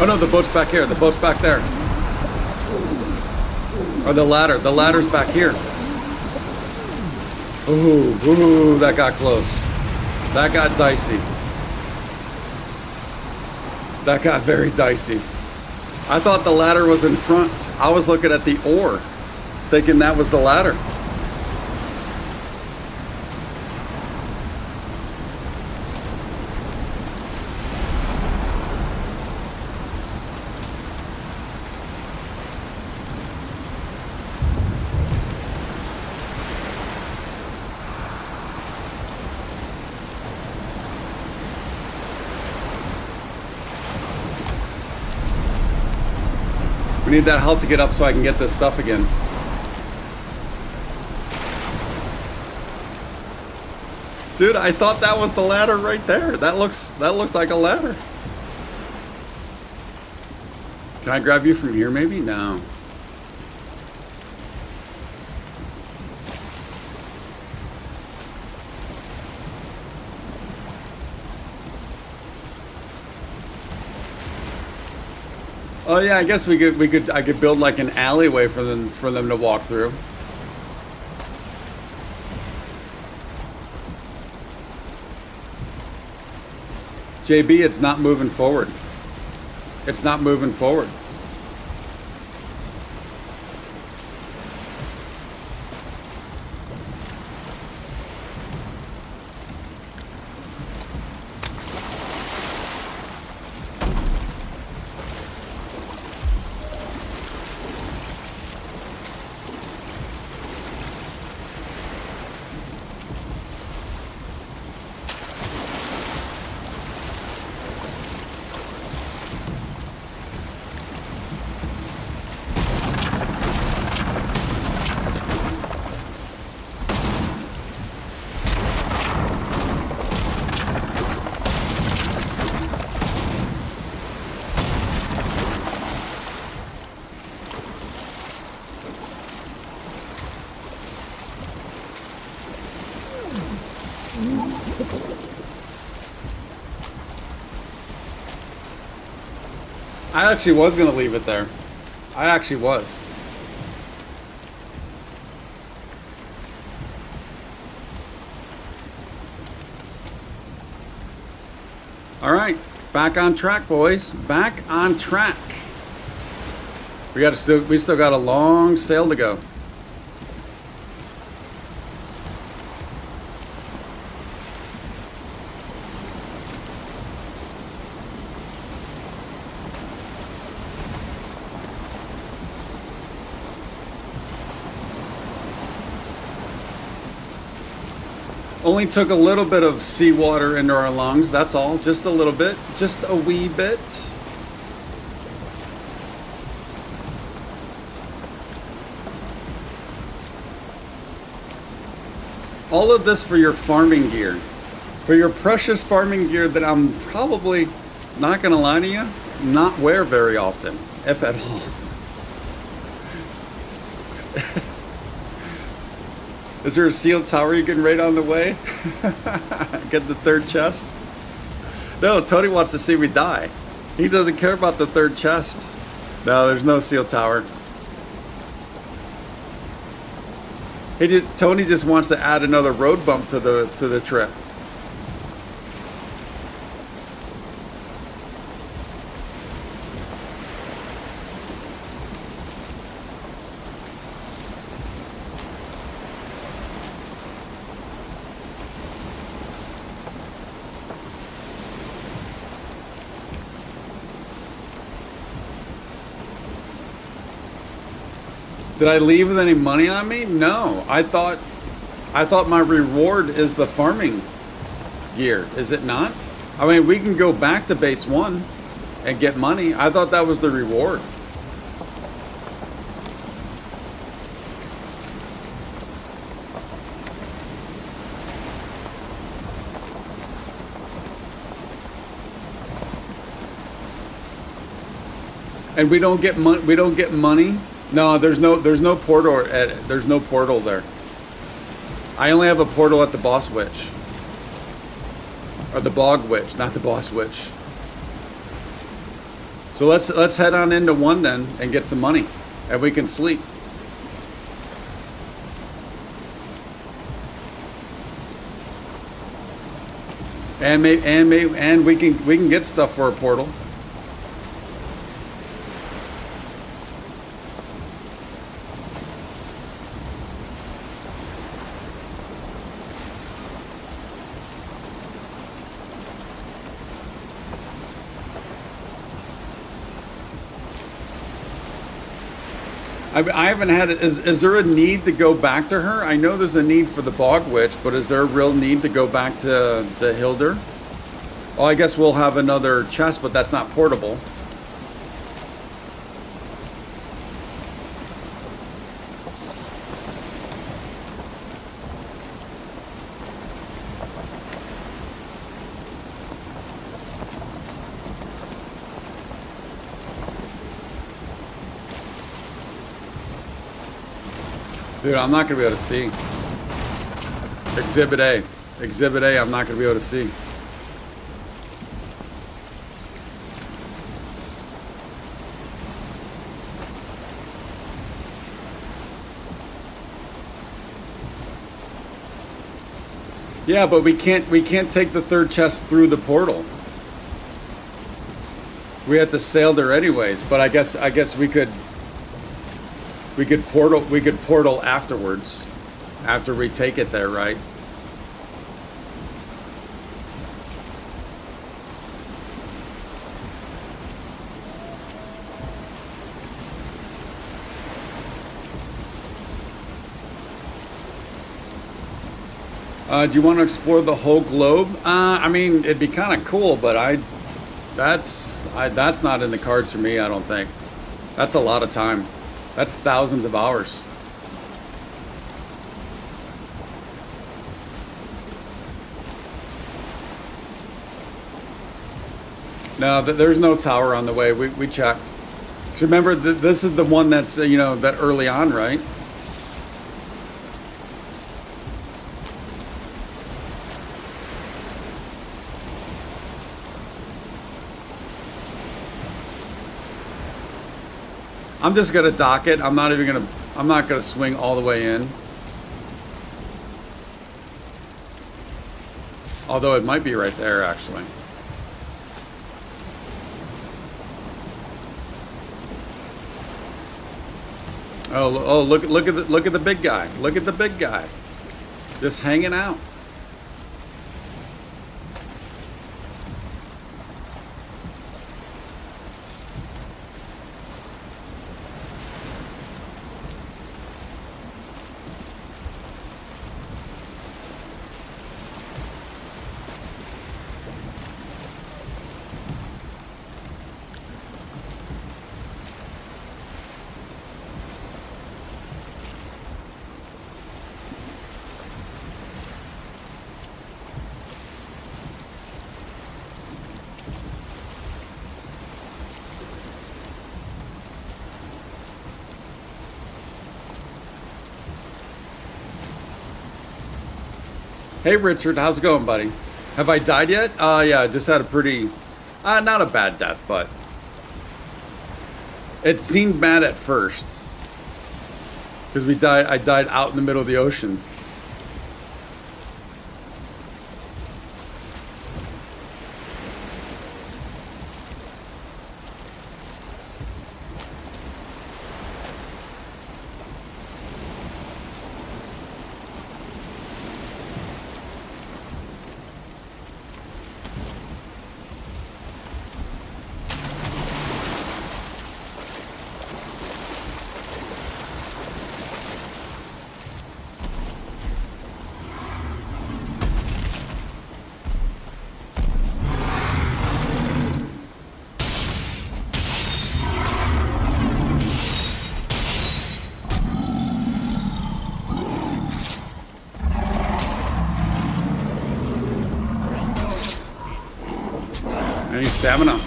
Oh no, the boat's back here. The boat's back there. Or the ladder. The ladder's back here. Ooh, that got close. That got dicey. That got very dicey. I thought the ladder was in front. I was looking at the oar, thinking that was the ladder. We need that health to get up so I can get this stuff again. Dude, I thought that was the ladder right there. That looked like a ladder. Can I grab you from here maybe? No. Oh yeah, I guess I could build like an alleyway for them to walk through. JB, it's not moving forward. It's not moving forward. I actually was going to leave it there. I actually was. All right, back on track, boys. Back on track. We still got a long sail to go. Only took a little bit of seawater into our lungs, that's all. Just a little bit, just a wee bit. All of this for your farming gear. For your precious farming gear that I'm probably, not gonna lie to you, not wear very often, if at all. Is there a seal tower you can raid on the way? Get the third chest? No, Tony wants to see me die. He doesn't care about the third chest. No, there's no seal tower. Tony just wants to add another road bump to the trip. Did I leave with any money on me? No. I thought my reward is the farming gear. Is it not? I mean, we can go back to base 1 and get money. I thought that was the reward. And we don't get money. No, there's no portal. There's no portal there. I only have a portal at the boss witch, or the bog witch, not the boss witch. So let's head on into 1 then and get some money, and we can sleep. And we can get stuff for a portal. I haven't had it. Is there a need to go back to her? I know there's a need for the bog witch, but is there a real need to go back to Hilder? Well, I guess we'll have another chest, but that's not portable. Dude, I'm not going to be able to see. Exhibit A. Exhibit A, I'm not going to be able to see. Yeah, but we can't take the third chest through the portal. We have to sail there anyways, but I guess we could portal afterwards, after we take it there, right? Do you want to explore the whole globe? I mean, it'd be kind of cool, but that's not in the cards for me, I don't think. That's a lot of time. That's thousands of hours. No, there's no tower on the way. We checked. 'Cause remember, this is the one that's, that early on, right? I'm just gonna dock it. I'm not gonna swing all the way in. Although it might be right there, actually. Oh, look at the big guy. Look at the big guy, just hanging out. Hey Richard, how's it going, buddy? Have I died yet? Yeah, I just had a pretty, not a bad death, but it seemed bad at first because I died out in the middle of the ocean. Any stamina?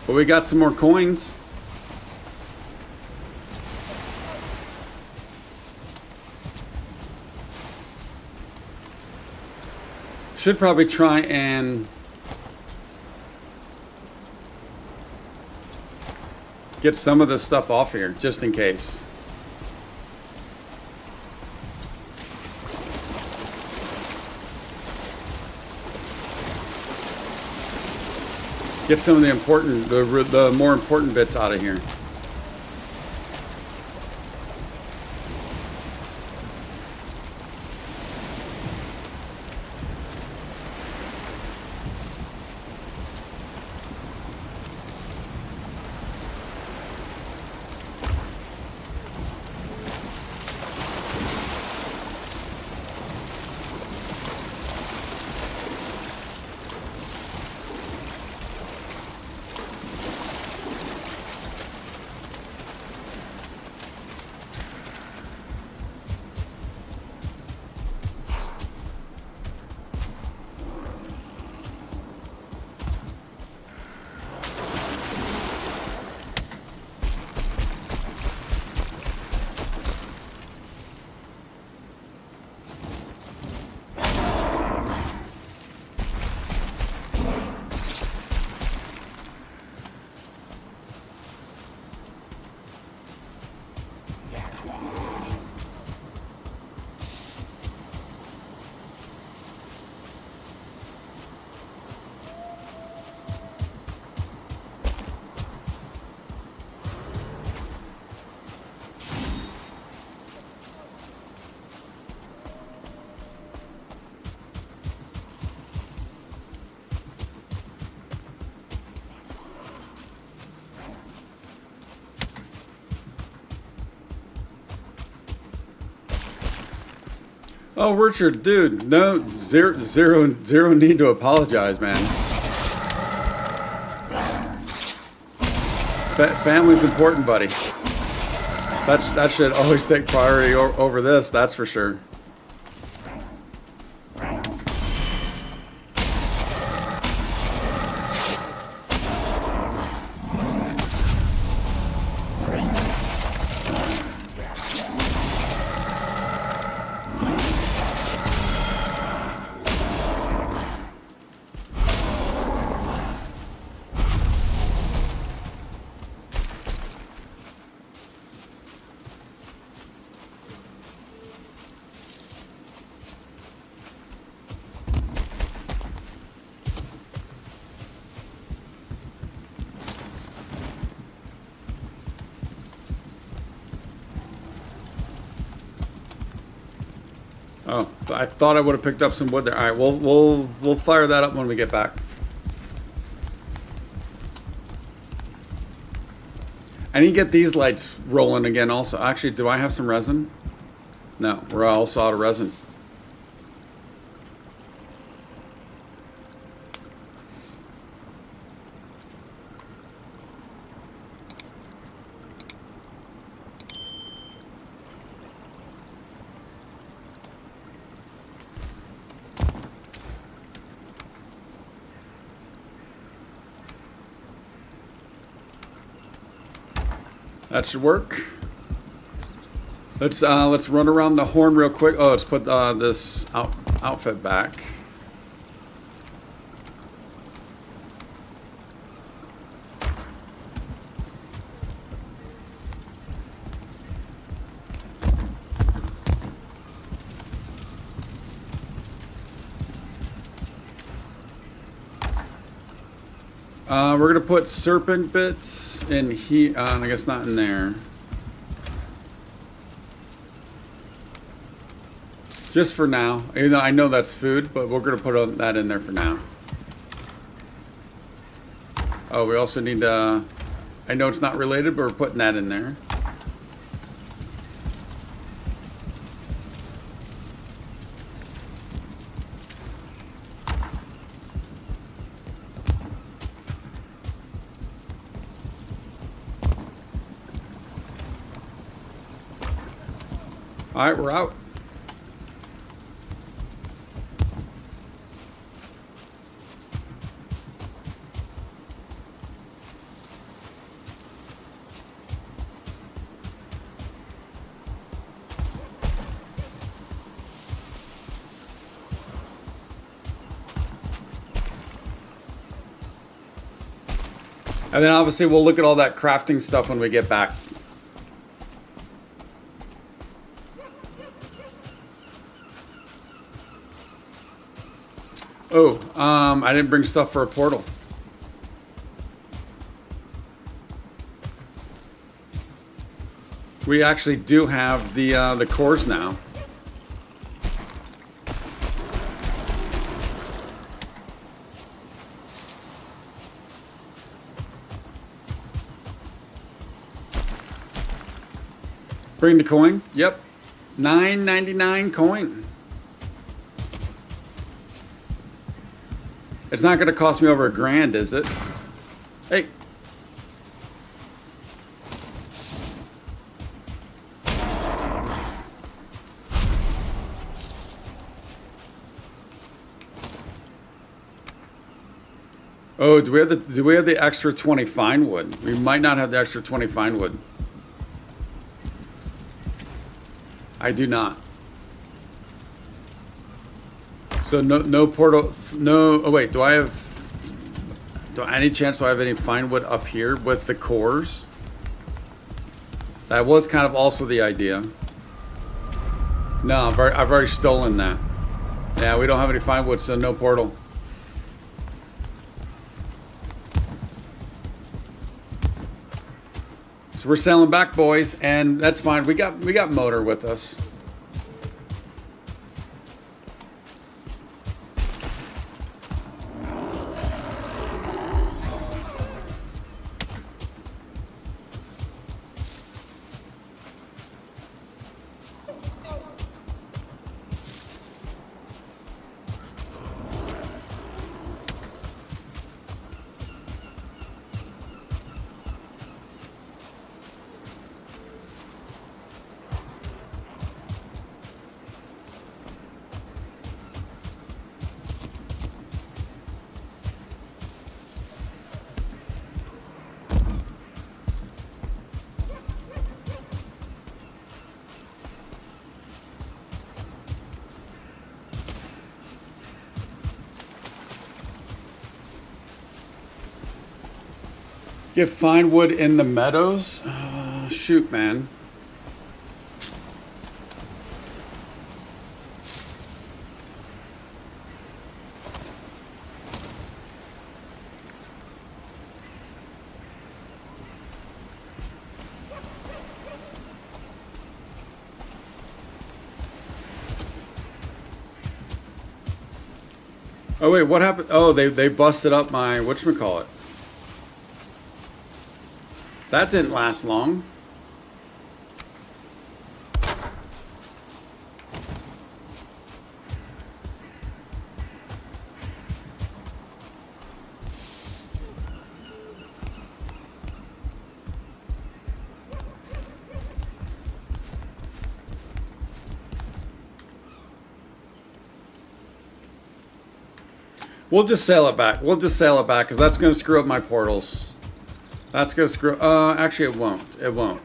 But we got some more coins. Should probably try and get some of this stuff off here, just in case. Get some of the important, the more important bits out of here. Oh, Richard, dude, no, zero need to apologize, man. Family's important, buddy. That should always take priority over this, that's for sure. Oh, I thought I would have picked up some wood there. All right, we'll fire that up when we get back. I need to get these lights rolling again also. Actually, do I have some resin? No, we're also out of resin. That should work. Let's run around the horn real quick. Oh, let's put this outfit back. We're gonna put serpent bits in here. I guess not in there. Just for now. Even though I know that's food, but we're gonna put that in there for now. Oh, we also need. I know it's not related, but we're putting that in there. All right, we're out. And then obviously we'll look at all that crafting stuff when we get back. Oh, I didn't bring stuff for a portal. We actually do have the cores now. Bring the coin. Yep, $9.99 coin. It's not going to cost me over $1,000, is it? Hey. Oh, do we have the extra 20 fine wood? We might not have the extra 20 fine wood. I do not. So no portal, no. Oh wait, do I any chance do I have any fine wood up here with the cores? That was kind of also the idea. No, I've already stolen that. Yeah, we don't have any fine wood, so no portal. So we're sailing back, boys, and that's fine. We got motor with us. Get fine wood in the meadows? Shoot, man. Oh wait, what happened? Oh, they busted up my whatchamacallit. That didn't last long. We'll just sail it back. We'll just sail it back because that's going to screw up my portals. That's going to screw. Actually, it won't. It won't.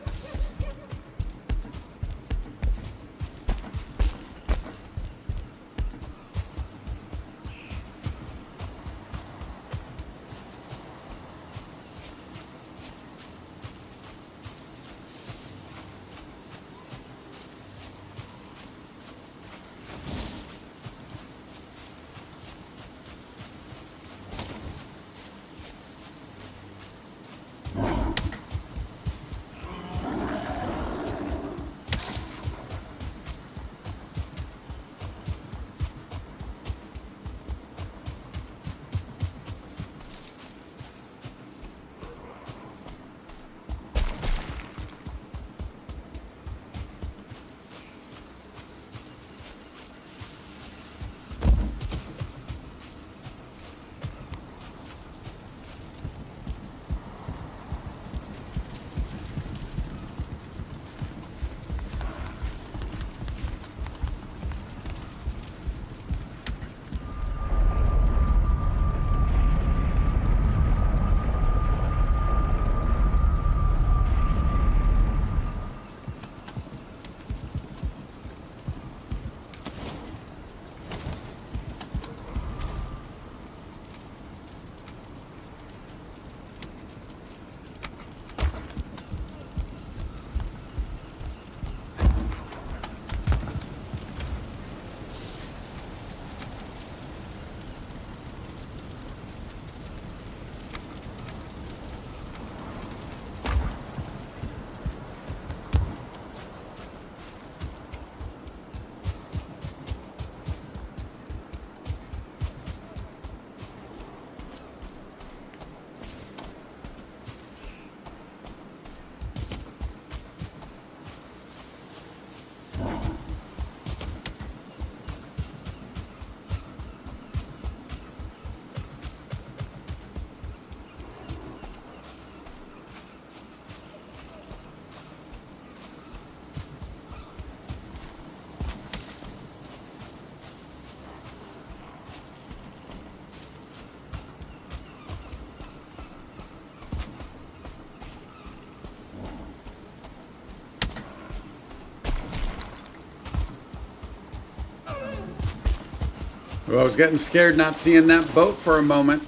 Well, I was getting scared not seeing that boat for a moment.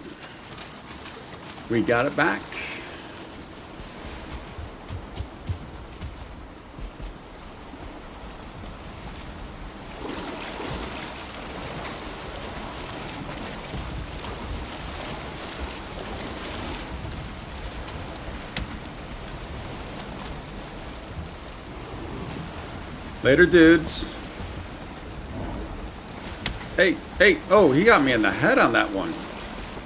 We got it back. Later, dudes. Hey, hey, oh, he got me in the head on that one.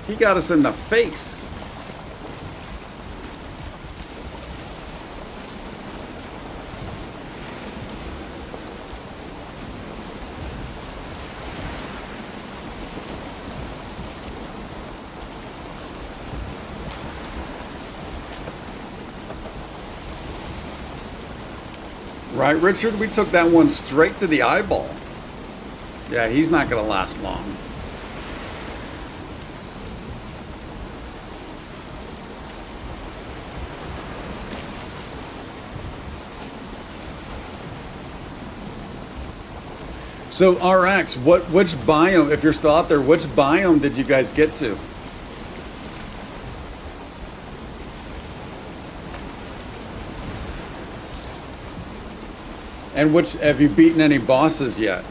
He got us in the face. Right, Richard? We took that one straight to the eyeball. Yeah, he's not going to last long. So RX, which biome, if you're still out there, which biome did you guys get to? And which, have you beaten any bosses yet?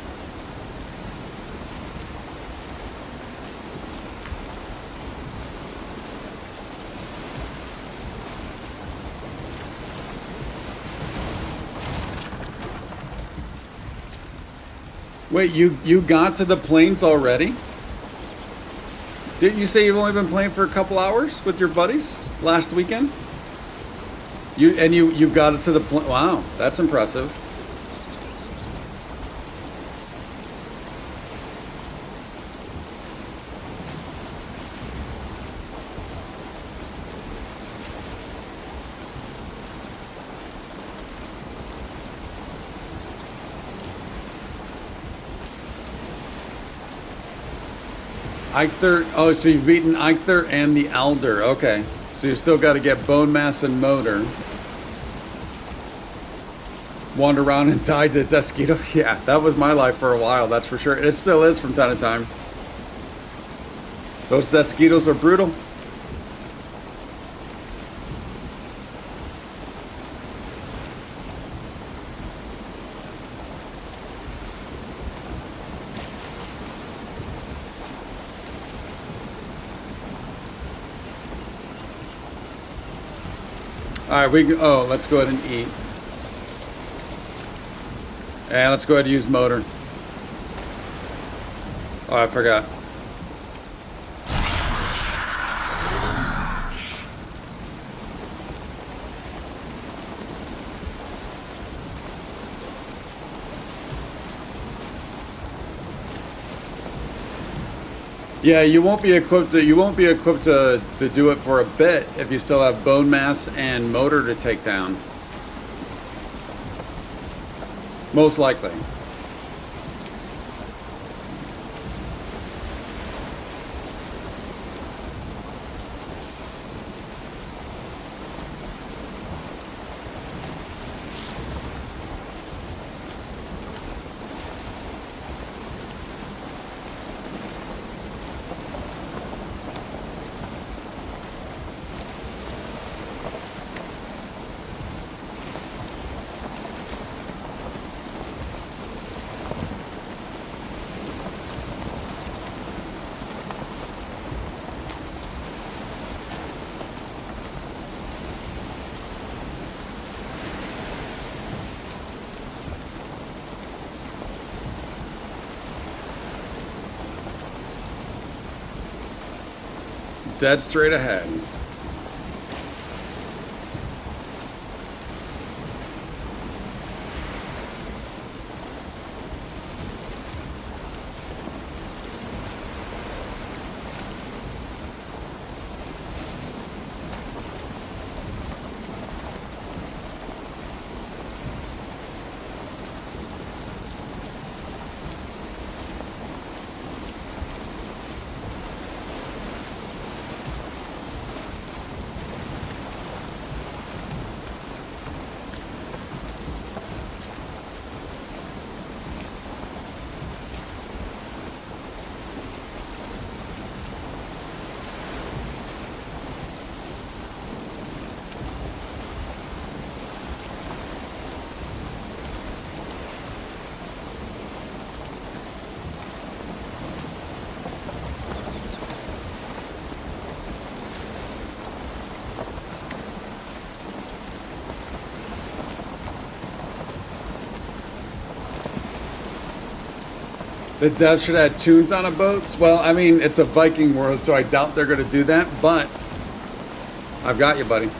Wait, you got to the plains already? Didn't you say you've only been playing for a couple hours with your buddies last weekend? You got it to the point. Wow, that's impressive. Eichther. Oh, so you've beaten Eichther and the Alder. Okay, so you still got to get bone mass and motor. Wander around and die to Desquito. Yeah, that was my life for a while, that's for sure. It still is from time to time. Those Desquitos are brutal. All right, let's go ahead and eat. And let's go ahead and use motor. Oh, I forgot. Yeah, you won't be equipped to do it for a bit if you still have bone mass and motor to take down. Most likely. Dead straight ahead. The devs should add tunes on a boats. Well, I mean, it's a Viking world, so I doubt they're going to do that, but I've got you, buddy.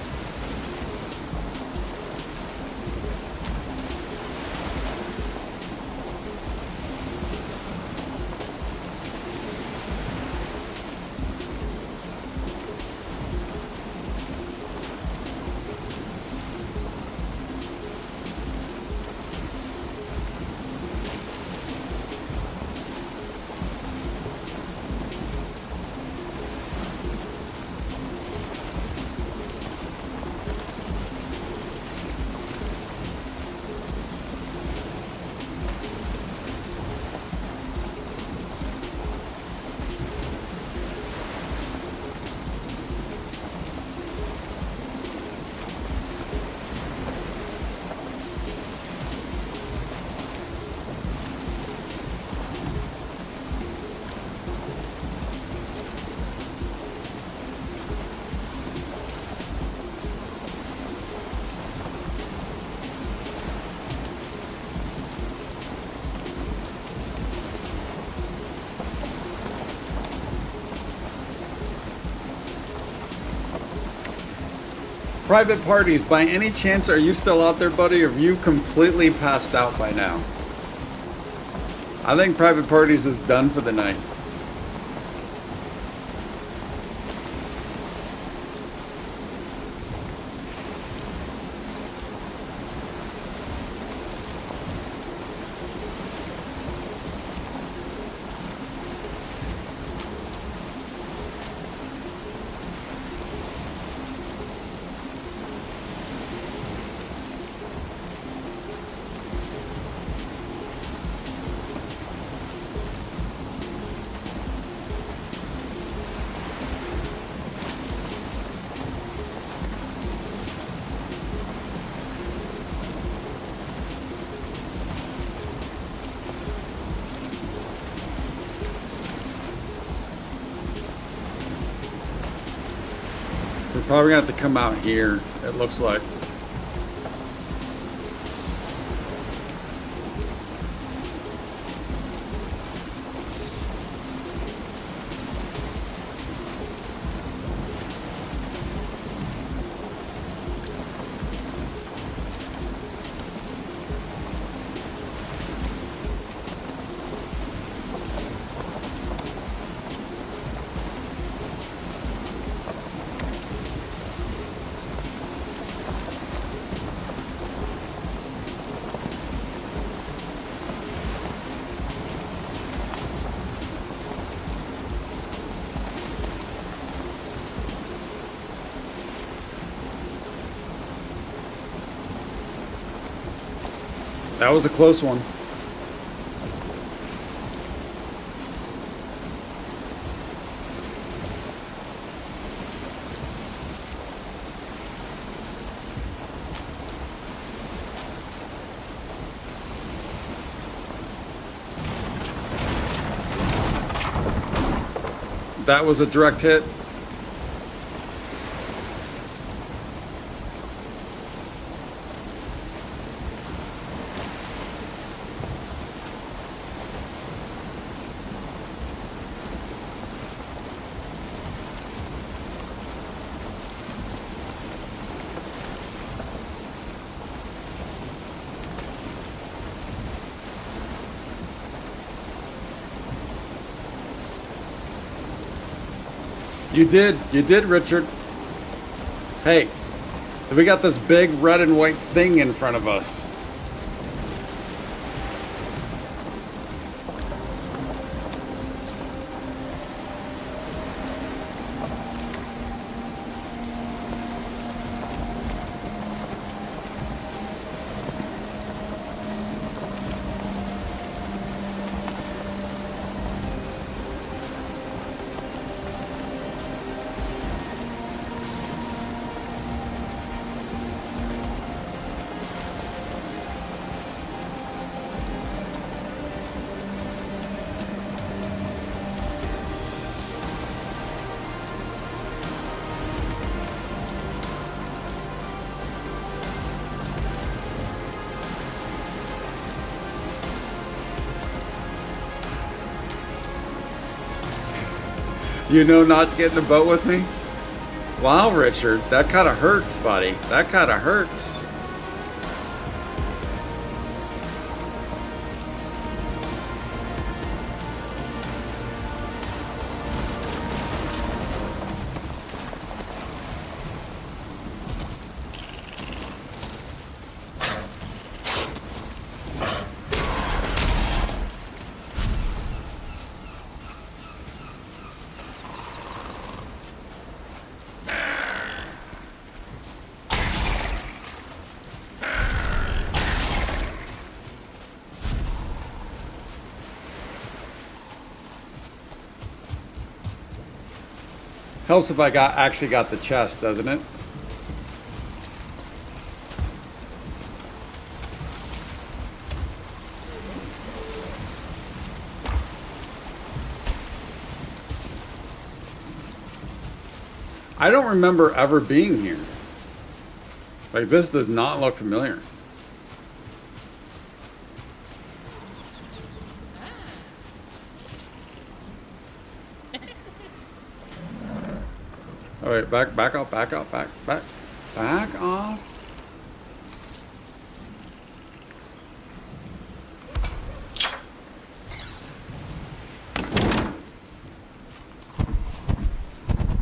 Private parties, by any chance, are you still out there, buddy, or have you completely passed out by now? I think private parties is done for the night. We're probably gonna have to come out here, it looks like. That was a close one. That was a direct hit. You did, Richard. Hey, we got this big red and white thing in front of us. You know not to get in the boat with me? Wow, Richard, that kind of hurts, buddy. That kind of hurts. Helps if I actually got the chest, doesn't it? I don't remember ever being here. Like, this does not look familiar. All right, back up, back. Back off.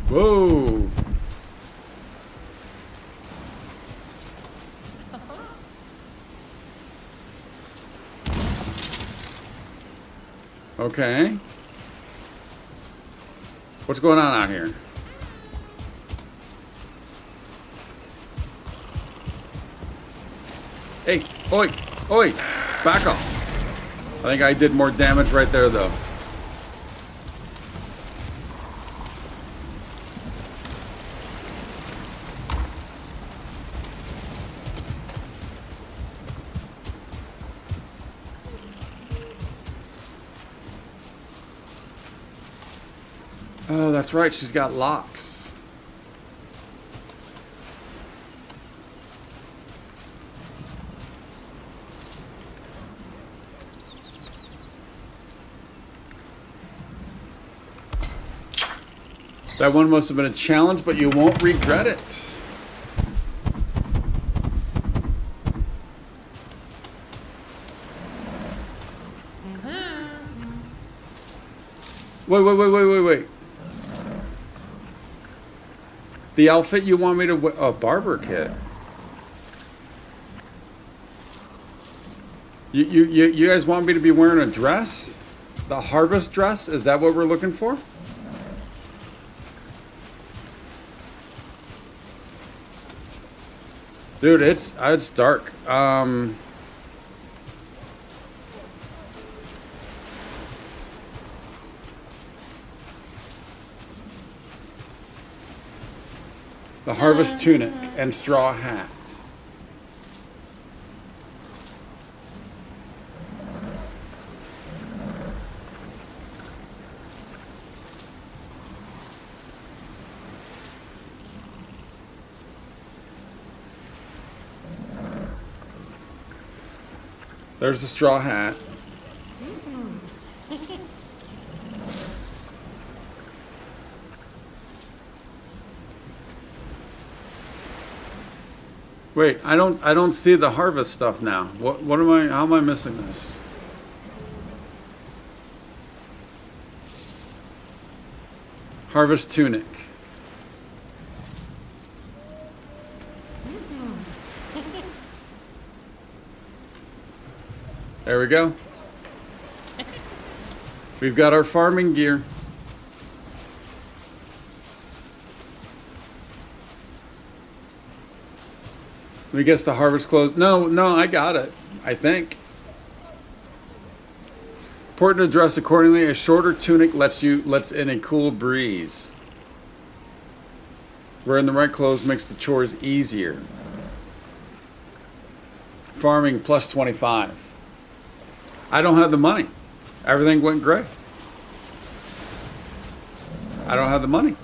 Whoa. Okay. What's going on out here? Hey, oi, oi, back off. I think I did more damage right there, though. Oh, that's right, she's got locks. That one must have been a challenge, but you won't regret it. Wait. The outfit you want me to wear? A barber kit. You guys want me to be wearing a dress? The harvest dress? Is that what we're looking for? Dude, it's dark. The harvest tunic and straw hat. There's the straw hat. Wait, I don't see the harvest stuff now. What am I, how am I missing this? Harvest tunic. There we go. We've got our farming gear. We guess the harvest clothes. No, I got it. I think. Important to dress accordingly. A shorter tunic lets in a cool breeze. Wearing the right clothes makes the chores easier. Farming plus 25. I don't have the money. Everything went gray. I don't have the money.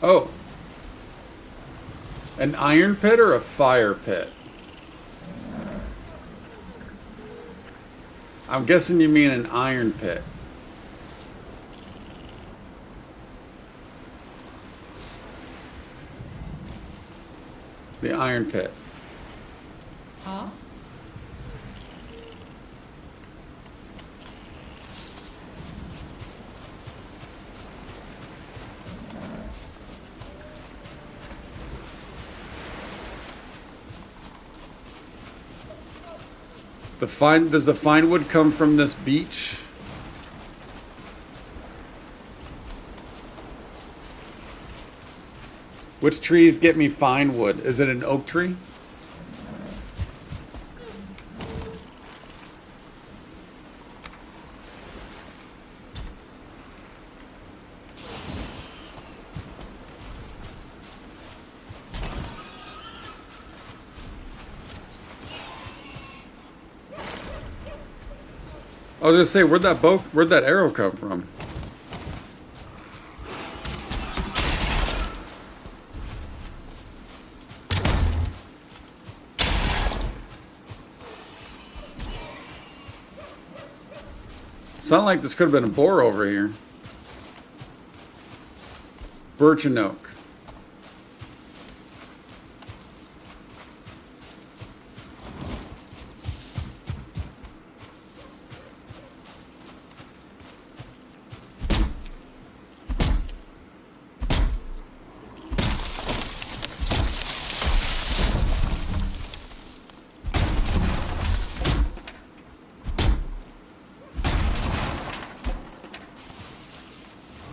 Oh. An iron pit or a fire pit? I'm guessing you mean an iron pit. The iron pit. Huh? Does the fine wood come from this beach? Which trees get me fine wood? Is it an oak tree? I was gonna say, where'd that arrow come from? Sound like this could have been a boar over here. Birch and oak.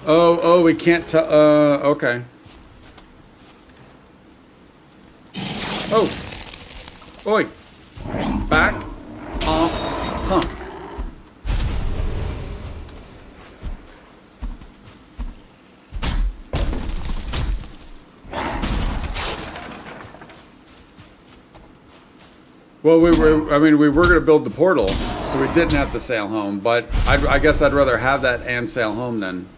Oh, we can't tell. Okay. Oh. Oi. Back off, punk. Well, we were going to build the portal, so we didn't have to sail home, but I guess I'd rather have that and sail home then.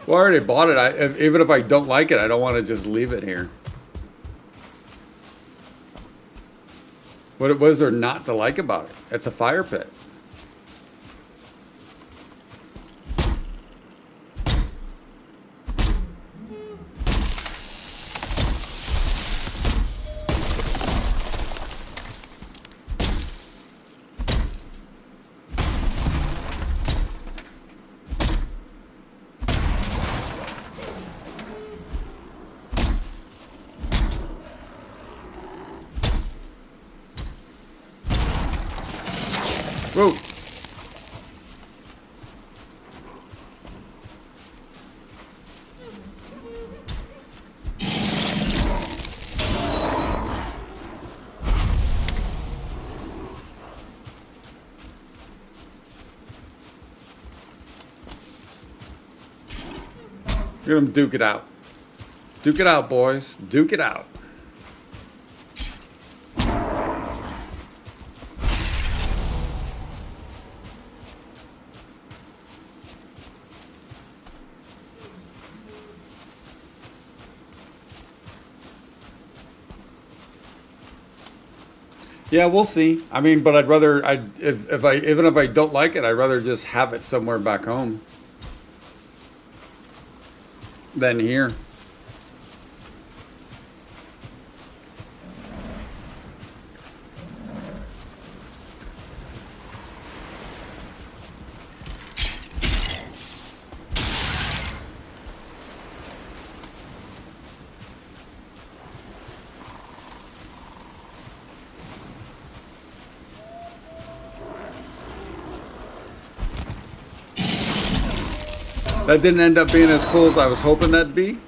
Well, I already bought it. Even if I don't like it, I don't want to just leave it here. What was there not to like about it? It's a fire pit. Whoa. Look at them duke it out. Duke it out, boys. Duke it out. Yeah, we'll see. I mean, but I'd rather even if I don't like it, I'd rather just have it somewhere back home than here. That didn't end up being as cool as I was hoping that'd be.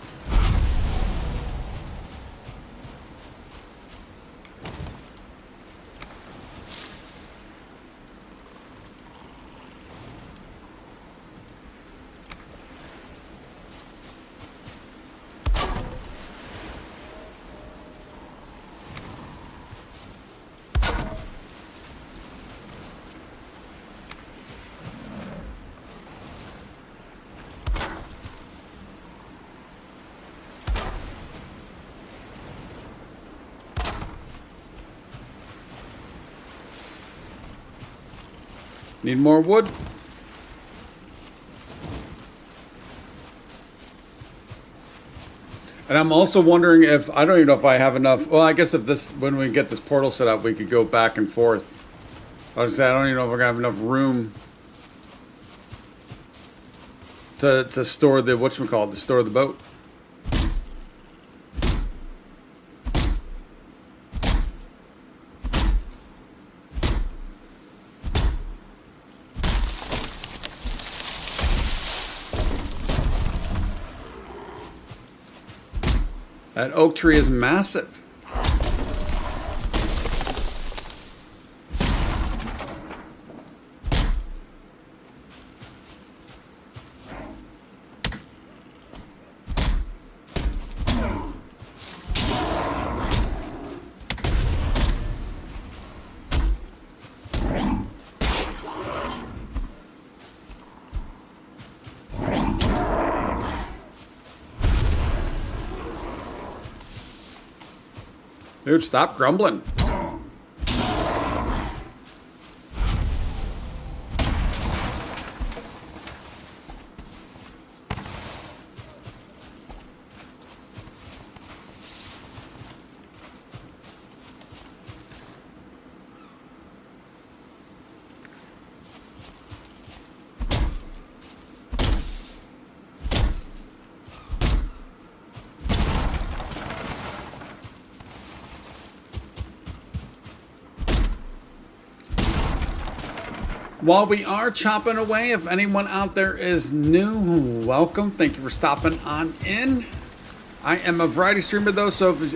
Need more wood? And I'm also wondering if, I don't even know if I have enough, well, I guess if this, when we get this portal set up, we could go back and forth. I was saying, I don't even know if we're gonna have enough room to store the, whatchamacallit, to store the boat. That oak tree is massive. Dude, stop grumbling. While we are chopping away, if anyone out there is new, welcome. Thank you for stopping on in. I am a variety streamer though,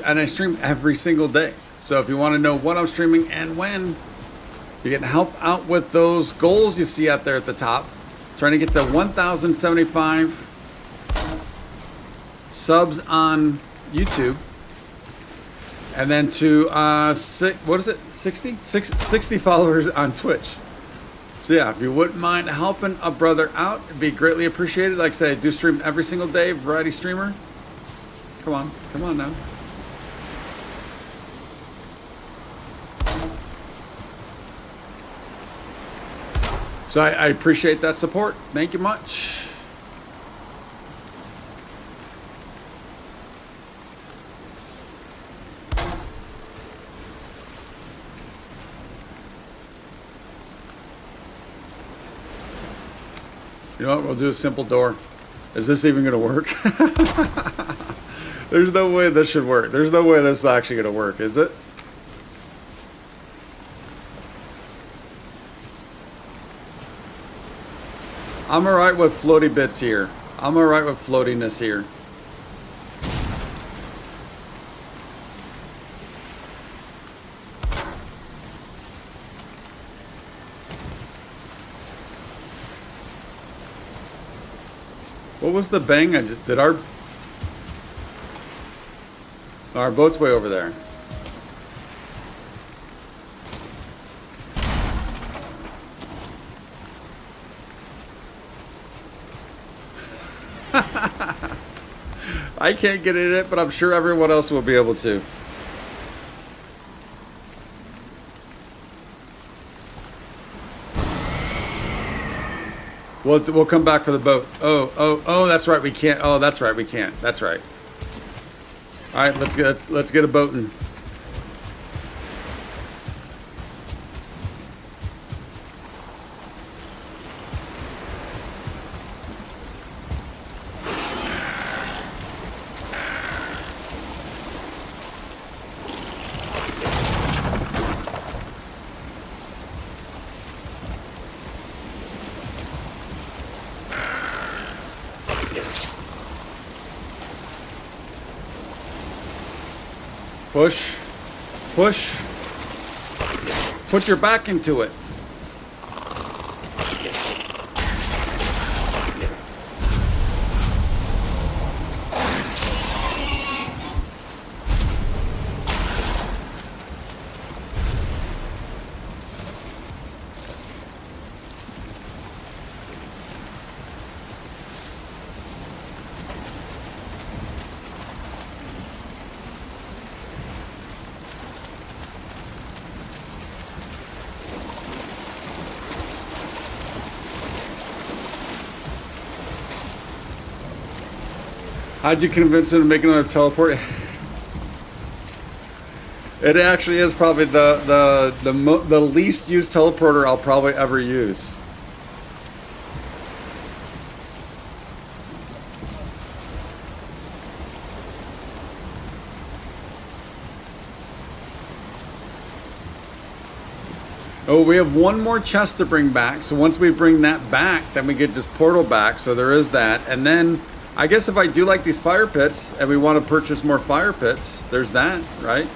and I stream every single day. So if you want to know what I'm streaming and when, you can help out with those goals you see out there at the top. Trying to get to 1,075 subs on YouTube. And then to, 60 followers on Twitch. So yeah, if you wouldn't mind helping a brother out, it'd be greatly appreciated. Like I said, I do stream every single day, variety streamer. Come on now. So I appreciate that support. Thank you much. You know what? We'll do a simple door. Is this even going to work? There's no way this should work. There's no way this is actually going to work, is it? I'm alright with floaty bits here. I'm alright with floatiness here. What was the bang? Did our boat's way over there. I can't get in it, but I'm sure everyone else will be able to. We'll come back for the boat. Oh, that's right. We can't. Oh, that's right. We can't. That's right. All right, let's get a boating. Push, push, put your back into it. How'd you convince him to make another teleport? It actually is probably the least used teleporter I'll probably ever use. Oh, we have one more chest to bring back. So once we bring that back, then we get this portal back. So there is that. And then I guess if I do like these fire pits and we want to purchase more fire pits, there's that, right?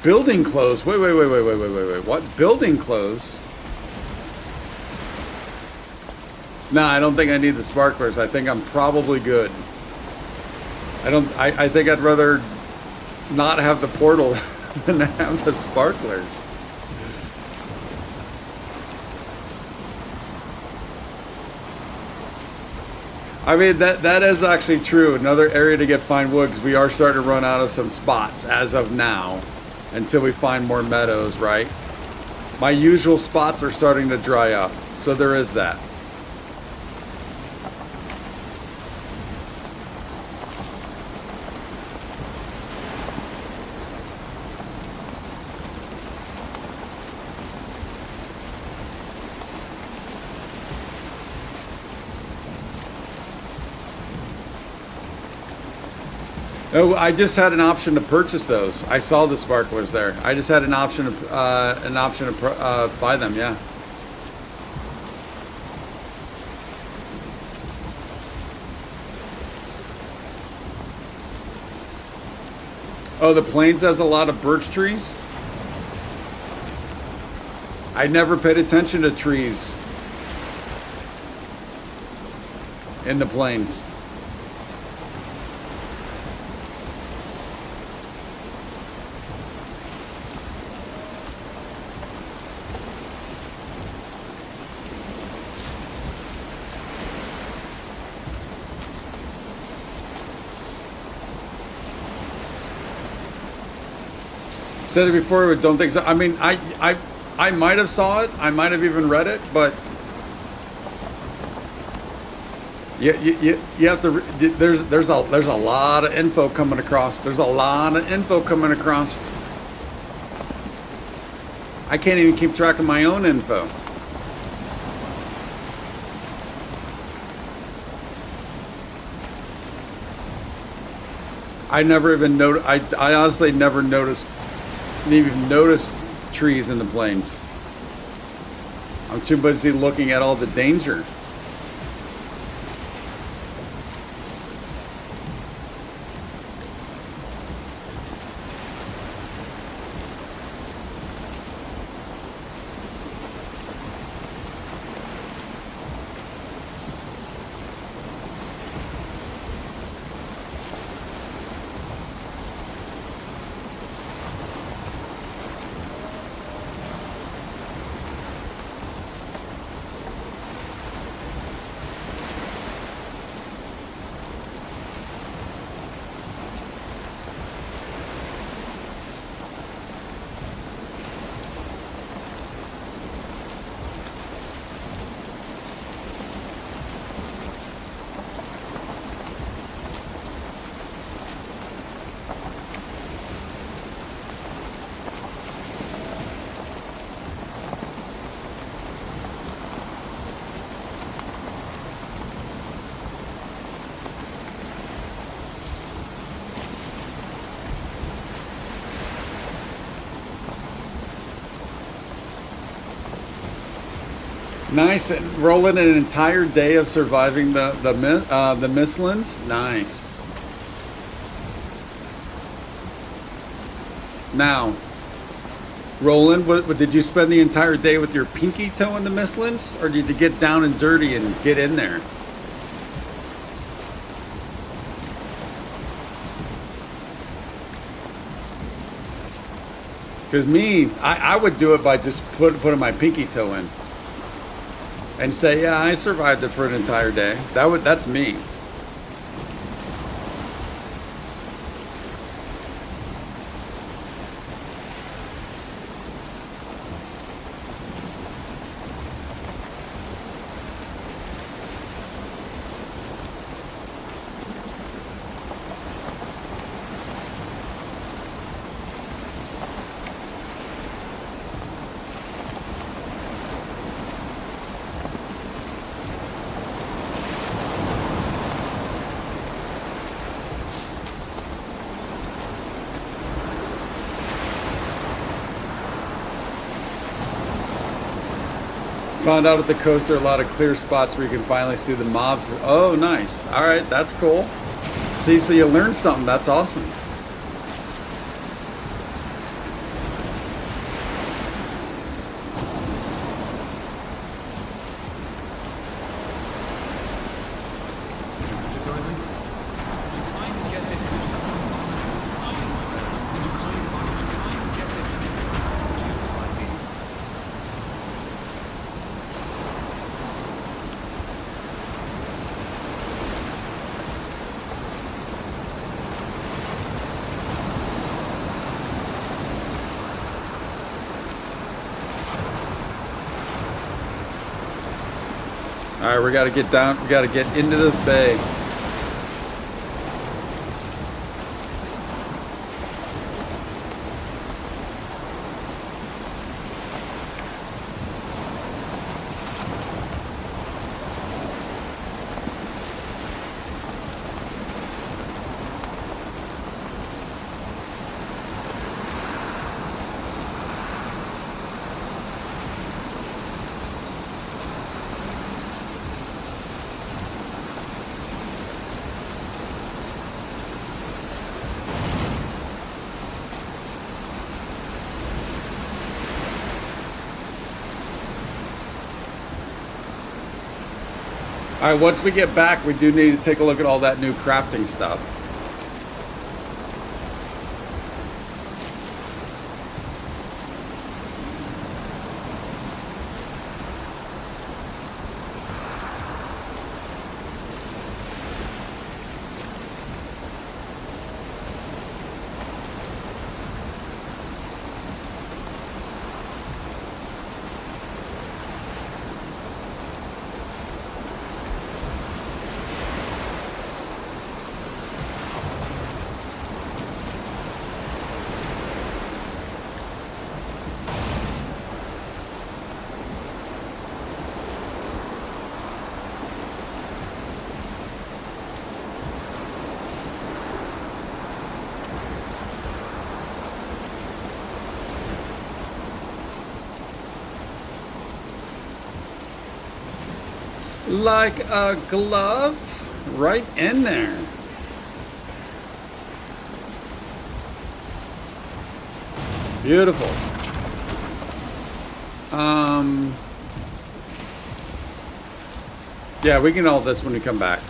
Building clothes. Wait. What? Building clothes? No, I don't think I need the sparklers. I think I'm probably good. I think I'd rather not have the portal than have the sparklers. I mean, that is actually true. Another area to get fine wood, because we are starting to run out of some spots as of now until we find more meadows, right? My usual spots are starting to dry up, so there is that. Oh, I just had an option to purchase those. I saw the sparklers there. I just had an option to buy them. Yeah. Oh, the Plains has a lot of birch trees. I never paid attention to trees in the Plains. Said it before, but don't think so. I mean, I might have saw it. I might have even read it, but you have to. There's a lot of info coming across. There's a lot of info coming across. I can't even keep track of my own info. I never even noticed. I honestly never noticed. Didn't even notice trees in the Plains. I'm too busy looking at all the danger. Nice. Rolling an entire day of surviving the Mistlands. Nice. Now, Roland, did you spend the entire day with your pinky toe in the Mistlands, or did you get down and dirty and get in there? Because me, I would do it by just putting my pinky toe in. And say, yeah, I survived it for an entire day. That's me. Found out at the coast there are a lot of clear spots where you can finally see the mobs. Oh, nice. All right, that's cool. See, so you learned something. That's awesome. All right, we got to get down. We got to get into this bay. All right, once we get back, we do need to take a look at all that new crafting stuff. Like a glove, right in there. Beautiful. Yeah, we can all this when we come back.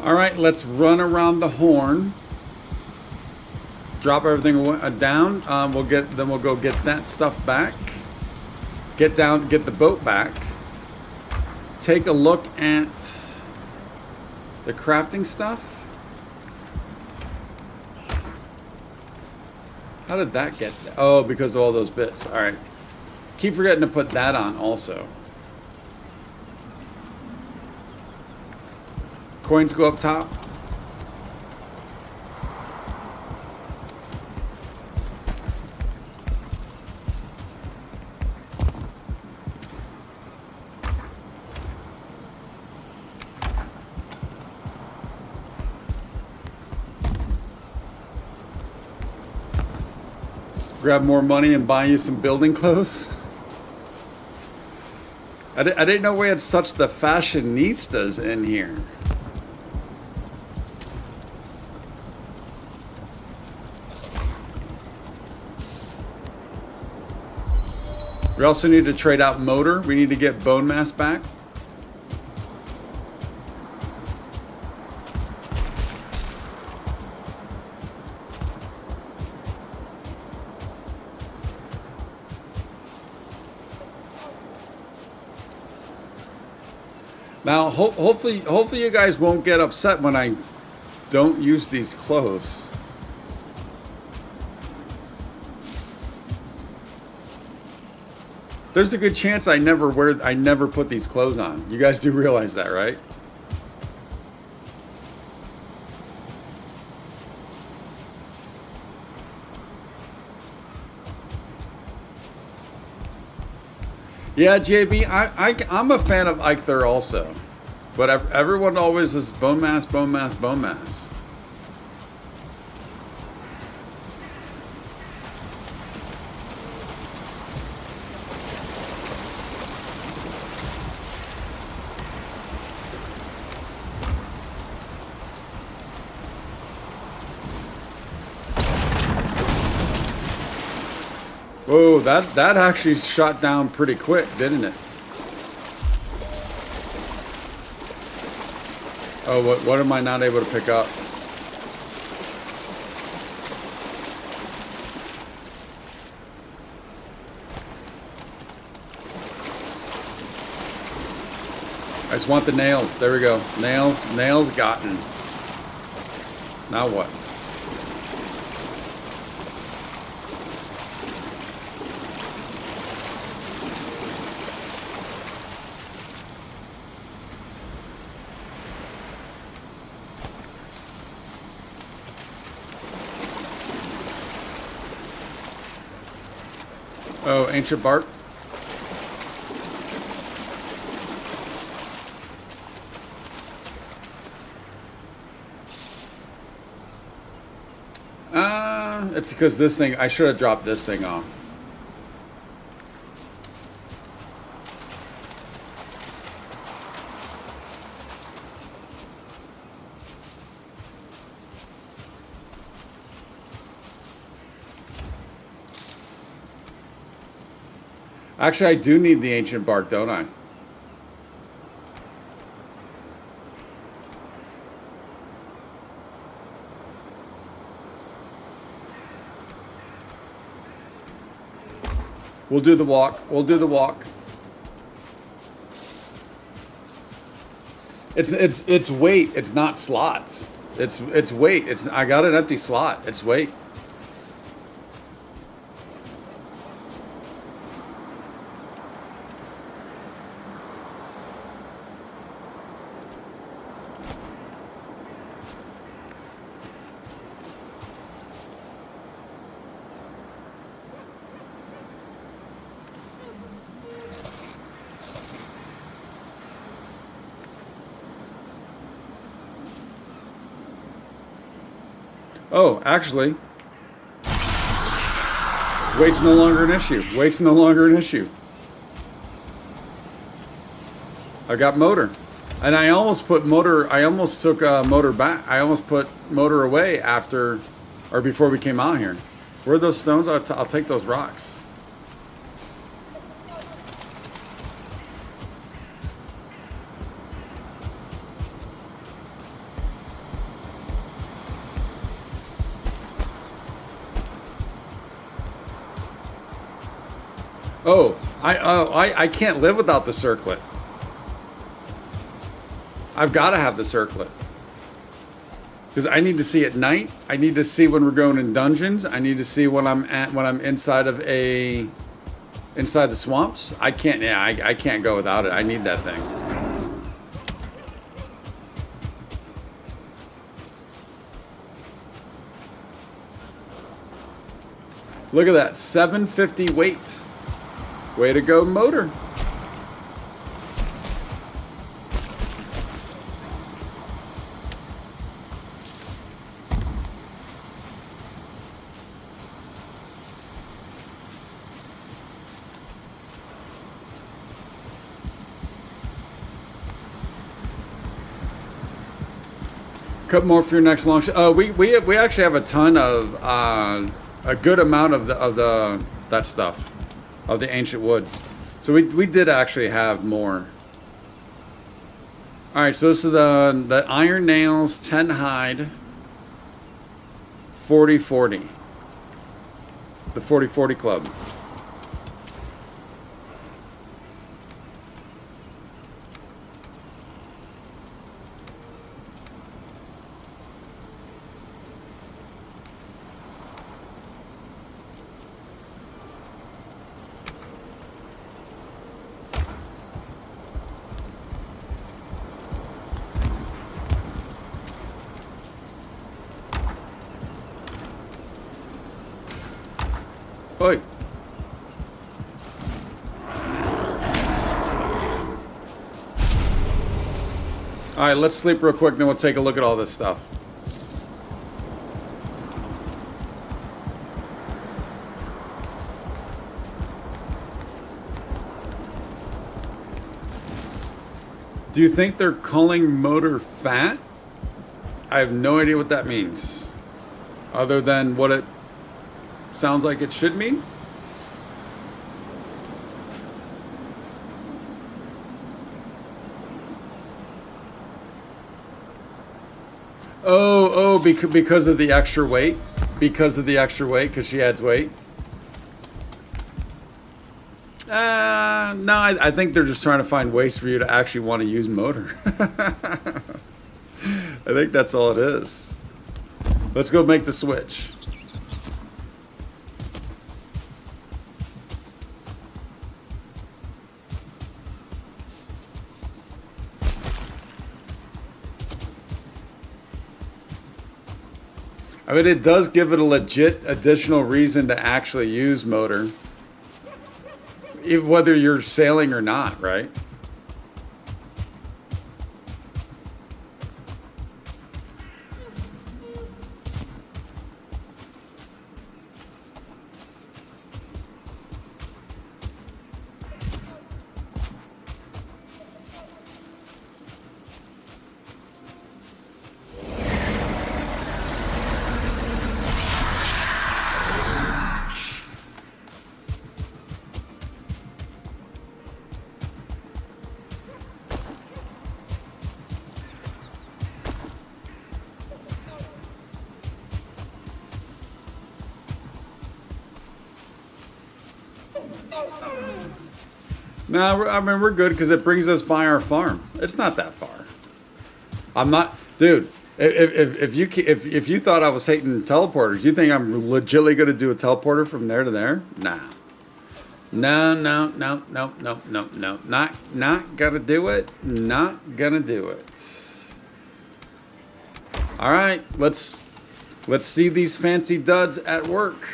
All right, let's run around the horn. Drop everything down. We'll go get that stuff back. Get the boat back. Take a look at the crafting stuff. How did that get there? Oh, because of all those bits. All right. Keep forgetting to put that on also. Coins go up top. Grab more money and buy you some building clothes. I didn't know we had such the fashionistas in here. We also need to trade out motor. We need to get bone mass back. Now, hopefully you guys won't get upset when I don't use these clothes. There's a good chance I never put these clothes on. You guys do realize that, right? Yeah, JB, I'm a fan of Eichther also. But everyone always is bone mass, bone mass, bone mass. Whoa, that actually shot down pretty quick, didn't it? Oh, what am I not able to pick up? I just want the nails. There we go. Nails gotten. Now what? Oh, ancient bark. It's because this thing, I should have dropped this thing off. Actually, I do need the ancient bark, don't I? We'll do the walk. We'll do the walk. It's weight. It's not slots. It's weight. I got an empty slot. It's weight. Oh, actually, weight's no longer an issue. Weight's no longer an issue. I got motor. And I almost put motor, I almost took motor back. I almost put motor away after, or before we came out here. Where are those stones? I'll take those rocks. Oh, I can't live without the circlet. I've got to have the circlet. Because I need to see at night. I need to see when we're going in dungeons. I need to see when I'm inside of inside the swamps. I can't go without it. I need that thing. Look at that, 750 weight. Way to go, motor. Cut more for your next long shot. Oh, we actually have a ton of a good amount of that stuff, of the ancient wood. So we did actually have more. All right, so this is the iron nails, 10 hide, 40/40. The 40/40 club. Oi. All right, let's sleep real quick, then we'll take a look at all this stuff. Do you think they're calling motor fat? I have no idea what that means, other than what it sounds like it should mean. Oh, because of the extra weight. Because of the extra weight, because she adds weight. No, I think they're just trying to find ways for you to actually want to use motor. I think that's all it is. Let's go make the switch. I mean, it does give it a legit additional reason to actually use motor, whether you're sailing or not, right? No, I mean, we're good because it brings us by our farm. It's not that far. I'm not, dude. If you thought I was hating teleporters, you think I'm legitimately going to do a teleporter from there to there? Nah. No. Not gonna do it. Not gonna do it. All right, let's see these fancy duds at work.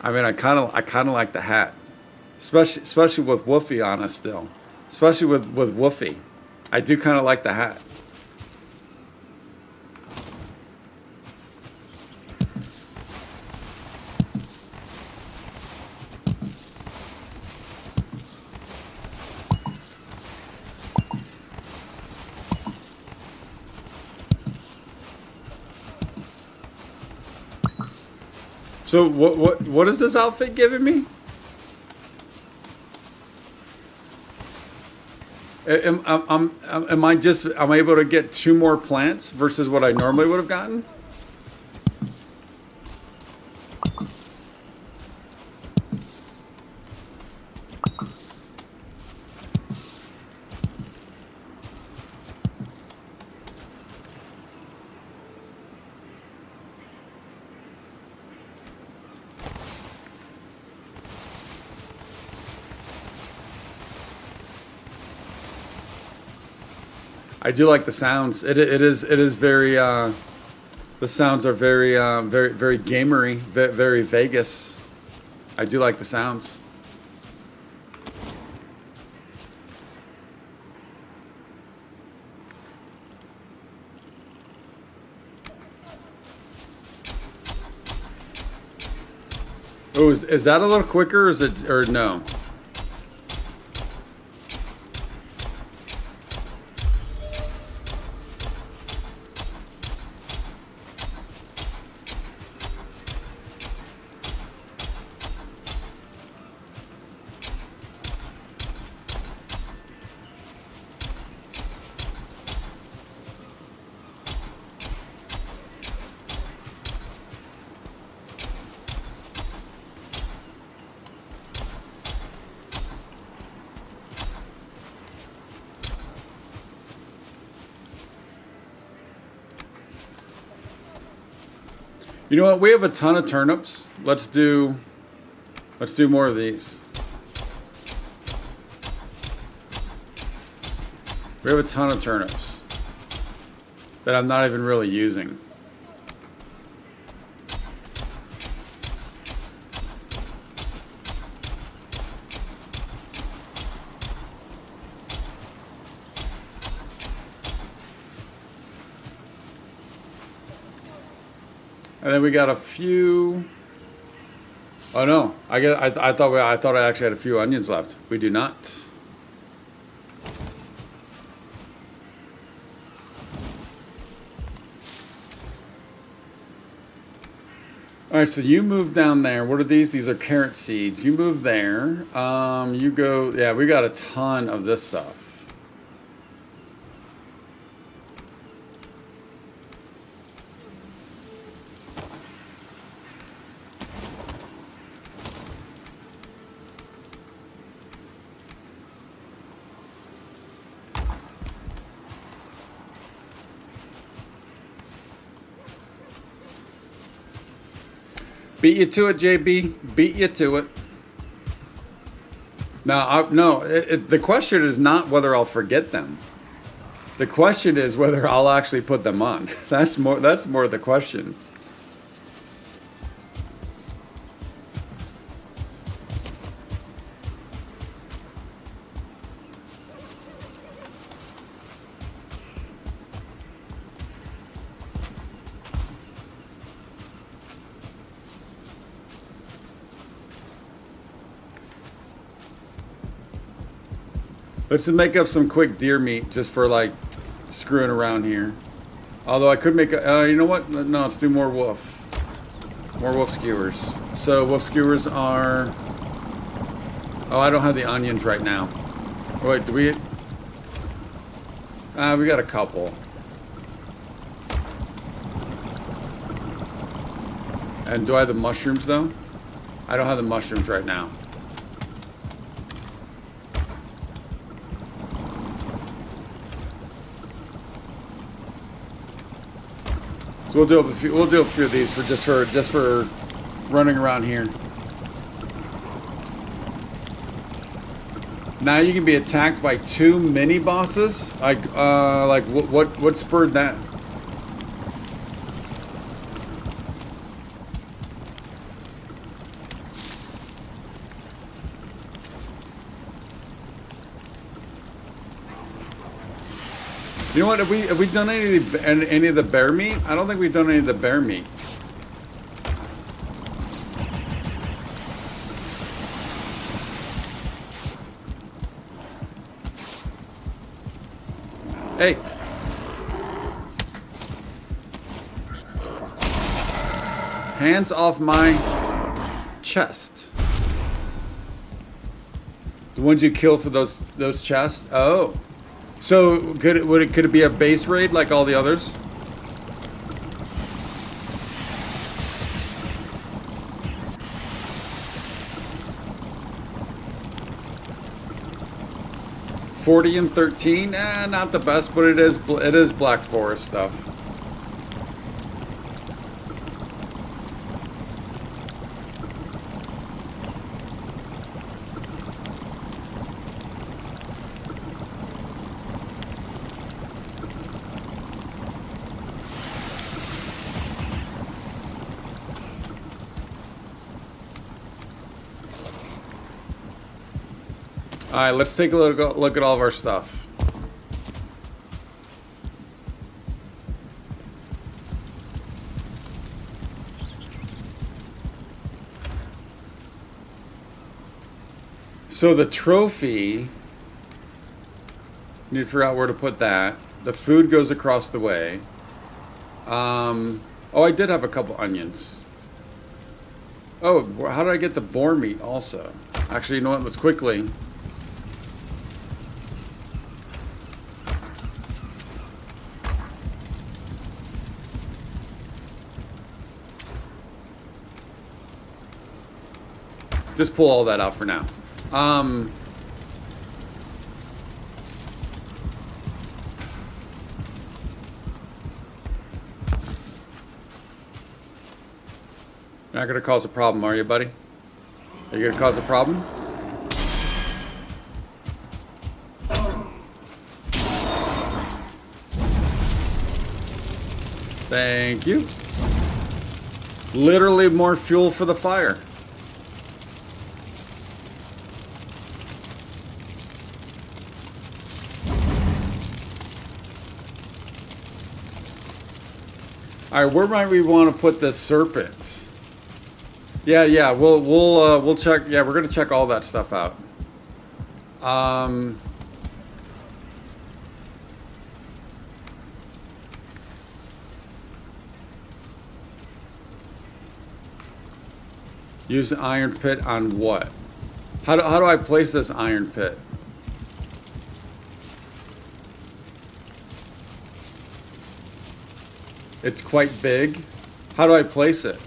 I mean, I kind of like the hat, especially with Woofy on us still, especially with Woofy. I do kind of like the hat. So what is this outfit giving me? Am I able to get 2 more plants versus what I normally would have gotten? I do like the sounds. It is very. The sounds are very very gamery, very Vegas. I do like the sounds. Oh, is that a little quicker? Or is it or no? You know what? We have a ton of turnips. Let's do more of these. We have a ton of turnips that I'm not even really using. And then we got a few. Oh no! I thought I actually had a few onions left. We do not. All right, so you move down there. What are these? These are carrot seeds. You move there. You go. Yeah, we got a ton of this stuff. Beat you to it, JB. Beat you to it. Now, no, the question is not whether I'll forget them. The question is whether I'll actually put them on. That's more the question. Let's make up some quick deer meat just for like screwing around here. Although I could make a, you know what? No, let's do more wolf. More wolf skewers. So wolf skewers are, oh, I don't have the onions right now. Wait, do we? We got a couple. And do I have the mushrooms though? I don't have the mushrooms right now. So we'll do a few of these for just for running around here. Now you can be attacked by 2 mini bosses. Like what spurred that? You know what? Have we done any of the bear meat? I don't think we've done any of the bear meat. Hey. Hands off my chest. The ones you kill for those chests? Oh. So could it be a base raid like all the others? $40 and $13, not the best, but it is Black Forest stuff. All right, let's take a look at all of our stuff. So the trophy, need to figure out where to put that. The food goes across the way. Oh, I did have a couple onions. Oh, how did I get the boar meat also? Actually, you know what? Let's quickly. Just pull all that out for now. Not gonna cause a problem, are you, buddy? Are you gonna cause a problem? Thank you. Literally more fuel for the fire. All right, where might we want to put this serpent? Yeah, we'll check. Yeah, we're gonna check all that stuff out. Use the iron pit on what? How do I place this iron pit? It's quite big. How do I place it?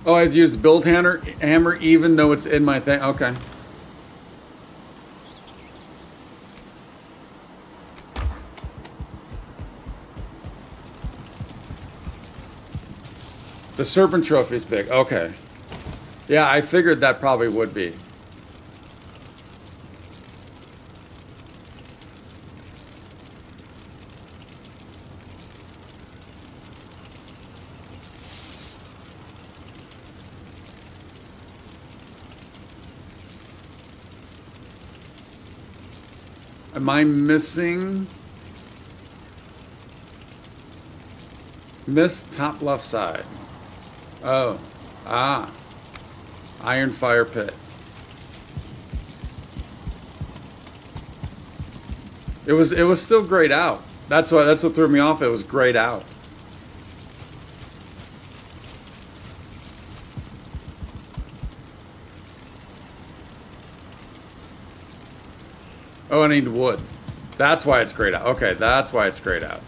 Oh, I have to use the build hammer even though it's in my thing. Okay. The serpent trophy is big. Okay. Yeah, I figured that probably would be. Am I missing? Miss top left side. Oh. Ah. Iron fire pit. It was still grayed out. That's what threw me off. It was grayed out. Oh, I need wood. That's why it's grayed out. Okay, that's why it's grayed out.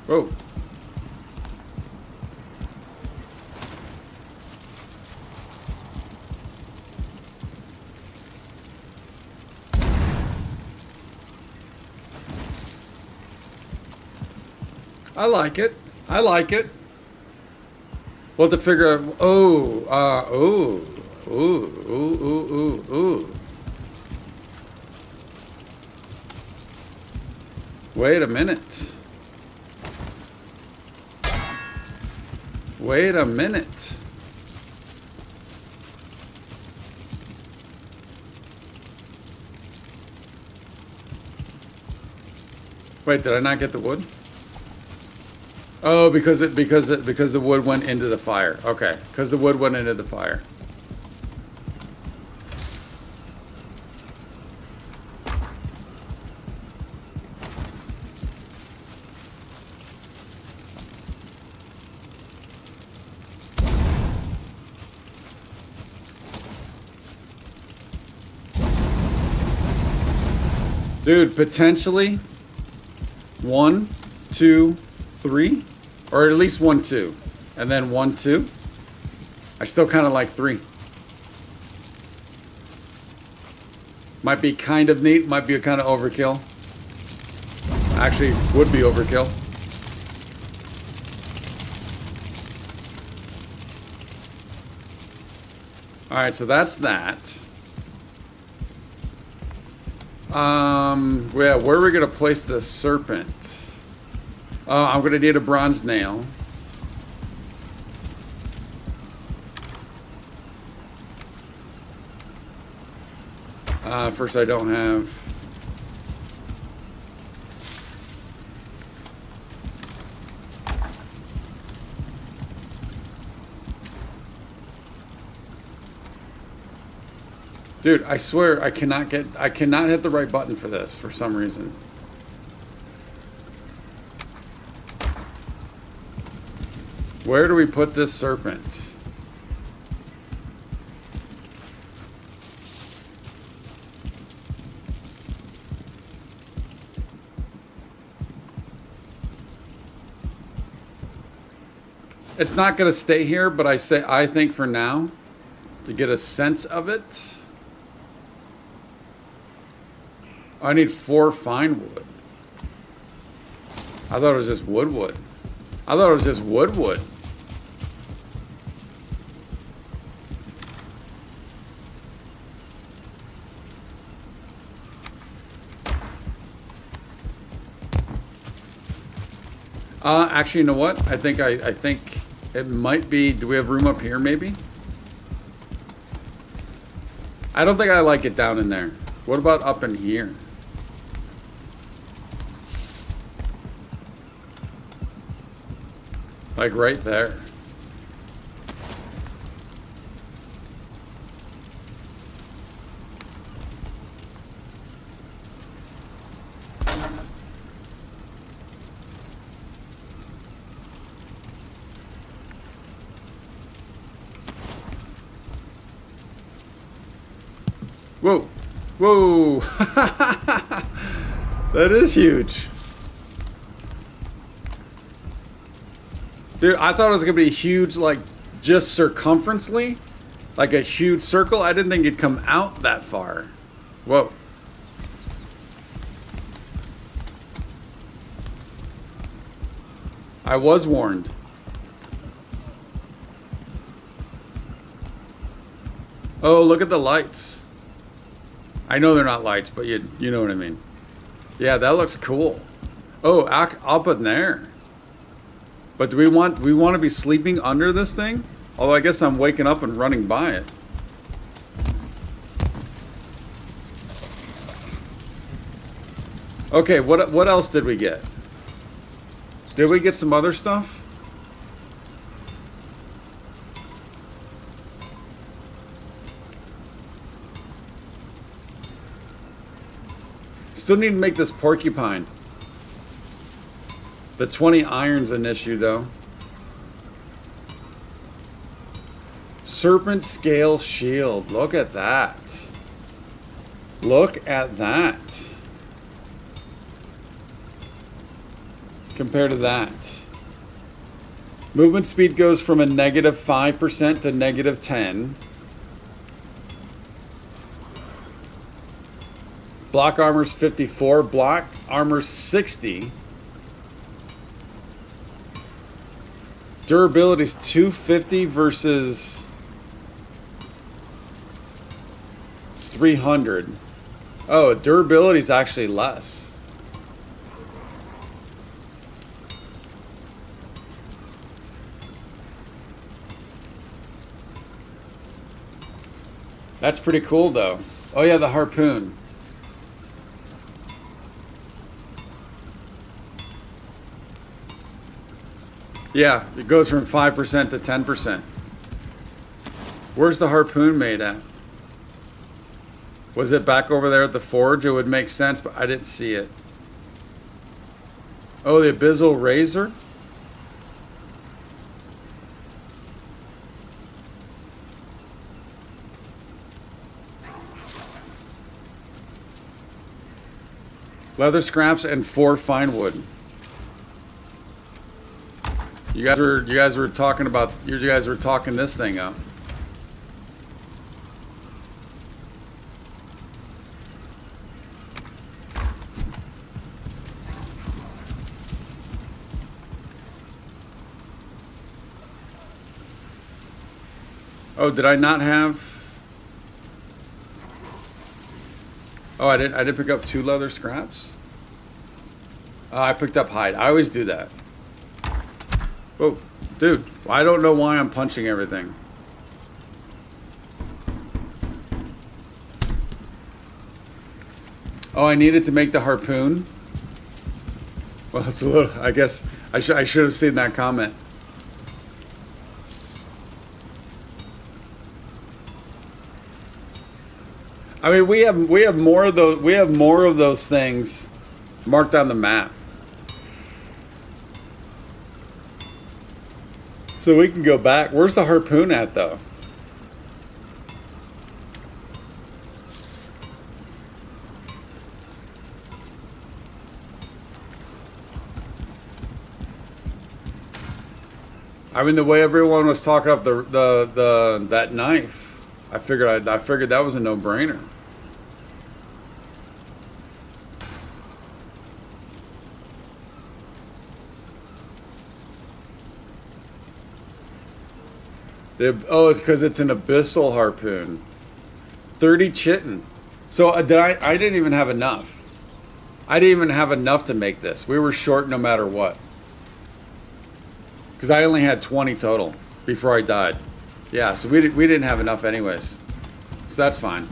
Whoa. I like it. I like it. We'll have to figure out. Ooh. Wait a minute. Wait a minute. Wait, did I not get the wood? Oh, because the wood went into the fire. Okay, because the wood went into the fire. Dude, potentially 1, 2, 3, or at least 1, 2, and then 1, 2. I still kind of like 3. Might be kind of neat, might be a kind of overkill. Actually, would be overkill. All right, so that's that. Yeah, where are we gonna place the serpent? I'm gonna need a bronze nail. First, I don't have. Dude, I swear I cannot hit the right button for this for some reason. Where do we put this serpent? It's not going to stay here, but I think for now, to get a sense of it, I need 4 fine wood. I thought it was just wood. I thought it was just wood. Actually, you know what? I think it might be. Do we have room up here? Maybe. I don't think I like it down in there. What about up in here? Like right there. Whoa. Whoa. That is huge. Dude, I thought it was gonna be huge, like just circumferentially, like a huge circle. I didn't think it'd come out that far. Whoa. I was warned. Oh, look at the lights. I know they're not lights, but you know what I mean. Yeah, that looks cool. Oh, up in there. But do we want to be sleeping under this thing? Although I guess I'm waking up and running by it. Okay, what else did we get? Did we get some other stuff? Still need to make this porcupine. The 20 iron's an issue though. Serpent scale shield. Look at that. Look at that. Compared to that. Movement speed goes from a negative 5% to negative 10. Block armor's 54. Block armor's 60. Durability's 250 versus 300. Oh, durability's actually less. That's pretty cool though. Oh yeah, the harpoon. Yeah, it goes from 5% to 10%. Where's the harpoon made at? Was it back over there at the forge? It would make sense, but I didn't see it. Oh, the abyssal razor? Leather scraps and 4 fine wood. You guys were talking about, you guys were talking this thing up. Oh, did I not have? Oh, I did pick up 2 leather scraps. I picked up hide. I always do that. Oh, dude, I don't know why I'm punching everything. Oh, I needed to make the harpoon. Well, it's a little, I guess I should have seen that comment. I mean, we have more of those things marked on the map. So we can go back. Where's the harpoon at though? I mean, the way everyone was talking up that knife, I figured that was a no-brainer. Oh, it's because it's an abyssal harpoon. 30 chitin. So I didn't even have enough. I didn't even have enough to make this. We were short no matter what. Because I only had 20 total before I died. Yeah, so we didn't have enough anyways. So that's fine.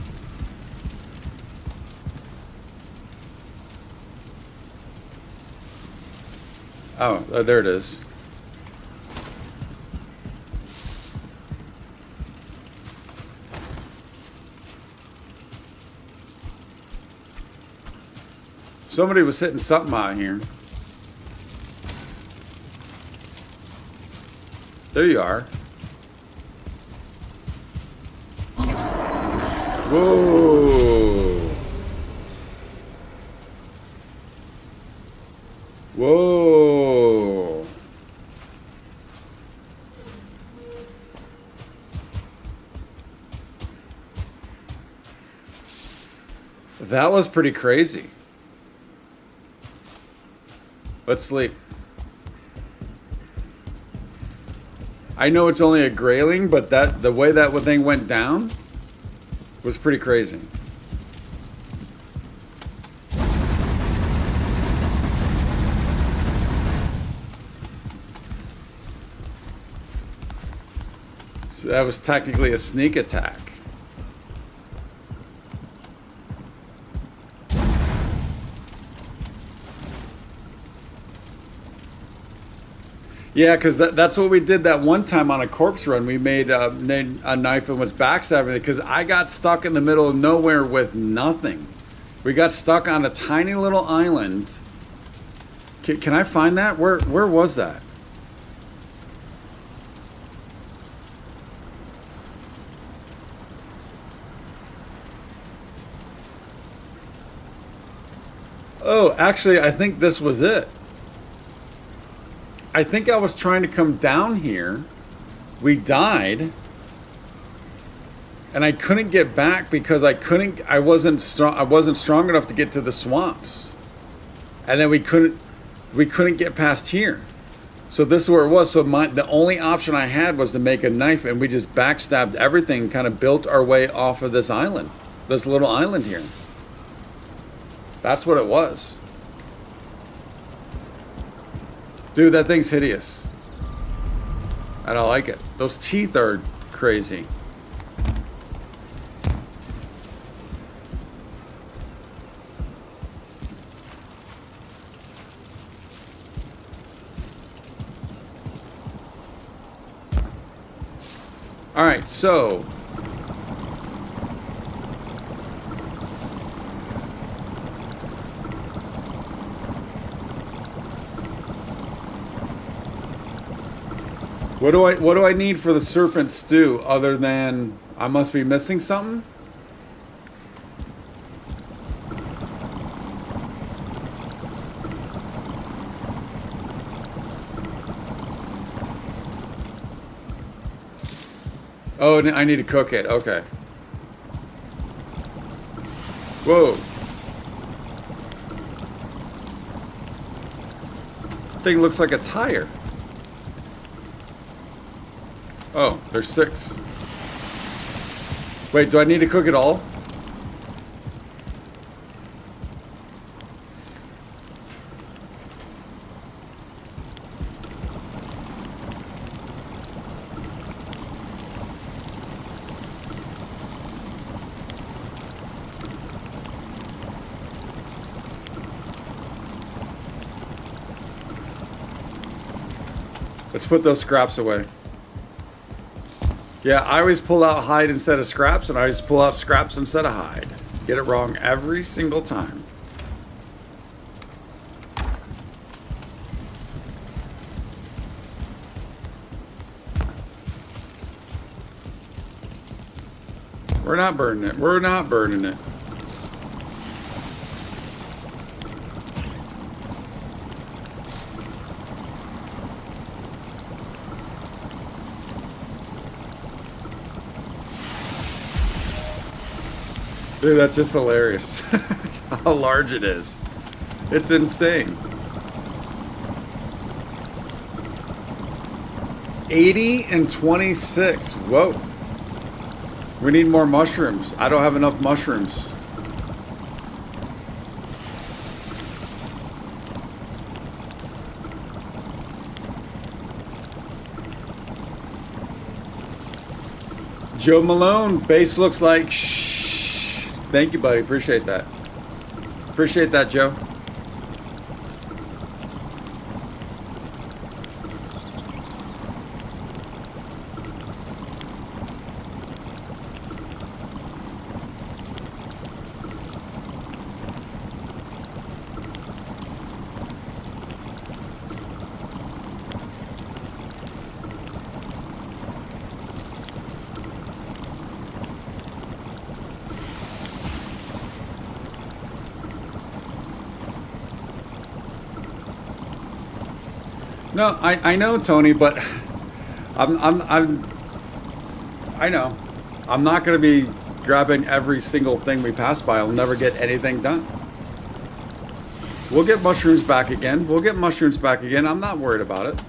Oh, there it is. Somebody was hitting something out here. There you are. Whoa. Whoa. That was pretty crazy. Let's sleep. I know it's only a grayling, but the way that thing went down was pretty crazy. So that was technically a sneak attack. Yeah, because that's what we did that one time on a corpse run. We made a knife and was backstabbing it because I got stuck in the middle of nowhere with nothing. We got stuck on a tiny little island. Can I find that? Where was that? Oh, actually, I think this was it. I think I was trying to come down here. We died. And I couldn't get back because I wasn't strong enough to get to the swamps. And then we couldn't get past here. So this is where it was. So the only option I had was to make a knife, and we just backstabbed everything, kind of built our way off of this island. This little island here. That's what it was. Dude, that thing's hideous. I don't like it. Those teeth are crazy. All right, so what do I need for the serpent stew other than I must be missing something? Oh, I need to cook it. Okay. Whoa. Thing looks like a tire. Oh, there's 6. Wait, do I need to cook it all? Let's put those scraps away. Yeah, I always pull out hide instead of scraps, and I always pull out scraps instead of hide. Get it wrong every single time. We're not burning it. We're not burning it. Dude, that's just hilarious. How large it is. It's insane. 80 and 26. Whoa. We need more mushrooms. I don't have enough mushrooms. Joe Malone, base looks like shh. Thank you, buddy. Appreciate that. Appreciate that, Joe. No, I know, Tony, but I know. I'm not going to be grabbing every single thing we pass by. I'll never get anything done. We'll get mushrooms back again. We'll get mushrooms back again. I'm not worried about it.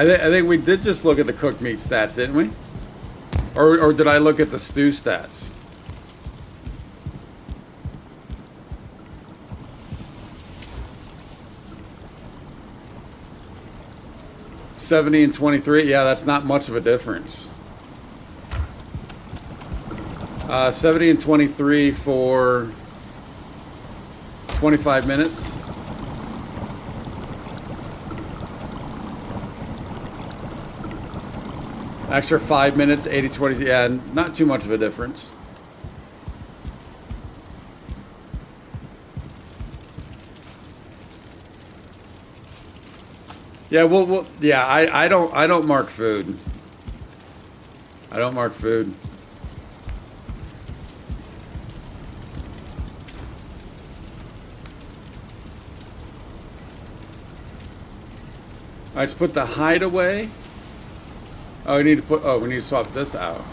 I think we did just look at the cooked meat stats, didn't we? Or did I look at the stew stats? $70 and $23. Yeah, that's not much of a difference. $70 and $23 for 25 minutes. Extra 5 minutes, 80, 20, yeah, not too much of a difference. Yeah, well, yeah, I don't mark food. I don't mark food. All right, let's put the hideaway. Oh, we need to swap this out.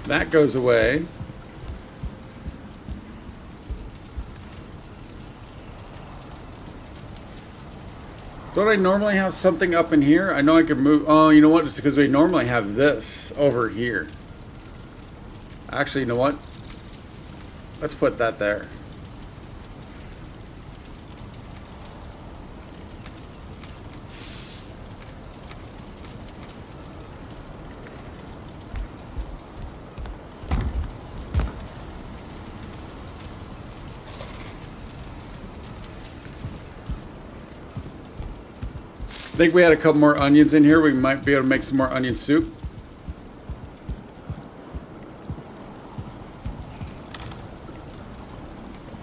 That goes away. Don't I normally have something up in here? I know I could move. Oh, you know what? Just because we normally have this over here. Actually, you know what? Let's put that there. I think we had a couple more onions in here. We might be able to make some more onion soup.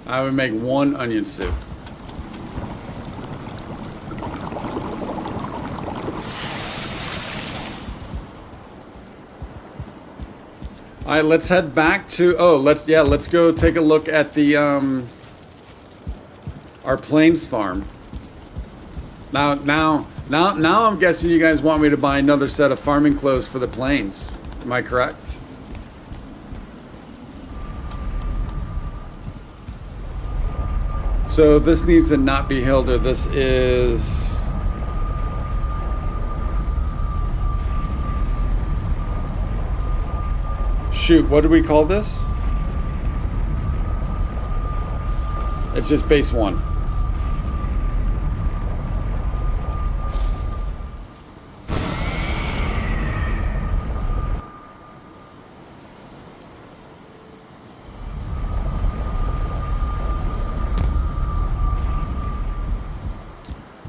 I would make one onion soup. All right, let's head back to. Let's go take a look at the our plains farm. Now I'm guessing you guys want me to buy another set of farming clothes for the plains. Am I correct? So this needs to not be Hilda. This is... Shoot, what do we call this? It's just base 1.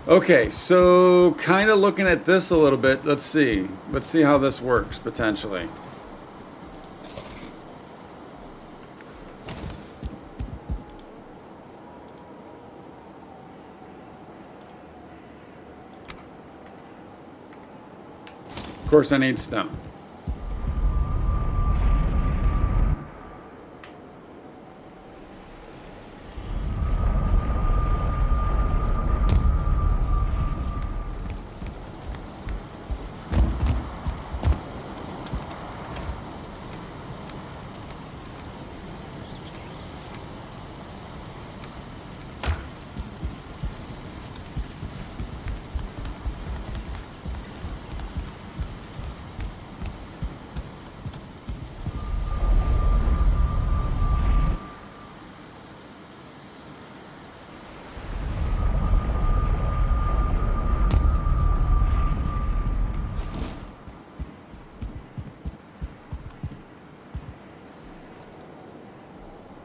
Okay, so kind of looking at this a little bit. Let's see how this works potentially. Of course, I need stone.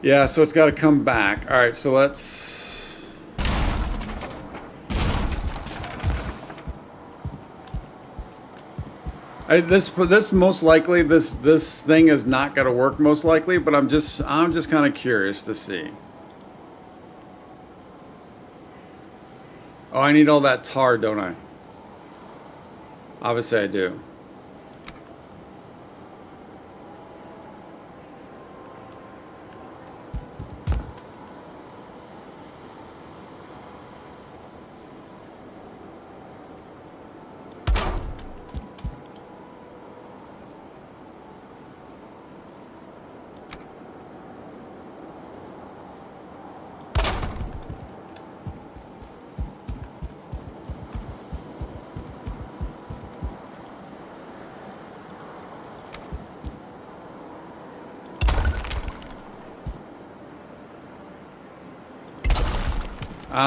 Yeah, so it's got to come back. All right, so let's... this most likely this thing is not going to work most likely, but I'm just kind of curious to see. Oh, I need all that tar, don't I? Obviously I do.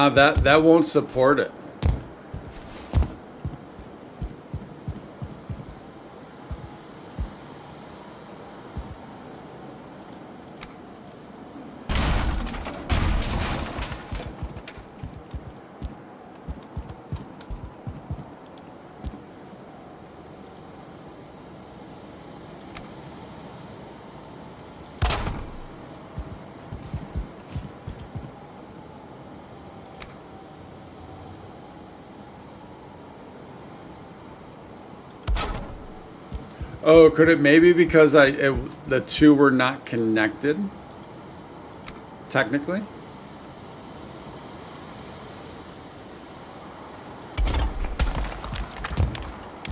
That won't support it. Oh, could it maybe because the two were not connected? Technically?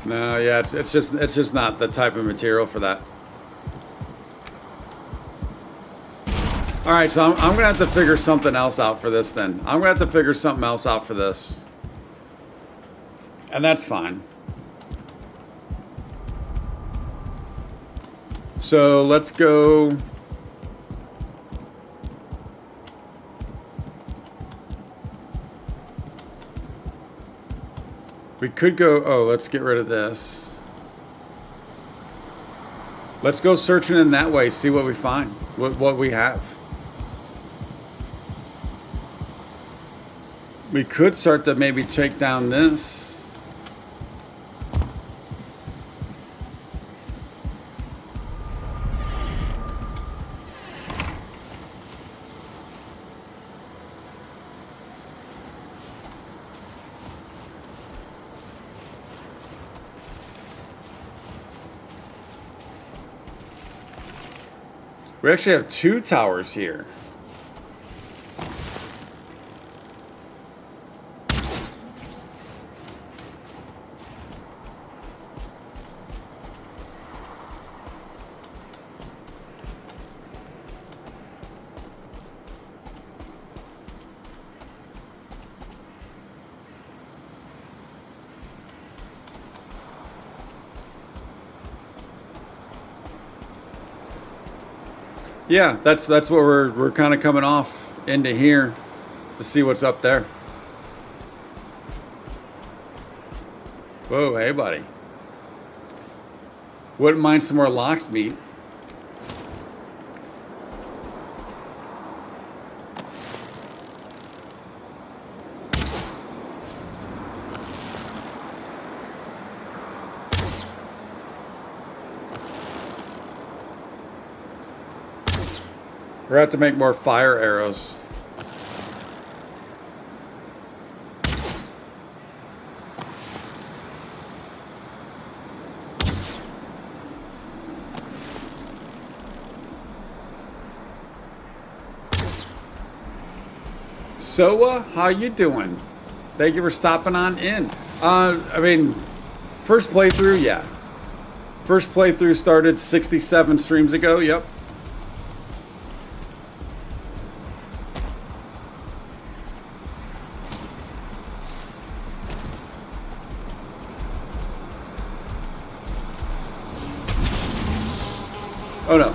No, yeah, it's just not the type of material for that. All right, so I'm gonna have to figure something else out for this then. I'm gonna have to figure something else out for this. And that's fine. So let's go. We could go, oh, let's get rid of this. Let's go searching in that way, see what we find, what we have. We could start to maybe take down this. We actually have two towers here. Yeah, that's what we're kind of coming off into here to see what's up there. Whoa, hey buddy. Wouldn't mind some more lox meat. We're gonna have to make more fire arrows. So, how you doing? Thank you for stopping on in. I mean, first playthrough, yeah. First playthrough started 67 streams ago, yep. Oh no.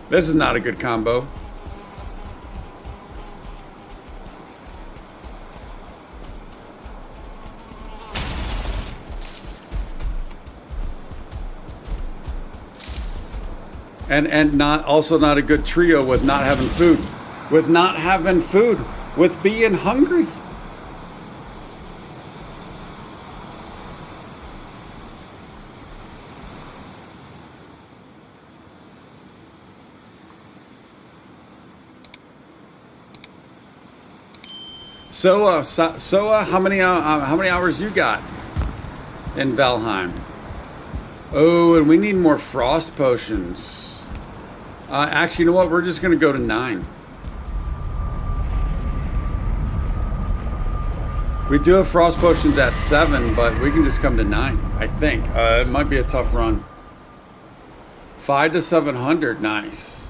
This is not a good combo. and not also not a good trio with not having food, with being hungry. So, how many hours you got in Valheim? Oh, and we need more frost potions. Actually, you know what? We're just gonna go to 9. We do have frost potions at 7, but we can just come to 9. I think it might be a tough run. 5 to 700, nice.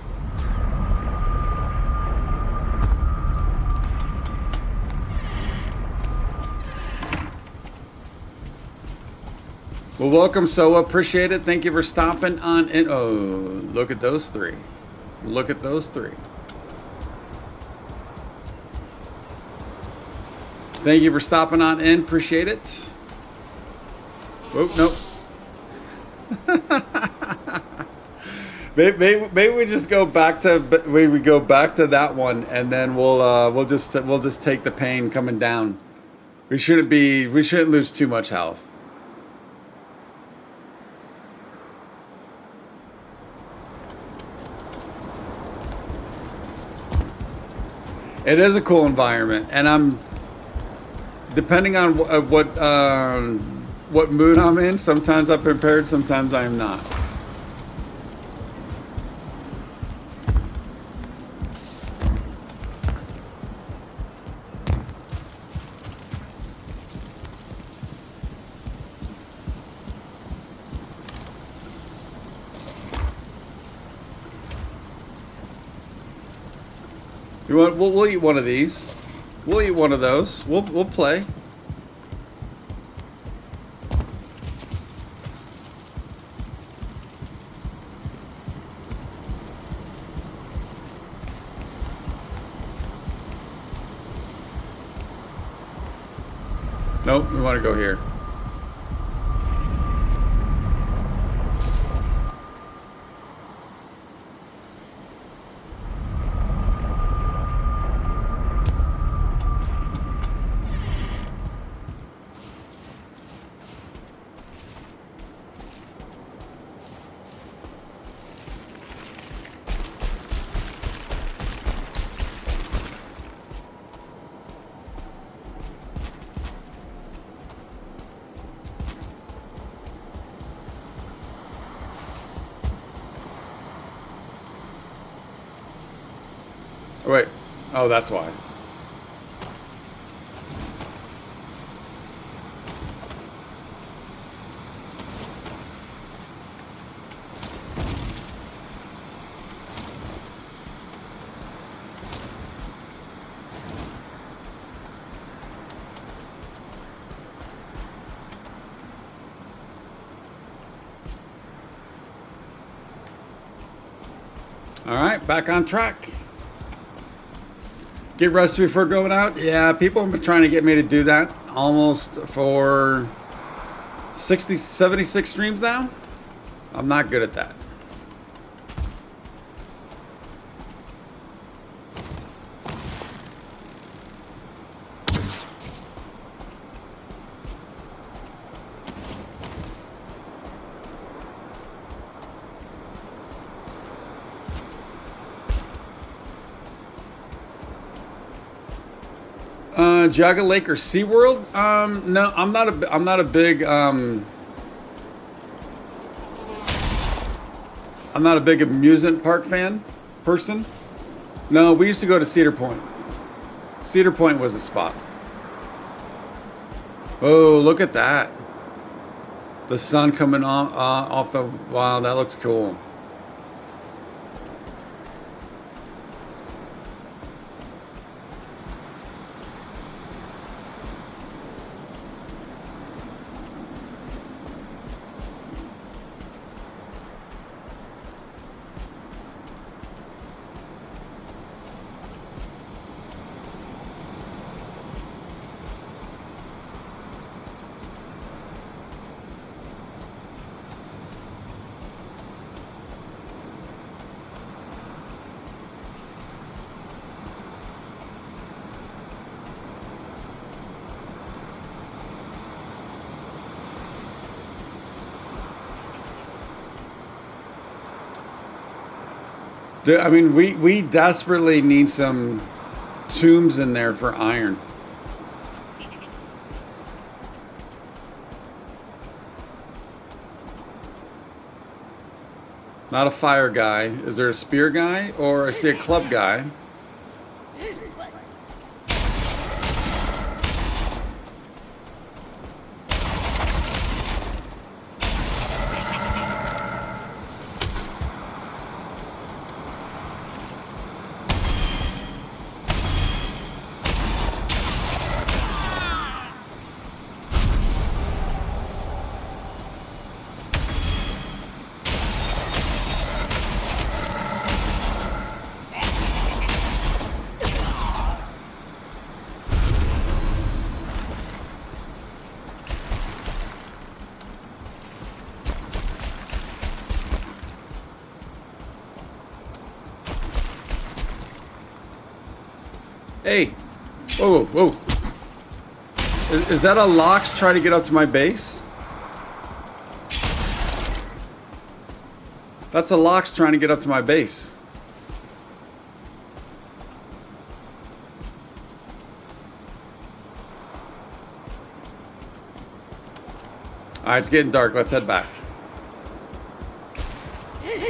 Well, welcome, Soa. Appreciate it. Thank you for stopping on in. Oh, look at those 3. Look at those 3. Thank you for stopping on in. Appreciate it. Oh, nope. maybe we just go back to we go back to that one, and then we'll just take the pain coming down. We shouldn't lose too much health. It is a cool environment, and I'm depending on what mood I'm in. Sometimes I'm prepared, sometimes I am not. You want? We'll eat one of these. We'll eat one of those. We'll play. Nope, we want to go here. Wait. Oh, that's why. All right, back on track. Get rested before going out? Yeah, people have been trying to get me to do that almost for 76 streams now. I'm not good at that. Jaga Lake or SeaWorld? No, I'm not a big amusement park person. No, we used to go to Cedar Point. Cedar Point was a spot. Oh, look at that. The sun coming off the, wow, that looks cool. I mean, we desperately need some tombs in there for iron. Not a fire guy. Is there a spear guy? Or I see a club guy. Hey, whoa, whoa, whoa. Is that a Lox trying to get up to my base? That's a Lox trying to get up to my base. All right, it's getting dark. Let's head back.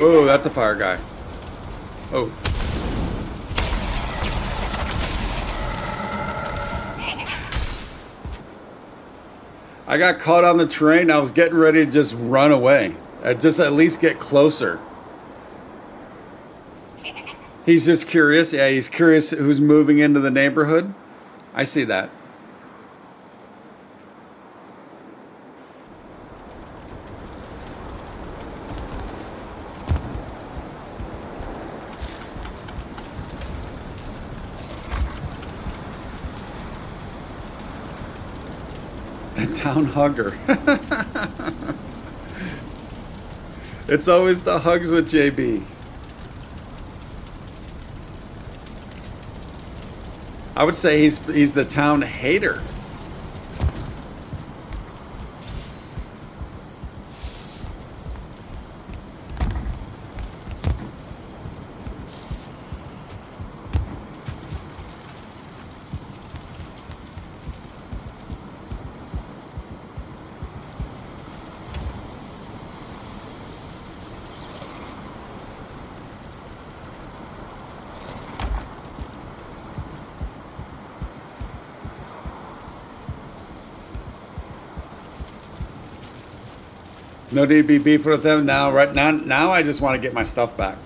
Oh, that's a fire guy. Oh. I got caught on the terrain. I was getting ready to just run away. Just at least get closer. He's just curious. Yeah, he's curious who's moving into the neighborhood. I see that. Town hugger. It's always the hugs with JB. I would say he's the town hater. No need to be beefing with them now. Right now, I just want to get my stuff back.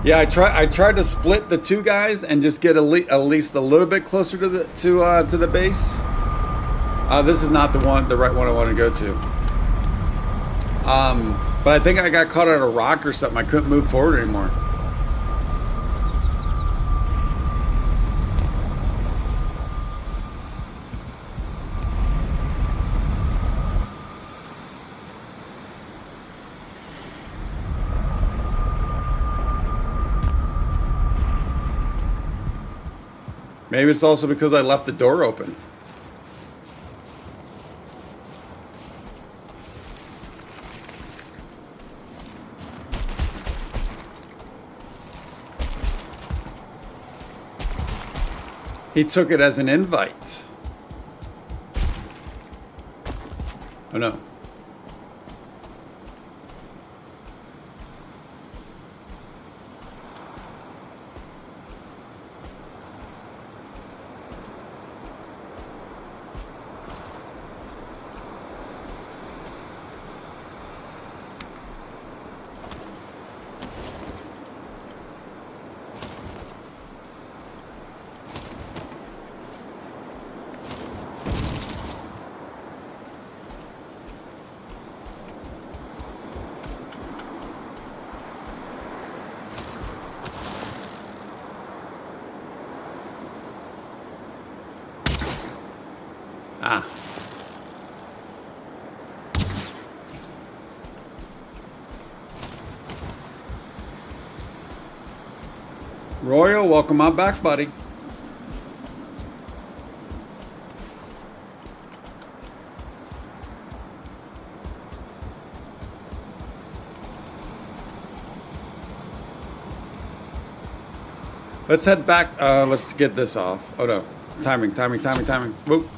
Yeah, I tried to split the two guys and just get at least a little bit closer to the base. This is not the right one I want to go to. But I think I got caught on a rock or something. I couldn't move forward anymore. Maybe it's also because I left the door open. He took it as an invite. Oh no. Ah. Royal, welcome on back, buddy. Let's head back. Let's get this off. Oh no. Timing. Whoop.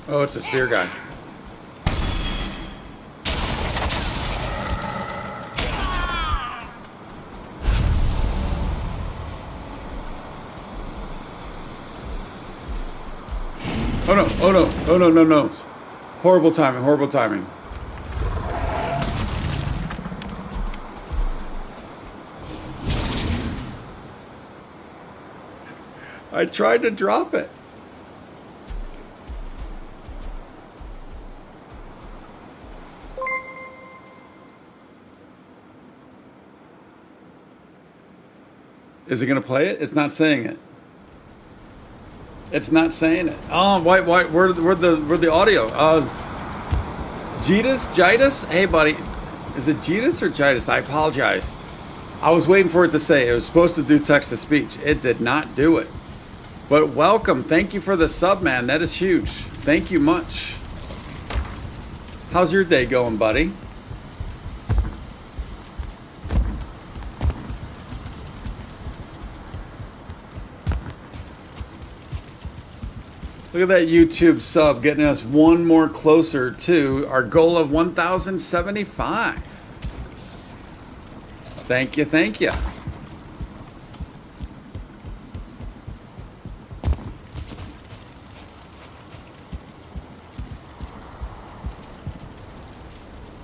Oh, it's a spear guy. Oh no. No. Horrible timing. I tried to drop it. Is it going to play it? It's not saying it. It's not saying it. Oh, why? Where'd the audio? Jitus? Hey, buddy. Is it Jitus or Jitus? I apologize. I was waiting for it to say. It was supposed to do text to speech. It did not do it. But welcome. Thank you for the sub, man. That is huge. Thank you much. How's your day going, buddy? Look at that YouTube sub getting us one more closer to our goal of 1,075. Thank you.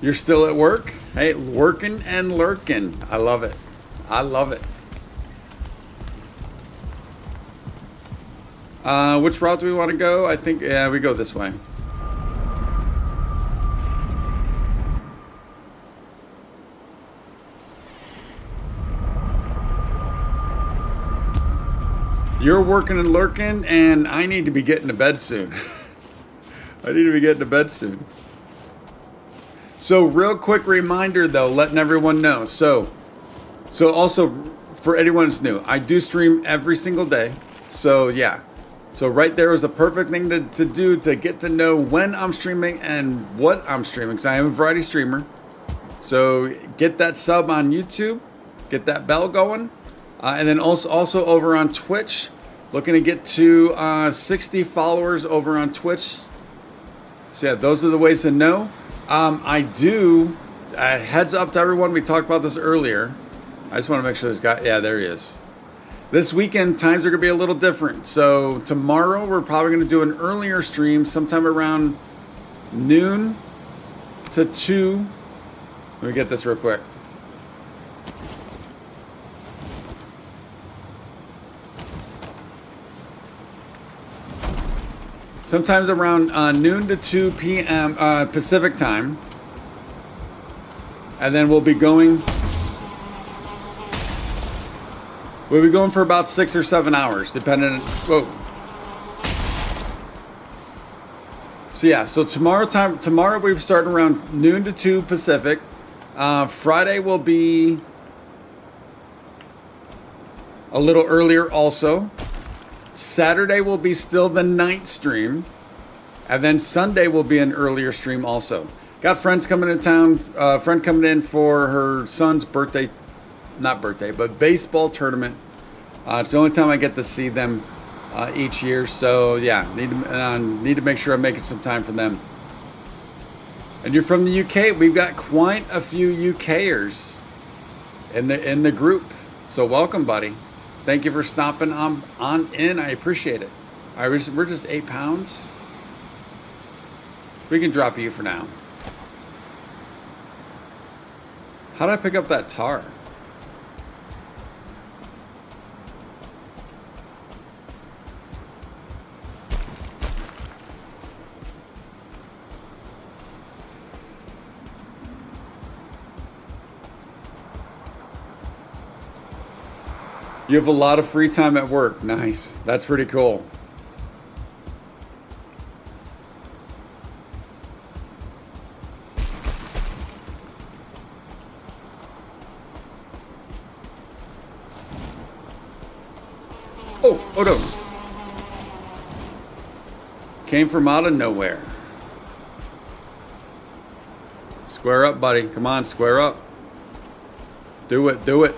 You're still at work? Hey, working and lurking. I love it. Which route do we want to go? I think, yeah, we go this way. You're working and lurking, and I need to be getting to bed soon. So real quick reminder though, letting everyone know. So also for anyone that's new, I do stream every single day. So yeah. So right there is a perfect thing to do to get to know when I'm streaming and what I'm streaming. Because I am a variety streamer. So get that sub on YouTube. Get that bell going. And then also over on Twitch. Looking to get to 60 followers over on Twitch. So yeah, those are the ways to know. I do, heads up to everyone, we talked about this earlier. I just want to make sure this guy, yeah, there he is. This weekend, times are going to be a little different. So tomorrow, we're probably going to do an earlier stream, sometime around noon to 2. Let me get this real quick. Sometimes around noon to 2 p.m. Pacific time. And then we'll be going for about 6 or 7 hours, depending on, whoa. So yeah, so tomorrow we're starting around noon to 2 Pacific. Friday will be a little earlier also. Saturday will be still the night stream. And then Sunday will be an earlier stream also. Got friends coming in town. Friend coming in for her son's birthday. Not birthday, but baseball tournament. It's the only time I get to see them each year. So yeah, need to make sure I'm making some time for them. And you're from the UK. We've got quite a few UKers in the group. So welcome, buddy. Thank you for stopping on in. I appreciate it. All right, we're just 8 pounds. We can drop you for now. How did I pick up that tar? You have a lot of free time at work. Nice. That's pretty cool. Oh no. Came from out of nowhere. Square up, buddy. Come on, square up. Do it.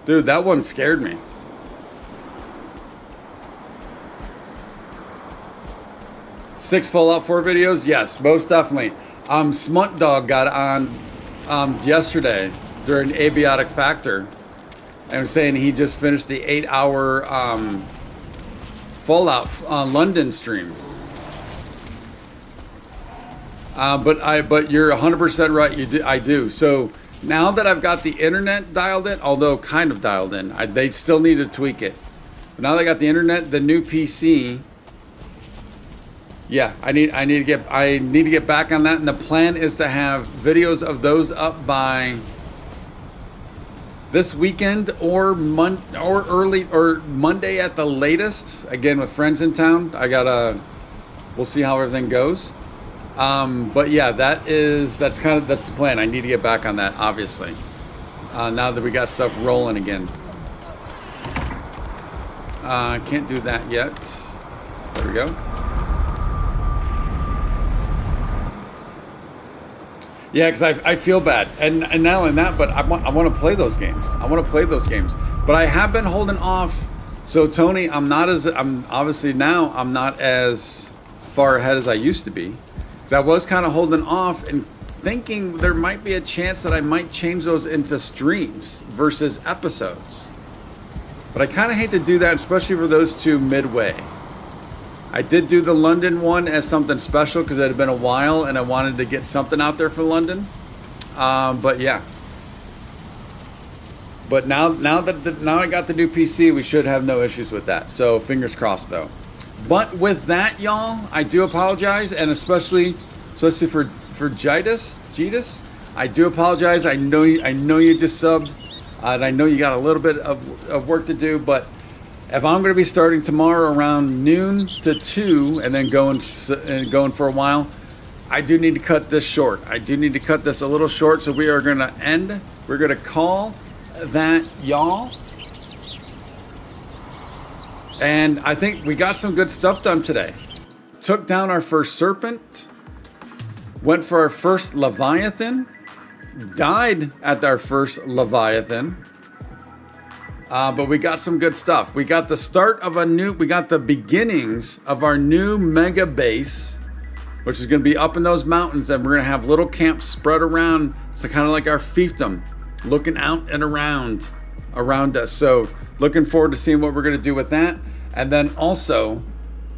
Dude, that one scared me. Six Fallout 4 videos? Yes, most definitely. Smut Dog got on yesterday during Abiotic Factor and was saying he just finished the 8-hour Fallout London stream. But you're 100% right. I do. So now that I've got the internet dialed in, although kind of dialed in, they still need to tweak it. But now that I got the internet, the new PC. Yeah, I need to get back on that, and the plan is to have videos of those up by this weekend or Monday at the latest. Again, with friends in town, we'll see how everything goes. But yeah, that's the plan. I need to get back on that, obviously. Now that we got stuff rolling again. Can't do that yet. There we go. Yeah, because I feel bad, and not only that, but I want to play those games. But I have been holding off. So Tony, I'm not as far ahead as I used to be. So I was kind of holding off and thinking there might be a chance that I might change those into streams versus episodes. But I kind of hate to do that, especially for those two midway. I did do the London one as something special because it had been a while and I wanted to get something out there for London. But yeah. But now I got the new PC, we should have no issues with that. So fingers crossed though. But with that, y'all, I do apologize, and especially for Jitus, I do apologize. I know you just subbed, and I know you got a little bit of work to do, but if I'm going to be starting tomorrow around noon to 2 and then going for a while, I do need to cut this short. I do need to cut this a little short, so we are going to end. We're going to call that, y'all. And I think we got some good stuff done today. Took down our first serpent. Went for our first Leviathan. Died at our first Leviathan. But we got some good stuff. We got the beginnings of our new mega base, which is going to be up in those mountains, and we're going to have little camps spread around. It's kind of like our fiefdom, looking out and around us. So looking forward to seeing what we're going to do with that. And then also,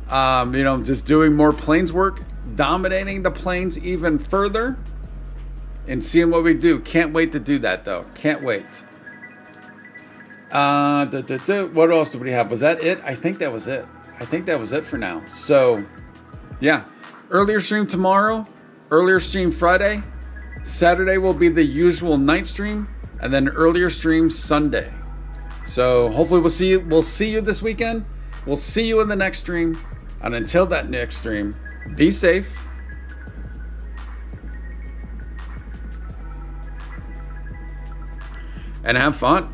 just doing more plains work, dominating the plains even further, and seeing what we do. Can't wait to do that, though. Can't wait. What else did we have? Was that it? I think that was it. I think that was it for now. So, yeah. Earlier stream tomorrow. Earlier stream Friday. Saturday will be the usual night stream. And then earlier stream Sunday. So hopefully we'll see you this weekend. We'll see you in the next stream. And until that next stream, be safe. And have fun.